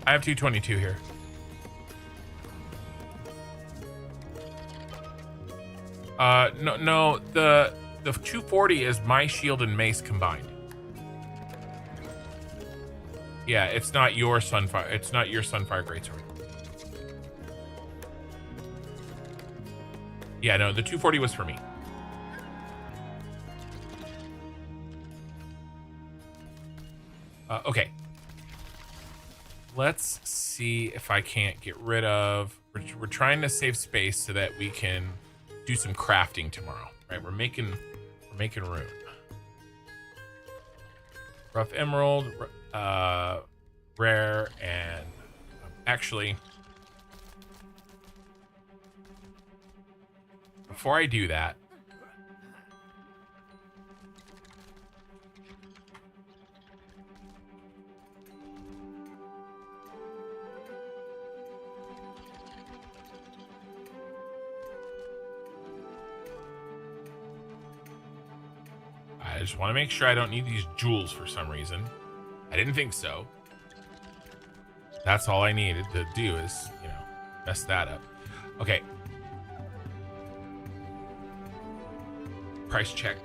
I have 222 here. No, the 240 is my shield and mace combined. Yeah, it's not your Sunfire. It's not your Sunfire Greatsword. Yeah, no, the 240 was for me. Okay. Let's see if I can't get rid of... We're trying to save space so that we can do some crafting tomorrow, right? We're making room. Rough emerald, rare, and actually, before I do that, I just want to make sure I don't need these jewels for some reason. I didn't think so. That's all I needed to do is, you know, mess that up. Okay. Price check.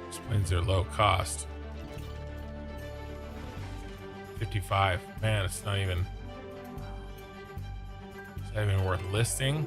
Explains their low cost. 55. Man, it's not even worth listing.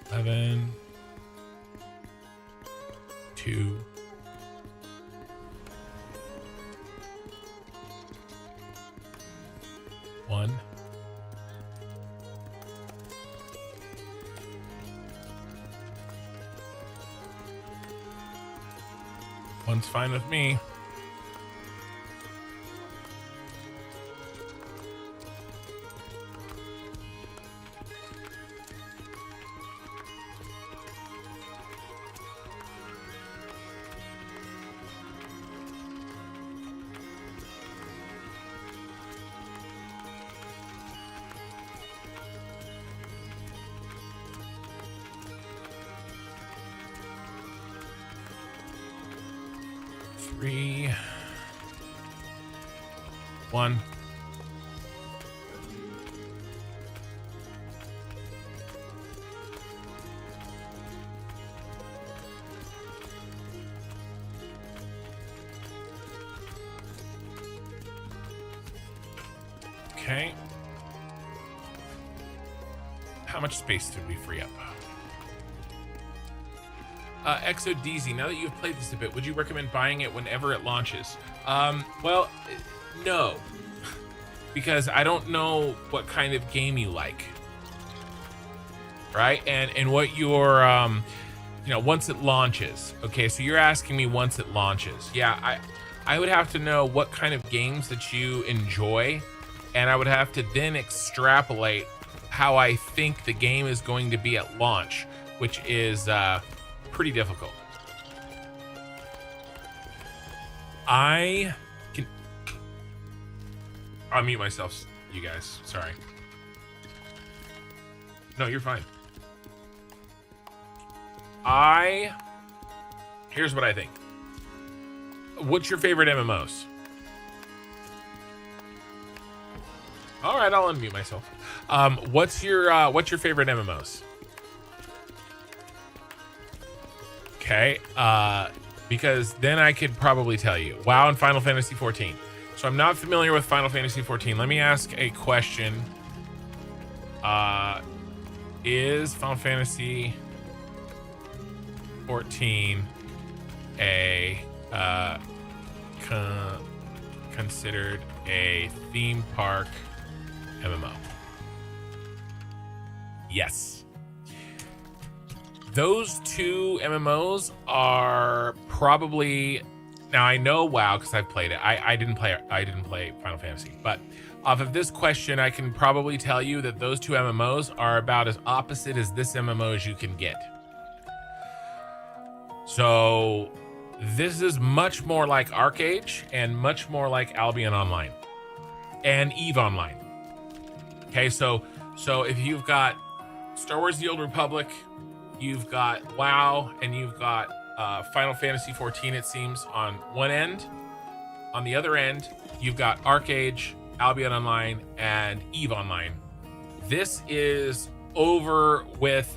Seven, 2, 1. One's fine with me. 3, 1. Okay. How much space did we free up? ExoDZ, now that you've played this a bit, would you recommend buying it whenever it launches? Well, no. Because I don't know what kind of game you like. Right? And what your, you know, once it launches. Okay, so you're asking me once it launches. Yeah, I would have to know what kind of games that you enjoy, and I would have to then extrapolate how I think the game is going to be at launch, which is pretty difficult. I can... I'll mute myself, you guys. Sorry. No, you're fine. Here's what I think. What's your favorite MMOs? All right, I'll unmute myself. What's your favorite MMOs? Okay, because then I could probably tell you. WoW and Final Fantasy 14. So I'm not familiar with Final Fantasy 14. Let me ask a question. Is Final Fantasy 14 a considered a theme park MMO? Yes. Those two MMOs are probably, now I know WoW because I've played it. I didn't play Final Fantasy, but off of this question, I can probably tell you that those two MMOs are about as opposite as this MMO as you can get. So this is much more like ArcAge and much more like Albion Online and EVE Online. Okay, so if you've got Star Wars The Old Republic, you've got WoW, and you've got Final Fantasy 14, it seems, on one end. On the other end, you've got ArcAge, Albion Online, and EVE Online. This is over with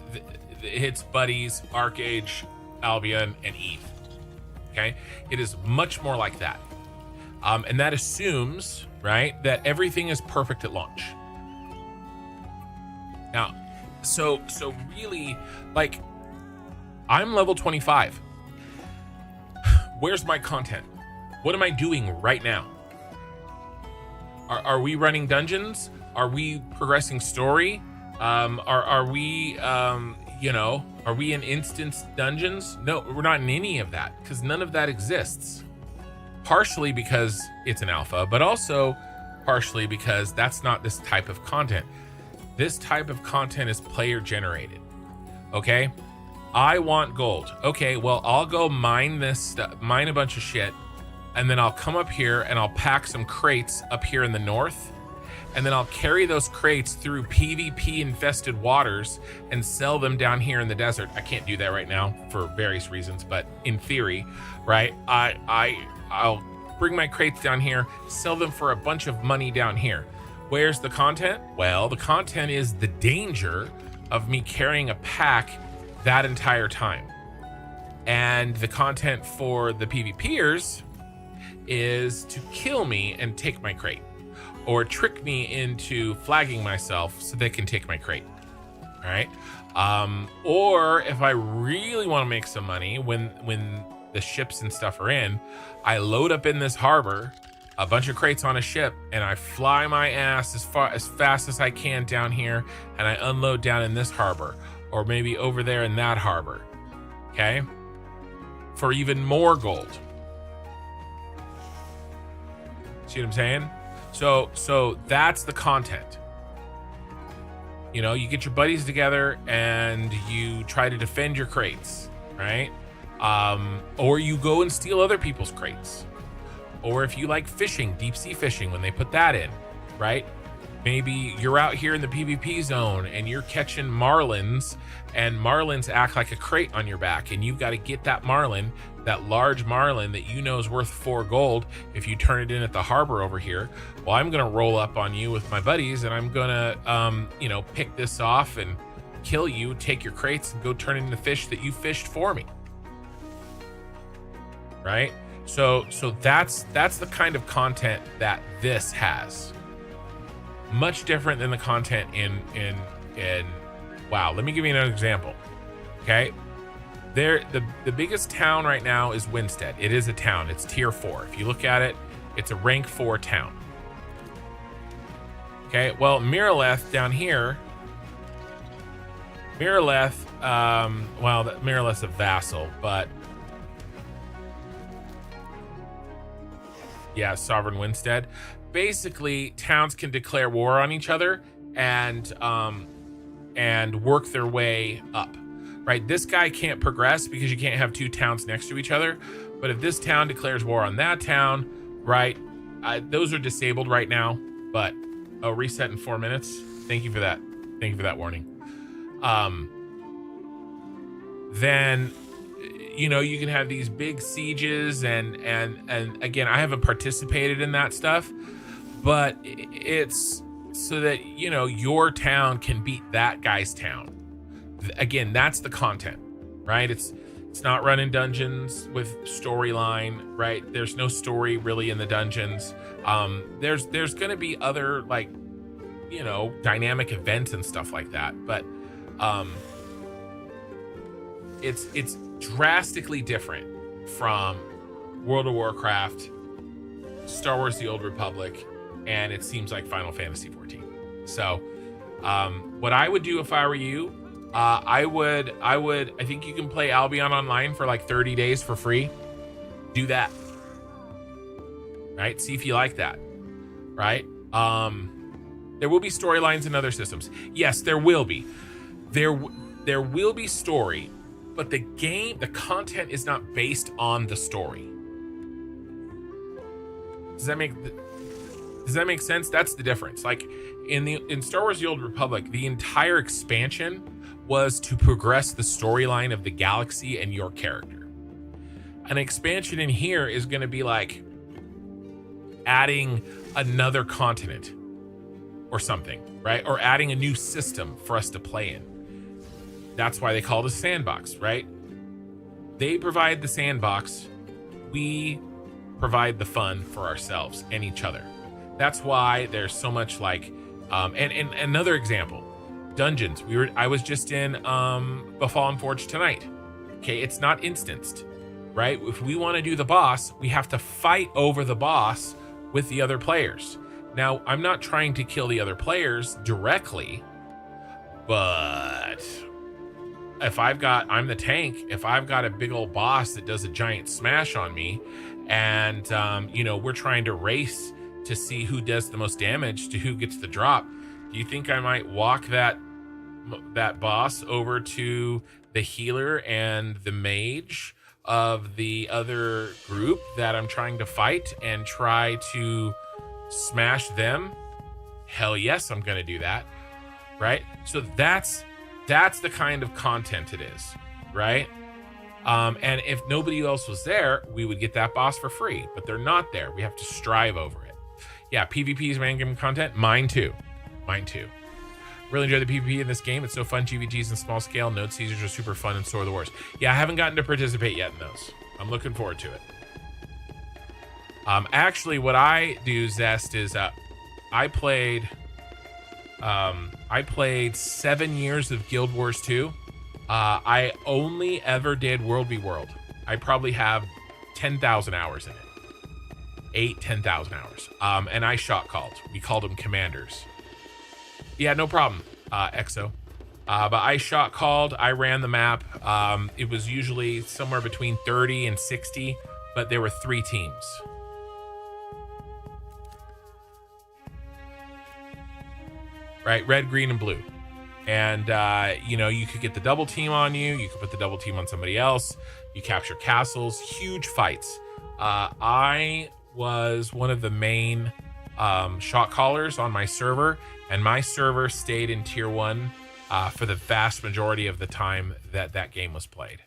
its buddies, ArcAge, Albion, and EVE. Okay? It is much more like that. And that assumes, right, that everything is perfect at launch. Now, so really, like, I'm level 25. Where's my content? What am I doing right now? Are we running dungeons? Are we progressing story? Are we, you know, are we in instance dungeons? No, we're not in any of that, because none of that exists. Partially because it's an alpha, but also partially because that's not this type of content. This type of content is player generated. Okay, I want gold. Okay, well, I'll go mine this stuff, mine a bunch of shit, and then I'll come up here and I'll pack some crates up here in the north, and then I'll carry those crates through PvP infested waters and sell them down here in the desert. I can't do that right now for various reasons, but in theory, right, I'll bring my crates down here, sell them for a bunch of money down here. Where's the content? Well, the content is the danger of me carrying a pack that entire time. And the content for the PvPers is to kill me and take my crate, or trick me into flagging myself so they can take my crate. All right. Or if I really want to make some money, when the ships and stuff are in, I load up in this harbor, a bunch of crates on a ship, and I fly my ass as fast as I can down here, and I unload down in this harbor, or maybe over there in that harbor. Okay, for even more gold. See what I'm saying? So that's the content. You know, you get your buddies together and you try to defend your crates, right? Or you go and steal other people's crates. Or if you like fishing, deep sea fishing, when they put that in, right? Maybe you're out here in the PvP zone and you're catching marlins, and marlins act like a crate on your back, and you've got to get that marlin, that large marlin that you know is worth 4 gold if you turn it in at the harbor over here. Well, I'm gonna roll up on you with my buddies, and I'm gonna you know, pick this off and kill you, take your crates, and go turn it into fish that you fished for me. Right? So that's the kind of content that this has. Much different than the content in WoW. Let me give you another example. Okay, the biggest town right now is Winstead. It is a town. It's tier 4. If you look at it, it's a rank 4 town. Okay, well, Miraleth down here, Miraleth, well, Miraleth's a vassal, but yeah, Sovereign Winstead. Basically, towns can declare war on each other and work their way up, right? This guy can't progress because you can't have 2 towns next to each other. But if this town declares war on that town, right? Those are disabled right now, but reset in 4 minutes. Thank you for that. Thank you for that warning. Then, you know, you can have these big sieges and again, I haven't participated in that stuff, but it's so that, you know, your town can beat that guy's town. Again, that's the content, right? It's not running dungeons with storyline, right? There's no story really in the dungeons. There's going to be other, like, you know, dynamic events and stuff like that, but it's drastically different from World of Warcraft, Star Wars: The Old Republic, and it seems like Final Fantasy 14. So what I would do if I were you, I think you can play Albion Online for like 30 days for free. Do that, right? See if you like that, right? There will be storylines in other systems. Yes, there will be. There will be story, but the content is not based on the story. Does that make sense? That's the difference. Like in Star Wars: The Old Republic, the entire expansion was to progress the storyline of the galaxy and your character. An expansion in here is going to be like adding another continent or something, right? Or adding a new system for us to play in. That's why they call it a sandbox, right? They provide the sandbox. We provide the fun for ourselves and each other. That's why there's so much like, and another example, dungeons. I was just in Befallen Forge tonight. Okay, it's not instanced, right? If we want to do the boss, we have to fight over the boss with the other players. Now, I'm not trying to kill the other players directly, but if I'm the tank, if I've got a big old boss that does a giant smash on me, and you know, we're trying to race to see who does the most damage to who gets the drop, do you think I might walk that boss over to the healer and the mage of the other group that I'm trying to fight and try to smash them? Hell yes, I'm gonna do that, right? So that's the kind of content it is, right? And if nobody else was there, we would get that boss for free, but they're not there. We have to strive over it. Yeah, PvP's random content. Mine too. Really enjoy the PvP in this game. It's so fun. GVGs in small scale. Node Caesars are super fun, and so are the wars. Yeah, I haven't gotten to participate yet in those. I'm looking forward to it. Actually, what I do, Zest, is I played 7 years of Guild Wars 2. I only ever did World v World. I probably have 10,000 hours in it. 10,000 hours. And I shot called. We called them commanders. Yeah, no problem, EXO. But I shot called. I ran the map. It was usually somewhere between 30 and 60, but there were 3 teams. Right, red, green, and blue. And you know, you could get the double team on you. You could put the double team on somebody else. You capture castles. Huge fights. I was one of the main shot callers on my server, and my server stayed in tier 1 for the vast majority of the time that game was played.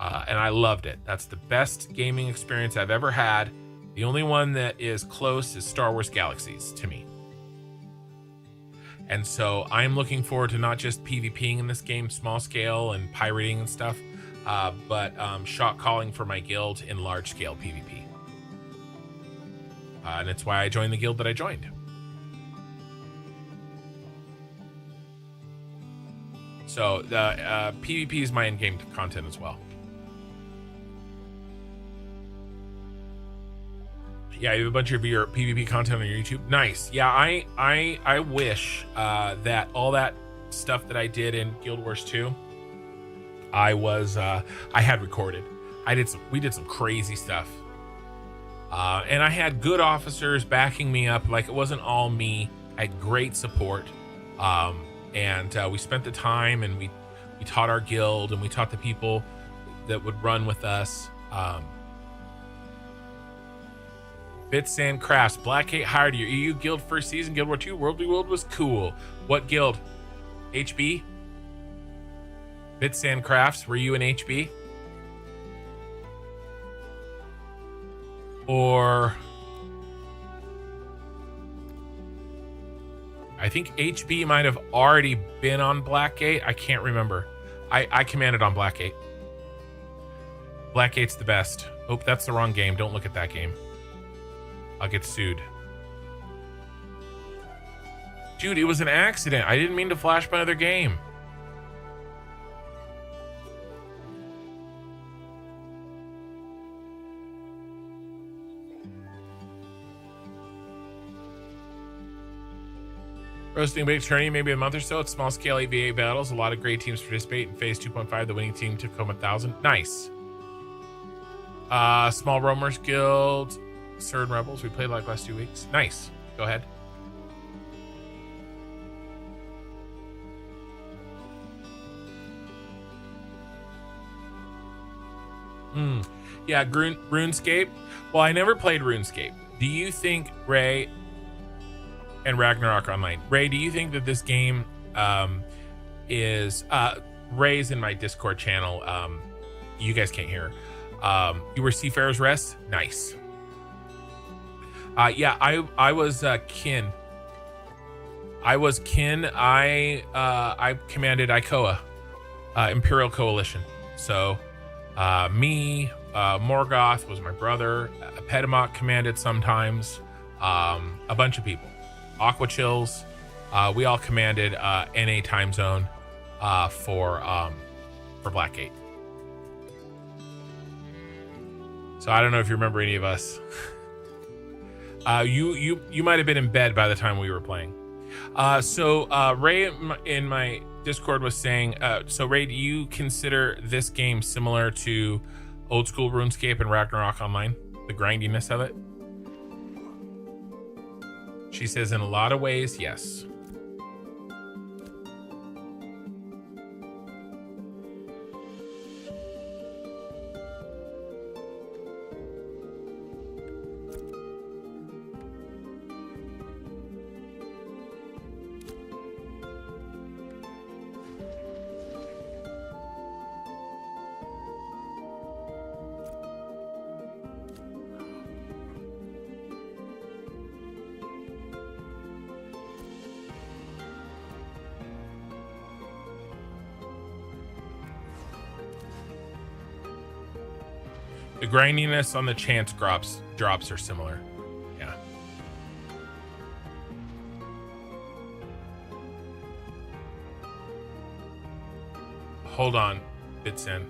And I loved it. That's the best gaming experience I've ever had. The only one that is close is Star Wars Galaxies to me. And so I'm looking forward to not just PvPing in this game, small scale and pirating and stuff, but shot calling for my guild in large scale PvP. And it's why I joined the guild that I joined. So the PvP is my in-game content as well. Yeah, you have a bunch of your PvP content on your YouTube. Nice. Yeah, I wish that all that stuff that I did in Guild Wars 2, I had recorded. We did some crazy stuff. And I had good officers backing me up. Like, it wasn't all me. I had great support. And we spent the time, and we taught our guild, and we taught the people that would run with us. Bits and Crafts, Blackgate hired your EU guild first season, Guild War 2, World v World was cool. What guild? HB? Bits and Crafts, were you in HB? Or I think HB might have already been on Blackgate. I can't remember. I commanded on Blackgate. Blackgate's the best. Oh, that's the wrong game. Don't look at that game. I'll get sued. Dude, it was an accident. I didn't mean to flash my other game. Roasting big tourney, maybe a month or so. It's small scale AVA battles. A lot of great teams participate in phase 2.5. The winning team took home 1,000. Nice. Small Roamers Guild. Surd Rebels. We played like last 2 weeks. Nice. Go ahead. Yeah, RuneScape. Well, I never played RuneScape. Do you think, Ray, and Ragnarok Online, Ray, do you think that this game is Ray's in my Discord channel? You guys can't hear. You were Seafarer's Rest? Nice. Yeah, I was Kin. I was Kin. I commanded Ikoa, Imperial Coalition. So me, Morgoth was my brother. Pedimok commanded sometimes. A bunch of people. Aqua Chills. We all commanded NA time zone for Blackgate. So I don't know if you remember any of us. You might have been in bed by the time we were playing. So Ray in my Discord was saying, so Ray, do you consider this game similar to old school RuneScape and Ragnarok Online? The grindiness of it? She says in a lot of ways, yes. The grindiness on the chance drops are similar. Yeah. Hold on, Bitsin.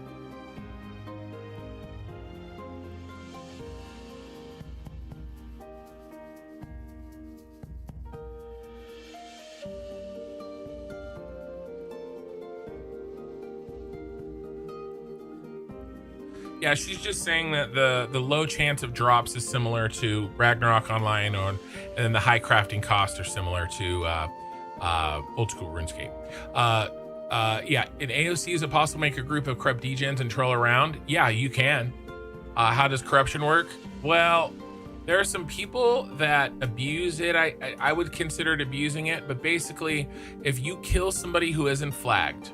Yeah, she's just saying that the low chance of drops is similar to Ragnarok Online, and then the high crafting costs are similar to old school RuneScape. Yeah, in AOC, is it possible to make a group of corrupt degens and troll around? Yeah, you can. How does corruption work? Well, There are some people that abuse it. I would consider it abusing it, but basically, if you kill somebody who isn't flagged,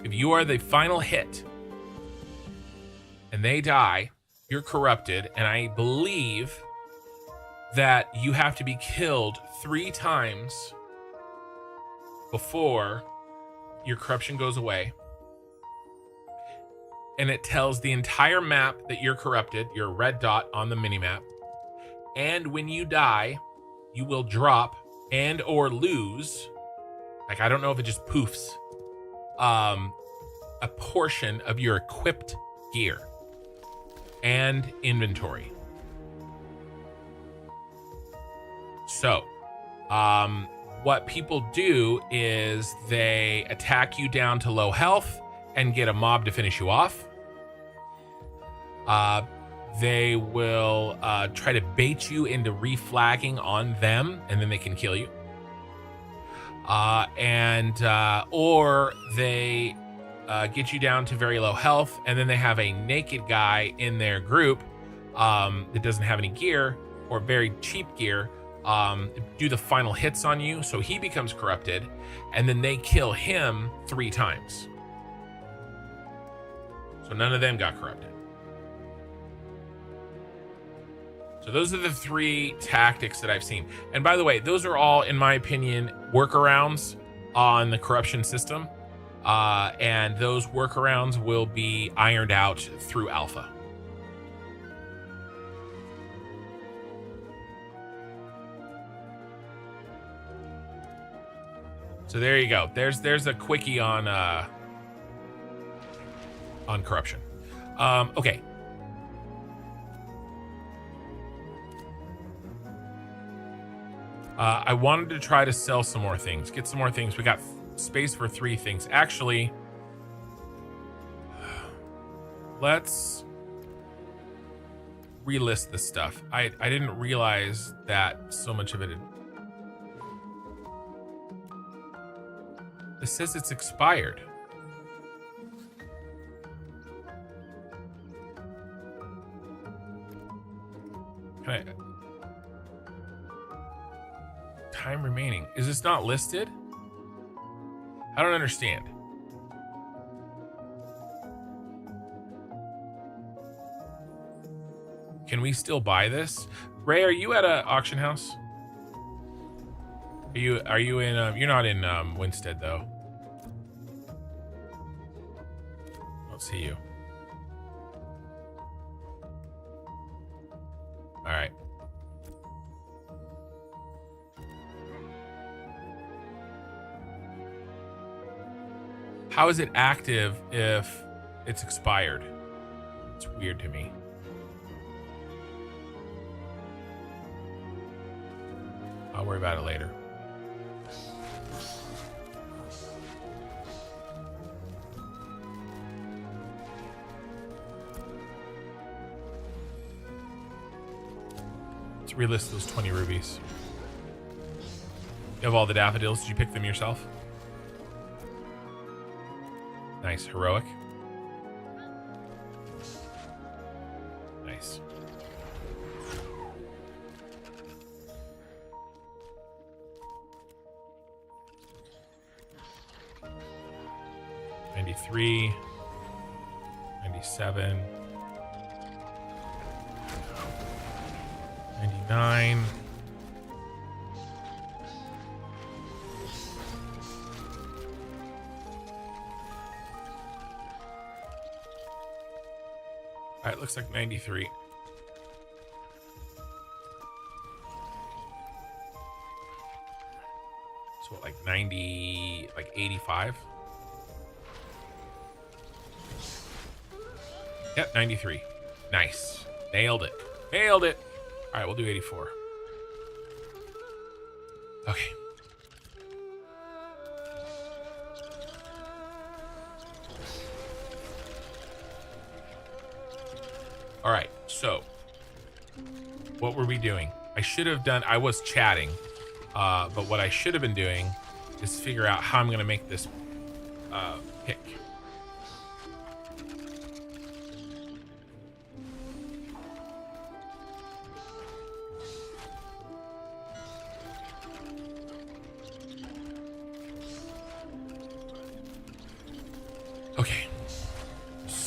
if you are the final hit and they die, you're corrupted, and I believe that you have to be killed 3 times before your corruption goes away. And it tells the entire map that you're corrupted, your red dot on the minimap. And when you die, you will drop and or lose, like I don't know if it just poofs, a portion of your equipped gear and inventory. So, what people do is they attack you down to low health and get a mob to finish you off. They will try to bait you into reflagging on them, and then they can kill you. Or they get you down to very low health, and then they have a naked guy in their group that doesn't have any gear or very cheap gear do the final hits on you, so he becomes corrupted, and then they kill him 3 times. So none of them got corrupted. So those are the 3 tactics that I've seen. And by the way, those are all, in my opinion, workarounds on the corruption system. And those workarounds will be ironed out through alpha. So there you go. There's a quickie on corruption. Okay. I wanted to try to sell some more things, get some more things. We got space for 3 things. Actually, let's relist this stuff. I didn't realize that so much of it it says it's expired. Can I... Time remaining. Is this not listed? I don't understand. Can we still buy this? Ray, are you at a auction house? Are you in you're not in Winstead though. I don't see you. All right. How is it active if it's expired? It's weird to me. I'll worry about it later. Let's relist those 20 rubies. You have all the daffodils. Did you pick them yourself? Nice. Heroic. Nice. $93, $97, $99. All right, looks like 93. So like 90, like 85. Yep, 93. Nice. Nailed it. Nailed it. All right, we'll do 84. Okay. All right, so what were we doing? I was chatting, but what I should have been doing is figure out how I'm going to make this pick.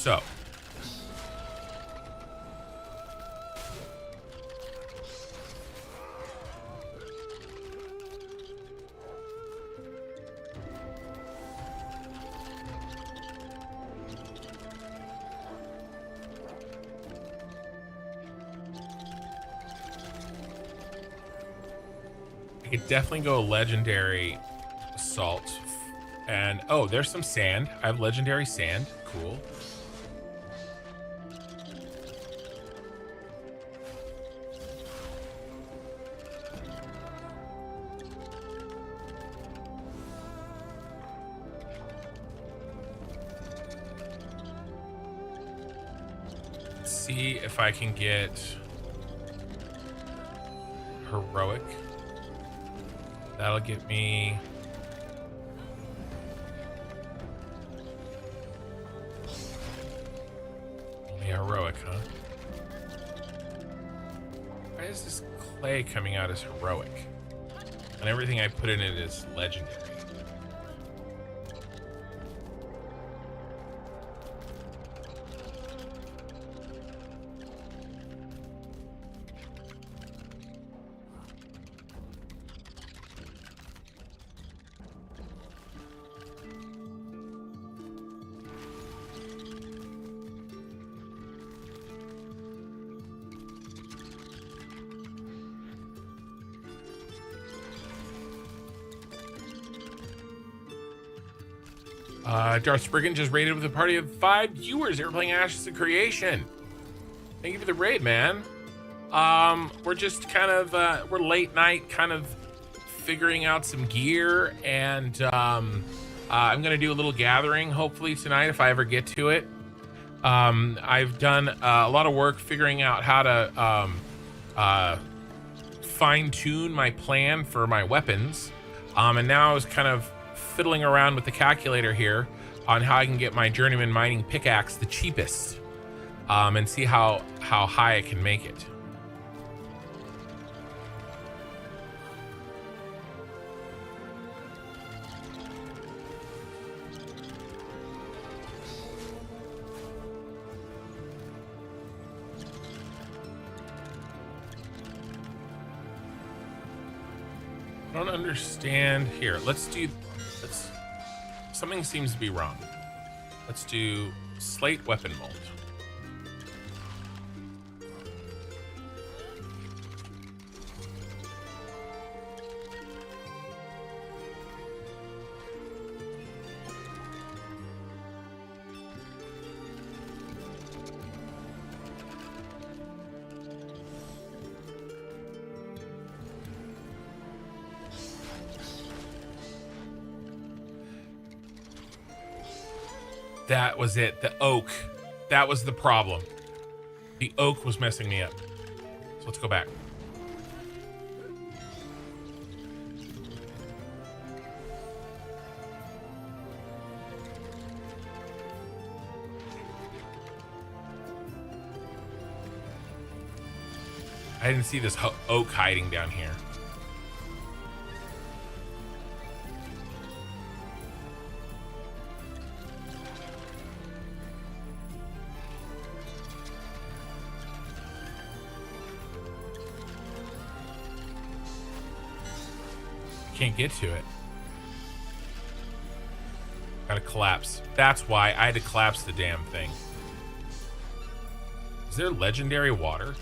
So I could definitely go legendary assault. And oh, there's some sand. I have legendary sand. Cool. Let's see if I can get heroic. That'll get me only heroic, huh? Why is this clay coming out as heroic? And everything I put in it is legendary. Darth Spriggan just raided with a party of 5 viewers. They were playing Ashes of Creation. Thank you for the raid, man. We're just kind of, we're late night kind of figuring out some gear, and I'm going to do a little gathering hopefully tonight if I ever get to it. I've done a lot of work figuring out how to fine-tune my plan for my weapons. And now I was kind of fiddling around with the calculator here on how I can get my journeyman mining pickaxe the cheapest, and see how high I can make it. I don't understand here. Let's something seems to be wrong. Let's do slate weapon mold. That was it. The oak. That was the problem. The oak was messing me up. So let's go back. I didn't see this oak hiding down here. Can't get to it. Gotta collapse. That's why I had to collapse the damn thing. Is there legendary water?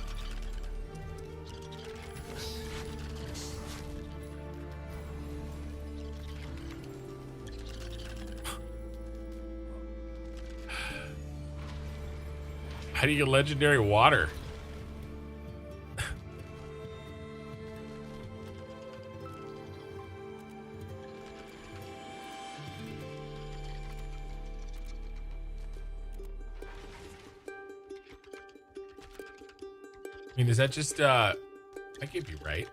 How do you get legendary water? I mean, is that just, I could be right.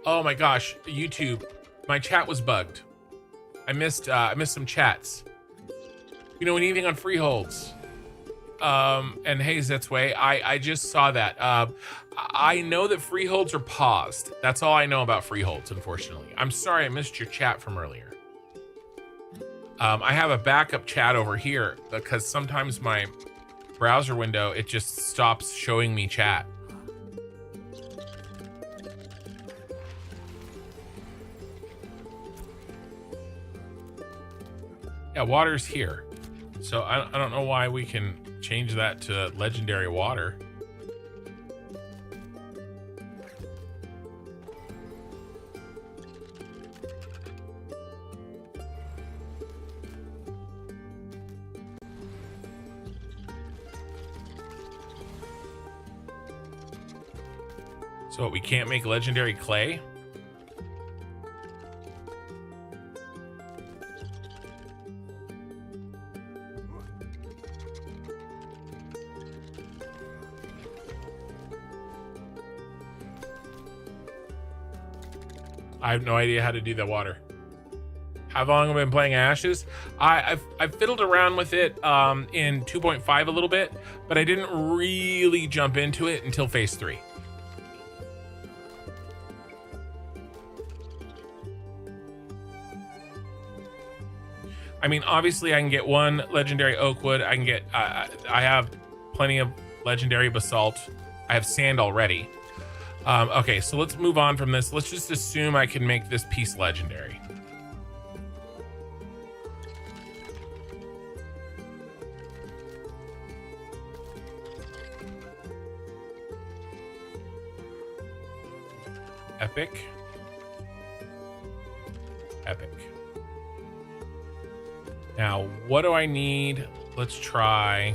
Oh my gosh, YouTube, my chat was bugged. I missed some chats. You know, anything on freeholds. And hey, that's way, I just saw that. I know that freeholds are paused. That's all I know about freeholds, unfortunately. I'm sorry I missed your chat from earlier. I have a backup chat over here because sometimes my browser window, it just stops showing me chat. Yeah, water's here. So I don't know why we can change that to legendary water. So we can't make legendary clay? I have no idea how to do the water. How long have I been playing Ashes? I've fiddled around with it in 2.5 a little bit, but I didn't really jump into it until phase 3. I mean, obviously I can get one legendary oak wood. I can get, I have plenty of legendary basalt. I have sand already. Okay, so let's move on from this. Let's just assume I can make this piece legendary. Epic. Epic. Now, what do I need? Let's try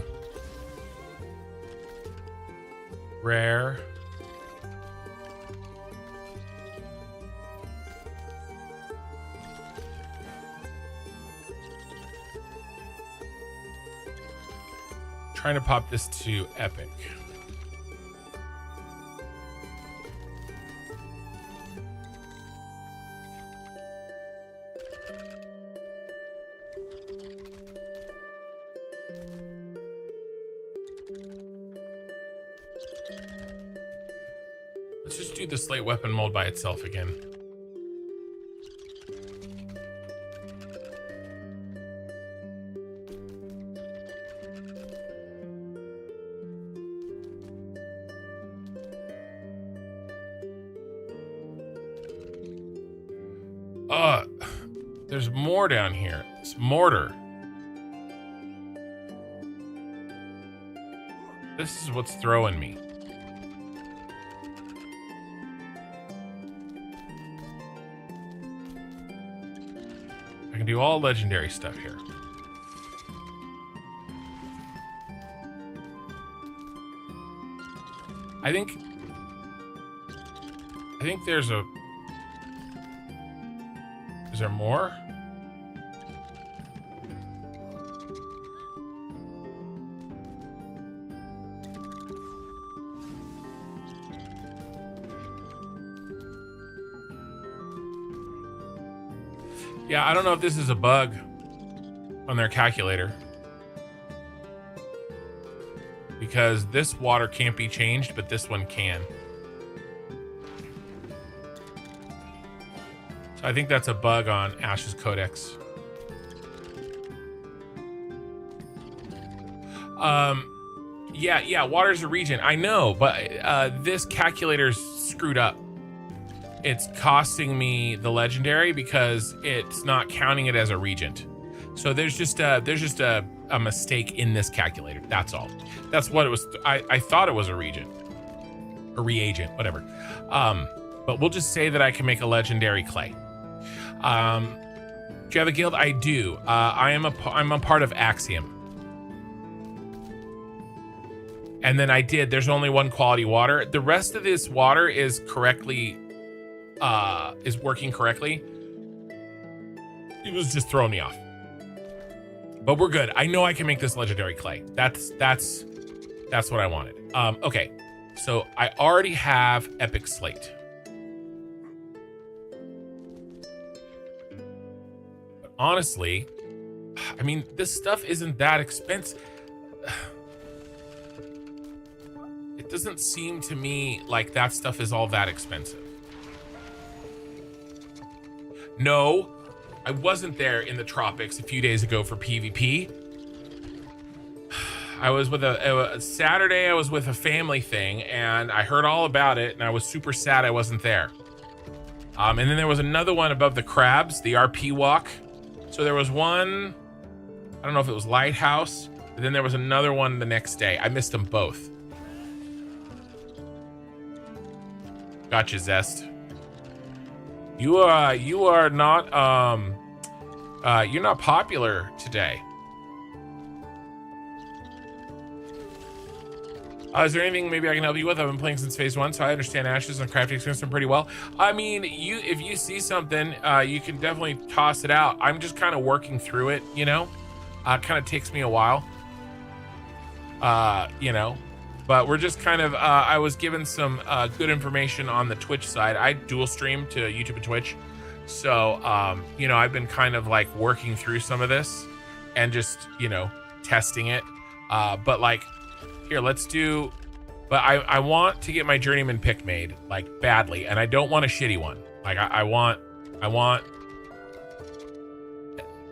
rare. Trying to pop this to epic. Let's just do the slate weapon mold by itself again. There's more down here. It's mortar. This is what's throwing me. I can do all legendary stuff here. I think there's a... Is there more? Yeah, I don't know if this is a bug on their calculator, because this water can't be changed, but this one can. So I think that's a bug on Ash's Codex. Yeah, water's a regent. I know, but this calculator's screwed up. It's costing me the legendary because it's not counting it as a regent. So there's just a mistake in this calculator. That's all. That's what it was. I thought it was a regent, a reagent, whatever. But we'll just say that I can make a legendary clay. Do you have a guild? I do. I'm a part of Axiom. And then there's only one quality water. The rest of this water is working correctly. It was just throwing me off. But we're good. I know I can make this legendary clay. That's what I wanted. Okay. So I already have epic slate. But honestly, I mean, this stuff isn't that expensive. It doesn't seem to me like that stuff is all that expensive. No, I wasn't there in the tropics a few days ago for PvP. I was with a Saturday, I was with a family thing, and I heard all about it, and I was super sad I wasn't there. And then there was another one above the crabs, the RP walk. So there was one, I don't know if it was Lighthouse, but then there was another one the next day. I missed them both. Gotcha, Zest. You are not you're not popular today. Is there anything maybe I can help you with? I've been playing since phase 1, so I understand Ashes and crafting system pretty well. I mean, if you see something, you can definitely toss it out. I'm just kind of working through it, you know? Kind of takes me a while, you know? But we're just kind of, I was given some good information on the Twitch side. I dual stream to YouTube and Twitch. So, you know, I've been kind of like working through some of this and just, you know, testing it. But like, here, let's do, but I want to get my journeyman pick made, like badly. And I don't want a shitty one. Like I want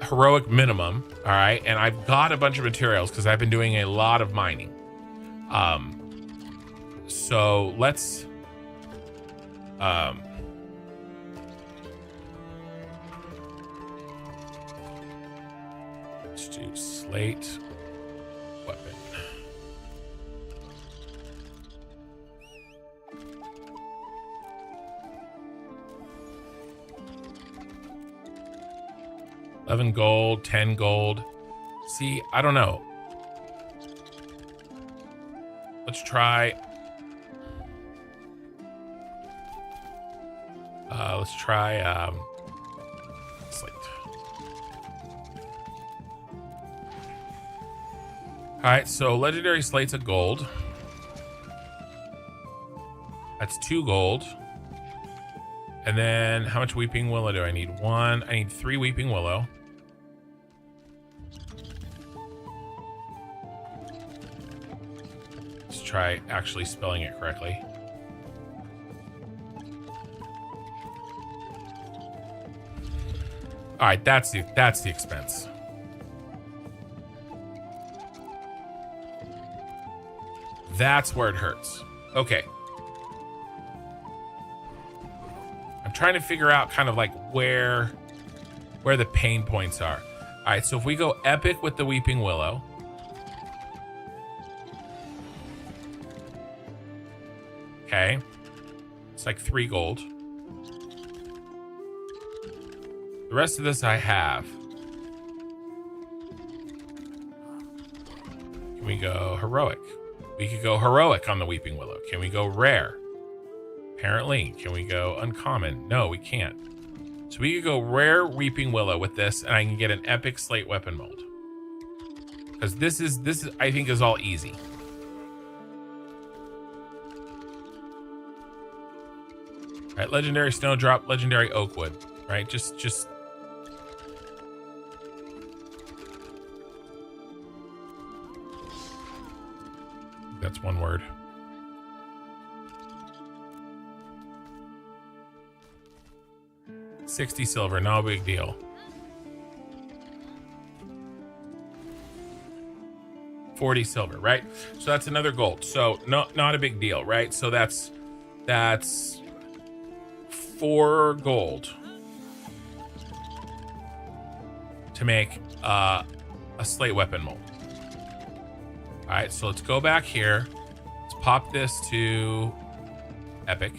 heroic minimum. All right. And I've got a bunch of materials because I've been doing a lot of mining. So let's, do slate weapon. $11 gold, 10 gold. See, I don't know. Let's try. Let's try slate. All right, so legendary slate's a gold. That's 2 gold. And then how much weeping willow do I need? 1. I need 3 weeping willow. Let's try actually spelling it correctly. All right, that's the expense. That's where it hurts. Okay. I'm trying to figure out kind of like where the pain points are. All right, so if we go epic with the Weeping Willow. Okay. It's like 3 gold. The rest of this I have. Can we go heroic? We could go heroic on the Weeping Willow. Can we go rare? Apparently. Can we go uncommon? No, we can't. So we could go rare Weeping Willow with this, and I can get an epic slate weapon mold. Because this is I think is all easy. All right, legendary snowdrop, legendary oakwood. Right, just. That's one word. $60 silver, no big deal. 40 silver, right? So that's another gold. So not a big deal, right? So that's 4 gold to make a slate weapon mold. All right, so let's go back here. Let's pop this to epic.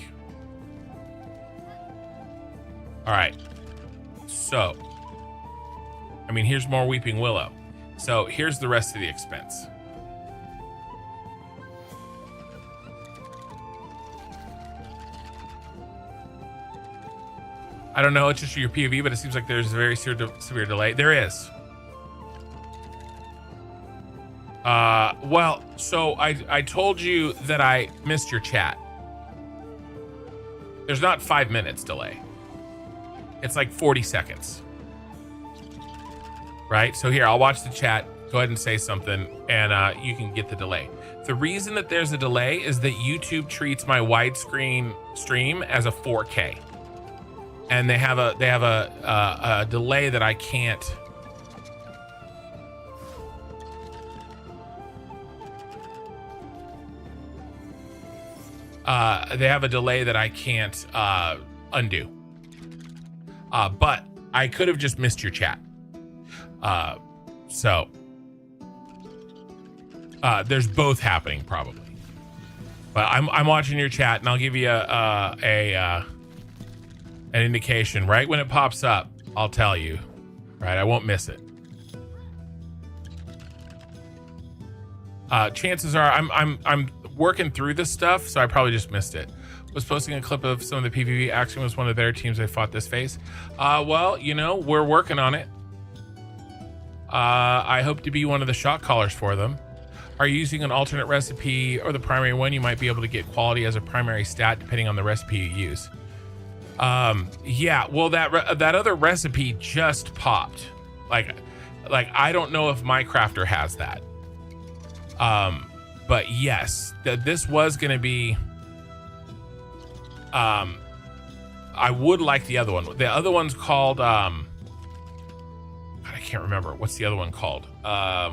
All right, so, I mean, here's more Weeping Willow. So here's the rest of the expense. I don't know, it's just your POV, but it seems like there's a very severe delay. There is. Well, so I told you that I missed your chat. There's not 5 minutes delay. It's like 40 seconds. Right? So here, I'll watch the chat. Go ahead and say something, and you can get the delay. The reason that there's a delay is that YouTube treats my widescreen stream as a 4K. and they have a delay that I can't. They have a delay that I can't undo. But I could have just missed your chat. So there's both happening probably. But I'm watching your chat, and I'll give you an indication right when it pops up. I'll tell you, right? I won't miss it. Chances are I'm working through this stuff, so I probably just missed it. Was posting a clip of some of the PvP. Axiom was one of the better teams I fought this phase. Well, you know, we're working on it. I hope to be one of the shot callers for them. Are you using an alternate recipe or the primary one? You might be able to get quality as a primary stat depending on the recipe you use. Yeah, well, that other recipe just popped. Like I don't know if my crafter has that. But yes, this was going to be, I would like the other one. The other one's called, God, I can't remember. What's the other one called? I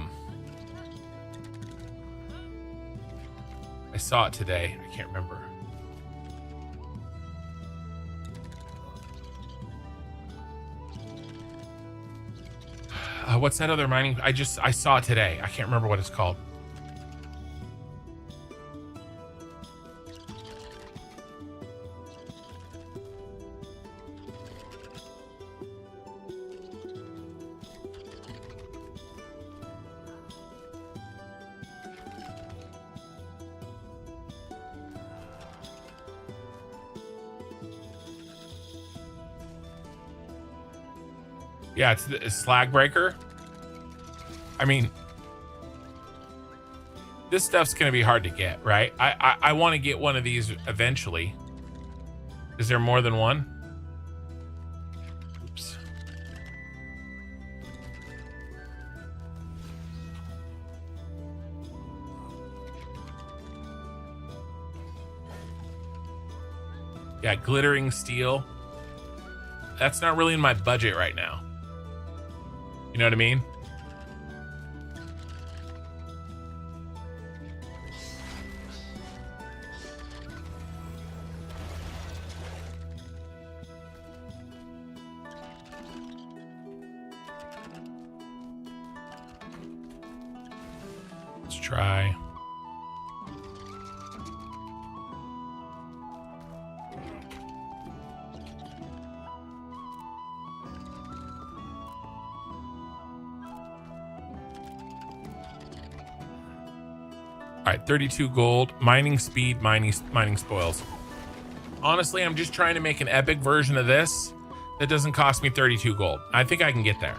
saw it today. I can't remember. What's that other mining? I saw it today. I can't remember what it's called. Yeah, it's the Slag Breaker. I mean, this stuff's gonna be hard to get, right? I want to get one of these eventually. Is there more than one? Oops. Yeah, glittering steel. That's not really in my budget right now. You know what I mean? Let's try. All right, 32 gold, mining speed, mining spoils. Honestly, I'm just trying to make an epic version of this that doesn't cost me 32 gold. I think I can get there.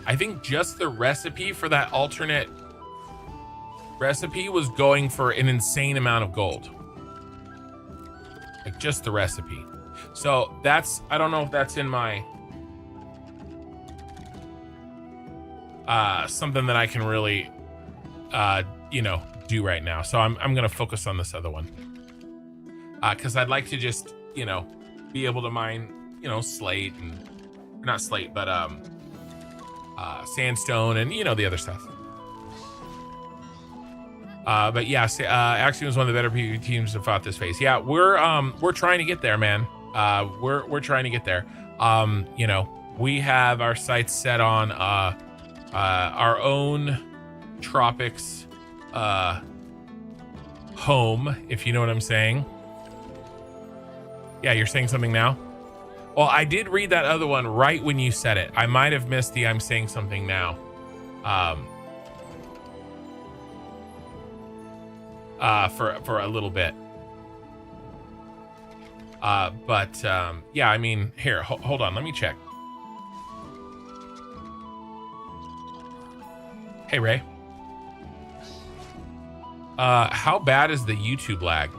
I think just the recipe for that alternate recipe was going for an insane amount of gold. Like just the recipe. So that's, I don't know if that's in my something that I can really you know, do right now. So I'm gonna focus on this other one. Because I'd like to just, you know, be able to mine, you know, slate and not slate, but sandstone and, you know, the other stuff. But yeah, Axiom was one of the better PvP teams that fought this phase. Yeah, we're trying to get there, man. We're trying to get there. You know, we have our sights set on our own tropics home, if you know what I'm saying. Yeah, you're saying something now? Well, I did read that other one right when you said it. I might have missed the I'm saying something now. For a little bit. But yeah, I mean, here, hold on, let me check. Hey, Ray. How bad is the YouTube lag?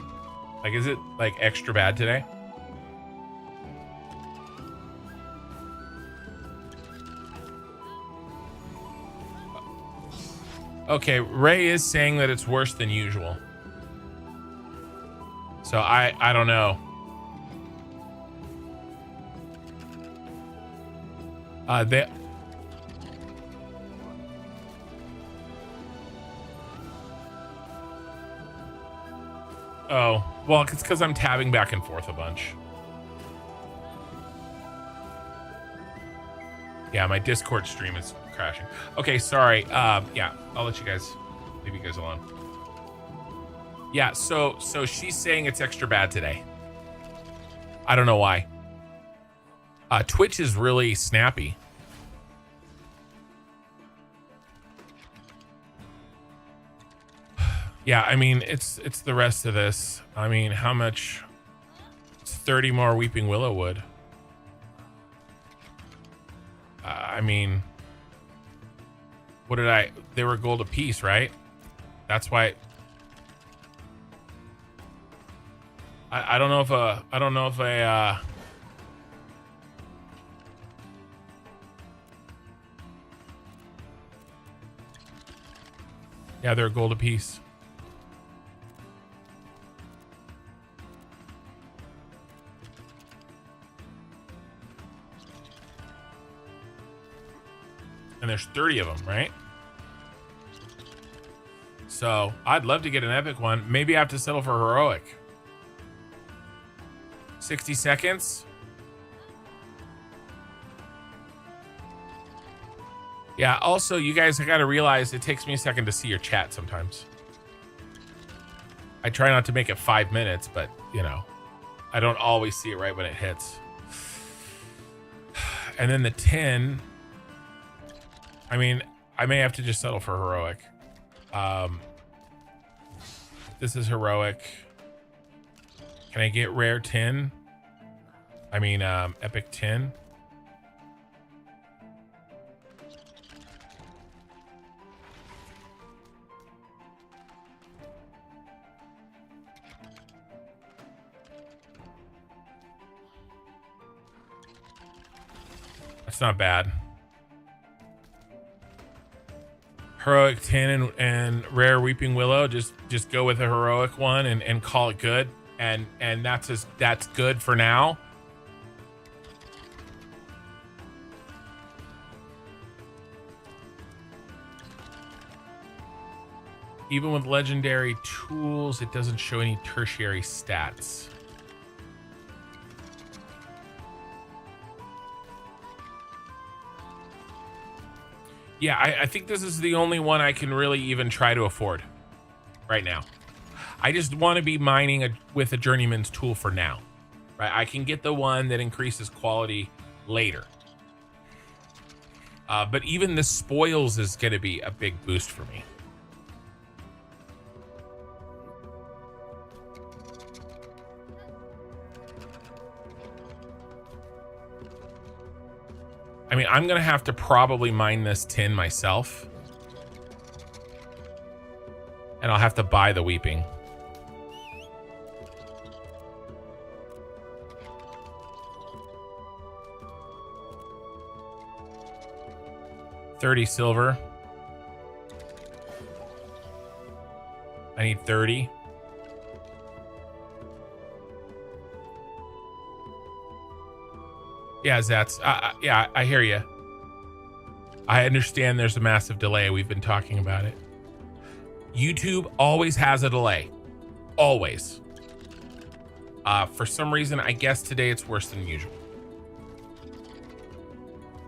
Like, is it like extra bad today? Okay, Ray is saying that it's worse than usual. So I don't know. They Oh, well, it's because I'm tabbing back and forth a bunch. Yeah, my Discord stream is crashing. Okay, sorry. Yeah, I'll let you guys leave you guys alone. Yeah, so she's saying it's extra bad today. I don't know why. Twitch is really snappy. Yeah, I mean, it's the rest of this. I mean, how much? It's 30 more Weeping Willow wood. I mean, what did I? They were gold a piece, right? That's why. I don't know if I don't know if a yeah, they're gold a piece. And there's 30 of them, right? So I'd love to get an epic one. Maybe I have to settle for heroic. 60 seconds. Yeah, also, you guys, I gotta realize it takes me a second to see your chat sometimes. I try not to make it 5 minutes, but, you know, I don't always see it right when it hits. And then the 10... I mean, I may have to just settle for heroic. This is heroic. Can I get rare 10? I mean, epic 10. That's not bad. Heroic 10 and rare Weeping Willow. Just go with a heroic one and call it good. And that's good for now. Even with legendary tools, it doesn't show any tertiary stats. Yeah, I think this is the only one I can really even try to afford right now. I just want to be mining with a journeyman's tool for now. Right? I can get the one that increases quality later. But even the spoils is going to be a big boost for me. I mean, I'm going to have to probably mine this tin myself. And I'll have to buy the weeping. $30 silver. I need 30. Yeah, Zats. Yeah, I hear you. I understand there's a massive delay. We've been talking about it. YouTube always has a delay. Always. For some reason, I guess today it's worse than usual.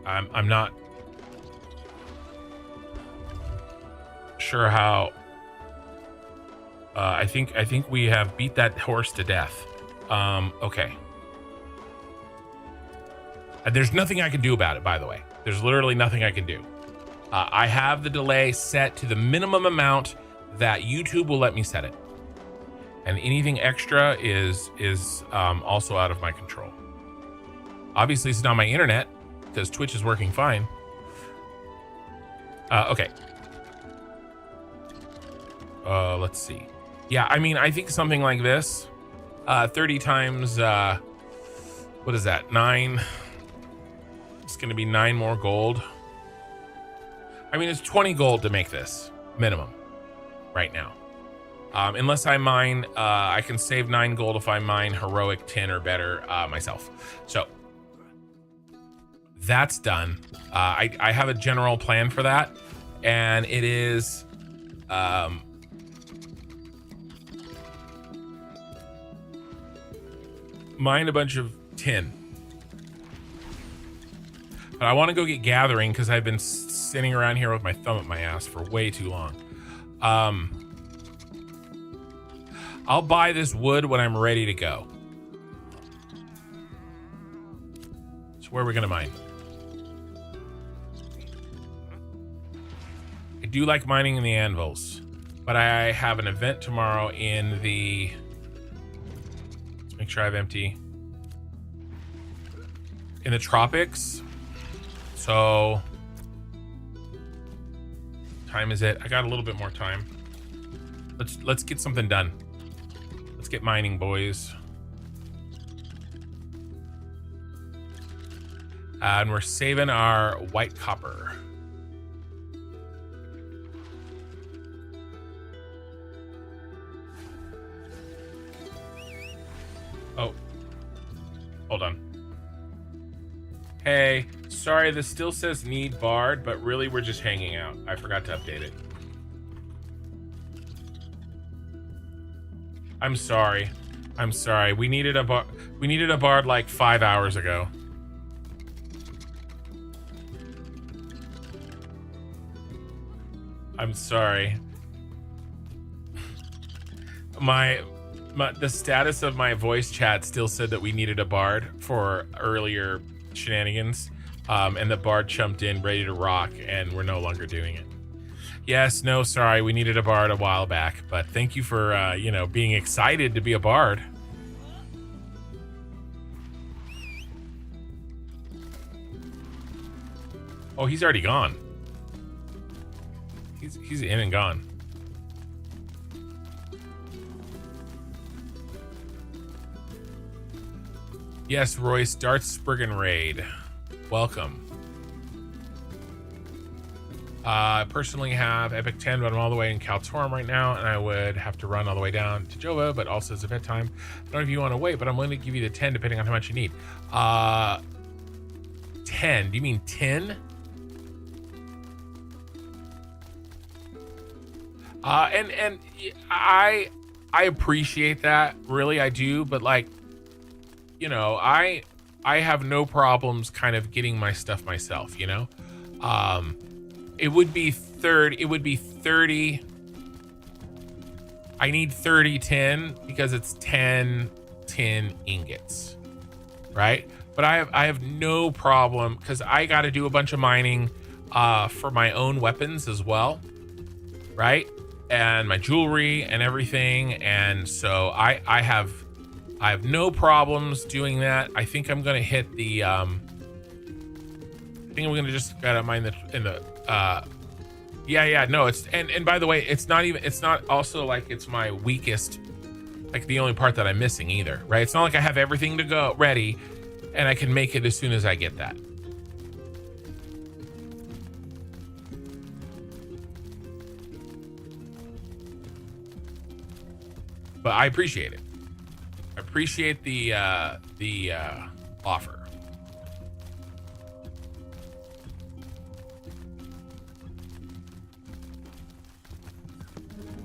I'm not sure how. I think we have beat that horse to death. Okay. There's nothing I can do about it, by the way. There's literally nothing I can do. I have the delay set to the minimum amount that YouTube will let me set it. And anything extra is also out of my control. Obviously, it's not my internet, because Twitch is working fine. Okay. Let's see. Yeah, I mean, I think something like this 30 times, what is that? 9. It's going to be 9 more gold. I mean, it's 20 gold to make this minimum right now. Unless I mine, I can save 9 gold if I mine heroic 10 or better myself. So that's done. I have a general plan for that, and it is mine a bunch of tin. But I want to go get gathering because I've been sitting around here with my thumb up my ass for way too long. I'll buy this wood when I'm ready to go. So where are we gonna mine? I do like mining in the anvils, but I have an event tomorrow in the... Let's make sure I have empty. In the tropics. So... time is it? I got a little bit more time. Let's get something done. Let's get mining, boys. And we're saving our white copper. Oh, hold on. Hey, sorry, this still says need bard, but really we're just hanging out. I forgot to update it. I'm sorry. I'm sorry. We needed a bard like 5 hours ago. I'm sorry. The status of my voice chat still said that we needed a bard for earlier shenanigans, and the bard jumped in ready to rock, and we're no longer doing it. Yes, no, sorry, we needed a bard a while back, but thank you for you know, being excited to be a bard. Oh, he's already gone. He's in and gone. Yes, Royce, Darth Spriggan raid. Welcome. I personally have Epic 10, but I'm all the way in Kaltorum right now, and I would have to run all the way down to Jova, but also it's a bedtime. I don't know if you want to wait, but I'm willing to give you the 10 depending on how much you need. 10. Do you mean 10? And I appreciate that, really, I do, but like, you know, I have no problems kind of getting my stuff myself, you know? It would be 30. I need 30 tin because it's 10 tin ingots, right? But I have no problem because I got to do a bunch of mining for my own weapons as well, right? And my jewelry and everything. And so I have no problems doing that. I think I'm gonna hit the I think I'm gonna just gotta mine no, it's and by the way, it's not also like it's my weakest, like the only part that I'm missing either, right? It's not like I have everything to go ready and I can make it as soon as I get that. But I appreciate it. I appreciate the offer.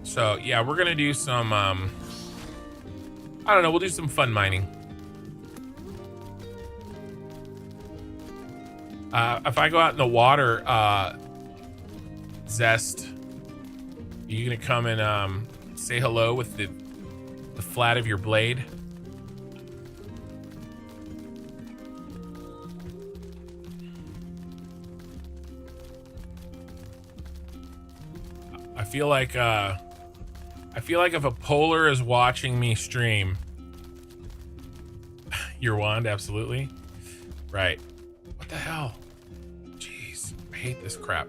So yeah, we're gonna do some I don't know, we'll do some fun mining. If I go out in the water, Zest, are you gonna come and say hello with the flat of your blade? I feel like if a polar is watching me stream, your wand, absolutely. Right. What the hell? Jeez, I hate this crap.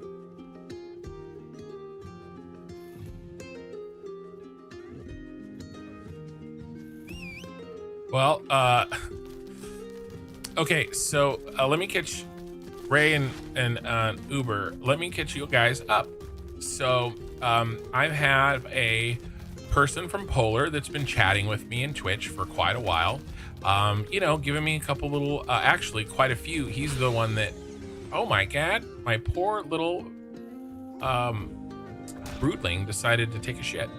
Well, okay, so let me catch Ray and Uber. Let me catch you guys up. So I've had a person from Polar that's been chatting with me in Twitch for quite a while. You know, giving me a couple little, actually quite a few. He's the one that, oh my God, my poor little broodling decided to take a shit.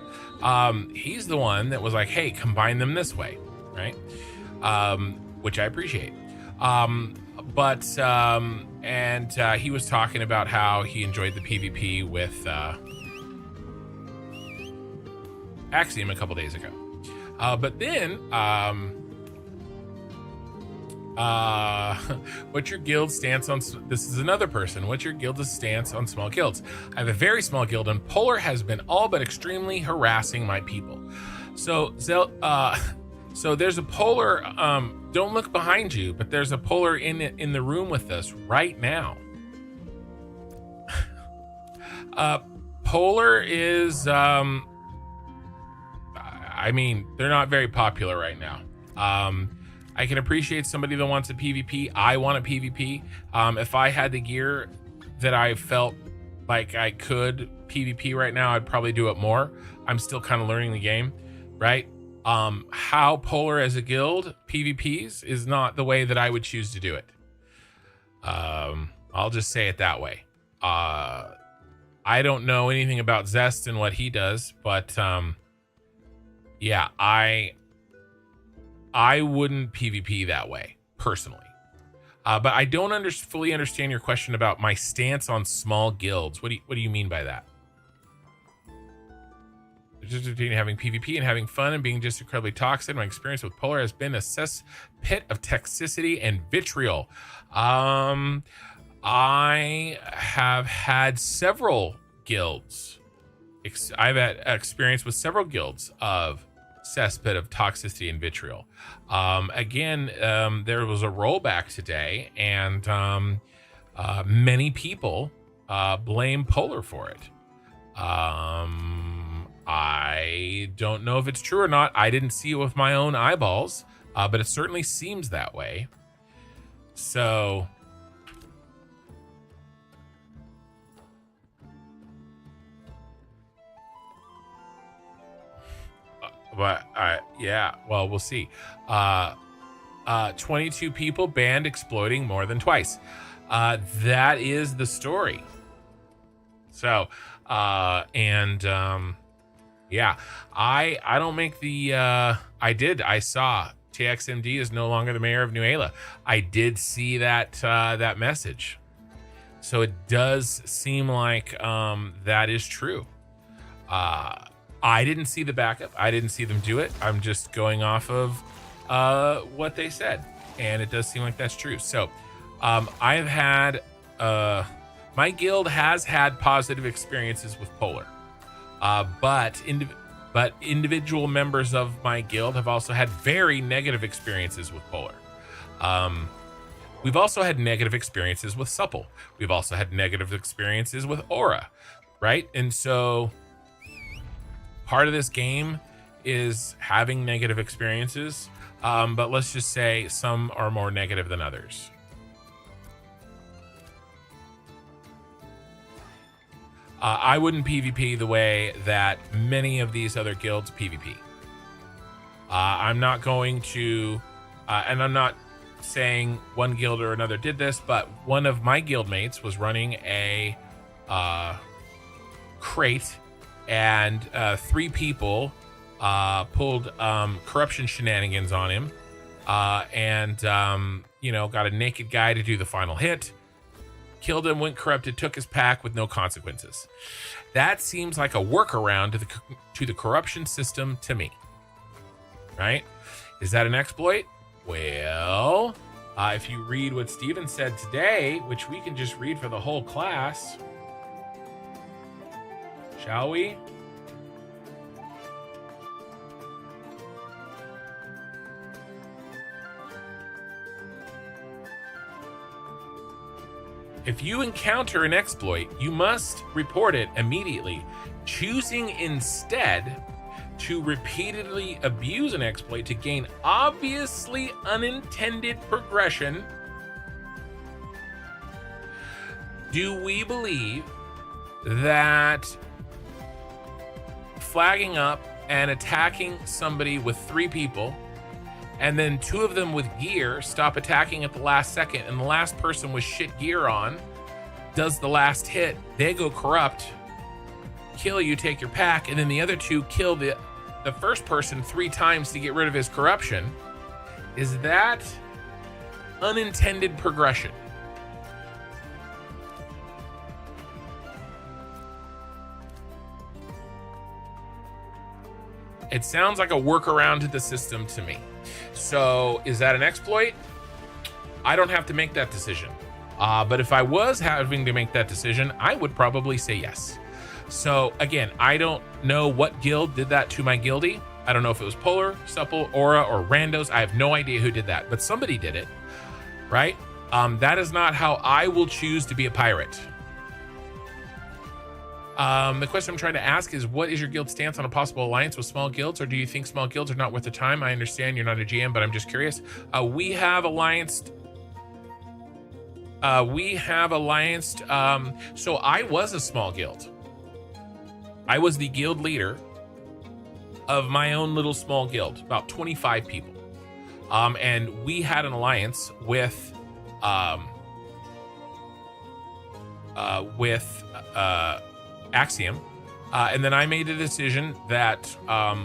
He's the one that was like, hey, combine them this way, right? Which I appreciate. He was talking about how he enjoyed the PvP with Axiom a couple days ago. But then, what's your guild stance on, this is another person, what's your guild's stance on small guilds? I have a very small guild, and Polar has been all but extremely harassing my people. So so there's a Polar, don't look behind you, but there's a Polar in the room with us right now. Polar is, I mean, they're not very popular right now. I can appreciate somebody that wants a PvP. I want a PvP. If I had the gear that I felt like I could PvP right now, I'd probably do it more. I'm still kind of learning the game, right? How Polar as a guild PvPs is not the way that I would choose to do it. I'll just say it that way. I don't know anything about Zest and what he does, but yeah, I wouldn't PvP that way personally. But I don't fully understand your question about my stance on small guilds. What do you mean by that? Just between having PvP and having fun and being just incredibly toxic. My experience with Polar has been a cesspit of toxicity and vitriol. I have had several guilds. I've had experience with several guilds of cesspit of toxicity and vitriol. Again, there was a rollback today, and many people blame Polar for it. I don't know if it's true or not. I didn't see it with my own eyeballs, but it certainly seems that way. So yeah, well, we'll see. 22 people banned exploiting more than twice. That is the story. So, yeah, I don't make the, I saw TXMD is no longer the mayor of New Ayla. I did see that, that message. So it does seem like, that is true. I didn't see the backup. I didn't see them do it. I'm just going off of, what they said. And it does seem like that's true. So, I've had, my guild has had positive experiences with Polar. But individual members of my guild have also had very negative experiences with Polar. We've also had negative experiences with Supple. We've also had negative experiences with Aura, right? And so part of this game is having negative experiences, but let's just say some are more negative than others. I wouldn't PvP the way that many of these other guilds PvP. I'm not going to, and I'm not saying one guild or another did this, but one of my guild mates was running a crate, and 3 people pulled corruption shenanigans on him, and you know, got a naked guy to do the final hit. Killed him, went corrupted, took his pack with no consequences. That seems like a workaround to the corruption system to me, right? Is that an exploit? Well, if you read what Steven said today, which we can just read for the whole class, shall we? If you encounter an exploit, you must report it immediately, choosing instead to repeatedly abuse an exploit to gain obviously unintended progression, do we believe that flagging up and attacking somebody with 3 people and then 2 of them with gear stop attacking at the last second, and the last person with shit gear on does the last hit, they go corrupt, kill you, take your pack, and then the other 2 kill the first person 3 times to get rid of his corruption? Is that unintended progression? It sounds like a workaround to the system to me. So is that an exploit? I don't have to make that decision. But if I was having to make that decision, I would probably say yes. So again, I don't know what guild did that to my guildie. I don't know if it was Polar, Supple, Aura, or Randos. I have no idea who did that, but somebody did it, right? That is not how I will choose to be a pirate. The question I'm trying to ask is, what is your guild stance on a possible alliance with small guilds, or do you think small guilds are not worth the time? I understand you're not a GM, but I'm just curious. We have allianced. So I was a small guild. I was the guild leader of my own little small guild, about 25 people. And we had an alliance with Axiom. And then I made a decision that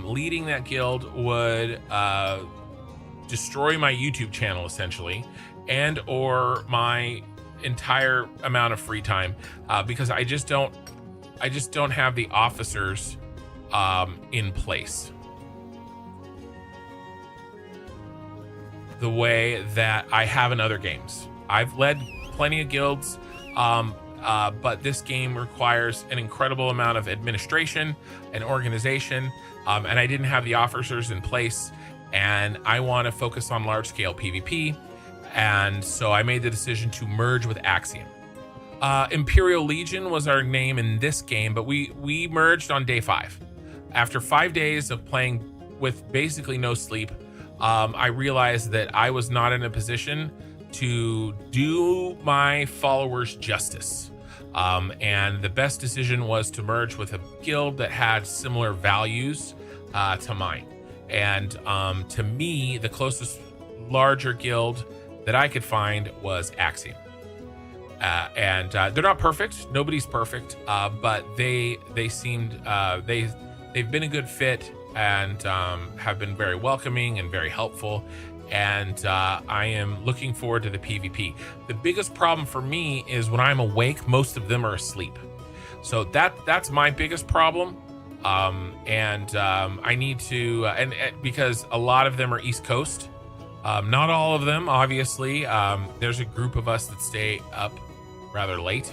leading that guild would destroy my YouTube channel, essentially, and or my entire amount of free time, because I just don't have the officers in place the way that I have in other games. I've led plenty of guilds, but this game requires an incredible amount of administration and organization, and I didn't have the officers in place, and I want to focus on large-scale PvP, and so I made the decision to merge with Axiom. Imperial Legion was our name in this game, but we merged on day 5. After 5 days of playing with basically no sleep, I realized that I was not in a position to do my followers justice. And the best decision was to merge with a guild that had similar values to mine. And to me, the closest larger guild that I could find was Axiom. And they're not perfect. Nobody's perfect, but they seemed they've been a good fit and have been very welcoming and very helpful. And I am looking forward to the PvP. The biggest problem for me is when I'm awake, most of them are asleep. So that's my biggest problem. I need to, and because a lot of them are East Coast, not all of them, obviously. There's a group of us that stay up rather late,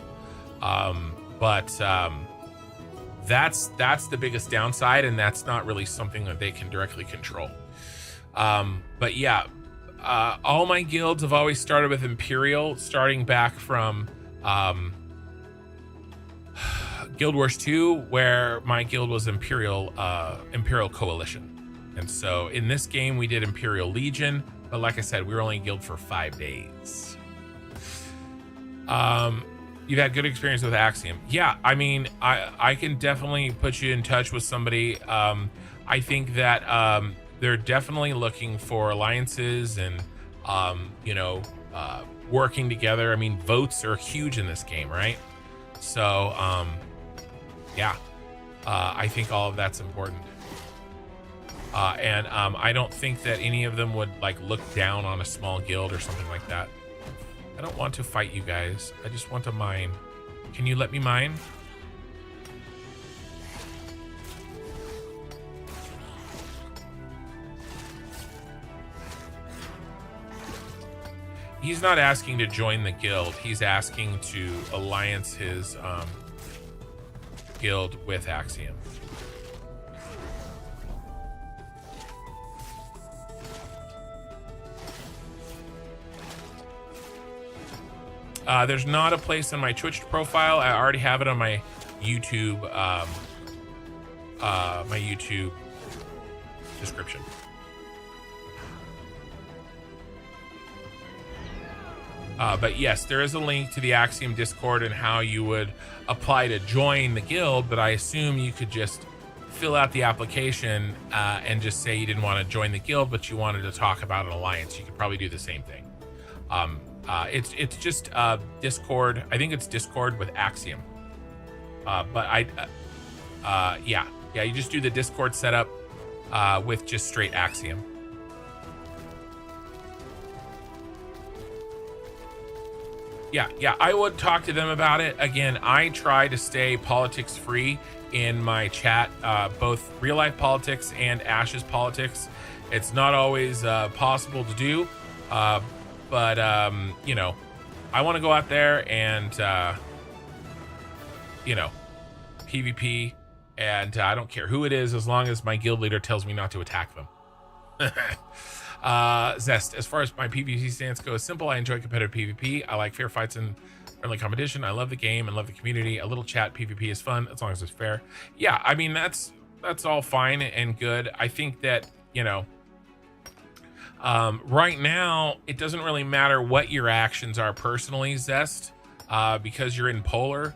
but that's the biggest downside, and that's not really something that they can directly control. But yeah, all my guilds have always started with Imperial, starting back from Guild Wars 2, where my guild was Imperial Coalition. And so in this game we did Imperial Legion, but like I said, we were only guild for 5 days. You've had good experience with Axiom. Yeah, I mean, I can definitely put you in touch with somebody. I think that they're definitely looking for alliances and, working together. I mean, votes are huge in this game, right? So, yeah, I think all of that's important. And I don't think that any of them would look down on a small guild or something like that. I don't want to fight you guys. I just want to mine. Can you let me mine? He's not asking to join the guild. He's asking to alliance his guild with Axiom. There's not a place on my Twitch profile. I already have it on my YouTube, description. But yes, there is a link to the Axiom Discord and how you would apply to join the guild, but I assume you could just fill out the application and just say you didn't want to join the guild, but you wanted to talk about an alliance. You could probably do the same thing. It's just Discord. I think it's Discord with Axiom. Yeah, you just do the Discord setup with just straight Axiom. Yeah, I would talk to them about it. Again, I try to stay politics free in my chat, both real life politics and Ash's politics. It's not always possible to do, but you know, I want to go out there and you know, PvP, and I don't care who it is as long as my guild leader tells me not to attack them. Zest, as far as my PvP stance goes, simple. I enjoy competitive PvP. I like fair fights and friendly competition. I love the game and love the community. A little chat PvP is fun as long as it's fair. Yeah, I mean, that's all fine and good. I think that, you know, right now it doesn't really matter what your actions are personally, Zest, because you're in Polar.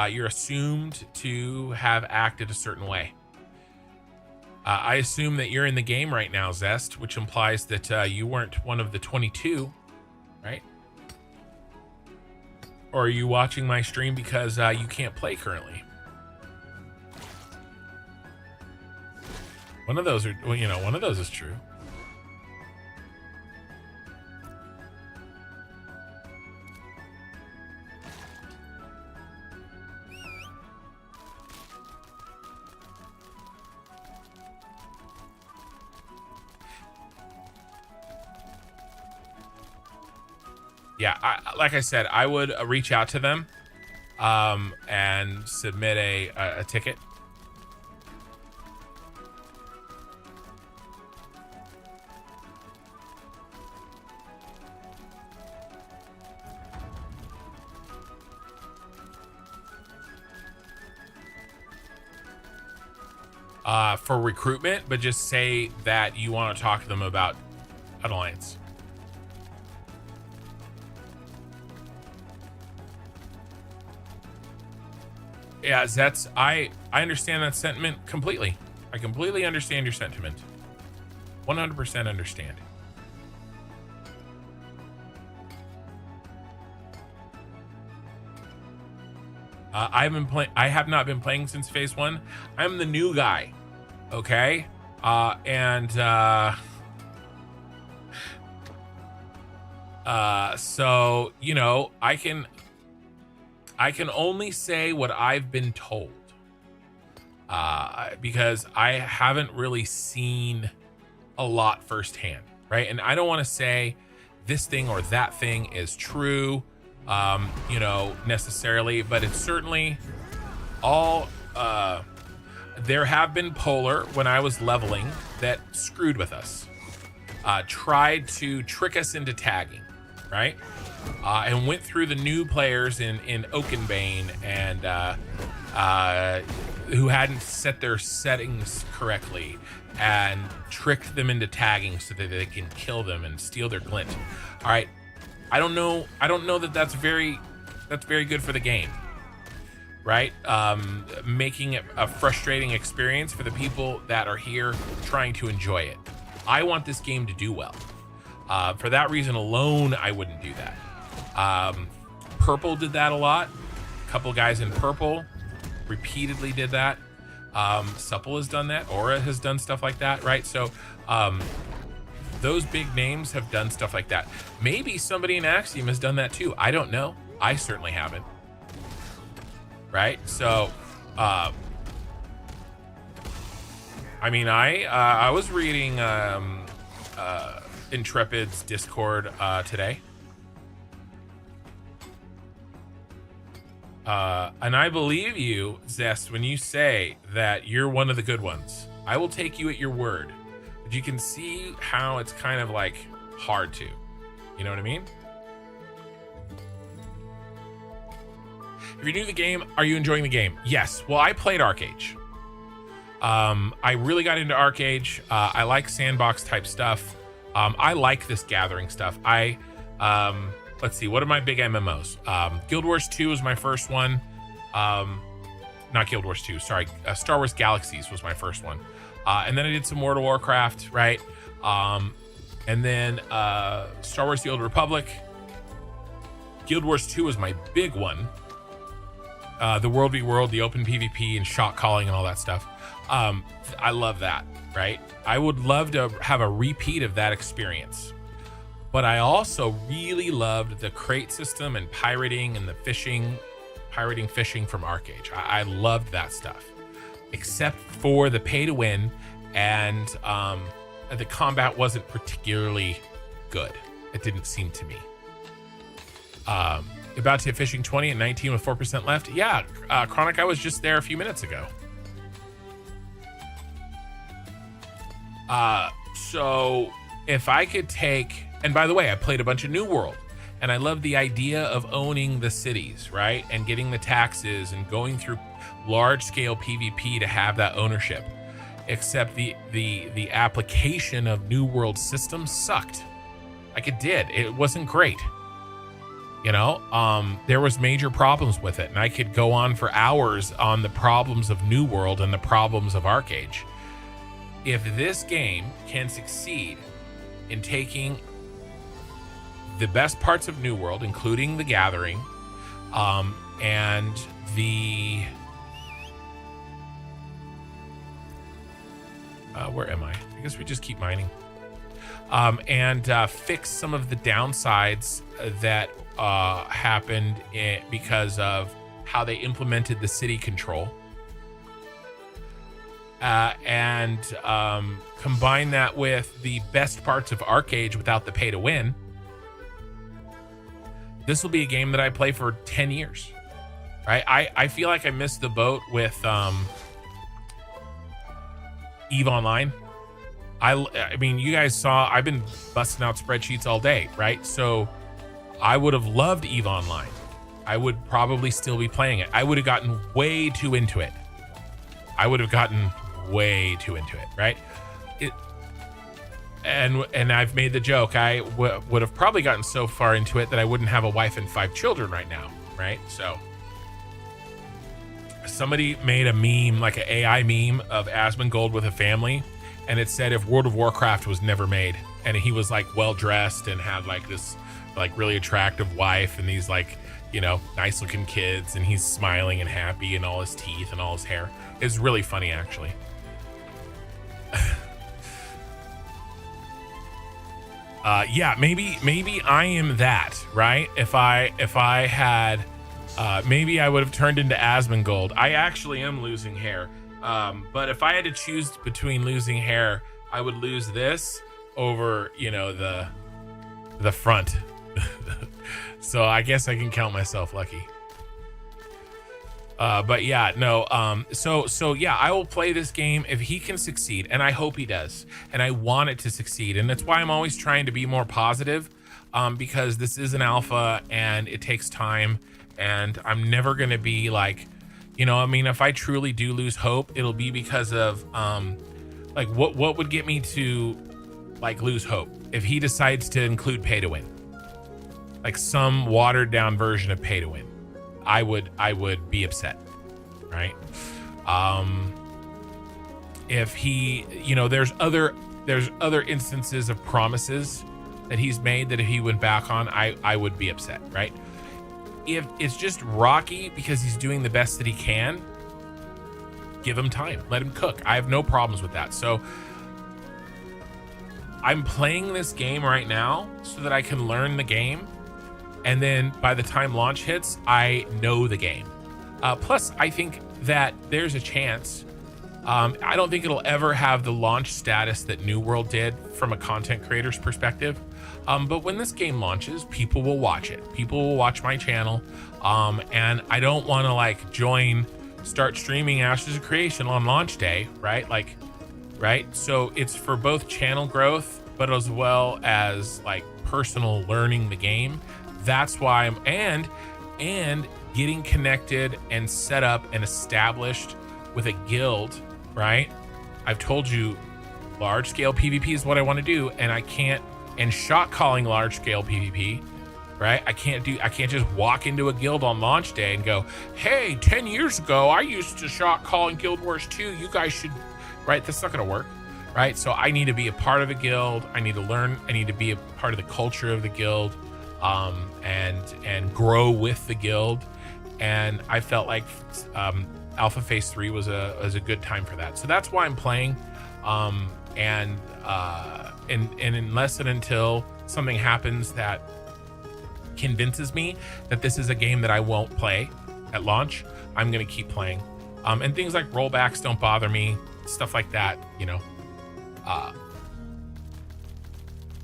You're assumed to have acted a certain way. I assume that you're in the game right now, Zest, which implies that you weren't one of the 22, right? Or are you watching my stream because you can't play currently? One of those are, well, you know, one of those is true. Yeah, like I said, I would reach out to them and submit a ticket. For recruitment, but just say that you want to talk to them about an alliance. Yeah, Zets, I understand that sentiment completely. I completely understand your sentiment. 100% understand. I have not been playing since phase 1. I'm the new guy. Okay? So, you know, I can only say what I've been told, because I haven't really seen a lot firsthand, right? And I don't want to say this thing or that thing is true, you know, necessarily, but it's certainly all, there have been Polar when I was leveling that screwed with us, tried to trick us into tagging, right? And went through the new players in Oakenbane and who hadn't set their settings correctly and tricked them into tagging so that they can kill them and steal their glint. All right, I don't know that that's very good for the game, right? Making it a frustrating experience for the people that are here trying to enjoy it. I want this game to do well. For that reason alone, I wouldn't do that. Purple did that a lot. A couple guys in Purple repeatedly did that. Supple has done that. Aura has done stuff like that, right? So those big names have done stuff like that. Maybe somebody in Axiom has done that too. I don't know. I certainly haven't. Right? So I mean, I was reading Intrepid's Discord today. And I believe you, Zest, when you say that you're one of the good ones. I will take you at your word. But you can see how it's kind of like hard to. You know what I mean? If you're new to the game, are you enjoying the game? Yes. Well, I played Arcage. I really got into Arcade. I like sandbox type stuff. I like this gathering stuff. Let's see, what are my big MMOs? Guild Wars 2 was my first one. Not Guild Wars 2, sorry. Star Wars Galaxies was my first one. And then I did some World of Warcraft, right? And then Star Wars The Old Republic. Guild Wars 2 was my big one. The World v World, the open PvP and shot calling and all that stuff. I love that, right? I would love to have a repeat of that experience. But I also really loved the crate system and pirating and the pirating fishing from Arcade. I loved that stuff, except for the pay to win, and the combat wasn't particularly good. It didn't seem to me. About to hit fishing 20 at 19 with 4% left. Yeah, Chronic, I was just there a few minutes ago. So if I could take, and by the way, I played a bunch of New World, and I love the idea of owning the cities, right? And getting the taxes and going through large scale PvP to have that ownership. Except the application of New World systems sucked. Like it did. It wasn't great. You know, there was major problems with it, and I could go on for hours on the problems of New World and the problems of Arcade. If this game can succeed in taking the best parts of New World, including the Gathering, and the where am I guess we just keep mining, and fix some of the downsides that happened because of how they implemented the city control, and combine that with the best parts of Arcade without the pay to win. This will be a game that I play for 10 years, right? I feel like I missed the boat with EVE Online. I mean, you guys saw, I've been busting out spreadsheets all day, right? So I would have loved EVE Online. I would probably still be playing it. I would have gotten way too into it. Right? And I've made the joke, I would have probably gotten so far into it that I wouldn't have a wife and 5 children right now, right? So somebody made a meme, like an AI meme of Asmongold with a family, and it said if World of Warcraft was never made, and he was like well dressed and had like this like really attractive wife and these like, you know, nice looking kids, and he's smiling and happy and all his teeth and all his hair. It's really funny, actually. Yeah, maybe I am that, right? If I had, maybe I would have turned into Asmongold. I actually am losing hair. But if I had to choose between losing hair, I would lose this over, you know, the front. So I guess I can count myself lucky. But yeah, no. So yeah, I will play this game if he can succeed, and I hope he does, and I want it to succeed, and that's why I'm always trying to be more positive, because this is an alpha and it takes time, and I'm never gonna be like, you know, I mean, if I truly do lose hope, it'll be because of like what would get me to like lose hope if he decides to include pay to win, like some watered down version of pay to win. I would be upset, right? If he, you know, there's other instances of promises that he's made that if he went back on, I would be upset, right? If it's just rocky because he's doing the best that he can, give him time, let him cook. I have no problems with that. So I'm playing this game right now so that I can learn the game. And then by the time launch hits, I know the game. Plus, I think that there's a chance. I don't think it'll ever have the launch status that New World did from a content creator's perspective. But when this game launches, people will watch it. People will watch my channel. And I don't want to like start streaming Ashes of Creation on launch day, right? Like, right? So it's for both channel growth, but as well as like personal learning the game. That's why and getting connected and set up and established with a guild right? I've told you large scale PvP is what I want to do, and I can't, and shot calling large scale PvP, right? I can't just walk into a guild on launch day and go, hey, 10 years ago, I used to shot call in Guild Wars 2. You guys should, right? That's not going to work, right? So I need to be a part of a guild. I need to learn. I need to be a part of the culture of the guild, and grow with the guild. And I felt like Alpha Phase 3 was a good time for that. So that's why I'm playing. And unless and until something happens that convinces me that this is a game that I won't play at launch, I'm going to keep playing. And things like rollbacks don't bother me, stuff like that, you know.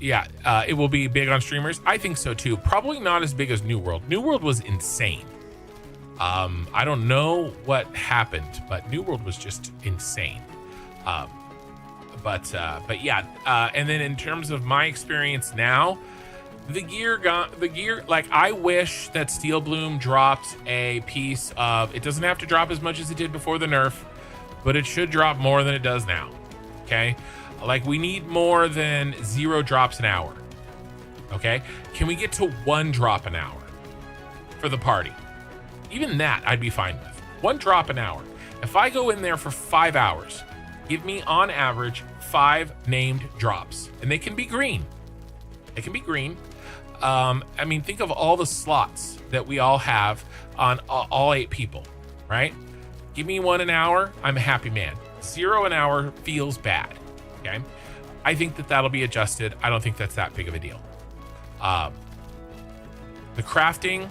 It will be big on streamers. I think so too. Probably not as big as New World. New World was insane. I don't know what happened, but New World was just insane. But yeah. And then in terms of my experience now, the gear, like, I wish that Steel Bloom dropped a piece of, it doesn't have to drop as much as it did before the nerf, but it should drop more than it does now. Okay. Like, we need more than 0 drops an hour. Okay. Can we get to 1 drop an hour for the party? Even that I'd be fine with. 1 drop an hour. If I go in there for 5 hours, give me on average 5 named drops, and they can be green. They can be green. I mean, think of all the slots that we all have on all 8 people, right? Give me 1 an hour, I'm a happy man. 0 an hour feels bad, okay? I think that that'll be adjusted. I don't think that's that big of a deal. The crafting,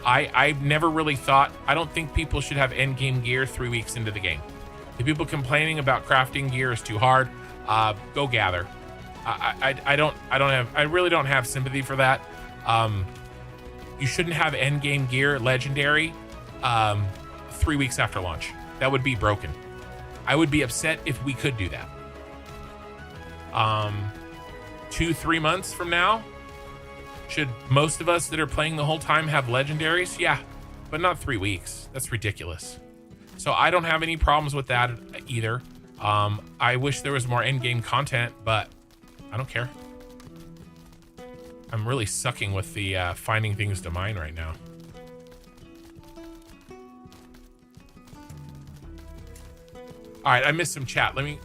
I've never really thought, I don't think people should have end game gear 3 weeks into the game. The people complaining about crafting gear is too hard, go gather. I really don't have sympathy for that. You shouldn't have end game gear legendary 3 weeks after launch. That would be broken. I would be upset if we could do that. 2-3 months from now, should most of us that are playing the whole time have legendaries? Yeah, but not 3 weeks. That's ridiculous. So I don't have any problems with that either. I wish there was more end game content, but I don't care. I'm really sucking with the finding things to mine right now. All right, I missed some chat. Let me...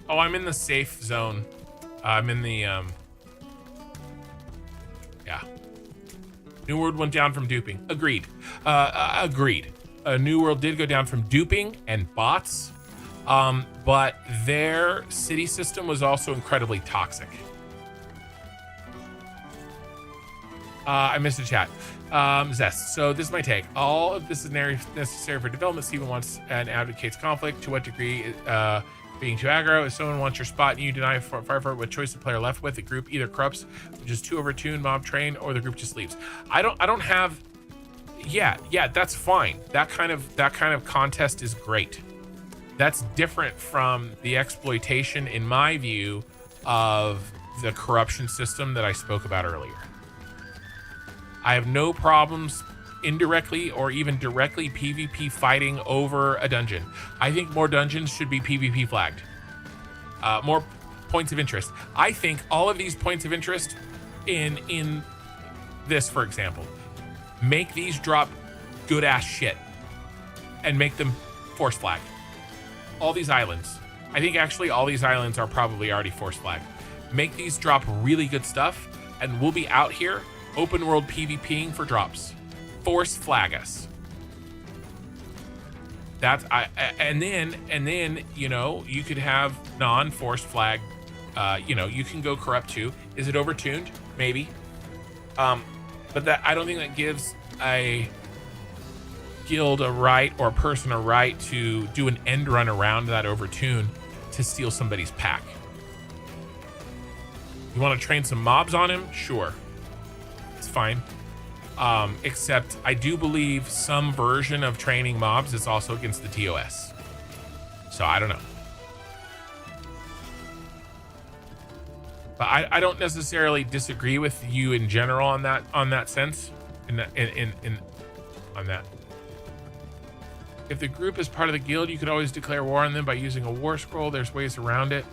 Oh, I'm in the safe zone. I'm in the... Yeah. New World went down from duping. Agreed. Agreed. New World did go down from duping and bots. But their city system was also incredibly toxic. I missed a chat. Zest. So this is my take. All of this is necessary for development. Steven wants and advocates conflict. To what degree being too aggro? If someone wants your spot and you deny firefight, what choice the player left with? The group either corrupts, which is too overtuned, mob trained, or the group just leaves. I don't have. Yeah, that's fine. That kind of contest is great. That's different from the exploitation, in my view, of the corruption system that I spoke about earlier. I have no problems indirectly or even directly PvP fighting over a dungeon. I think more dungeons should be PvP flagged. More points of interest. I think all of these points of interest in this, for example, make these drop good ass shit and make them force flagged. All these islands. I think actually all these islands are probably already force flagged. Make these drop really good stuff, and we'll be out here open world PvPing for drops. Force flag us. That's and then you know, you could have non-forced flag. You know, you can go corrupt too. Is it overtuned? Maybe. But that, I don't think that gives a guild a right or a person a right to do an end run around that overtune to steal somebody's pack. You want to train some mobs on him? Sure. It's fine. Except I do believe some version of training mobs is also against the TOS. So I don't know. But I don't necessarily disagree with you in general on that sense. On that. If the group is part of the guild, you could always declare war on them by using a war scroll. There's ways around it.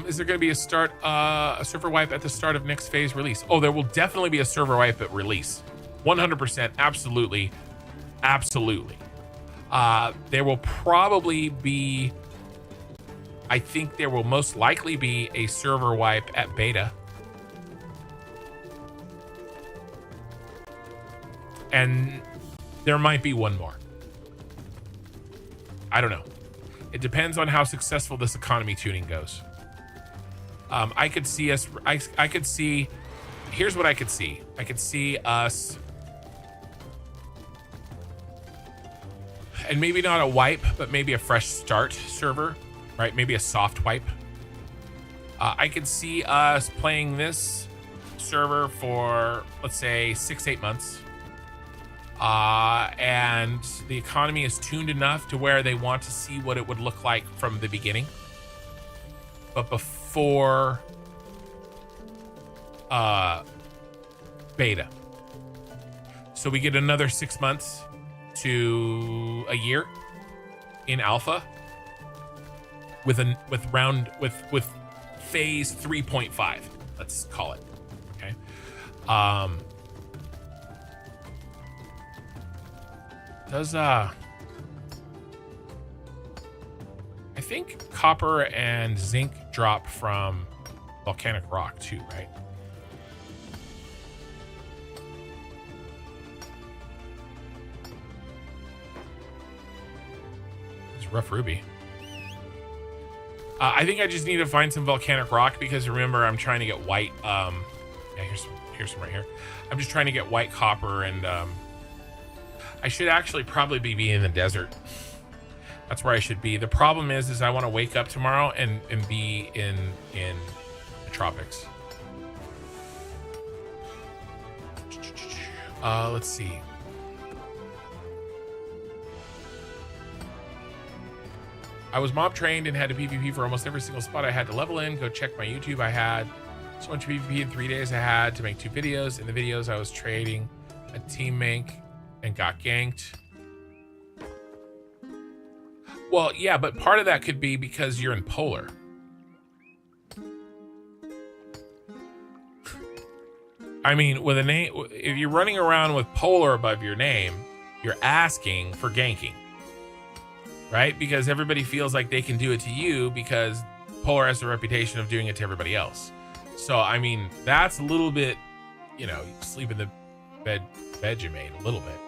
Is there going to be a server wipe at the start of next phase release? Oh, there will definitely be a server wipe at release. 100%. Absolutely. Absolutely. There will probably be, I think there will most likely be a server wipe at beta. And there might be one more. I don't know. It depends on how successful this economy tuning goes. I could see us, I could see, here's what I could see. I could see us, and maybe not a wipe, but maybe a fresh start server, right? Maybe a soft wipe. I could see us playing this server for, let's say, 6-8 months. And the economy is tuned enough to where they want to see what it would look like from the beginning. But before beta. So we get another 6 months to a year in alpha with phase 3.5, let's call it. Okay. I think copper and zinc drop from volcanic rock too, right? It's rough ruby. I think I just need to find some volcanic rock because remember I'm trying to get white. Yeah, here's some right here. I'm just trying to get white copper and I should actually probably be in the desert. That's where I should be. The problem is I want to wake up tomorrow and be in the tropics. Let's see. I was mob trained and had to PvP for almost every single spot I had to level in. Go check my YouTube. I had so much PvP in 3 days I had to make 2 videos. In the videos I was trading a team mank and got ganked. Well, yeah, but part of that could be because you're in polar. I mean, with a name, if you're running around with polar above your name, you're asking for ganking, right? Because everybody feels like they can do it to you because polar has the reputation of doing it to everybody else. So, I mean, that's a little bit, you know, you sleep in the bed you made a little bit.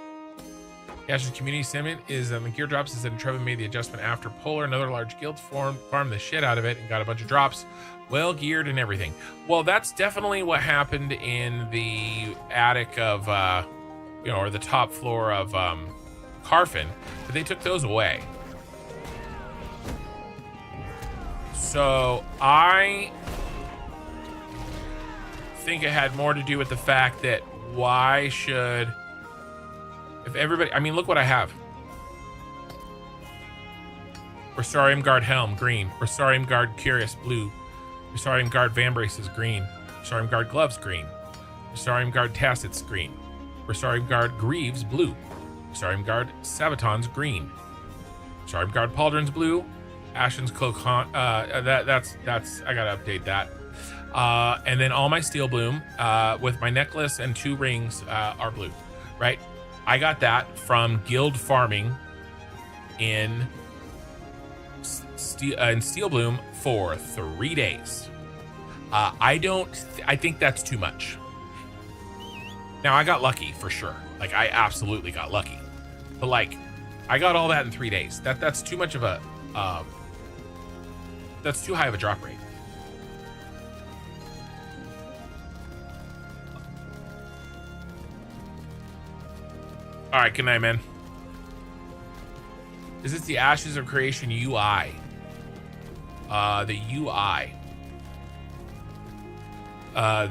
Ash's community sentiment is the gear drops is that Trevor made the adjustment after Polar. Another large guild farmed the shit out of it and got a bunch of drops, well geared and everything. Well, that's definitely what happened in the attic of, you know, or the top floor of Carfin, but they took those away. So I think it had more to do with the fact that why should, if everybody, I mean, look what I have. Rosarium Guard Helm, green. Rosarium Guard Curious, blue. Rosarium Guard Vambraces, green. Rosarium Guard Gloves, green. Rosarium Guard Tacits, green. Rosarium Guard Greaves, blue. Rosarium Guard Sabatons, green. Rosarium Guard Pauldrons, blue. Ashen's Cloak, that's, I gotta update that. And then all my Steel Bloom, with my necklace and 2 rings, are blue, right? I got that from guild farming in Steel Bloom for 3 days. I think that's too much. Now I got lucky for sure. Like I absolutely got lucky, but like I got all that in 3 days. That's too much of a, that's too high of a drop rate. All right, good night, man. Is this the Ashes of Creation UI? The UI.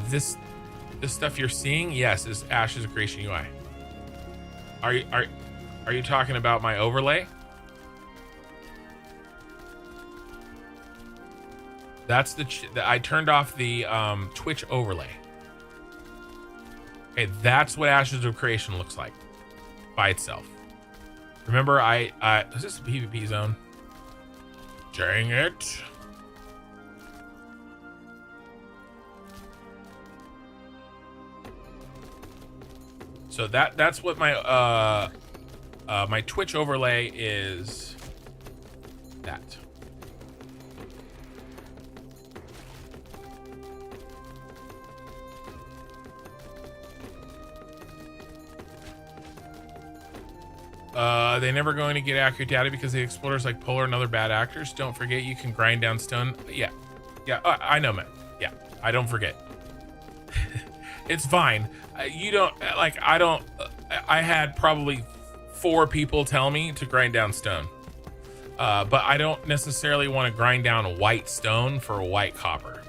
This stuff you're seeing, yes, is Ashes of Creation UI. Are you talking about my overlay? That's I turned off the Twitch overlay. Okay, that's what Ashes of Creation looks like by itself. Remember, is this a PvP zone? Dang it. So that's what my my Twitch overlay is. That. They're never going to get accurate data because the explorers like Polar and other bad actors. Don't forget you can grind down stone. Yeah, I know, man. Yeah, I don't forget. It's fine. You don't like. I don't. I had probably 4 people tell me to grind down stone, but I don't necessarily want to grind down white stone for white copper.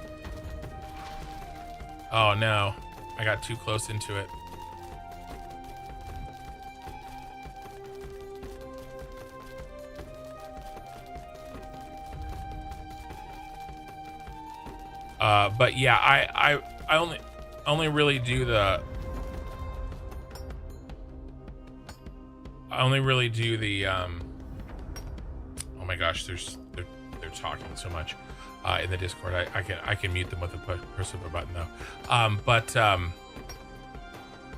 Oh no, I got too close into it. But yeah, I only really do the oh my gosh, they're talking so much in the Discord. I can mute them with a push of a button though.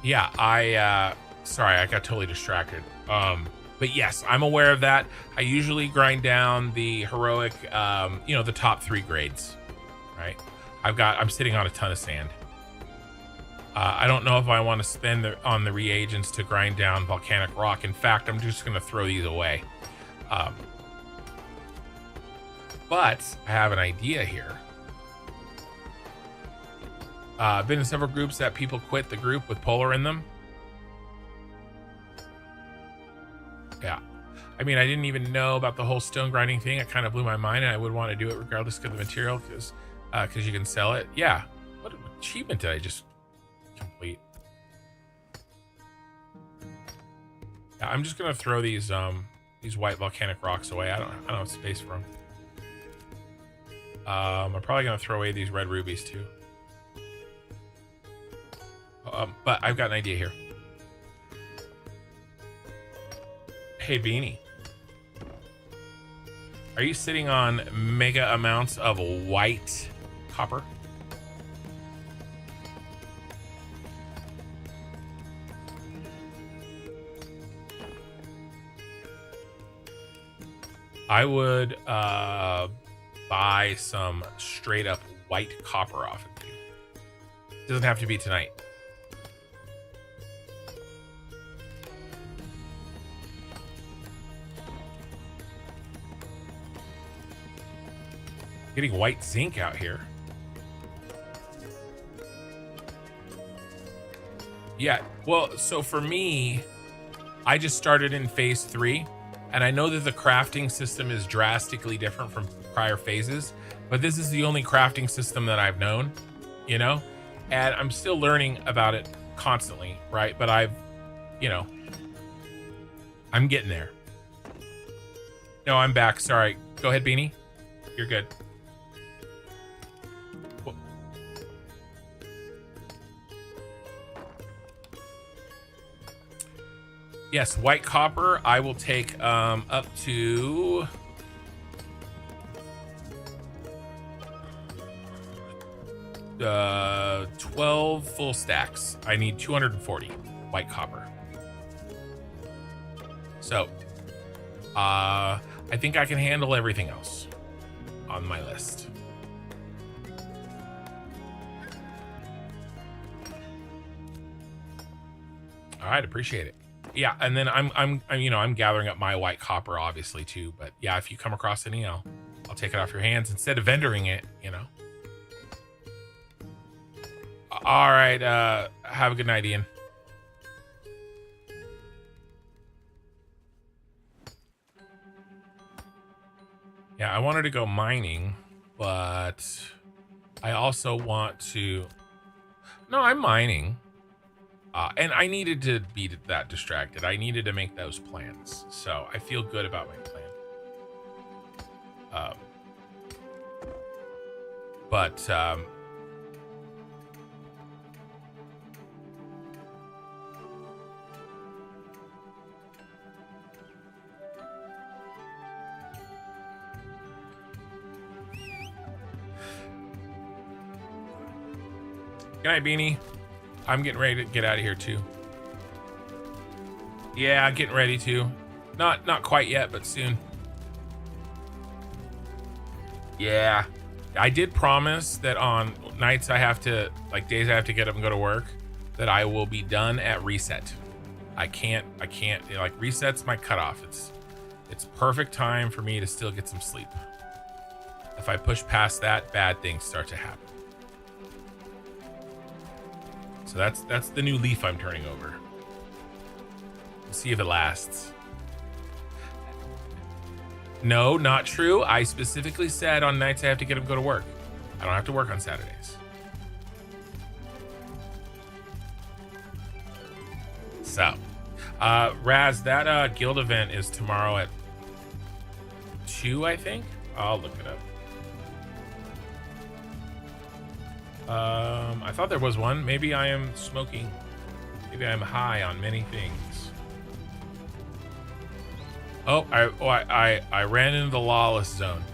Yeah, sorry, I got totally distracted. But yes, I'm aware of that. I usually grind down the heroic, the top 3 grades, right? I'm sitting on a ton of sand. I don't know if I want to spend on the reagents to grind down volcanic rock. In fact, I'm just going to throw these away. But I have an idea here. I've been in several groups that people quit the group with Polar in them. Yeah. I mean, I didn't even know about the whole stone grinding thing. It kind of blew my mind, and I would want to do it regardless of the material because you can sell it. Yeah. What achievement did I just complete? Yeah, I'm just gonna throw these white volcanic rocks away. I don't have space for them. I'm probably gonna throw away these red rubies too. But I've got an idea here. Hey Beanie, are you sitting on mega amounts of white copper? I would buy some straight up white copper off of you. Doesn't have to be tonight. Getting white zinc out here. Yeah, well, so for me, I just started in phase 3, and I know that the crafting system is drastically different from prior phases, but this is the only crafting system that I've known, and I'm still learning about it constantly, right? But I'm getting there. No, I'm back. Sorry. Go ahead, Beanie. You're good. Yes, white copper. I will take up to 12 full stacks. I need 240 white copper. So I think I can handle everything else on my list. All right, appreciate it. Yeah, and then I'm gathering up my white copper obviously too, but yeah, if you come across any, I'll take it off your hands instead of vendoring it, All right, have a good night, Ian. Yeah, I wanted to go mining, but I also want to... No, I'm mining. And I needed to be that distracted. I needed to make those plans. So I feel good about my plan. Good night, Beanie. I'm getting ready to get out of here too. Yeah, getting ready to. Not quite yet, but soon. Yeah. I did promise that on nights I have to, like days I have to get up and go to work, that I will be done at reset. I can't, you know, like reset's my cutoff. It's perfect time for me to still get some sleep. If I push past that, bad things start to happen. So that's the new leaf I'm turning over. We'll see if it lasts. No, not true. I specifically said on nights I have to get up and go to work. I don't have to work on Saturdays. So, Raz, that guild event is tomorrow at 2, I think. I'll look it up. I thought there was one. Maybe I am smoking. Maybe I'm high on many things. Oh, I ran into the lawless zone.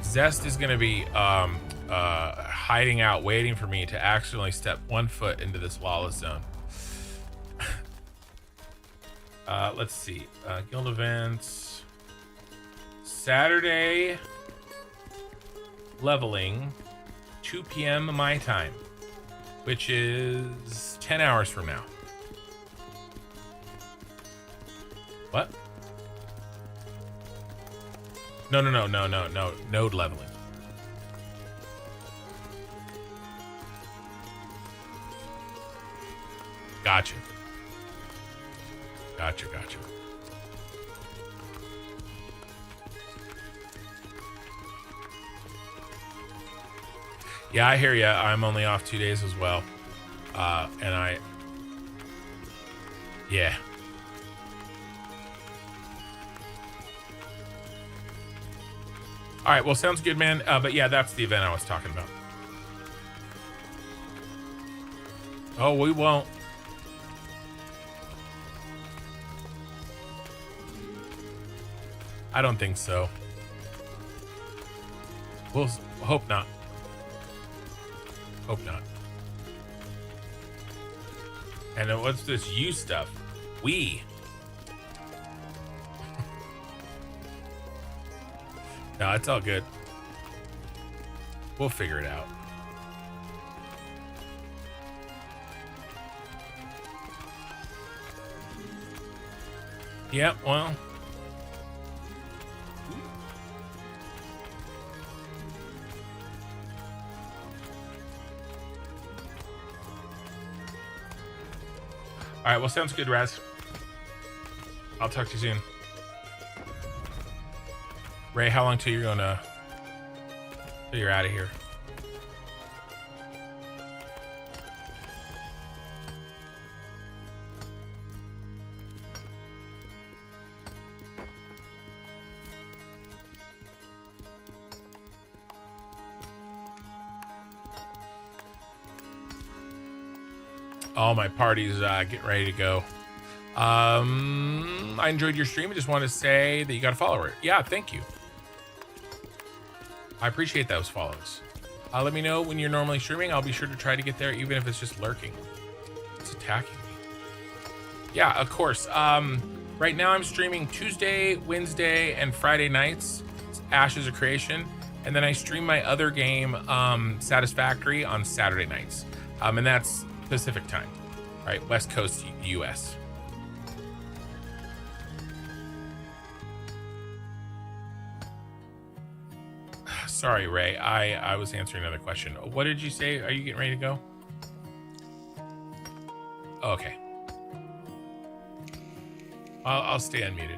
Zest is gonna be hiding out, waiting for me to accidentally step 1 foot into this lawless zone. Let's see. Guild events. Saturday leveling, 2 p.m. my time, which is 10 hours from now. What? No. Node leveling. Gotcha. Yeah, I hear ya. I'm only off 2 days as well. Yeah. All right, well, sounds good, man. But yeah, that's the event I was talking about. Oh, we won't. I don't think so. We'll hope not. Hope not. And then what's this you stuff? We. No, it's all good. We'll figure it out. Yep, well. All right, well, sounds good, Raz. I'll talk to you soon. Ray, how long till you're out of here? All my parties getting ready to go. I enjoyed your stream. I just wanted to say that you got a follower. Yeah, thank you. I appreciate those follows. Let me know when you're normally streaming. I'll be sure to try to get there, even if it's just lurking. It's attacking me. Yeah, of course. Right now I'm streaming Tuesday, Wednesday, and Friday nights. It's Ashes of Creation. And then I stream my other game, Satisfactory, on Saturday nights. And that's Pacific time, right? West Coast US. Sorry, Ray. I was answering another question. What did you say? Are you getting ready to go? Oh, okay. I'll stay unmuted.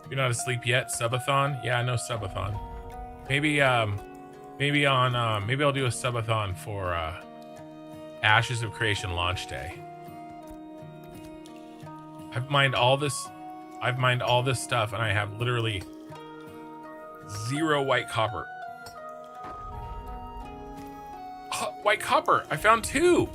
You're not asleep yet? Subathon? Yeah, no subathon. Maybe maybe I'll do a subathon for Ashes of Creation launch day. I've mined all this stuff and I have literally 0 white copper. White copper! I found 2!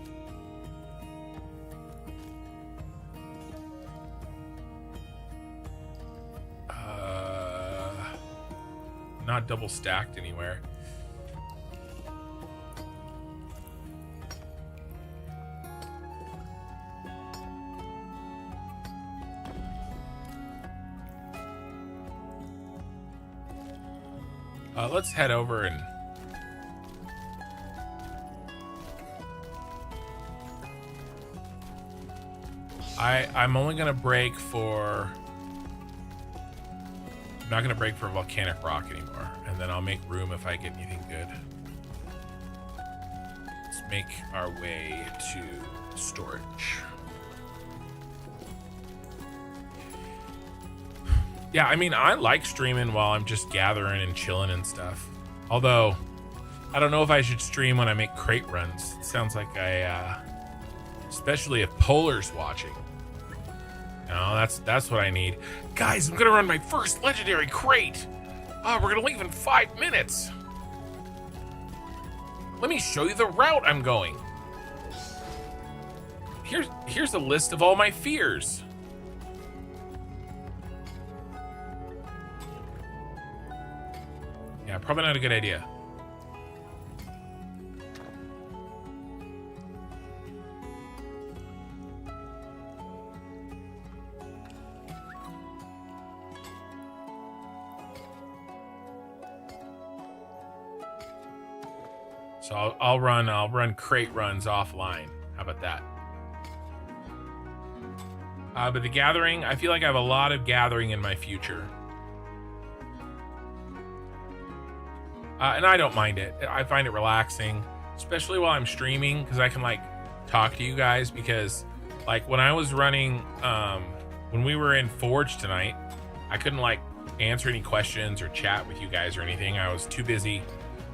Not double stacked anywhere. Let's head over and I'm only gonna break for. I'm not gonna break for volcanic rock anymore, and then I'll make room if I get anything good. Let's make our way to storage. Yeah, I mean, I like streaming while I'm just gathering and chilling and stuff. Although, I don't know if I should stream when I make crate runs. It sounds like especially if Polar's watching. No, that's what I need. Guys, I'm gonna run my first legendary crate. Oh, we're gonna leave in 5 minutes. Let me show you the route I'm going. Here's a list of all my fears. Yeah, probably not a good idea. So I'll run crate runs offline. How about that? But the gathering, I feel like I have a lot of gathering in my future. And I don't mind it. I find it relaxing, especially while I'm streaming, because I can like talk to you guys. Because like when I was running, when we were in Forge tonight, I couldn't like answer any questions or chat with you guys or anything. I was too busy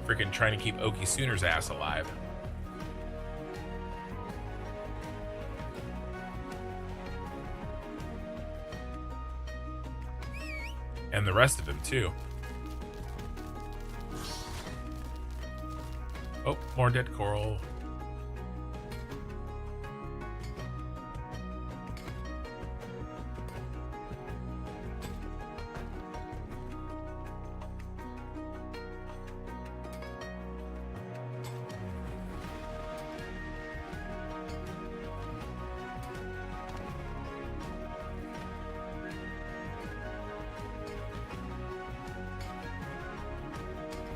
freaking trying to keep Okie Sooner's ass alive. And the rest of them too. Oh, more dead coral.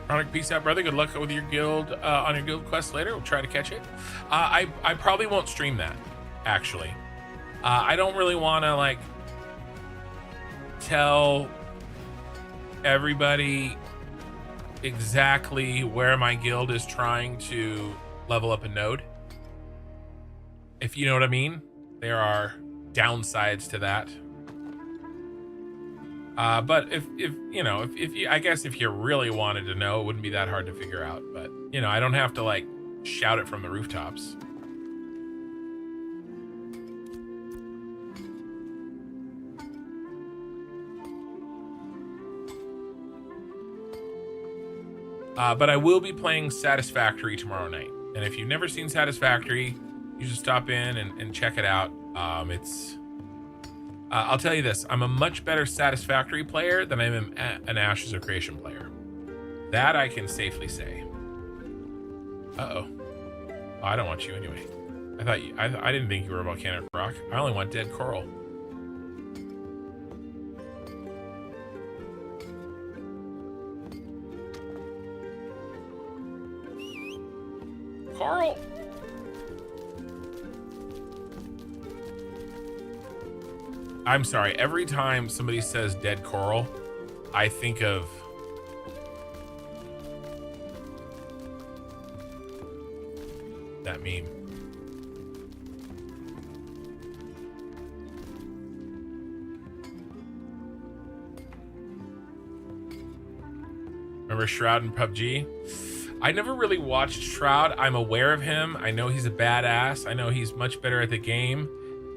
Chronic, peace out, brother. Good luck with your guild on your guild quest later. We'll try to catch it. I probably won't stream that, actually. I don't really want to like tell everybody exactly where my guild is trying to level up a node. If you know what I mean. There are downsides to that. But if you know, if you, I guess if you really wanted to know, it wouldn't be that hard to figure out. But you know, I don't have to like shout it from the rooftops. But I will be playing Satisfactory tomorrow night. And if you've never seen Satisfactory, you should stop in and check it out. I'll tell you this, I'm a much better Satisfactory player than I am an Ashes of Creation player. That I can safely say. Uh-oh. Oh, I don't want you anyway. I didn't think you were a volcanic rock. I only want dead coral. Coral! I'm sorry, every time somebody says dead coral, I think of that meme. Remember Shroud in PUBG? I never really watched Shroud. I'm aware of him. I know he's a badass. I know he's much better at the game.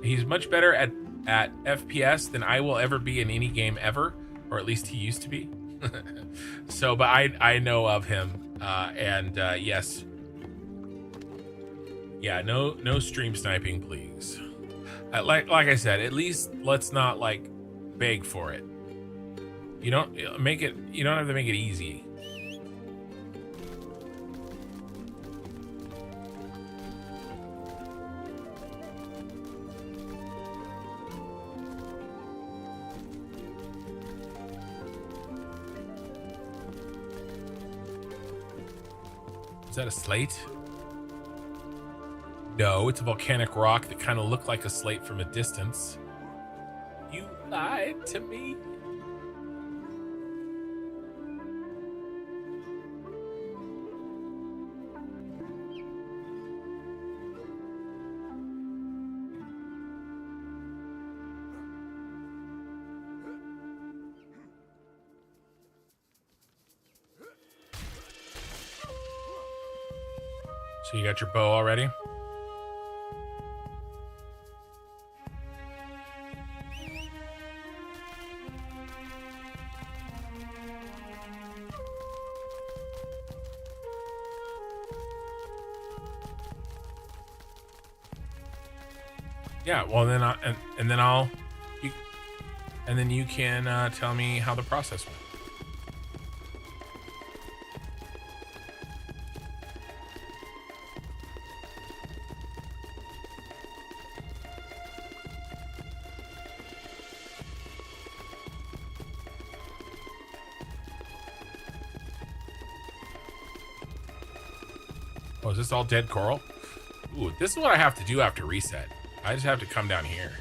He's much better at FPS than I will ever be in any game ever, or at least he used to be. So, but I know of him, and yes, yeah, no stream sniping, please. Like I said, at least let's not like beg for it. You don't have to make it easy. Is that a slate? No, it's a volcanic rock that kind of looked like a slate from a distance. You lied to me. So you got your bow already? Yeah, well then then you can tell me how the process went. Oh, is this all dead coral? Ooh, this is what I have to do after reset. I just have to come down here.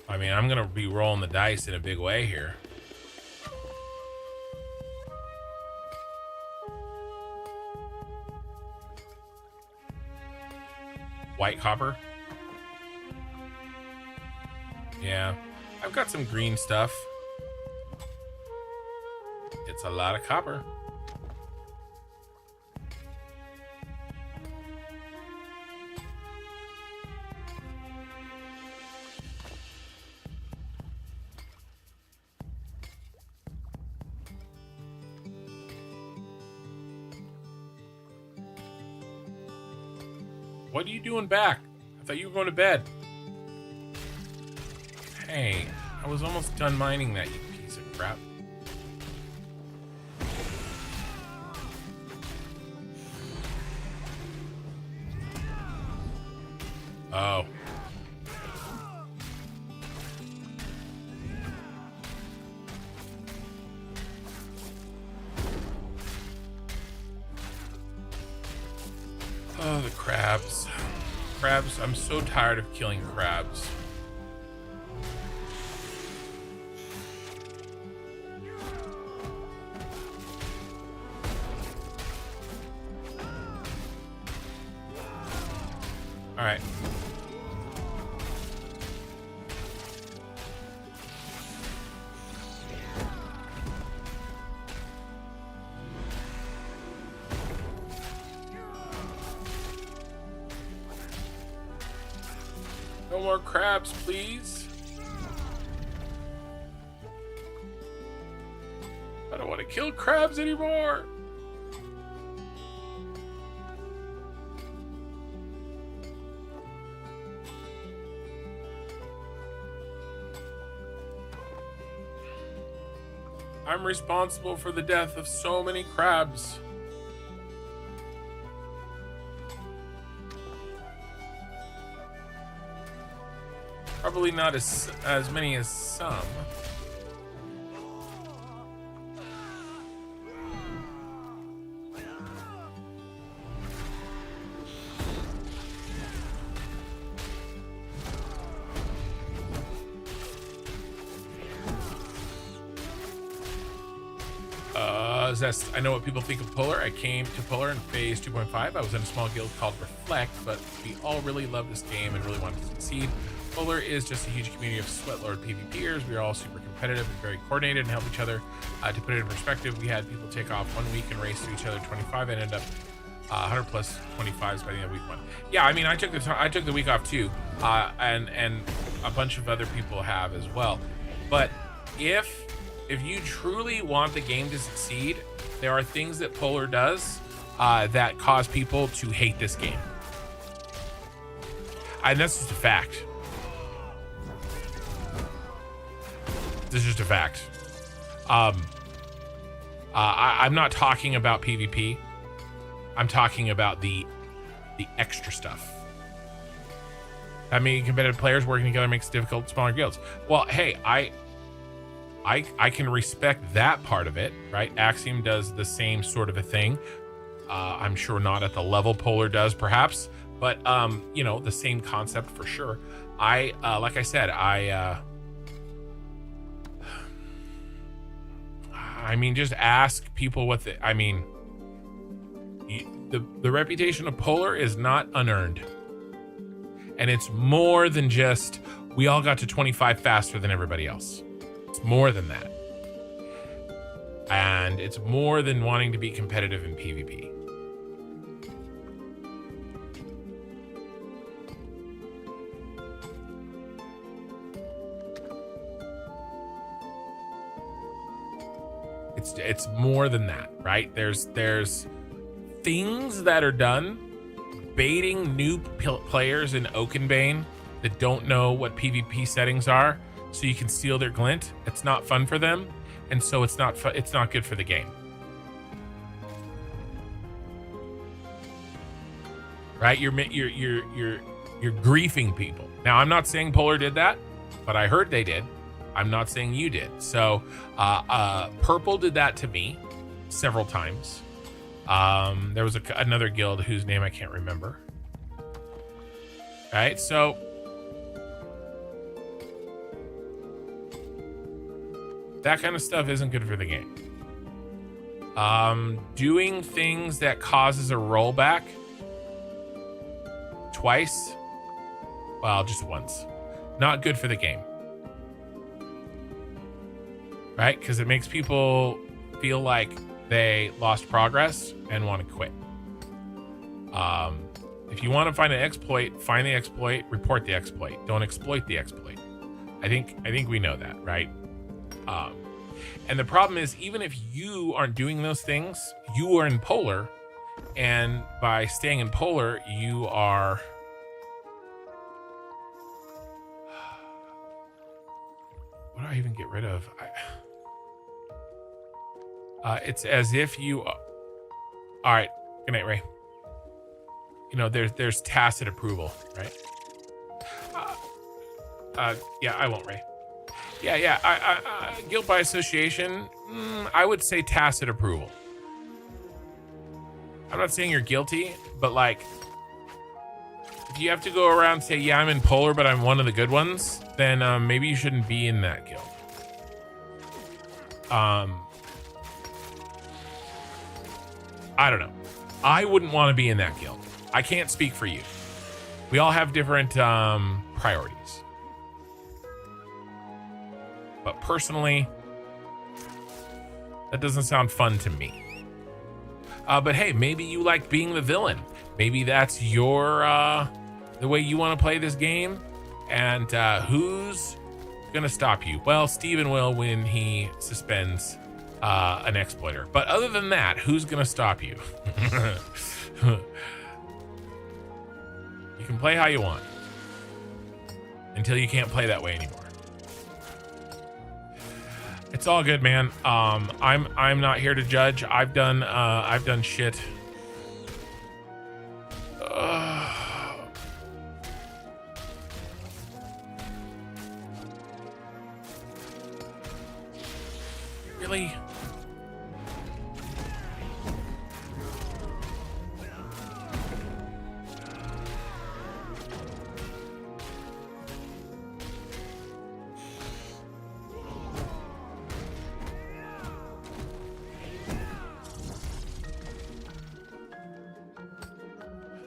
I mean, I'm gonna be rolling the dice in a big way here. White copper. Yeah, I've got some green stuff. It's a lot of copper. What are you doing back? I thought you were going to bed. Hey, I was almost done mining that, you piece of crap. Oh. Oh, the crabs. Crabs, I'm so tired of killing crabs. All right. No more crabs, please. I don't want to kill crabs anymore. I'm responsible for the death of so many crabs. Probably not as many as some. I know what people think of Polar. I came to Polar in phase 2.5. I was in a small guild called Reflect, but we all really love this game and really wanted to succeed. Polar is just a huge community of Sweatlord PvPers. We are all super competitive and very coordinated and help each other. To put it in perspective, we had people take off 1 week and race to each other 25 and end up 100 plus 25s by the end of week 1. Yeah, I mean, I took the week off too, and a bunch of other people have as well. But if you truly want the game to succeed, there are things that Polar does that cause people to hate this game. And that's just a fact. This is just a fact. I'm not talking about PvP. I'm talking about the extra stuff. That many competitive players working together makes it difficult, smaller guilds. Well, hey, I can respect that part of it, right? Axiom does the same sort of a thing. I'm sure not at the level Polar does, perhaps, but you know, the same concept for sure. Like I said, I mean, just ask people what I mean. The reputation of Polar is not unearned, and it's more than just we all got to 25 faster than everybody else. It's more than that, and it's more than wanting to be competitive in PvP. It's more than that, right? There's things that are done baiting new players in Oakenbane that don't know what PvP settings are, so you can steal their glint. It's not fun for them, and so it's not good for the game. Right? You're griefing people. Now, I'm not saying Polar did that, but I heard they did. I'm not saying you did. So Purple did that to me several times. There was another guild whose name I can't remember. Right, so that kind of stuff isn't good for the game. Doing things that causes a rollback twice, well, just once, not good for the game. Right? Because it makes people feel like they lost progress and want to quit. If you want to find an exploit, find the exploit, report the exploit. Don't exploit the exploit. I think we know that, right? And the problem is, even if you aren't doing those things, you are in Polar, and by staying in Polar, you are what do I even get rid of? It's as if you all right, good night, Ray. You know, there's tacit approval, right? Yeah, I won't, Ray. Yeah, guilt by association, I would say tacit approval. I'm not saying you're guilty, but like, if you have to go around and say, yeah, I'm in Polar, but I'm one of the good ones, then maybe you shouldn't be in that guild. I don't know. I wouldn't want to be in that guild. I can't speak for you. We all have different priorities. But personally, that doesn't sound fun to me. But hey, maybe you like being the villain. Maybe that's your the way you want to play this game. And who's gonna stop you? Well, Steven will when he suspends an exploiter. But other than that, who's gonna stop you? You can play how you want until you can't play that way anymore. It's all good, man. I'm not here to judge. I've done shit. Really?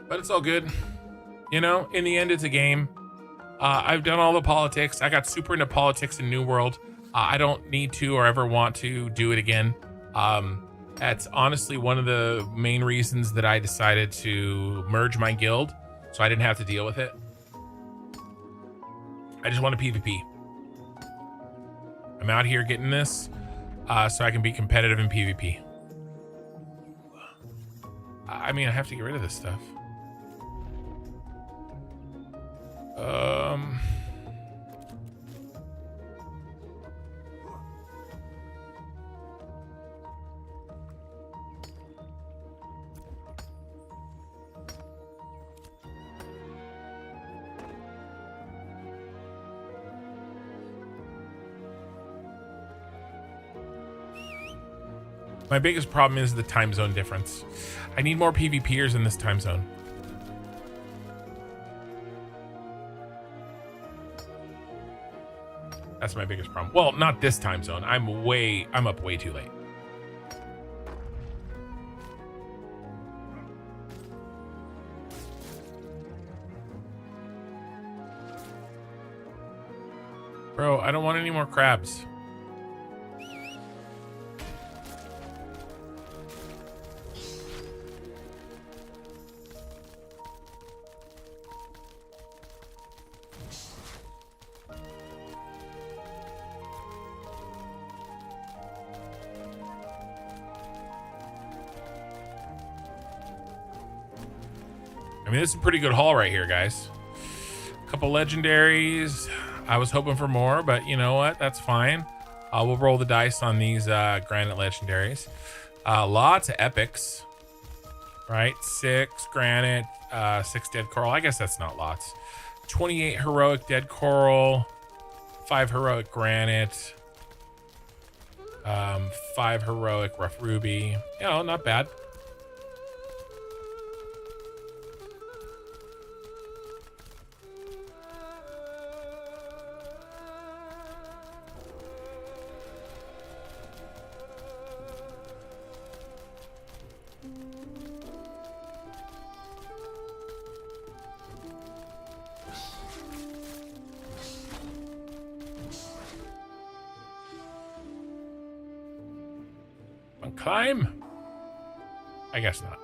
But it's all good. You know, in the end, it's a game. I've done all the politics. I got super into politics in New World. I don't need to or ever want to do it again. That's honestly one of the main reasons that I decided to merge my guild, so I didn't have to deal with it. I just want a PvP. I'm out here getting this so I can be competitive in PvP. I mean, I have to get rid of this stuff. My biggest problem is the time zone difference. I need more PvPers in this time zone. That's my biggest problem. Well, not this time zone. I'm up way too late. Bro, I don't want any more crabs. I mean, this is a pretty good haul right here, guys. A couple legendaries. I was hoping for more, but you know what? That's fine. We'll roll the dice on these granite legendaries. Lots of epics, right? 6 granite, 6 dead coral. I guess that's not lots. 28 heroic dead coral, 5 heroic granite, 5 heroic rough ruby. You know, not bad. Climb? I guess not.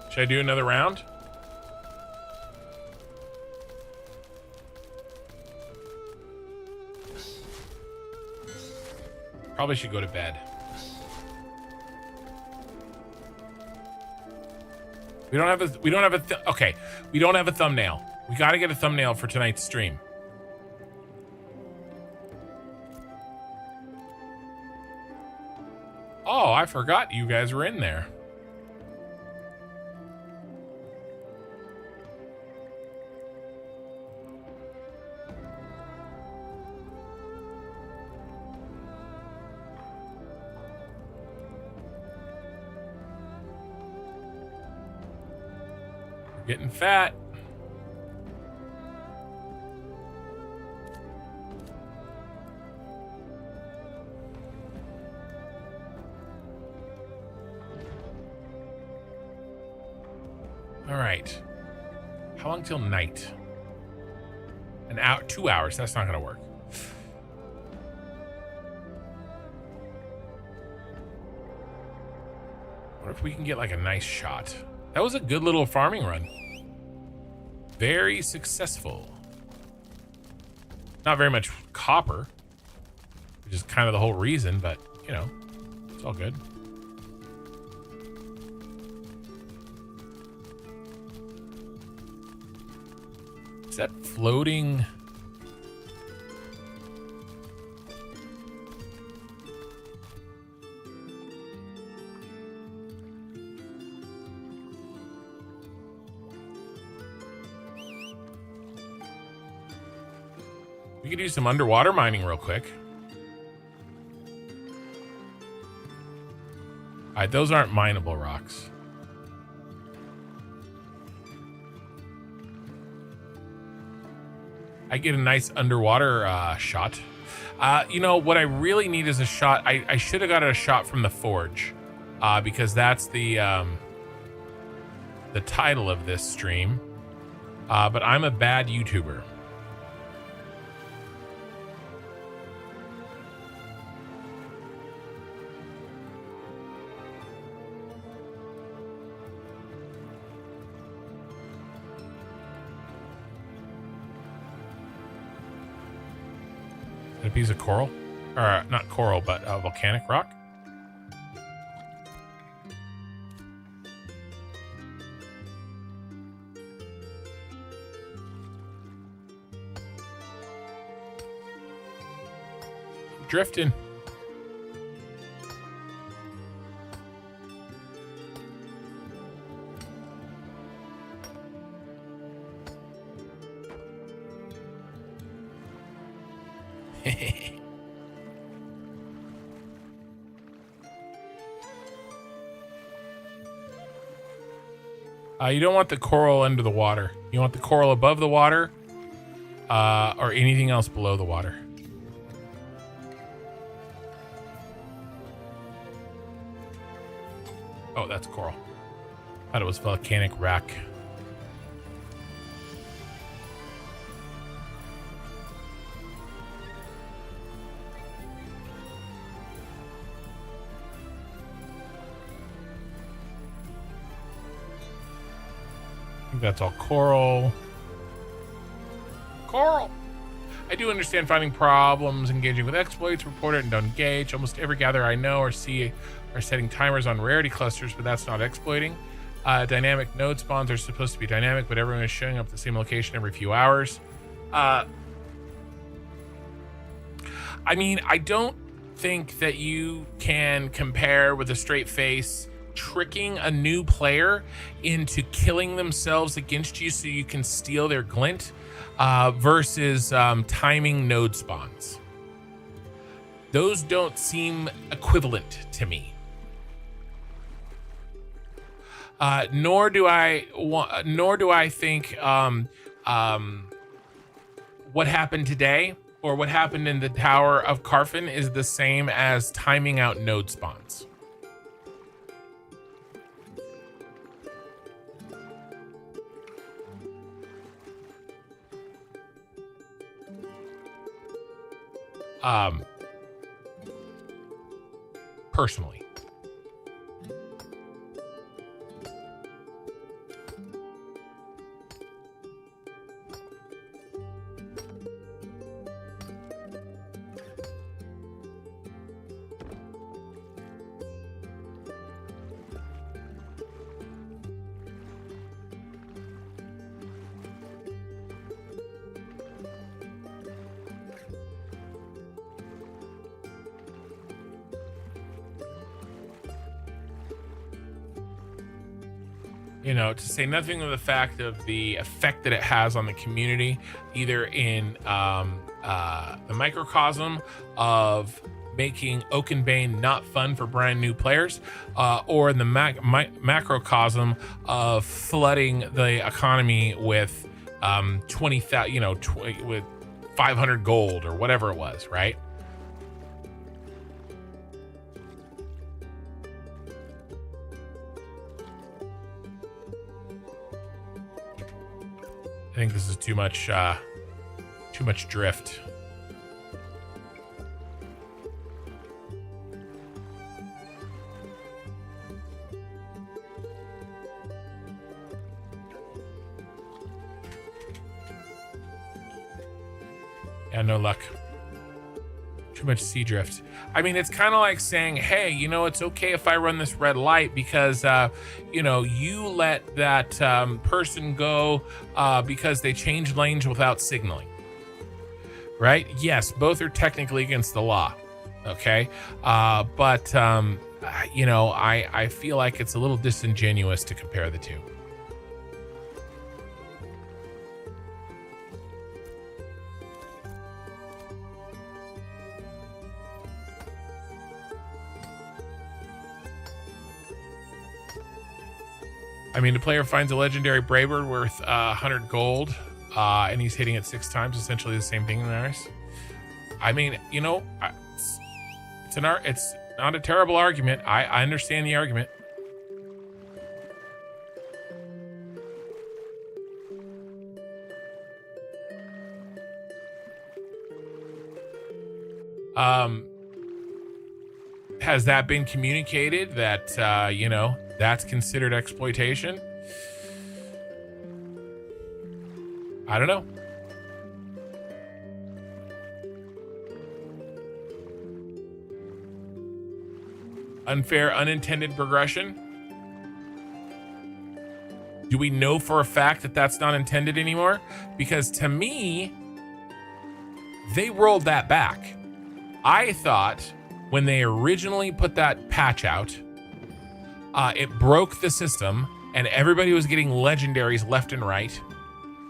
Should I do another round? Probably should go to bed. We don't have a thumbnail. We got to get a thumbnail for tonight's stream. Oh, I forgot you guys were in there. Getting fat. All right. How long till night? An hour, 2 hours. That's not gonna work. What if we can get like a nice shot? That was a good little farming run. Very successful. Not very much copper, which is kind of the whole reason, but you know, it's all good. Is that floating? We could do some underwater mining real quick. All right, those aren't mineable rocks. I get a nice underwater shot. You know, what I really need is a shot. I should have got a shot from the forge because that's the title of this stream. But I'm a bad YouTuber. A piece of coral, or not coral, but volcanic rock. Drifting. You don't want the coral under the water. You want the coral above the water, or anything else below the water. Oh, that's coral. Thought it was volcanic rock. I think that's all coral. Coral. I do understand finding problems, engaging with exploits, report it and don't engage. Almost every gatherer I know or see are setting timers on rarity clusters, but that's not exploiting. Dynamic node spawns are supposed to be dynamic, but everyone is showing up at the same location every few hours. I mean, I don't think that you can compare with a straight face tricking a new player into killing themselves against you so you can steal their glint versus timing node spawns. Those don't seem equivalent to me. Nor do I think what happened today or what happened in the Tower of Carfin is the same as timing out node spawns. Personally. You know, to say nothing of the fact of the effect that it has on the community, either in the microcosm of making Oakenbane not fun for brand new players, or in the macrocosm of flooding the economy with 20,000, you know, with 500 gold or whatever it was, right? I think this is too much drift. Yeah, no luck. Too much sea drift. I mean, it's kind of like saying, hey, you know, it's okay if I run this red light because, you know, you let that person go because they changed lanes without signaling. Right? Yes, both are technically against the law. Okay. But you know, I feel like it's a little disingenuous to compare the two. I mean, the player finds a legendary Braybird worth 100 gold, and he's hitting it 6 times, essentially the same thing in ours. I mean, you know, it's not a terrible argument. I understand the argument. Has that been communicated that, you know, that's considered exploitation? I don't know. Unfair, unintended progression. Do we know for a fact that that's not intended anymore? Because to me, they rolled that back. I thought when they originally put that patch out, it broke the system and everybody was getting legendaries left and right.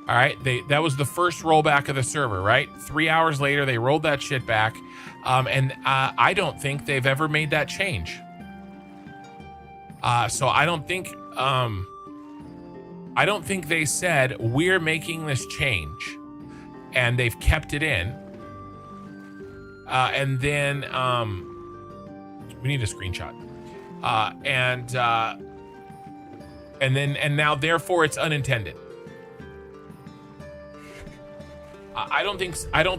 All right, that was the first rollback of the server, right? 3 hours later, they rolled that shit back, and I don't think they've ever made that change. So I don't think they said we're making this change, and they've kept it in. And then we need a screenshot, and now therefore it's unintended. I don't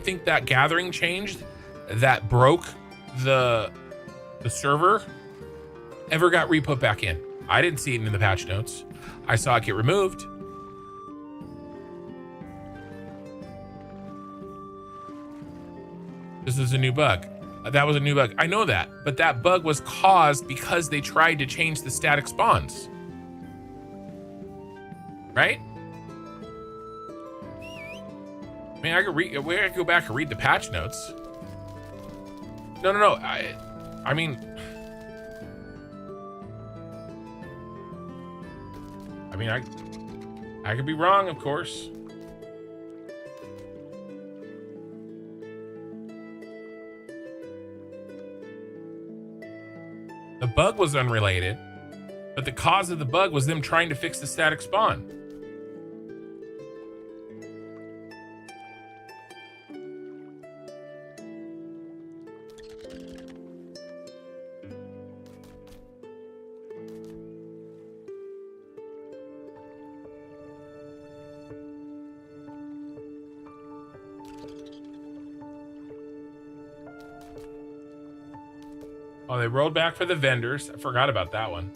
think that gathering change that broke the server ever got re-put back in. I didn't see it in the patch notes. I saw it get removed. This is a new bug. That was a new bug. I know that, but that bug was caused because they tried to change the static spawns. Right? I mean, I could go back and read the patch notes. No. I mean, I could be wrong, of course. The bug was unrelated, but the cause of the bug was them trying to fix the static spawn. Oh, they rolled back for the vendors. I forgot about that one.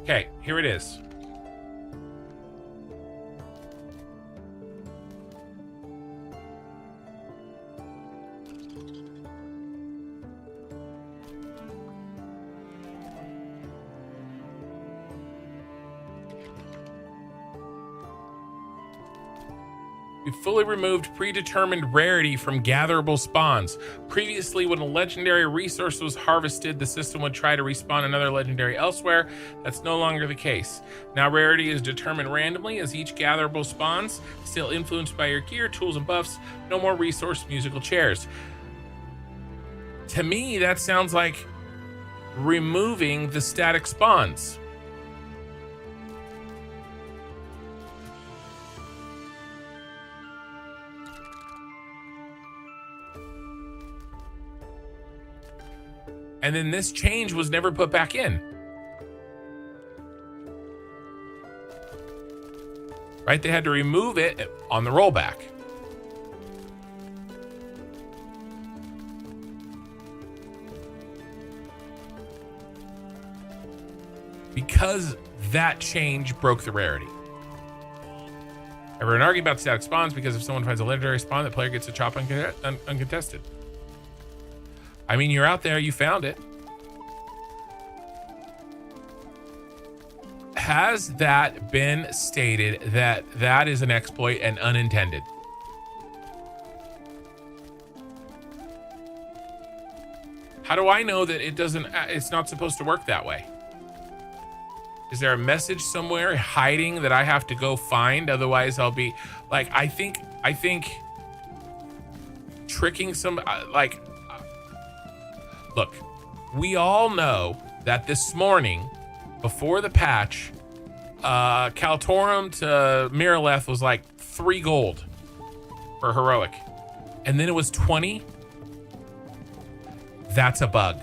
Okay, here it is. We fully removed predetermined rarity from gatherable spawns. Previously, when a legendary resource was harvested, the system would try to respawn another legendary elsewhere. That's no longer the case. Now rarity is determined randomly as each gatherable spawns, still influenced by your gear, tools, and buffs. No more resource musical chairs. To me, that sounds like removing the static spawns. And then this change was never put back in. Right? They had to remove it on the rollback. Because that change broke the rarity. Everyone argued about static spawns because if someone finds a legendary spawn, the player gets a chop uncontested. I mean, you're out there, you found it. Has that been stated that that is an exploit and unintended? How do I know that it's not supposed to work that way? Is there a message somewhere hiding that I have to go find? Otherwise I'll be like, I think tricking look, we all know that this morning, before the patch, Kaltorum to Miraleth was like 3 gold for heroic. And then it was 20. That's a bug.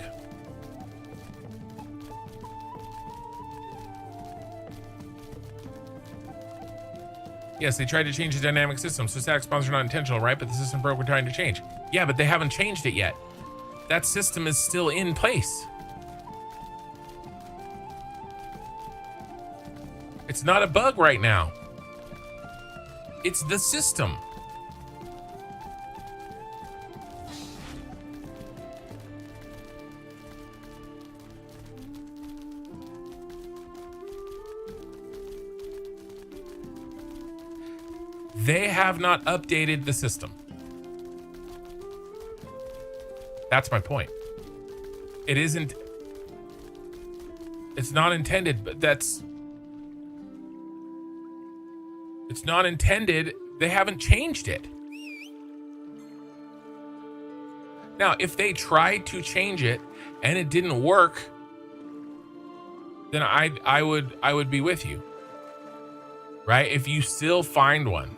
Yes, they tried to change the dynamic system, so static spawns are not intentional, right? But the system broke, we're trying to change. Yeah, but they haven't changed it yet. That system is still in place. It's not a bug right now. It's the system. They have not updated the system. That's my point. It isn't. It's not intended, but it's not intended. They haven't changed it. Now, if they tried to change it and it didn't work, then I would be with you. Right? If you still find one.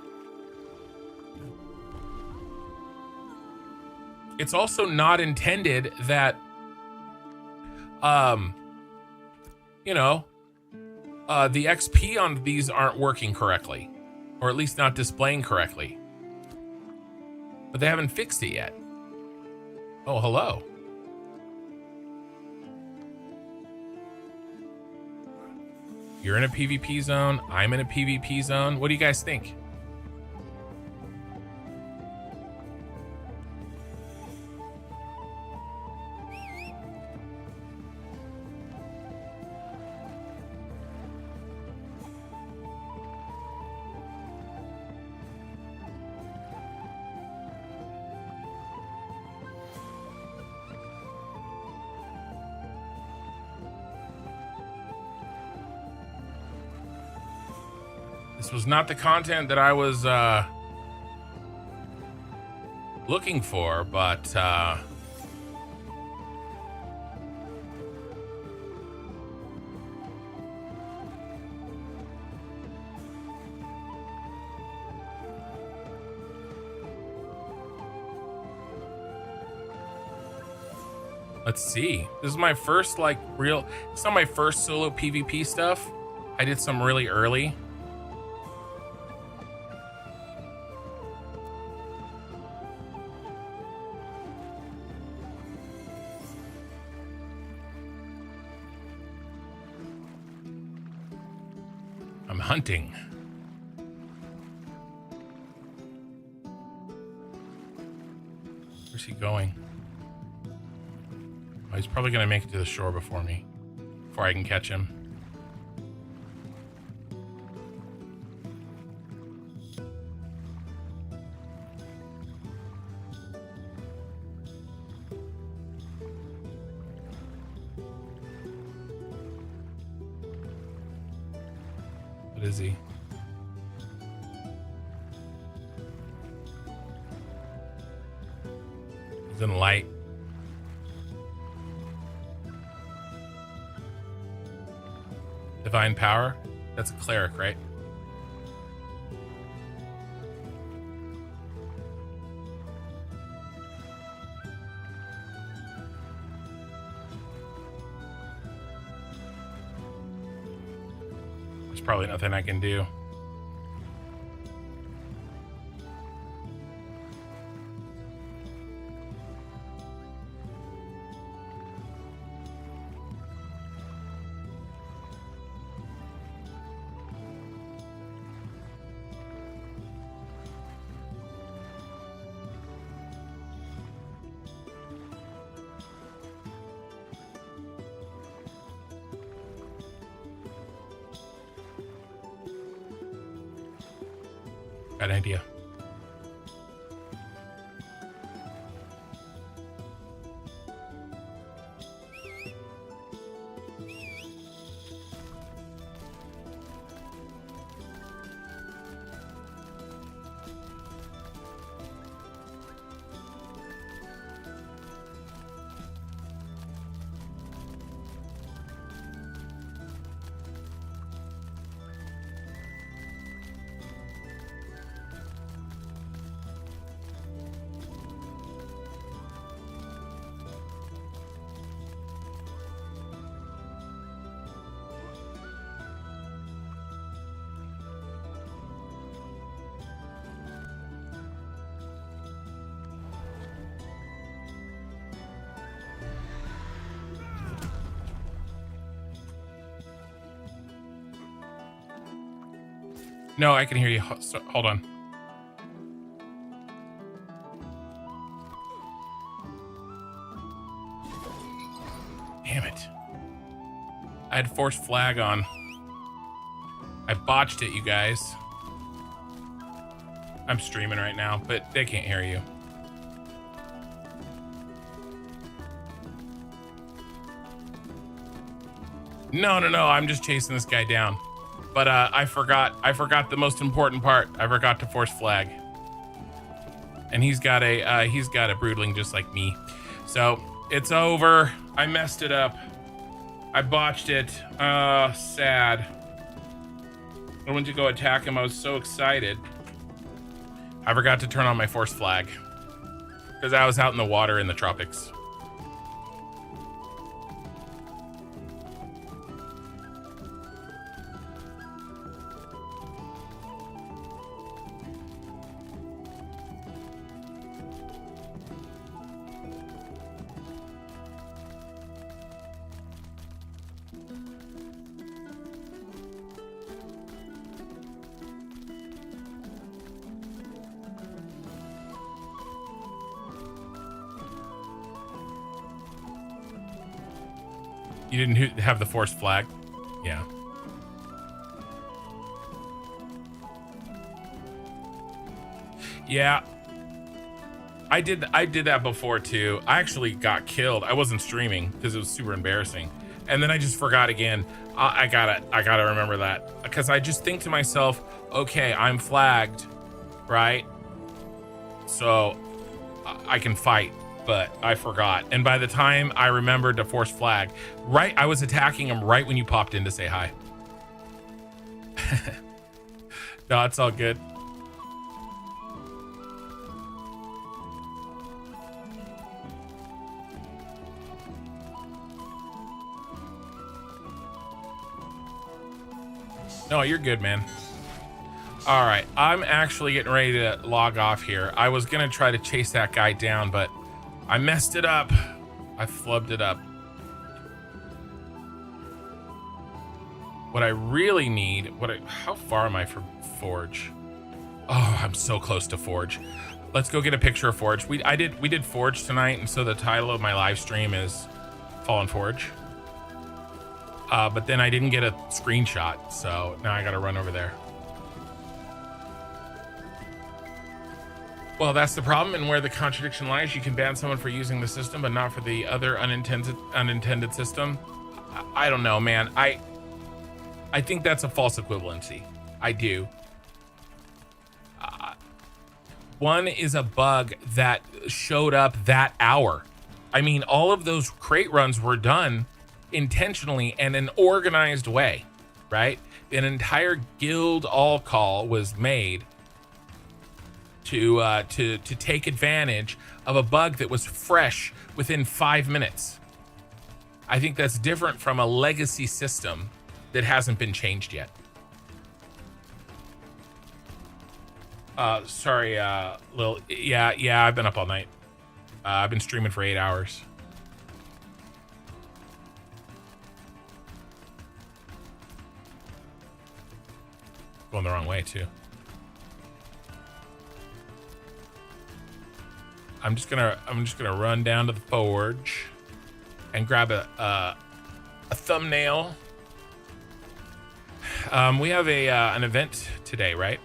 It's also not intended that the XP on these aren't working correctly, or at least not displaying correctly. But they haven't fixed it yet. Oh, hello. You're in a PvP zone. I'm in a PvP zone. What do you guys think? This was not the content that I was looking for, but let's see. This is my first it's not my first solo PvP stuff. I did some really early. I'm hunting. Where's he going? Oh, he's probably gonna make it to the shore before me, before I can catch him. What is he? He's in light. Divine power? That's a cleric, right? There's probably nothing I can do. Bad idea. No, I can hear you. Hold on. Damn it. I had force flag on. I botched it, you guys. I'm streaming right now, but they can't hear you. No, no, no. I'm just chasing this guy down. But I forgot the most important part. I forgot to force flag. And he's got a broodling just like me. So it's over. I messed it up. I botched it. Sad. I went to go attack him. I was so excited. I forgot to turn on my force flag because I was out in the water in the tropics. You didn't have the forced flag? Yeah. Yeah. I did that before too. I actually got killed. I wasn't streaming because it was super embarrassing. And then I just forgot again. I gotta remember that. Because I just think to myself, okay, I'm flagged, right? So I can fight. But I forgot. And by the time I remembered to force flag, right, I was attacking him right when you popped in to say hi. No, it's all good. No, you're good, man. All right, I'm actually getting ready to log off here. I was gonna try to chase that guy down, but I messed it up. I flubbed it up. What I really need, how far am I from Forge? Oh, I'm so close to Forge. Let's go get a picture of Forge. We did Forge tonight, and so the title of my live stream is Fallen Forge. But then I didn't get a screenshot, so now I gotta run over there. Well, that's the problem, and where the contradiction lies. You can ban someone for using the system, but not for the other unintended system. I don't know, man. I think that's a false equivalency. I do. One is a bug that showed up that hour. I mean, all of those crate runs were done intentionally and in an organized way, right? An entire guild all call was made to take advantage of a bug that was fresh within 5 minutes. I think that's different from a legacy system that hasn't been changed yet. Sorry, Lil. Yeah, I've been up all night. I've been streaming for 8 hours. Going the wrong way too. I'm just gonna run down to the forge and grab a thumbnail. We have an event today, right?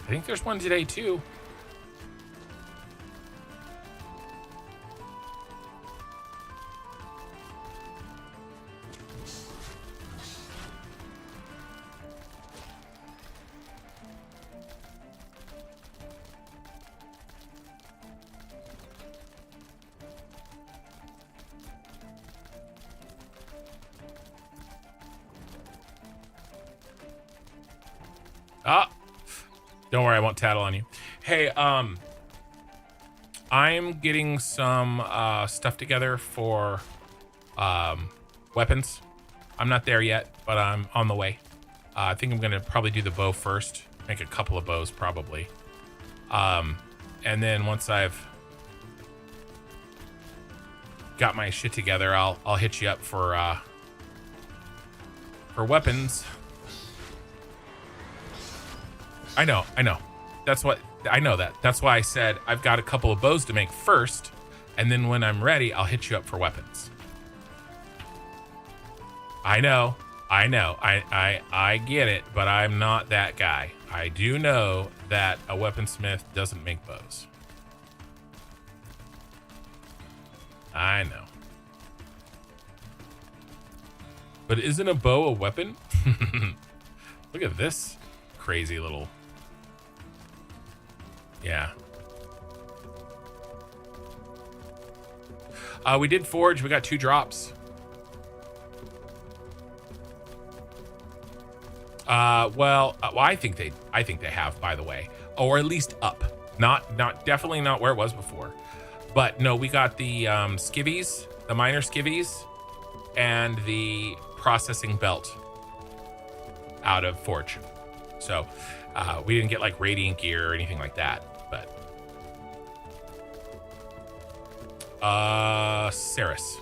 I think there's one today too. Don't worry, I won't tattle on you. Hey, I'm getting some stuff together for weapons. I'm not there yet, but I'm on the way. I think I'm gonna probably do the bow first. Make a couple of bows probably. And then once I've got my shit together, I'll hit you up for weapons. I know. That's what I know that. That's why I said I've got a couple of bows to make first, and then when I'm ready, I'll hit you up for weapons. I know. I get it, but I'm not that guy. I do know that a weaponsmith doesn't make bows. I know. But isn't a bow a weapon? Look at this crazy little... Yeah. We did forge. We got 2 drops. Well, I think they have, by the way, or at least up. Not definitely not where it was before. But no, we got the skivvies, the minor skivvies, and the processing belt out of forge. So we didn't get like radiant gear or anything like that. But Saris.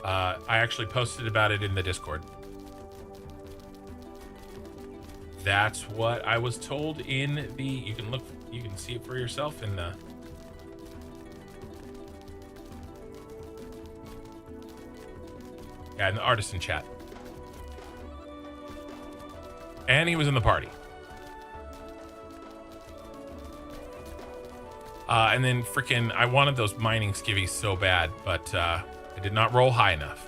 I actually posted about it in the Discord. That's what I was told in the... You can see it for yourself in the... Yeah, in the artisan chat. And he was in the party. And then freaking, I wanted those mining skivvies so bad, but I did not roll high enough.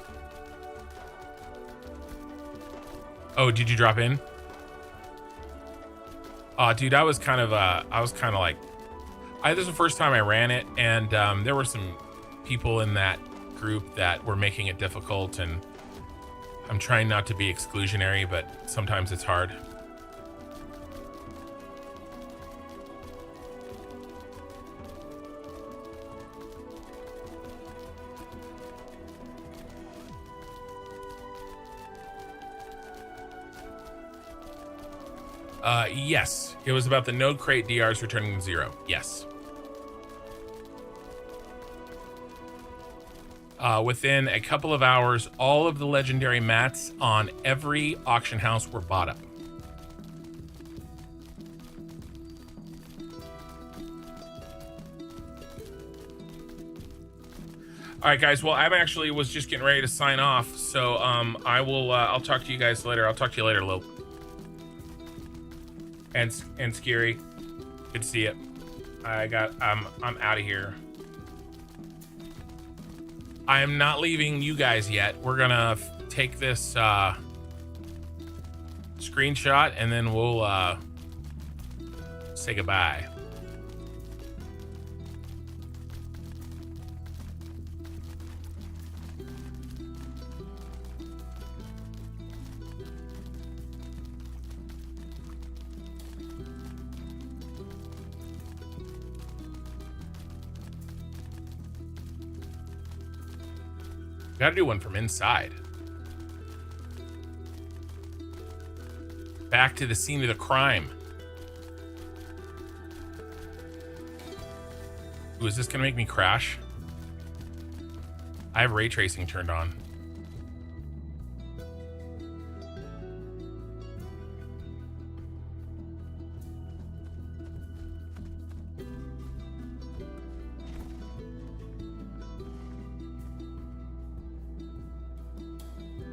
Oh, did you drop in? Dude, I was kind of like, this was the first time I ran it, and there were some people in that group that were making it difficult, and I'm trying not to be exclusionary, but sometimes it's hard. Yes, it was about the node crate DRs returning to 0. Yes. Within a couple of hours, all of the legendary mats on every auction house were bought up. All right, guys. Well, I actually was just getting ready to sign off, so I will. I'll talk to you guys later. I'll talk to you later, Lope. And Scary, good to see you. I'm out of here. I am not leaving you guys yet. We're gonna take this screenshot and then we'll say goodbye. Gotta do one from inside. Back to the scene of the crime. Ooh, is this gonna make me crash? I have ray tracing turned on.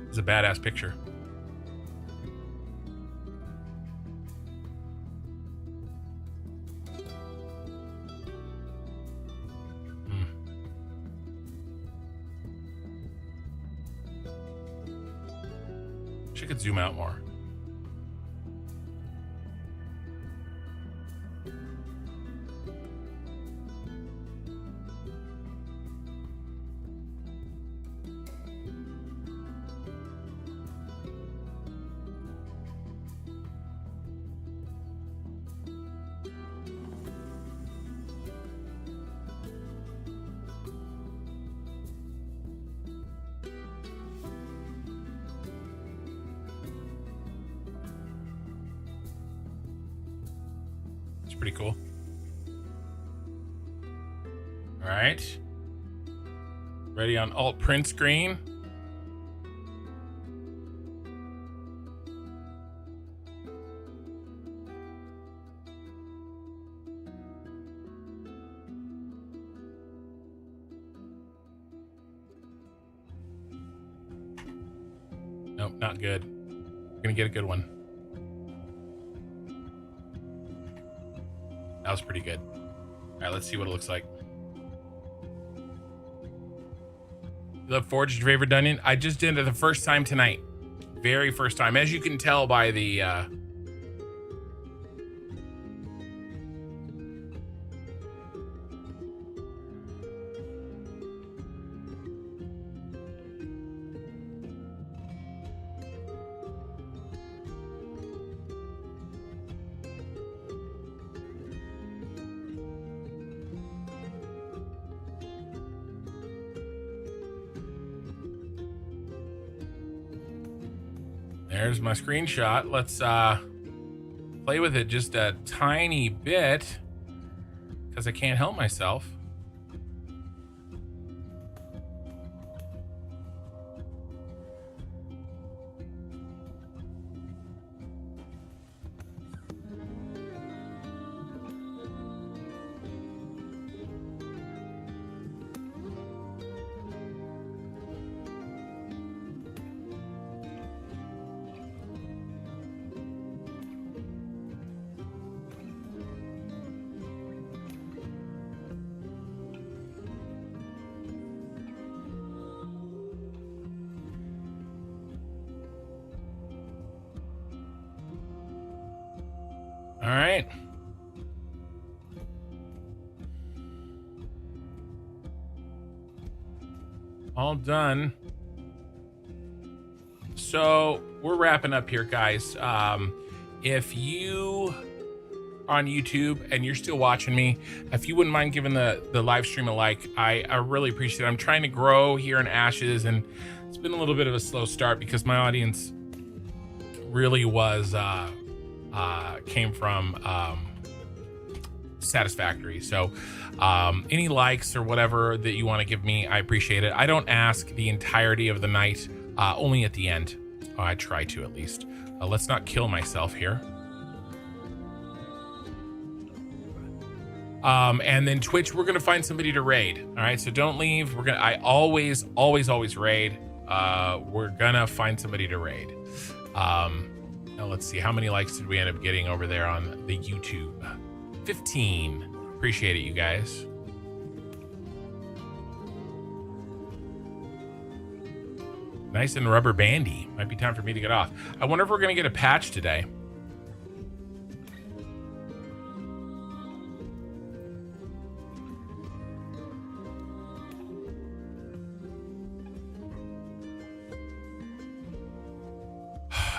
It's a badass picture. She could zoom out more. Pretty cool. All right. Ready on alt print screen. Nope, not good. We're gonna get a good one. That was pretty good. All right, let's see what it looks like. The Forged Favorite Dungeon. I just did it the first time tonight. Very first time. As you can tell by the there's my screenshot. Let's play with it just a tiny bit because I can't help myself. All right. All done. So we're wrapping up here, guys. If you are on YouTube and you're still watching me, if you wouldn't mind giving the live stream a like, I really appreciate it. I'm trying to grow here in Ashes, and it's been a little bit of a slow start because my audience really was came from Satisfactory. So any likes or whatever that you want to give me, I appreciate it. I don't ask the entirety of the night, only at the end. I try to, at least. Let's not kill myself here. And then Twitch, we're gonna find somebody to raid. All right, so don't leave. I always raid. We're gonna find somebody to raid. Now let's see, how many likes did we end up getting over there on the YouTube? 15. Appreciate it, you guys. Nice and rubber bandy. Might be time for me to get off. I wonder if we're gonna get a patch today.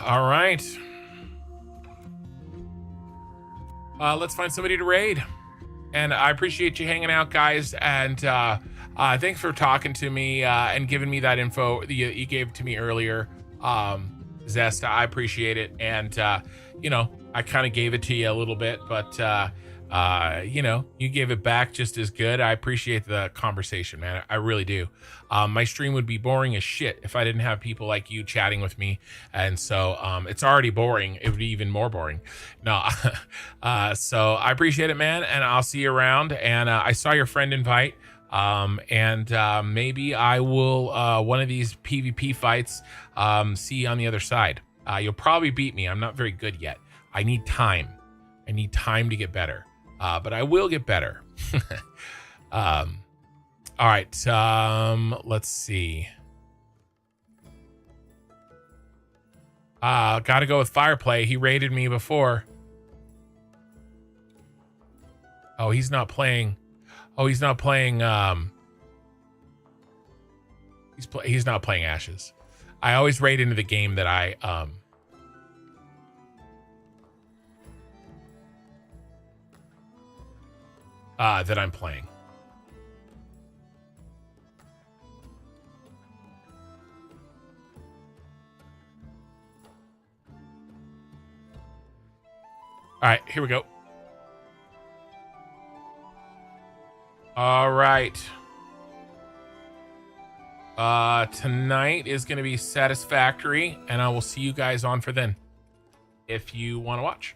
All right. Let's find somebody to raid. And I appreciate you hanging out, guys. And thanks for talking to me and giving me that info that you gave to me earlier. Zest, I appreciate it. And, you know, I kind of gave it to you a little bit, but, you know, you gave it back just as good. I appreciate the conversation, man. I really do. My stream would be boring as shit if I didn't have people like you chatting with me. And so it's already boring. It would be even more boring. No, so I appreciate it, man. And I'll see you around. And I saw your friend invite. And maybe I will, one of these PvP fights, see you on the other side. You'll probably beat me. I'm not very good yet. I need time. I need time to get better. But I will get better. All right. Let's see. Gotta go with Fireplay. He raided me before. Oh, he's not playing. Oh, he's not playing. He's not playing Ashes. I always raid into the game that I that I'm playing. All right, here we go. All right. Tonight is going to be Satisfactory, and I will see you guys on for then if you want to watch.